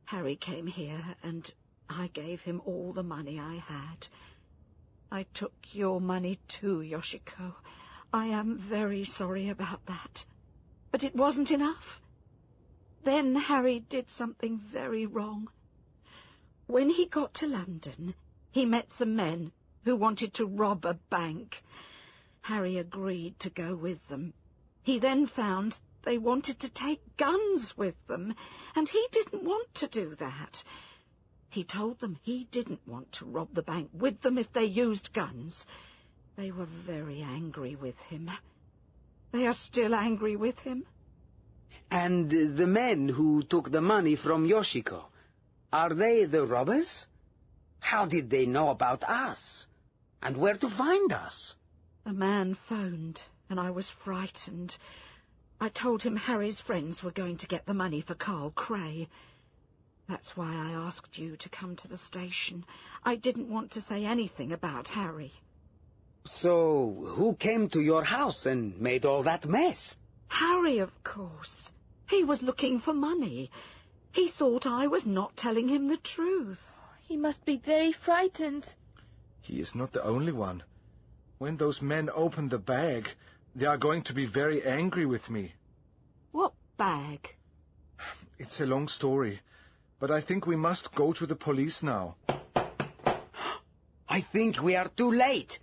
Harry came here and I gave him all the money I had. I took your money too, Yoshiko. I am very sorry about that. But it wasn't enough. Then Harry did something very wrong. When he got to London, he met some men who wanted to rob a bank. Harry agreed to go with them. He then found they wanted to take guns with them, and he didn't want to do that. He told them he didn't want to rob the bank with them if they used guns. They were very angry with him. They are still angry with him. And the men who took the money from Yoshiko, are they the robbers? How did they know about us? And where to find us? A man phoned, and I was frightened. I told him Harry's friends were going to get the money for Carl Cray. That's why I asked you to come to the station. I didn't want to say anything about Harry. So, who came to your house and made all that mess? Harry, of course. He was looking for money. He thought I was not telling him the truth. He must be very frightened. He is not the only one. When those men open the bag, they are going to be very angry with me. What bag? It's a long story, but I think we must go to the police now. I think we are too late.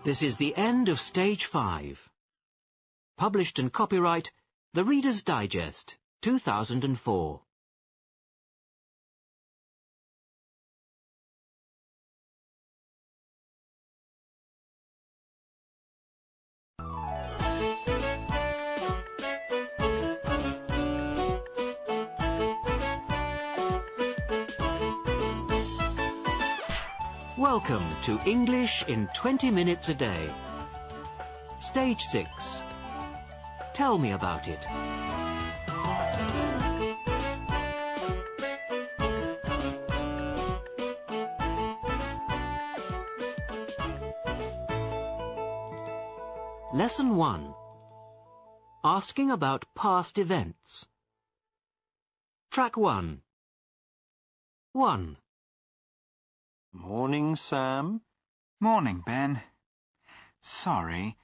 This is the end of Stage 5. Published and copyright The Reader's Digest, 2004. Welcome to English in 20 minutes a day. Stage 6. Tell me about it. Lesson 1. Asking about past events. Track 1. 1. Morning, Sam. Morning, Ben. Sorry,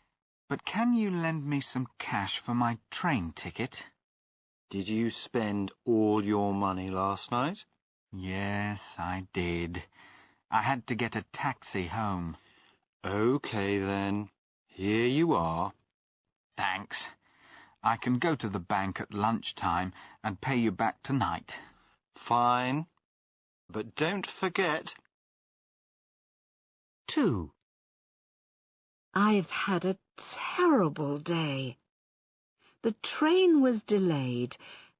but can you lend me some cash for my train ticket? Did you spend all your money last night? Yes, I did. I had to get a taxi home. OK, then. Here you are. Thanks. I can go to the bank at lunchtime and pay you back tonight. Fine. But don't forget... 2. I've had a terrible day. The train was delayed,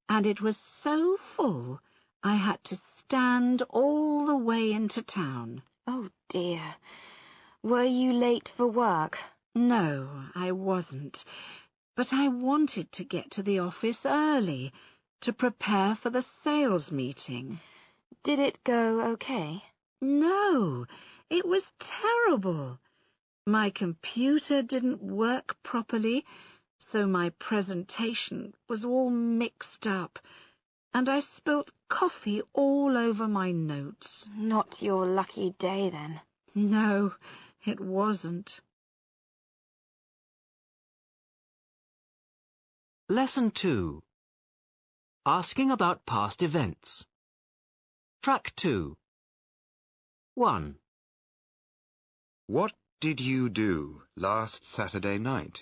and it was so full I had to stand all the way into town. Oh, dear. Were you late for work? No, I wasn't. But I wanted to get to the office early to prepare for the sales meeting. Did it go okay? No, it was terrible. My computer didn't work properly, so my presentation was all mixed up, and I spilt coffee all over my notes. Not your lucky day, then. No, it wasn't. Lesson 2. Asking about past events. Track 2. 1. What did you do last Saturday night?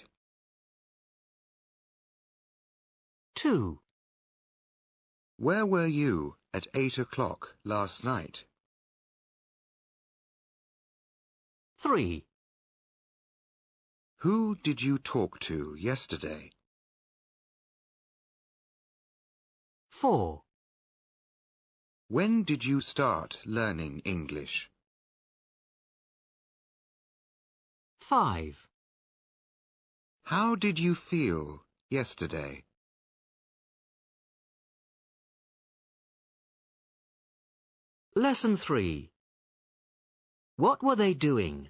2. Where were you at 8 o'clock last night? 3. Who did you talk to yesterday? 4. When did you start learning English? 5. How did you feel yesterday? Lesson 3. What were they doing?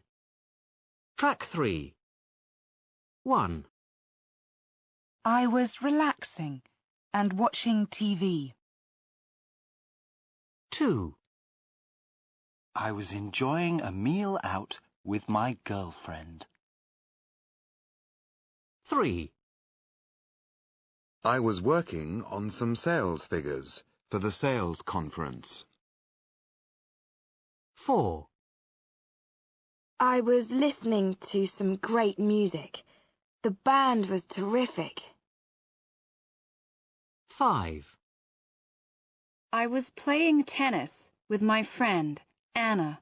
Track 3. 1. I was relaxing and watching TV. 2. I was enjoying a meal out with my girlfriend. 3. I was working on some sales figures for the sales conference. 4. I was listening to some great music. The band was terrific. 5. I was playing tennis with my friend, Anna.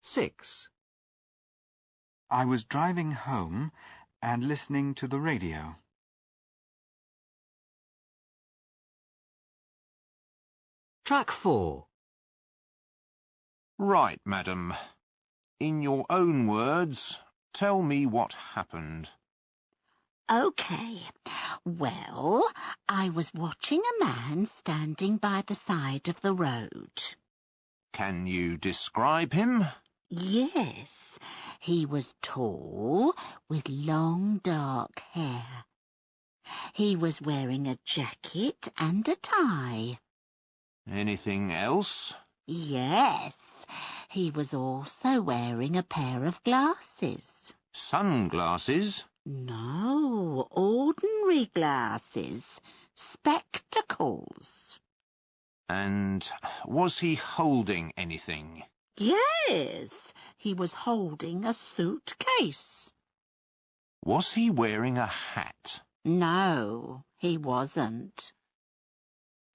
6. I was driving home and listening to the radio. Track 4. Right, madam. In your own words, tell me what happened. OK. Well, I was watching a man standing by the side of the road. Can you describe him? Yes, he was tall, with long dark hair. He was wearing a jacket and a tie. Anything else? Yes, he was also wearing a pair of glasses. Sunglasses? No, ordinary glasses. Spectacles. And was he holding anything? Yes, he was holding a suitcase. Was he wearing a hat? No, he wasn't.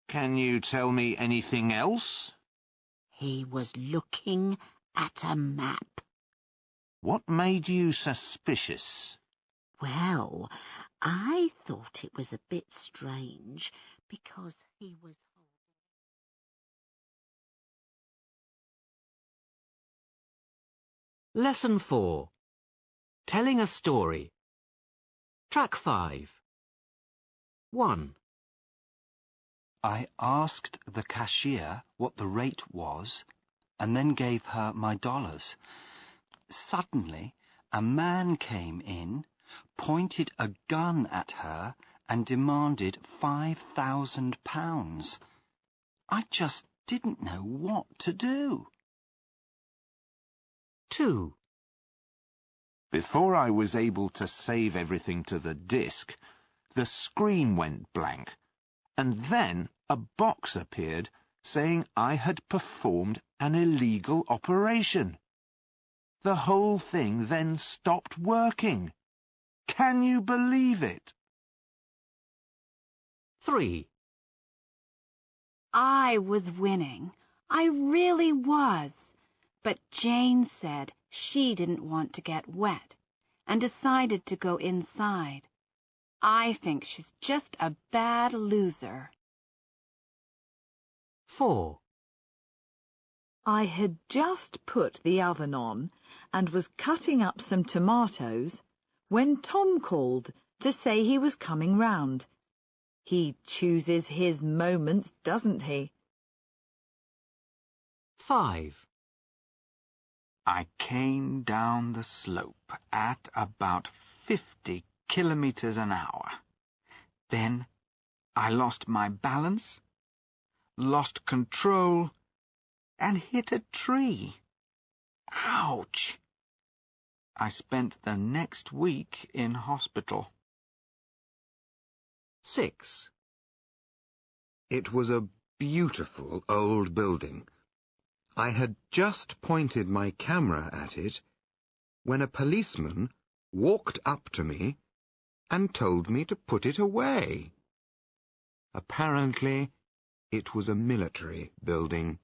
Can you tell me anything else? He was looking at a map. What made you suspicious? Well, I thought it was a bit strange because he was... Lesson 4. Telling a story. Track 5. 1. I asked the cashier what the rate was and then gave her my dollars. Suddenly, a man came in, pointed a gun at her and demanded £5,000. I just didn't know what to do. 2. Before I was able to save everything to the disk, the screen went blank, and then a box appeared saying I had performed an illegal operation. The whole thing then stopped working. Can you believe it? 3. I was winning. I really was. But Jane said she didn't want to get wet and decided to go inside. I think she's just a bad loser. 4. I had just put the oven on and was cutting up some tomatoes when Tom called to say he was coming round. He chooses his moments, doesn't he? 5. I came down the slope at about 50 kilometers an hour. Then I lost my balance, lost control, and hit a tree. Ouch! I spent the next week in hospital. 6. It was a beautiful old building. I had just pointed my camera at it when a policeman walked up to me and told me to put it away. Apparently, it was a military building.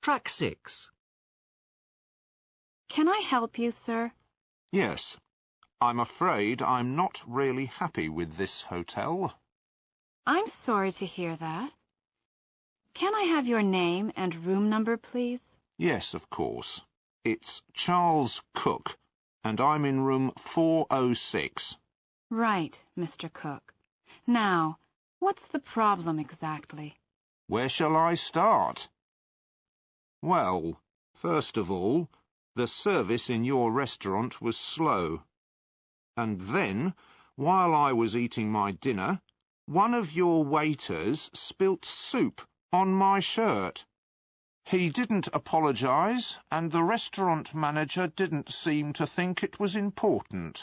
Track 6. Can I help you, sir? Yes. I'm afraid I'm not really happy with this hotel. I'm sorry to hear that. Can I have your name and room number, please? Yes, of course. It's Charles Cook, and I'm in room 406. Right, Mr. Cook. Now, what's the problem exactly? Where shall I start? Well, first of all, the service in your restaurant was slow. And then, while I was eating my dinner, one of your waiters spilt soup on my shirt. He didn't apologize, and the restaurant manager didn't seem to think it was important.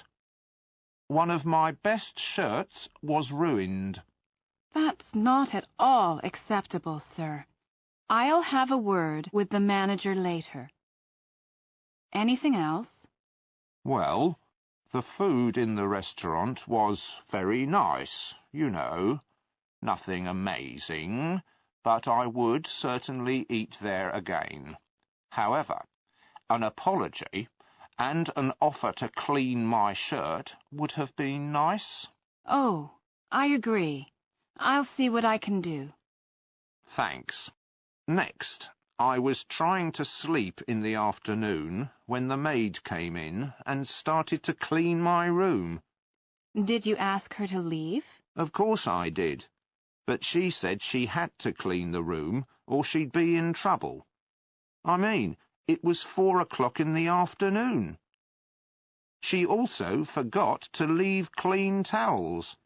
One of my best shirts was ruined. That's not at all acceptable, sir. I'll have a word with the manager later. Anything else? Well, the food in the restaurant was very nice, you know. Nothing amazing, but I would certainly eat there again. However, An apology and an offer to clean my shirt would have been nice. Oh, I agree. I'll see what I can do. Thanks. Next, I was trying to sleep in the afternoon when the maid came in and started to clean my room. Did you ask her to leave? Of course I did, but she said she had to clean the room or she'd be in trouble. I mean, it was 4 o'clock in the afternoon. She also forgot to leave clean towels.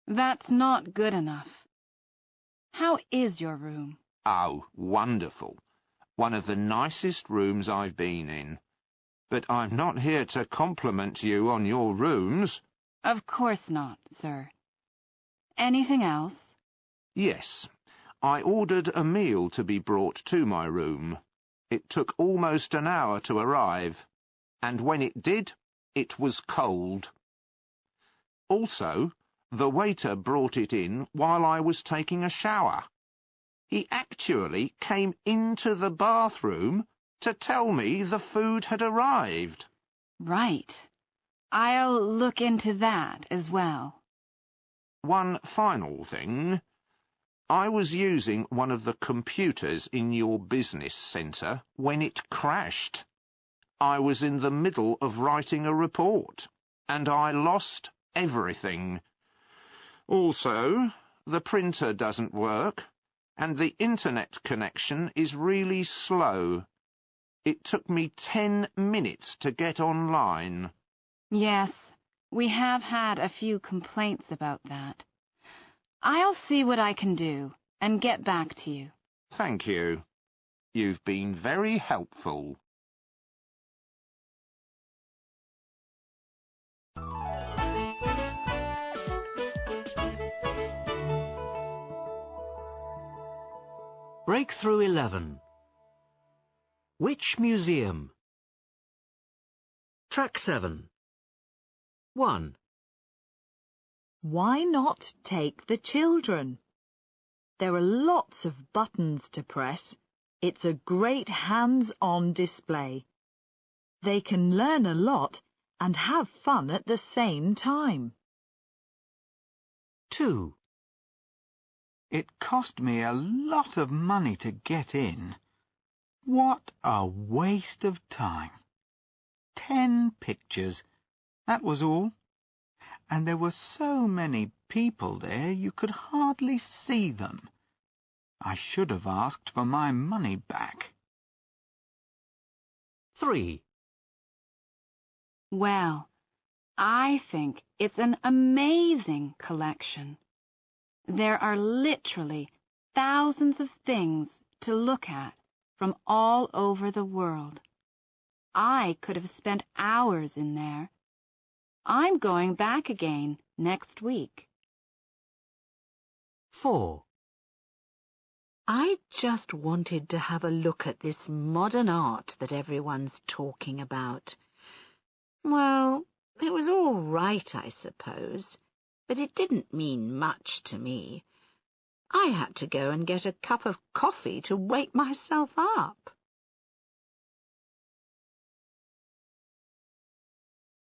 That's not good enough. How is your room? Oh, wonderful. One of the nicest rooms I've been in. But I'm not here to compliment you on your rooms. Of course not, sir. Anything else? Yes, I ordered a meal to be brought to my room. It took almost an hour to arrive, and when it did, it was cold. Also, the waiter brought it in while I was taking a shower. He actually came into the bathroom to tell me the food had arrived. Right. I'll look into that as well. One final thing. I was using one of the computers in your business centre when it crashed. I was in the middle of writing a report, and I lost everything. Also, the printer doesn't work, and the internet connection is really slow. It took me 10 minutes to get online. Yes, we have had a few complaints about that. I'll see what I can do and get back to you. Thank you. You've been very helpful. Breakthrough 11. Which museum? Track 7. 1. Why not take the children? There are lots of buttons to press. It's a great hands-on display. They can learn a lot and have fun at the same time. 2. It cost me a lot of money to get in. What a waste of time. 10 pictures, that was all. And there were so many people there you could hardly see them. I should have asked for my money back. 3. Well, I think it's an amazing collection. There are literally thousands of things to look at from all over the world. I could have spent hours in there. I'm going back again next week. 4. I just wanted to have a look at this modern art that everyone's talking about. Well, it was all right, I suppose, but it didn't mean much to me. I had to go and get a cup of coffee to wake myself up.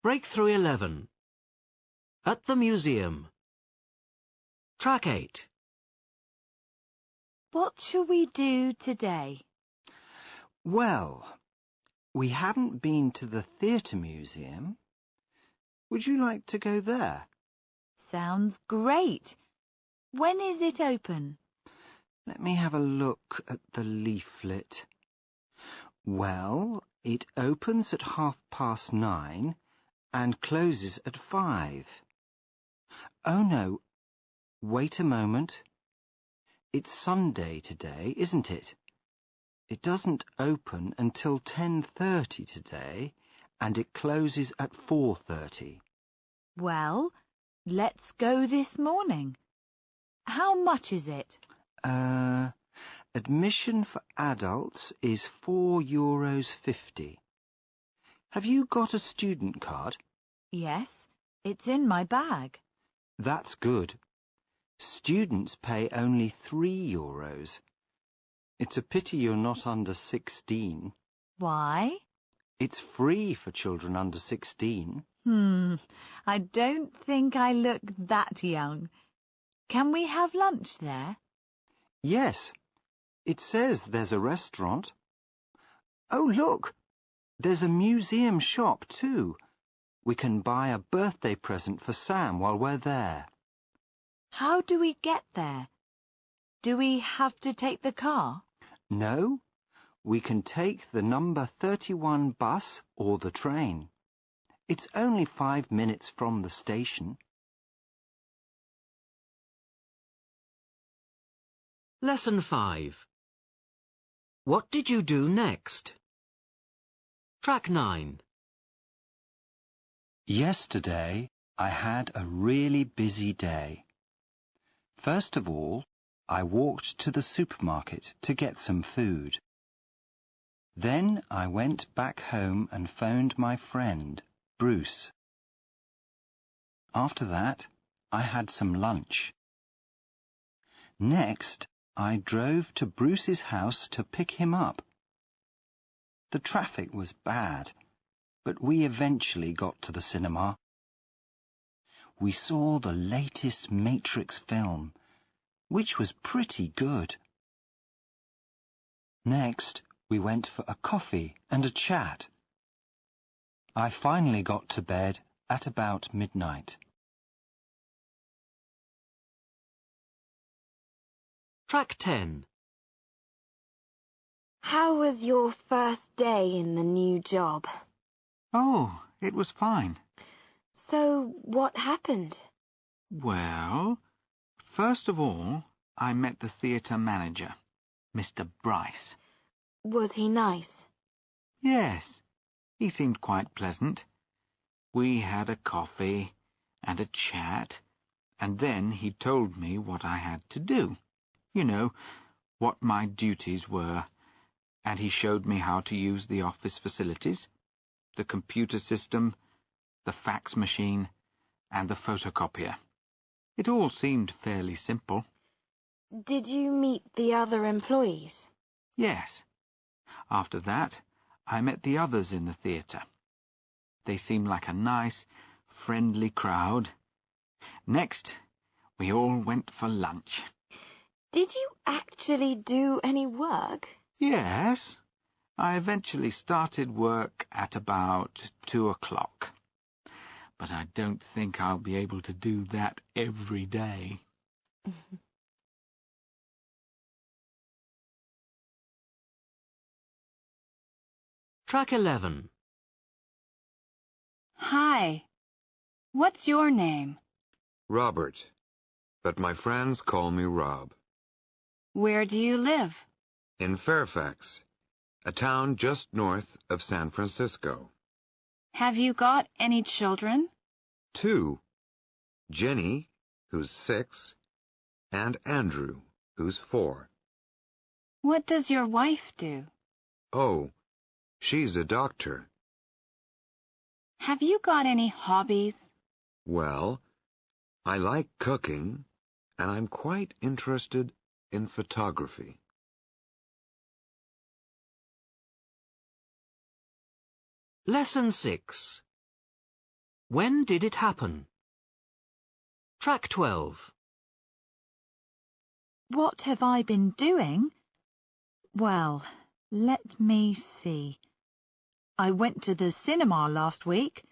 Breakthrough 11. At the museum. Track 8. What shall we do today? Well, we haven't been to the theatre museum. Would you like to go there? Sounds great. When is it open? Let me have a look at the leaflet. Well, it opens at 9:30 and closes at 5. Oh, no. Wait a moment. It's Sunday today, isn't it? It doesn't open until 10:30 today, and it closes at 4:30. Well, let's go this morning. How much is it? Admission for adults is €4.50. Have you got a student card? Yes, it's in my bag. That's good. Students pay only €3. It's a pity you're not under 16. Why? It's free for children under 16. I don't think I look that young. Can we have lunch there? Yes, it says there's a restaurant. Oh, look, there's a museum shop too. We can buy a birthday present for Sam while we're there. How do we get there? Do we have to take the car? No, we can take the number 31 bus or the train. It's only 5 minutes from the station. Lesson 5. What did you do next? Track 9. Yesterday, I had a really busy day. First of all, I walked to the supermarket to get some food. Then I went back home and phoned my friend, Bruce. After that, I had some lunch. Next, I drove to Bruce's house to pick him up. The traffic was bad, but we eventually got to the cinema. We saw the latest Matrix film, which was pretty good. Next, we went for a coffee and a chat. I finally got to bed at about midnight. Track 10. How was your first day in the new job? Oh, it was fine. So, what happened? Well, first of all, I met the theatre manager, Mr. Bryce. Was he nice? Yes, he seemed quite pleasant. We had a coffee and a chat, and then he told me what I had to do. You know, what my duties were, and he showed me how to use the office facilities, the computer system, the fax machine, and the photocopier. It all seemed fairly simple. Did you meet the other employees? Yes. After that, I met the others in the theatre. They seemed like a nice, friendly crowd. Next, we all went for lunch. Did you actually do any work? Yes. I eventually started work at about 2 o'clock. But I don't think I'll be able to do that every day. Track 11. Hi. What's your name? Robert, but my friends call me Rob. Where do you live? In Fairfax, a town just north of San Francisco. Have you got any children? 2. Jenny, who's 6, and Andrew, who's 4. What does your wife do? Oh, she's a doctor. Have you got any hobbies? Well, I like cooking, and I'm quite interested in photography. Lesson 6. When did it happen? Track 12. What have I been doing? Well, let me see. I went to the cinema last week,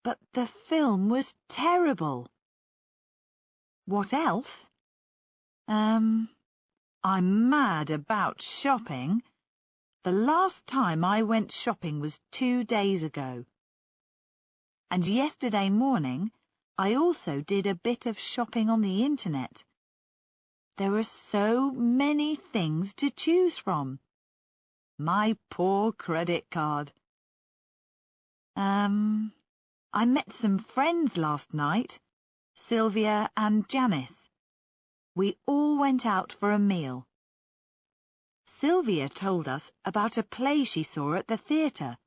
but the film was terrible. What else? I'm mad about shopping. The last time I went shopping was 2 days ago. And yesterday morning, I also did a bit of shopping on the internet. There are so many things to choose from. My poor credit card. I met some friends last night, Sylvia and Janice. We all went out for a meal. Sylvia told us about a play she saw at the theatre.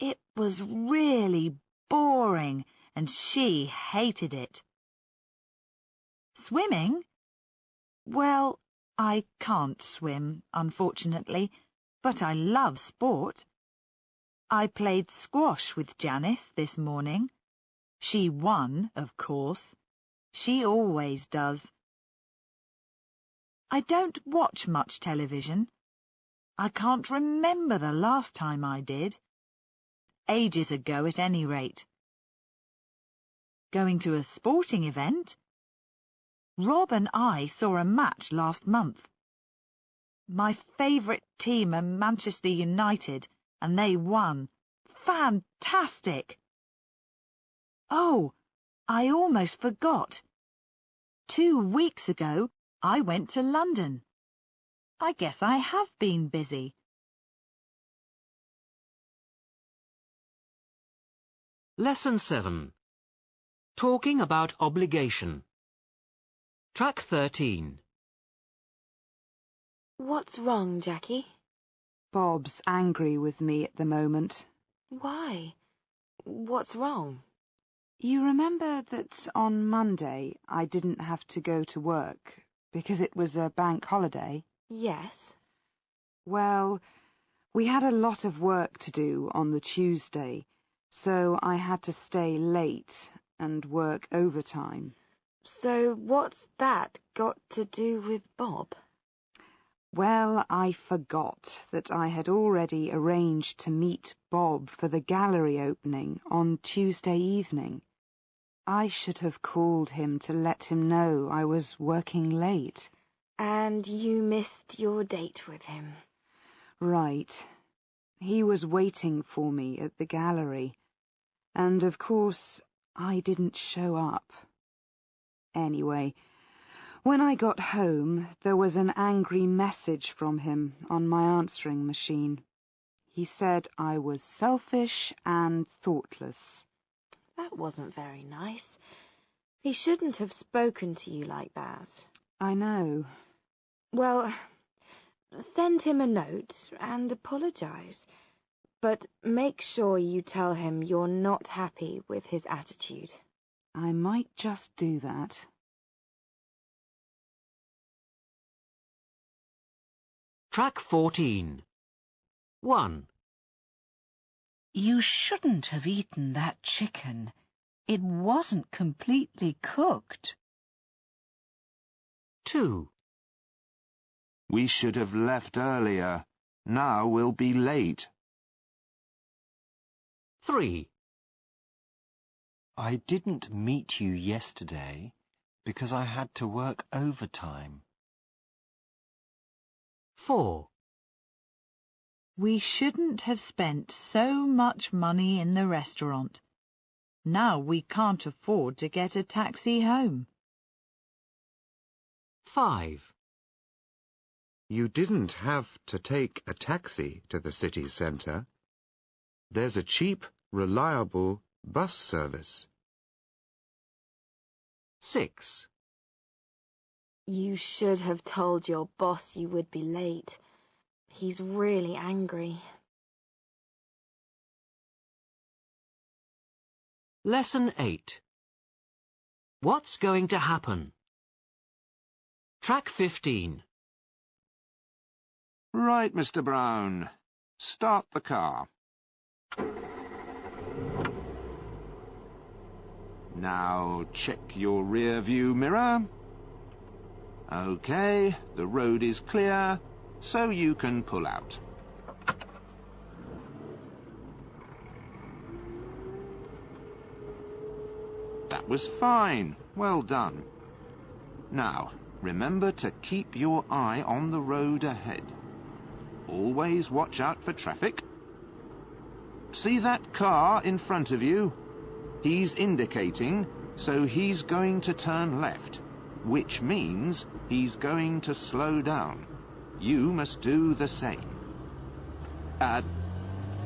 It was really boring, and she hated it. Swimming? Well, I can't swim, unfortunately, but I love sport. I played squash with Janice this morning. She won, of course. She always does. I don't watch much television. I can't remember the last time I did. Ages ago at any rate. Going to a sporting event? Rob and I saw a match last month. My favourite team are Manchester United, and they won. Fantastic! Oh, I almost forgot. 2 weeks ago, I went to London. I guess I have been busy. Lesson 7. Talking about obligation. Track 13. What's wrong, Jackie? Bob's angry with me at the moment. Why? What's wrong? You remember that on Monday I didn't have to go to work because it was a bank holiday? Yes. Well, we had a lot of work to do on the Tuesday, so I had to stay late and work overtime. So what's that got to do with Bob? Well, I forgot that I had already arranged to meet Bob for the gallery opening on Tuesday evening. I should have called him to let him know I was working late. And you missed your date with him. Right. He was waiting for me at the gallery. And, of course, I didn't show up. Anyway, when I got home, there was an angry message from him on my answering machine. He said I was selfish and thoughtless. That wasn't very nice. He shouldn't have spoken to you like that. I know. Well, send him a note and apologize. But make sure you tell him you're not happy with his attitude. I might just do that. Track 14. 1. You shouldn't have eaten that chicken. It wasn't completely cooked. 2. We should have left earlier. Now we'll be late. 3. I didn't meet you yesterday because I had to work overtime. 4. We shouldn't have spent so much money in the restaurant. Now we can't afford to get a taxi home. 5. You didn't have to take a taxi to the city centre. There's a cheap, reliable bus service. 6. You should have told your boss you would be late. He's really angry. Lesson 8. What's going to happen? Track 15. Right, Mr. Brown. Start the car. Now check your rear view mirror. OK, the road is clear, so you can pull out. That was fine. Well done. Now, remember to keep your eye on the road ahead. Always watch out for traffic. See that car in front of you? He's indicating, so he's going to turn left, which means he's going to slow down. You must do the same.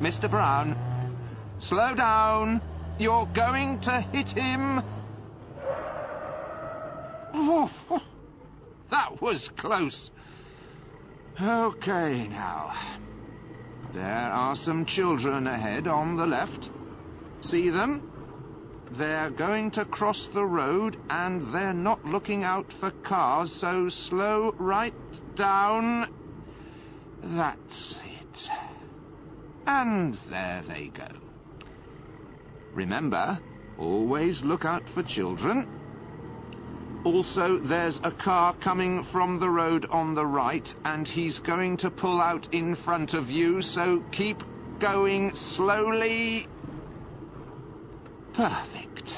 Mr. Brown, slow down. You're going to hit him. Oof, that was close. OK, now. There are some children ahead on the left. See them? They're going to cross the road and they're not looking out for cars, so slow right down. That's it. And there they go. Remember, always look out for children. Also, there's a car coming from the road on the right, and he's going to pull out in front of you, so keep going slowly. Perfect.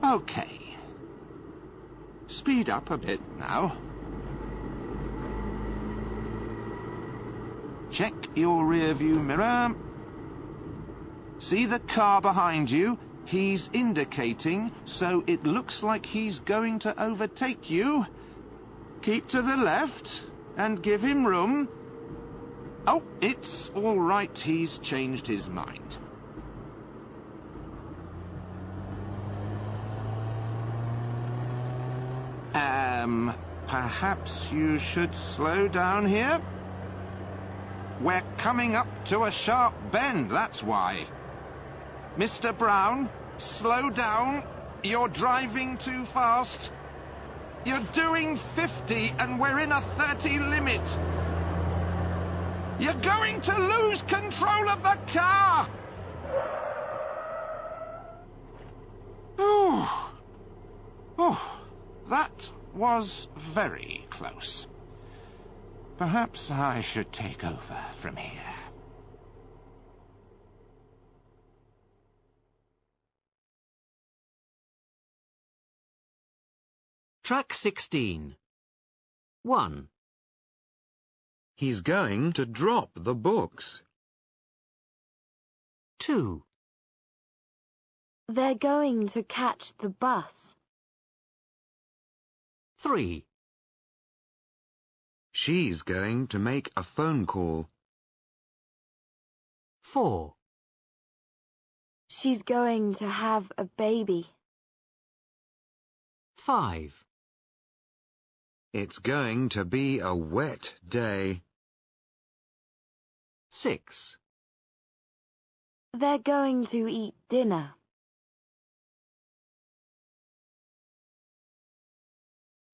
Okay. Speed up a bit now. Check your rear-view mirror. See the car behind you? He's indicating, so it looks like he's going to overtake you. Keep to the left and give him room. Oh, it's all right. He's changed his mind. Perhaps you should slow down here? We're coming up to a sharp bend, that's why. Mr. Brown, slow down. You're driving too fast. You're doing 50 and we're in a 30 limit. You're going to lose control of the car. Oh, that was very close. Perhaps I should take over from here. Track 16. 1. He's going to drop the books. 2. They're going to catch the bus. 3. She's going to make a phone call. 4. She's going to have a baby. 5. It's going to be a wet day. 6. They're going to eat dinner.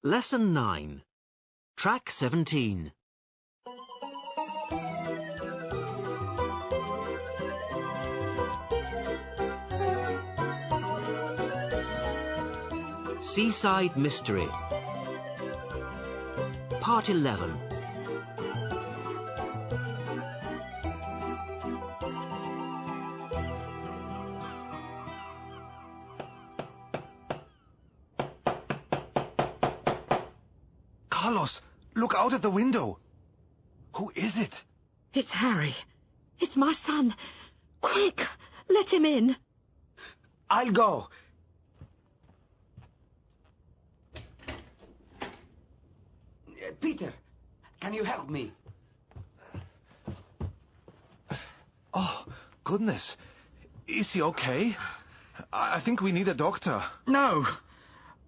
Lesson 9. Track 17. Seaside Mystery. Part 11. Carlos, look out at the window. Who is it? It's Harry. It's my son. Quick, let him in. I'll go. Peter, can you help me? Oh, goodness. Is he okay? I think we need a doctor. No,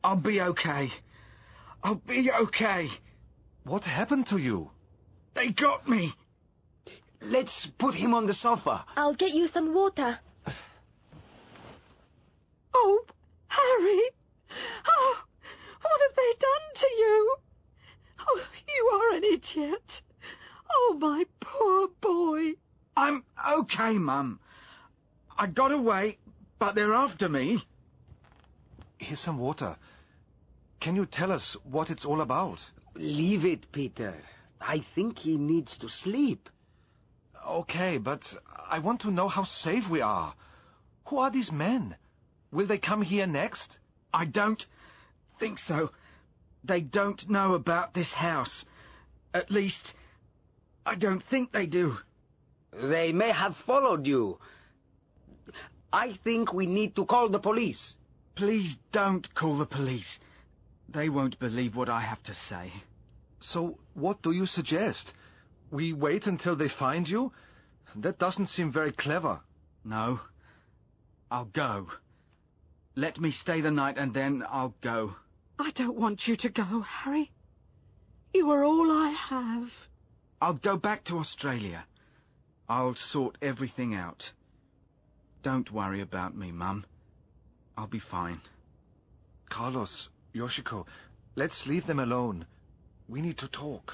I'll be okay. I'll be okay. What happened to you? They got me. Let's put him on the sofa. I'll get you some water. Oh, Harry. Oh, what have they done to you? Oh, you are an idiot. Oh, my poor boy. I'm okay, Mum. I got away, but they're after me. Here's some water. Can you tell us what it's all about? Leave it, Peter. I think he needs to sleep. Okay, but I want to know how safe we are. Who are these men? Will they come here next? I don't think so. They don't know about this house. At least, I don't think they do. They may have followed you. I think we need to call the police. Please don't call the police. They won't believe what I have to say. So, what do you suggest? We wait until they find you? That doesn't seem very clever. No. I'll go. Let me stay the night and then I'll go. I don't want you to go, Harry. You are all I have. I'll go back to Australia. I'll sort everything out. Don't worry about me, Mum. I'll be fine. Carlos, Yoshiko, let's leave them alone. We need to talk.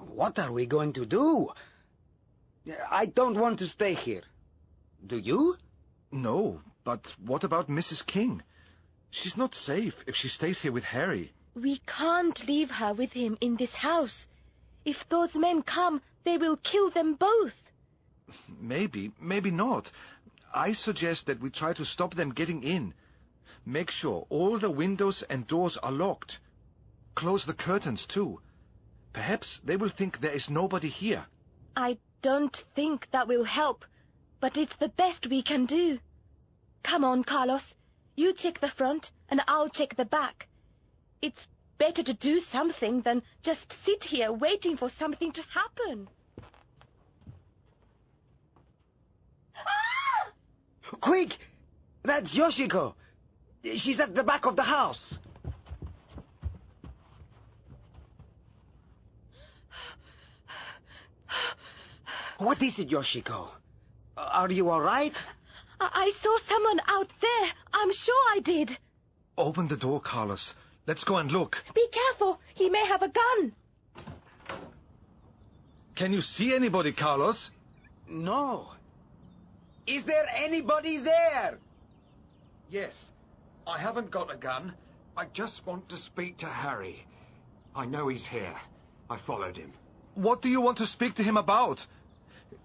What are we going to do? I don't want to stay here. Do you? No, but what about Mrs. King? She's not safe if she stays here with Harry. We can't leave her with him in this house. If those men come, they will kill them both. Maybe, maybe not. I suggest that we try to stop them getting in. Make sure all the windows and doors are locked. Close the curtains, too. Perhaps they will think there is nobody here. I don't think that will help, but it's the best we can do. Come on, Carlos. You check the front, and I'll check the back. It's better to do something than just sit here waiting for something to happen. Ah! Quick! That's Yoshiko. She's at the back of the house. What is it, Yoshiko? Are you all right? I saw someone out there. I'm sure I did. Open the door, Carlos. Let's go and look. Be careful. He may have a gun. Can you see anybody, Carlos? No. Is there anybody there? Yes. I haven't got a gun. I just want to speak to Harry. I know he's here. I followed him. What do you want to speak to him about?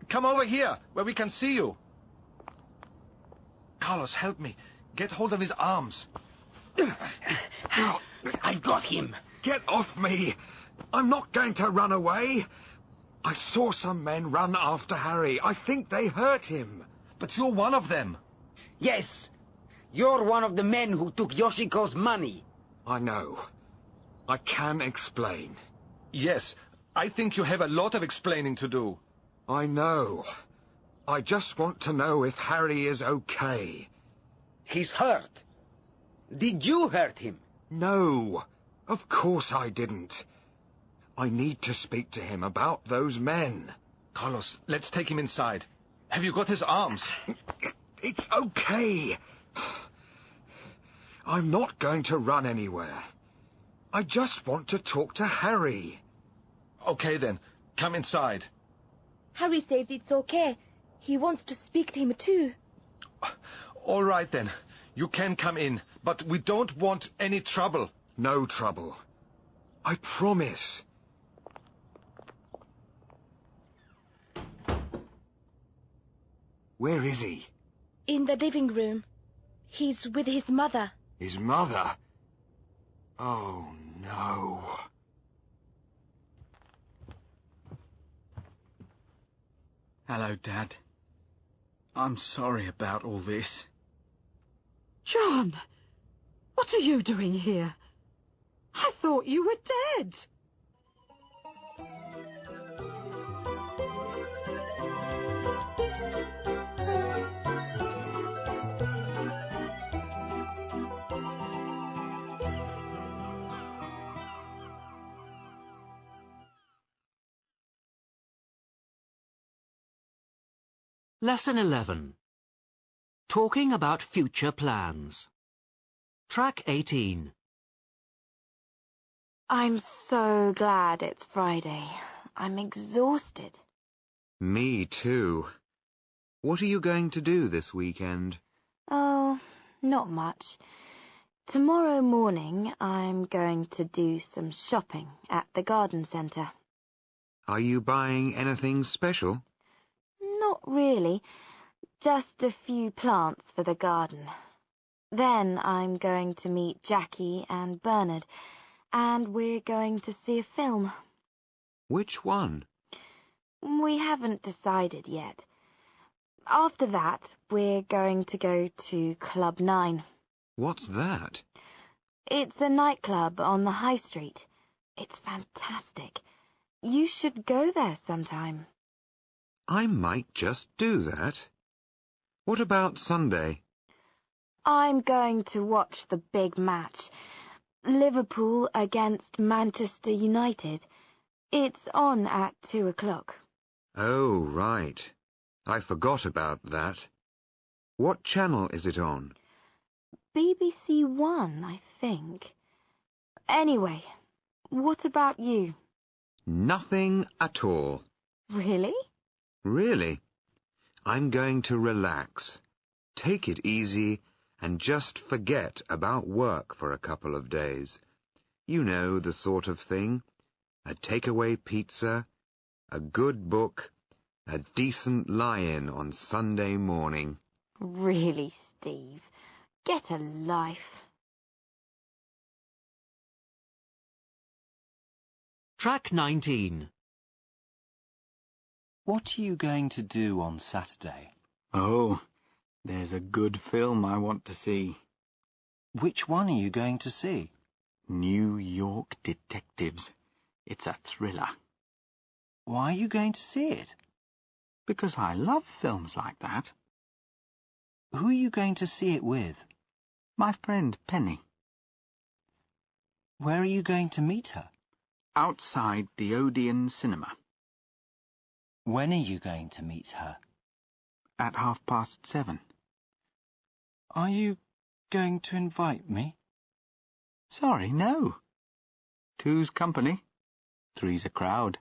Come over here, where we can see you. Carlos, help me. Get hold of his arms. I've got him. Get off me. I'm not going to run away. I saw some men run after Harry. I think they hurt him. But you're one of them. Yes. You're one of the men who took Yoshiko's money. I know. I can explain. Yes, I think you have a lot of explaining to do. I know. I just want to know if Harry is okay. He's hurt. Did you hurt him? No, of course I didn't. I need to speak to him about those men. Carlos, let's take him inside. Have you got his arms? It's okay. I'm not going to run anywhere. I just want to talk to Harry. Okay then, come inside. Harry says it's okay. He wants to speak to him too. All right then. You can come in, but we don't want any trouble. No trouble. I promise. Where is he? In the living room. He's with his mother. His mother? Oh, no. Hello, Dad. I'm sorry about all this. John, what are you doing here? I thought you were dead. Lesson 11. Talking about future plans. Track 18. I'm so glad it's Friday. I'm exhausted. Me too. What are you going to do this weekend? Oh, not much. Tomorrow morning I'm going to do some shopping at the garden centre. Are you buying anything special? Not really. Just a few plants for the garden. Then I'm going to meet Jackie and Bernard, and we're going to see a film. Which one? We haven't decided yet. After that, we're going to go to Club 9. What's that? It's a nightclub on the high street. It's fantastic. You should go there sometime. I might just do that. What about Sunday? I'm going to watch the big match. Liverpool against Manchester United. It's on at 2 o'clock. Oh, right. I forgot about that. What channel is it on? BBC One, I think. Anyway, what about you? Nothing at all. Really? Really? I'm going to relax, take it easy, and just forget about work for a couple of days. You know the sort of thing. A takeaway pizza, a good book, a decent lie-in on Sunday morning. Really, Steve? Get a life. Track 19. What are you going to do on Saturday? Oh, there's a good film I want to see. Which one are you going to see? New York Detectives. It's a thriller. Why are you going to see it? Because I love films like that. Who are you going to see it with? My friend Penny. Where are you going to meet her? Outside the Odeon Cinema. When are you going to meet her? At 7:30. Are you going to invite me? Sorry, no. 2's company, 3's a crowd.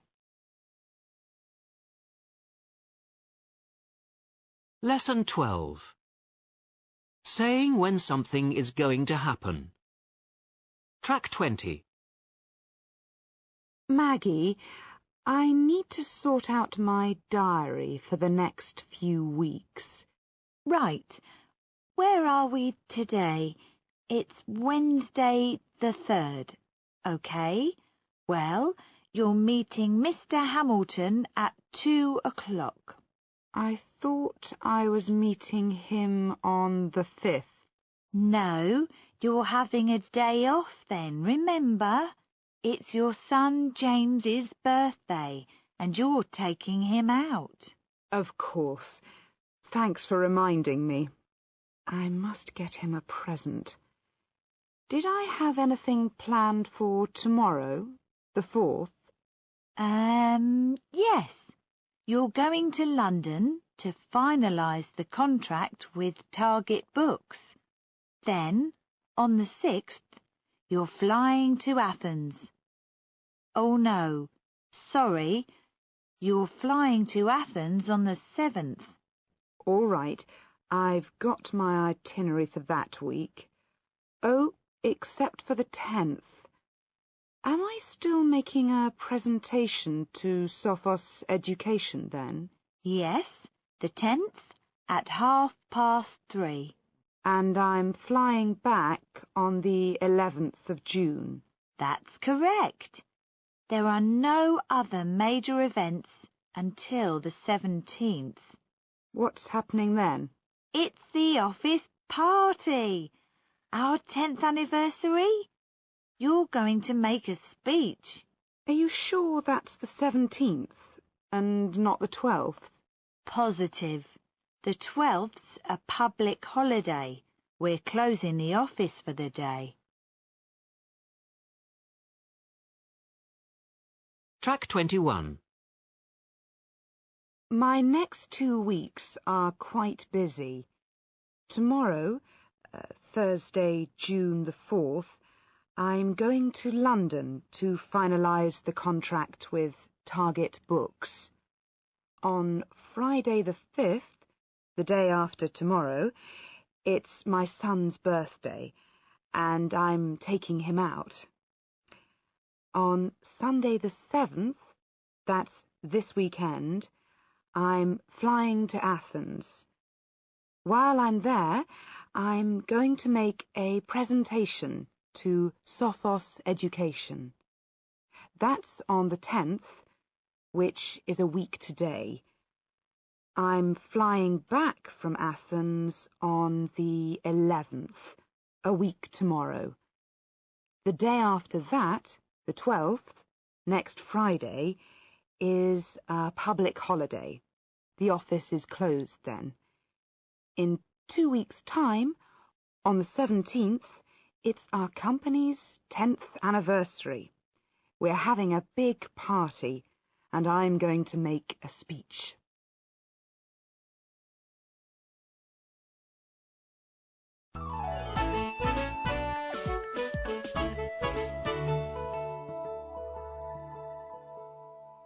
Lesson 12. Saying when something is going to happen. Track 20. Maggie, I need to sort out my diary for the next few weeks. Right. Where are we today? It's Wednesday the 3rd. OK. Well, you're meeting Mr. Hamilton at 2 o'clock. I thought I was meeting him on the 5th. No, you're having a day off then, remember? It's your son James's birthday, and you're taking him out. Of course. Thanks for reminding me. I must get him a present. Did I have anything planned for tomorrow, the 4th? Yes. You're going to London to finalise the contract with Target Books. Then, on the 6th, you're flying to Athens. Oh no, sorry, you're flying to Athens on the 7th. All right, I've got my itinerary for that week. Oh, except for the 10th. Am I still making a presentation to Sophos Education then? Yes, the 10th at 3:30. And I'm flying back on the 11th of June. That's correct. There are no other major events until the 17th. What's happening then? It's the office party. Our 10th anniversary. You're going to make a speech. Are you sure that's the 17th and not the 12th? Positive. The 12th's a public holiday. We're closing the office for the day. Track 21. My next 2 weeks are quite busy. Tomorrow, Thursday, June the 4th, I'm going to London to finalise the contract with Target Books. On Friday the 5th, the day after tomorrow, it's my son's birthday, and I'm taking him out. On Sunday the 7th, that's this weekend, I'm flying to Athens. While I'm there, I'm going to make a presentation to Sophos Education. That's on the 10th, which is a week today. I'm flying back from Athens on the 11th, a week tomorrow. The day after that, the 12th, next Friday, is a public holiday. The office is closed then. In 2 weeks' time, on the 17th, it's our company's 10th anniversary. We're having a big party, and I'm going to make a speech.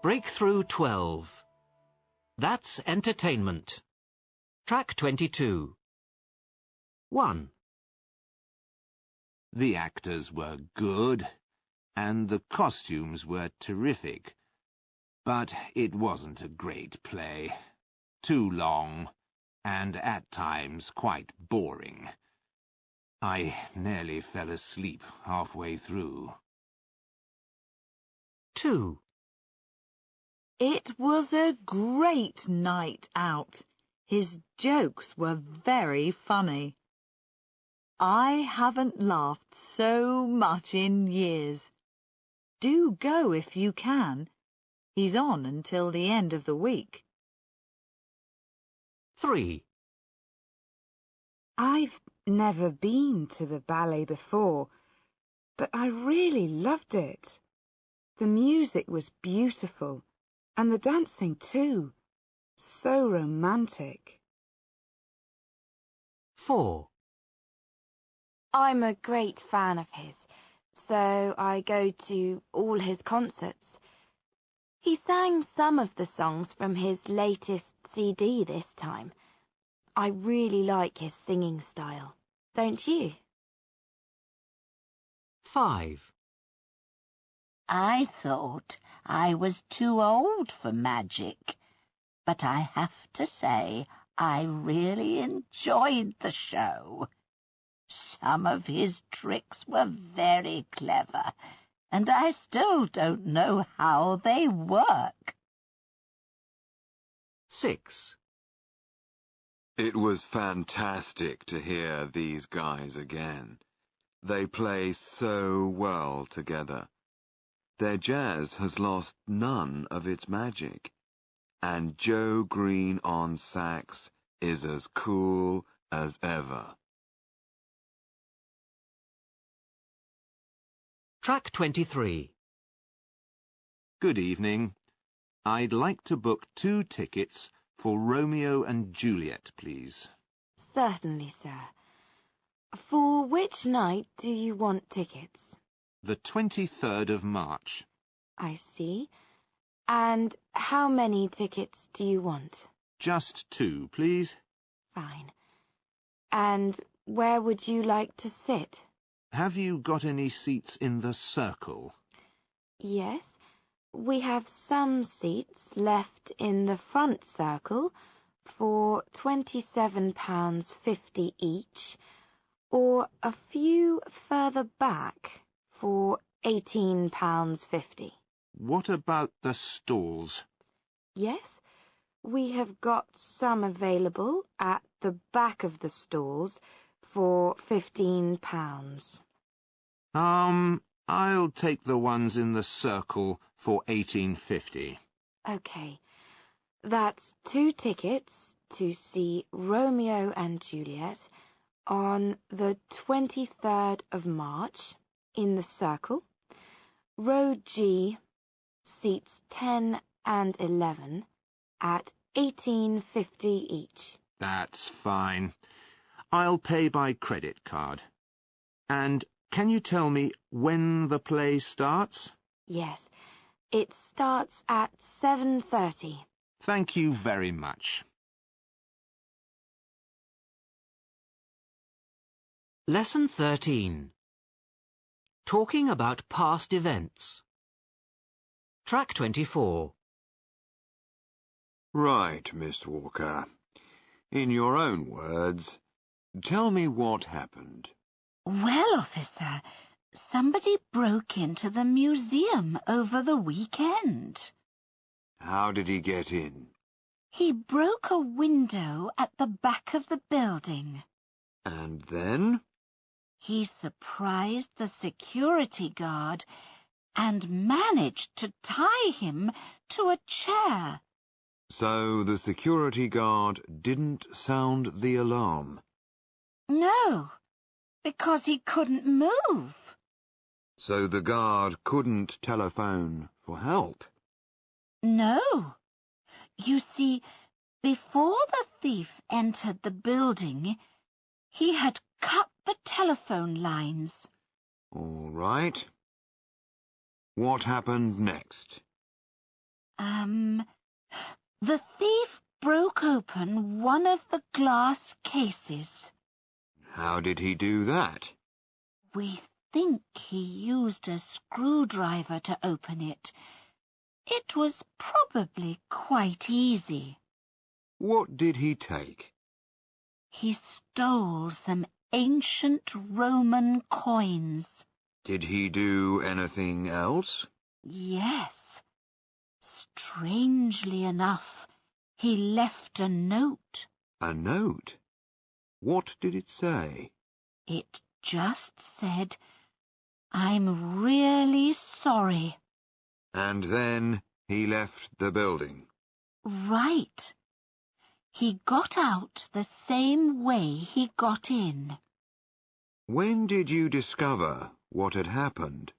Breakthrough 12. That's entertainment. Track 22. 1. The actors were good, and the costumes were terrific, but it wasn't a great play. Too long, and at times quite boring. I nearly fell asleep halfway through. 2. It was a great night out. His jokes were very funny. I haven't laughed so much in years. Do go if you can. He's on until the end of the week. 3. I've never been to the ballet before, but I really loved it. The music was beautiful, and the dancing too. So romantic. 4. I'm a great fan of his, so I go to all his concerts. He sang some of the songs from his latest CD this time. I really like his singing style, don't you? 5. I thought I was too old for magic, but I have to say I really enjoyed the show. Some of his tricks were very clever, and I still don't know how they work. 6. It was fantastic to hear these guys again. They play so well together. Their jazz has lost none of its magic. And Joe Green on sax is as cool as ever. Track 23. Good evening. I'd like to book 2 tickets for Romeo and Juliet, please. Certainly, sir. For which night do you want tickets? The 23rd of March. I see. And how many tickets do you want? Just 2, please. Fine. And where would you like to sit? Have you got any seats in the circle? Yes, we have some seats left in the front circle for £27.50 each, or a few further back for £18.50. What about the stalls? Yes, we have got some available at the back of the stalls for £15. I'll take the ones in the circle for £18.50. Okay, that's 2 tickets to see Romeo and Juliet on the 23rd of March in the circle. Row G, seats 10 and 11 at £18.50 each. That's fine. I'll pay by credit card. And can you tell me when the play starts? Yes, it starts at 7:30. Thank you very much. Lesson 13. Talking about past events. Track 24. Right, Mr. Walker. In your own words, tell me what happened. Well, officer, somebody broke into the museum over the weekend. How did he get in? He broke a window at the back of the building. And then? He surprised the security guard and managed to tie him to a chair. So the security guard didn't sound the alarm? No, because he couldn't move. So the guard couldn't telephone for help? No. You see, before the thief entered the building, he had cut the telephone lines. All right. What happened next? The thief broke open one of the glass cases. How did he do that? We think he used a screwdriver to open it. It was probably quite easy. What did he take? He stole some ancient Roman coins. Did he do anything else? Yes. Strangely enough, he left a note. A note? What did it say? It just said, "I'm really sorry." And then he left the building. Right. He got out the same way he got in. When did you discover what had happened?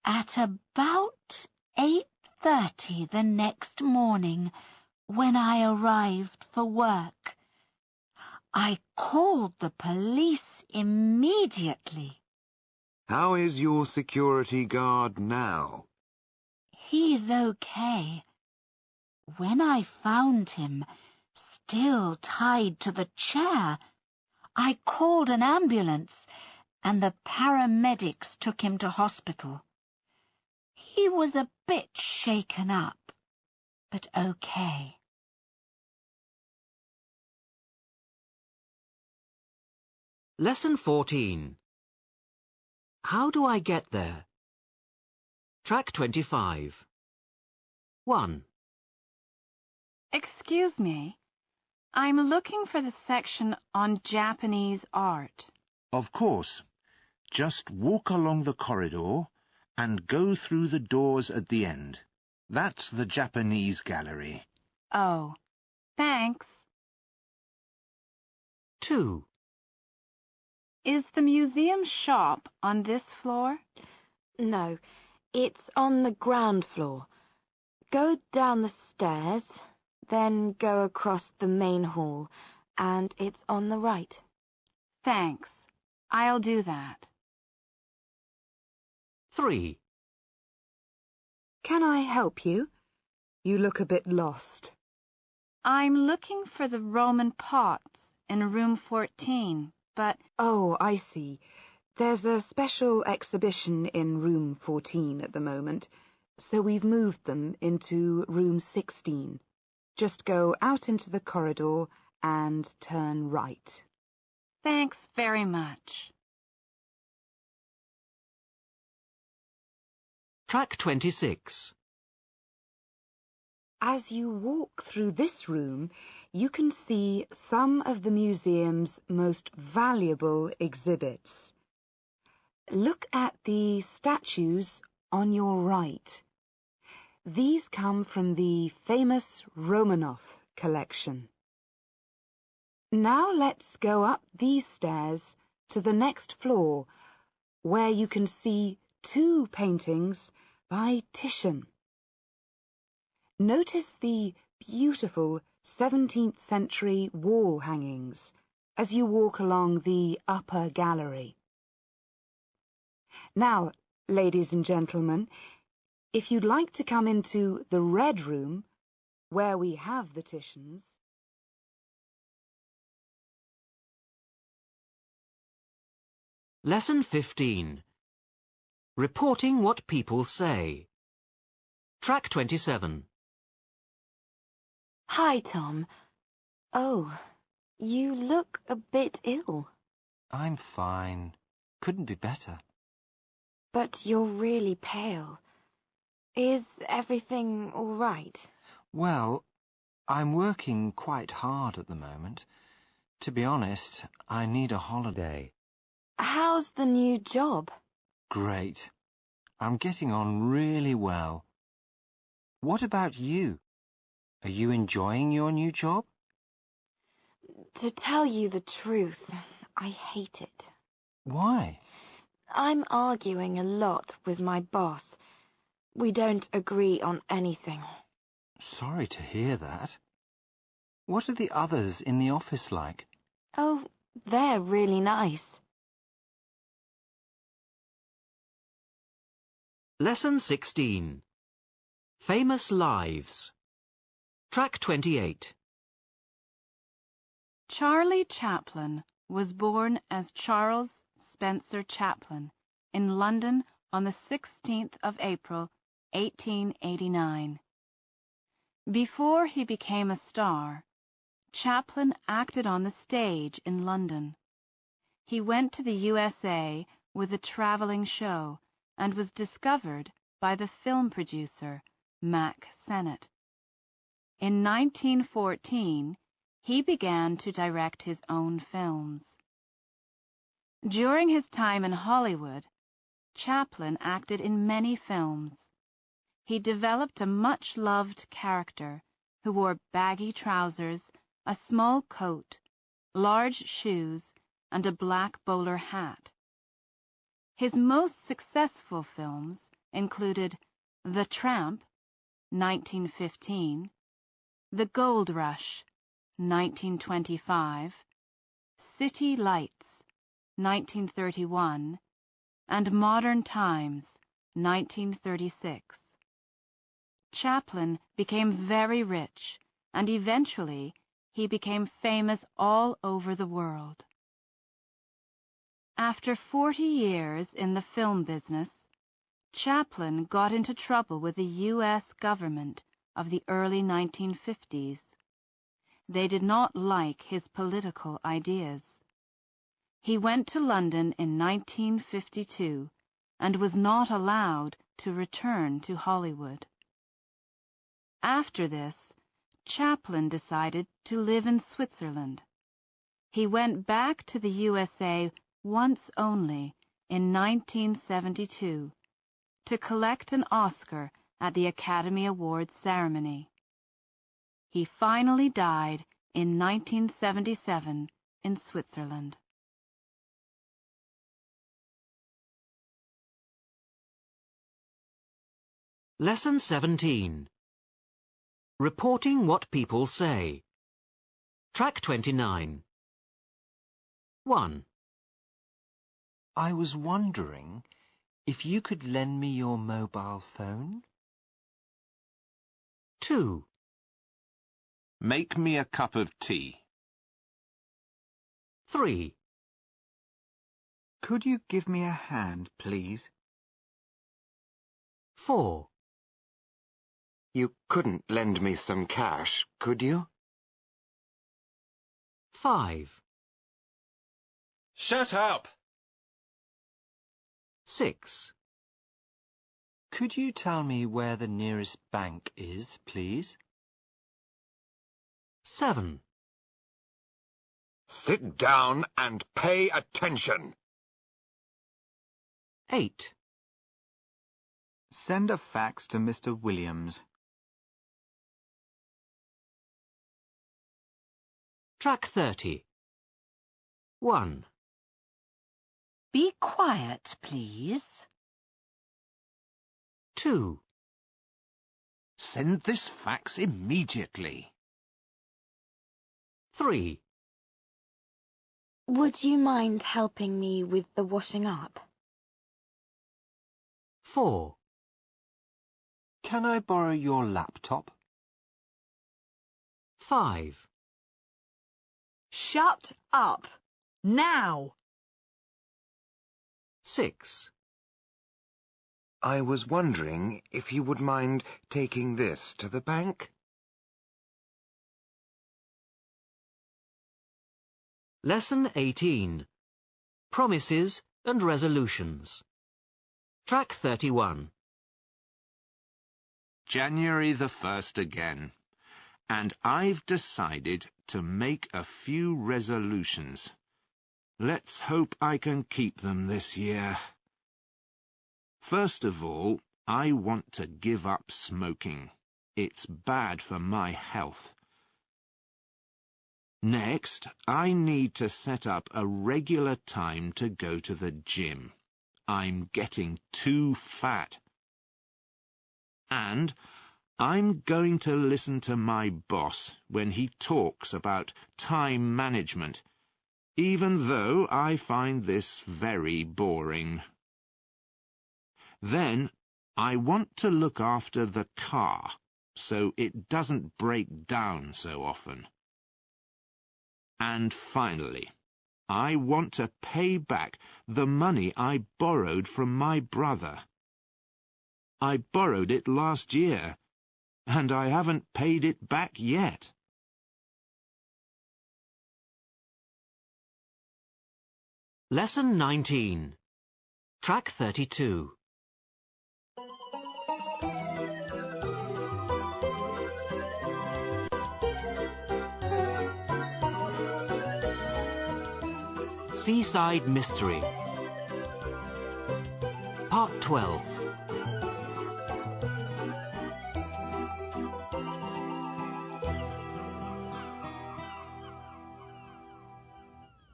At about 8:30 the next morning, when I arrived for work. I called the police immediately. How is your security guard now? He's okay. When I found him, still tied to the chair, I called an ambulance and the paramedics took him to hospital. He was a bit shaken up, but okay. Lesson 14. How do I get there? Track 25. 1. Excuse me. I'm looking for the section on Japanese art. Of course. Just walk along the corridor and go through the doors at the end. That's the Japanese gallery. Oh, thanks. 2. Is the museum shop on this floor? No, it's on the ground floor. Go down the stairs, then go across the main hall, and it's on the right. Thanks. I'll do that. 3. Can I help you? You look a bit lost. I'm looking for the Roman pots in room 14, but... Oh, I see. There's a special exhibition in room 14 at the moment, so we've moved them into room 16. Just go out into the corridor and turn right. Thanks very much. Track 26. As you walk through this room, you can see some of the museum's most valuable exhibits. Look at the statues on your right. These come from the famous Romanov collection. Now let's go up these stairs to the next floor, where you can see 2 paintings by Titian. Notice the beautiful 17th century wall hangings as you walk along the upper gallery. Now, ladies and gentlemen, if you'd like to come into the red room, where we have the Titians, Lesson 15. Reporting what people say. Track 27. Hi, Tom. Oh, you look a bit ill. I'm fine. Couldn't be better. But you're really pale. Is everything all right? Well, I'm working quite hard at the moment. To be honest, I need a holiday. How's the new job? Great. I'm getting on really well. What about you? Are you enjoying your new job? To tell you the truth, I hate it. Why? I'm arguing a lot with my boss. We don't agree on anything. Sorry to hear that. What are the others in the office like? Oh, they're really nice. Lesson 16. Famous Lives. Track 28. Charlie Chaplin was born as Charles Spencer Chaplin in London on the 16th of April, 1889. Before he became a star, Chaplin acted on the stage in London. He went to the USA with a traveling show and was discovered by the film producer Mack Sennett. In 1914, he began to direct his own films. During his time in Hollywood, Chaplin acted in many films. He developed a much-loved character who wore baggy trousers, a small coat, large shoes, and a black bowler hat. His most successful films included The Tramp, 1915, The Gold Rush, 1925, City Lights, 1931, and Modern Times, 1936. Chaplin became very rich, and eventually he became famous all over the world. After 40 years in the film business, Chaplin got into trouble with the U.S. government of the early 1950s. They did not like his political ideas. He went to London in 1952 and was not allowed to return to Hollywood. After this, Chaplin decided to live in Switzerland. He went back to the USA once only in 1972 to collect an Oscar at the Academy Awards ceremony. He finally died in 1977 in Switzerland. Lesson 17. Reporting what people say. Track 29. 1. I was wondering if you could lend me your mobile phone? 2. Make me a cup of tea. 3. Could you give me a hand, please? 4. You couldn't lend me some cash, could you? 5. Shut up! 6. Could you tell me where the nearest bank is, please? 7. Sit down and pay attention. 8. Send a fax to Mr. Williams. Track 30. 1. Be quiet, please. 2. Send this fax immediately. 3. Would you mind helping me with the washing up? 4. Can I borrow your laptop? 5. Shut up! Now! 6. I was wondering if you would mind taking this to the bank? Lesson 18. Promises and Resolutions. Track 31. January the 1st again. And I've decided to make a few resolutions. Let's hope I can keep them this year. First of all, I want to give up smoking. It's bad for my health. Next, I need to set up a regular time to go to the gym. I'm getting too fat. And I'm going to listen to my boss when he talks about time management, even though I find this very boring. Then I want to look after the car so it doesn't break down so often. And finally, I want to pay back the money I borrowed from my brother. I borrowed it last year, and I haven't paid it back yet. Lesson 19. Track 32. Seaside Mystery. Part 12.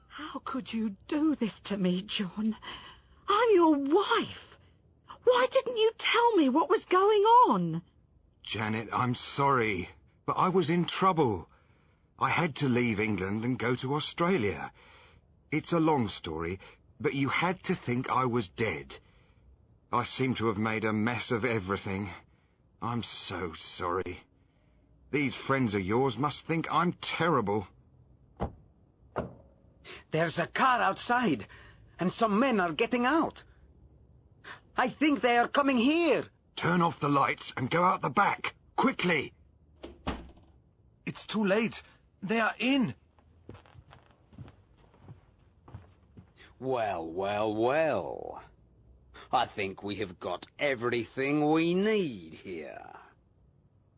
How could you do this to me, John? I'm your wife. Why didn't you tell me what was going on? Janet, I'm sorry, but I was in trouble. I had to leave England and go to Australia. It's a long story, but you had to think I was dead. I seem to have made a mess of everything. I'm so sorry. These friends of yours must think I'm terrible. There's a car outside, and some men are getting out. I think they are coming here. Turn off the lights and go out the back, quickly. It's too late. They are in. Well, well, well. I think we have got everything we need here.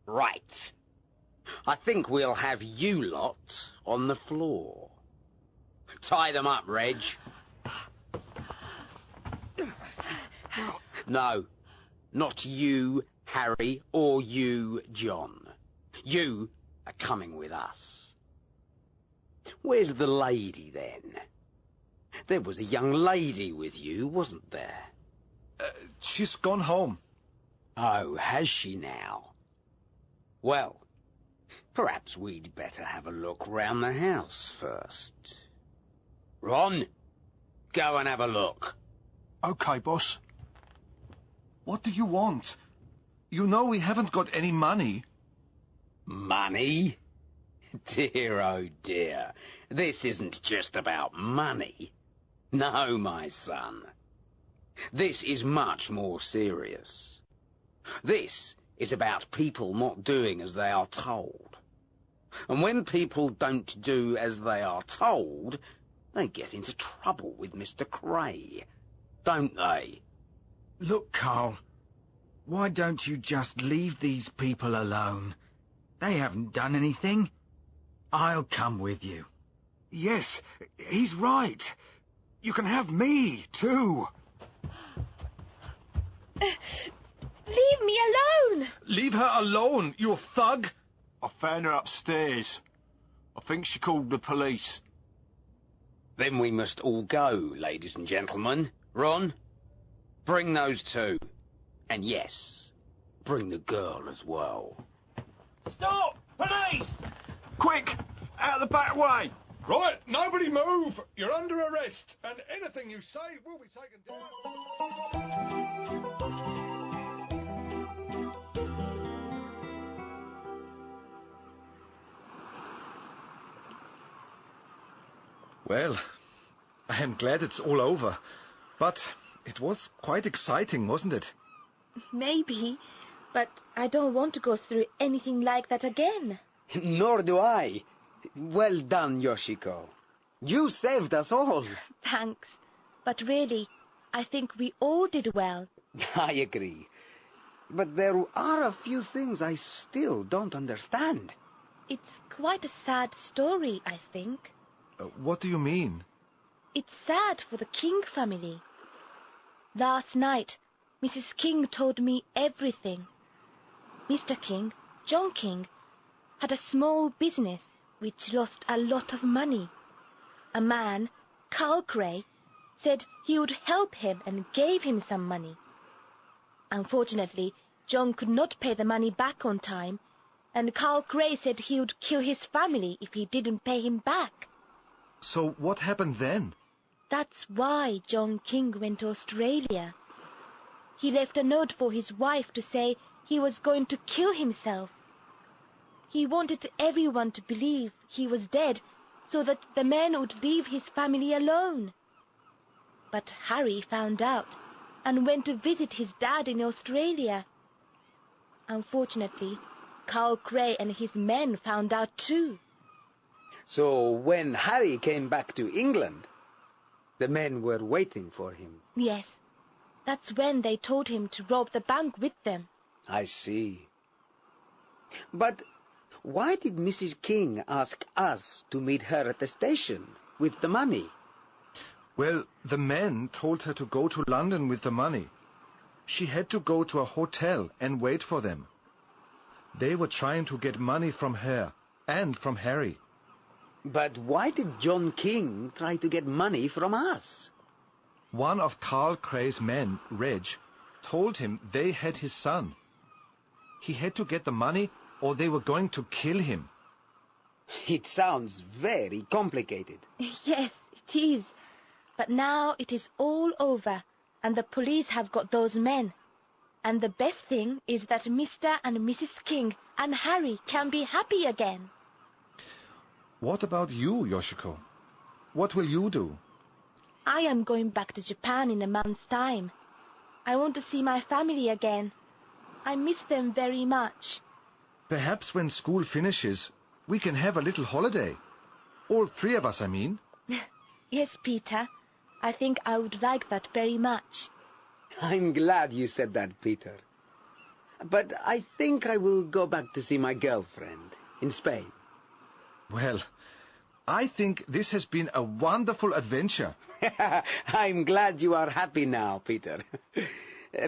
Right. I think we'll have you lot on the floor. Tie them up, Reg. No, not you, Harry, or you, John. You are coming with us. Where's the lady, then? There was a young lady with you, wasn't there? She's gone home. Oh, has she now? Well, perhaps we'd better have a look round the house first. Ron, go and have a look. Okay, boss. What do you want? You know we haven't got any money. Money? Dear, oh dear. This isn't just about money. No, my son. This is much more serious. This is about people not doing as they are told. And when people don't do as they are told, they get into trouble with Mr. Cray, don't they? Look, Carl, why don't you just leave these people alone? They haven't done anything. I'll come with you. Yes, he's right. You can have me, too. Leave me alone! Leave her alone, you thug! I found her upstairs. I think she called the police. Then we must all go, ladies and gentlemen. Ron, bring those two. And yes, bring the girl as well. Stop! Police! Quick! Out the back way! Right, nobody move! You're under arrest, and anything you say will be taken down. Well, I am glad it's all over. But it was quite exciting, wasn't it? Maybe, but I don't want to go through anything like that again. Nor do I. Well done, Yoshiko. You saved us all. Thanks. But really, I think we all did well. I agree. But there are a few things I still don't understand. It's quite a sad story, I think. What do you mean? It's sad for the King family. Last night, Mrs. King told me everything. Mr. King, John King, had a small business which lost a lot of money. A man, Carl Gray, said he would help him and gave him some money. Unfortunately, John could not pay the money back on time, and Carl Gray said he would kill his family if he didn't pay him back. So what happened then? That's why John King went to Australia. He left a note for his wife to say he was going to kill himself. He wanted everyone to believe he was dead so that the men would leave his family alone. But Harry found out and went to visit his dad in Australia. Unfortunately, Carl Cray and his men found out too. So when Harry came back to England, the men were waiting for him. Yes, that's when they told him to rob the bank with them. I see. But why did Mrs. King ask us to meet her at the station with the money? Well, the men told her to go to London with the money. She had to go to a hotel and wait for them. They were trying to get money from her and from Harry. But why did John King try to get money from us? One of Carl Cray's men, Reg, told him they had his son. He had to get the money or they were going to kill him. It sounds very complicated. Yes, it is. But now it is all over, and the police have got those men. And the best thing is that Mr. and Mrs. King and Harry can be happy again. What about you, Yoshiko? What will you do? I am going back to Japan in a month's time. I want to see my family again. I miss them very much. Perhaps when school finishes, we can have a little holiday. All three of us, I mean. Yes, Peter. I think I would like that very much. I'm glad you said that, Peter. But I think I will go back to see my girlfriend in Spain. Well, I think this has been a wonderful adventure. I'm glad you are happy now, Peter.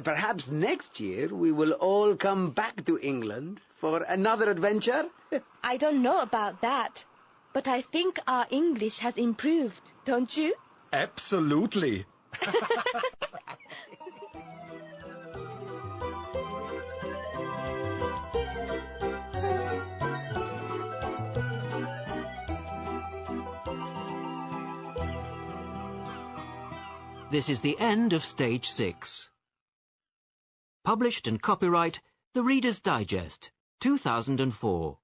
Perhaps next year we will all come back to England for another adventure. I don't know about that, but I think our English has improved, don't you? Absolutely. This is the end of Stage 6. Published and copyright The Reader's Digest, 2004.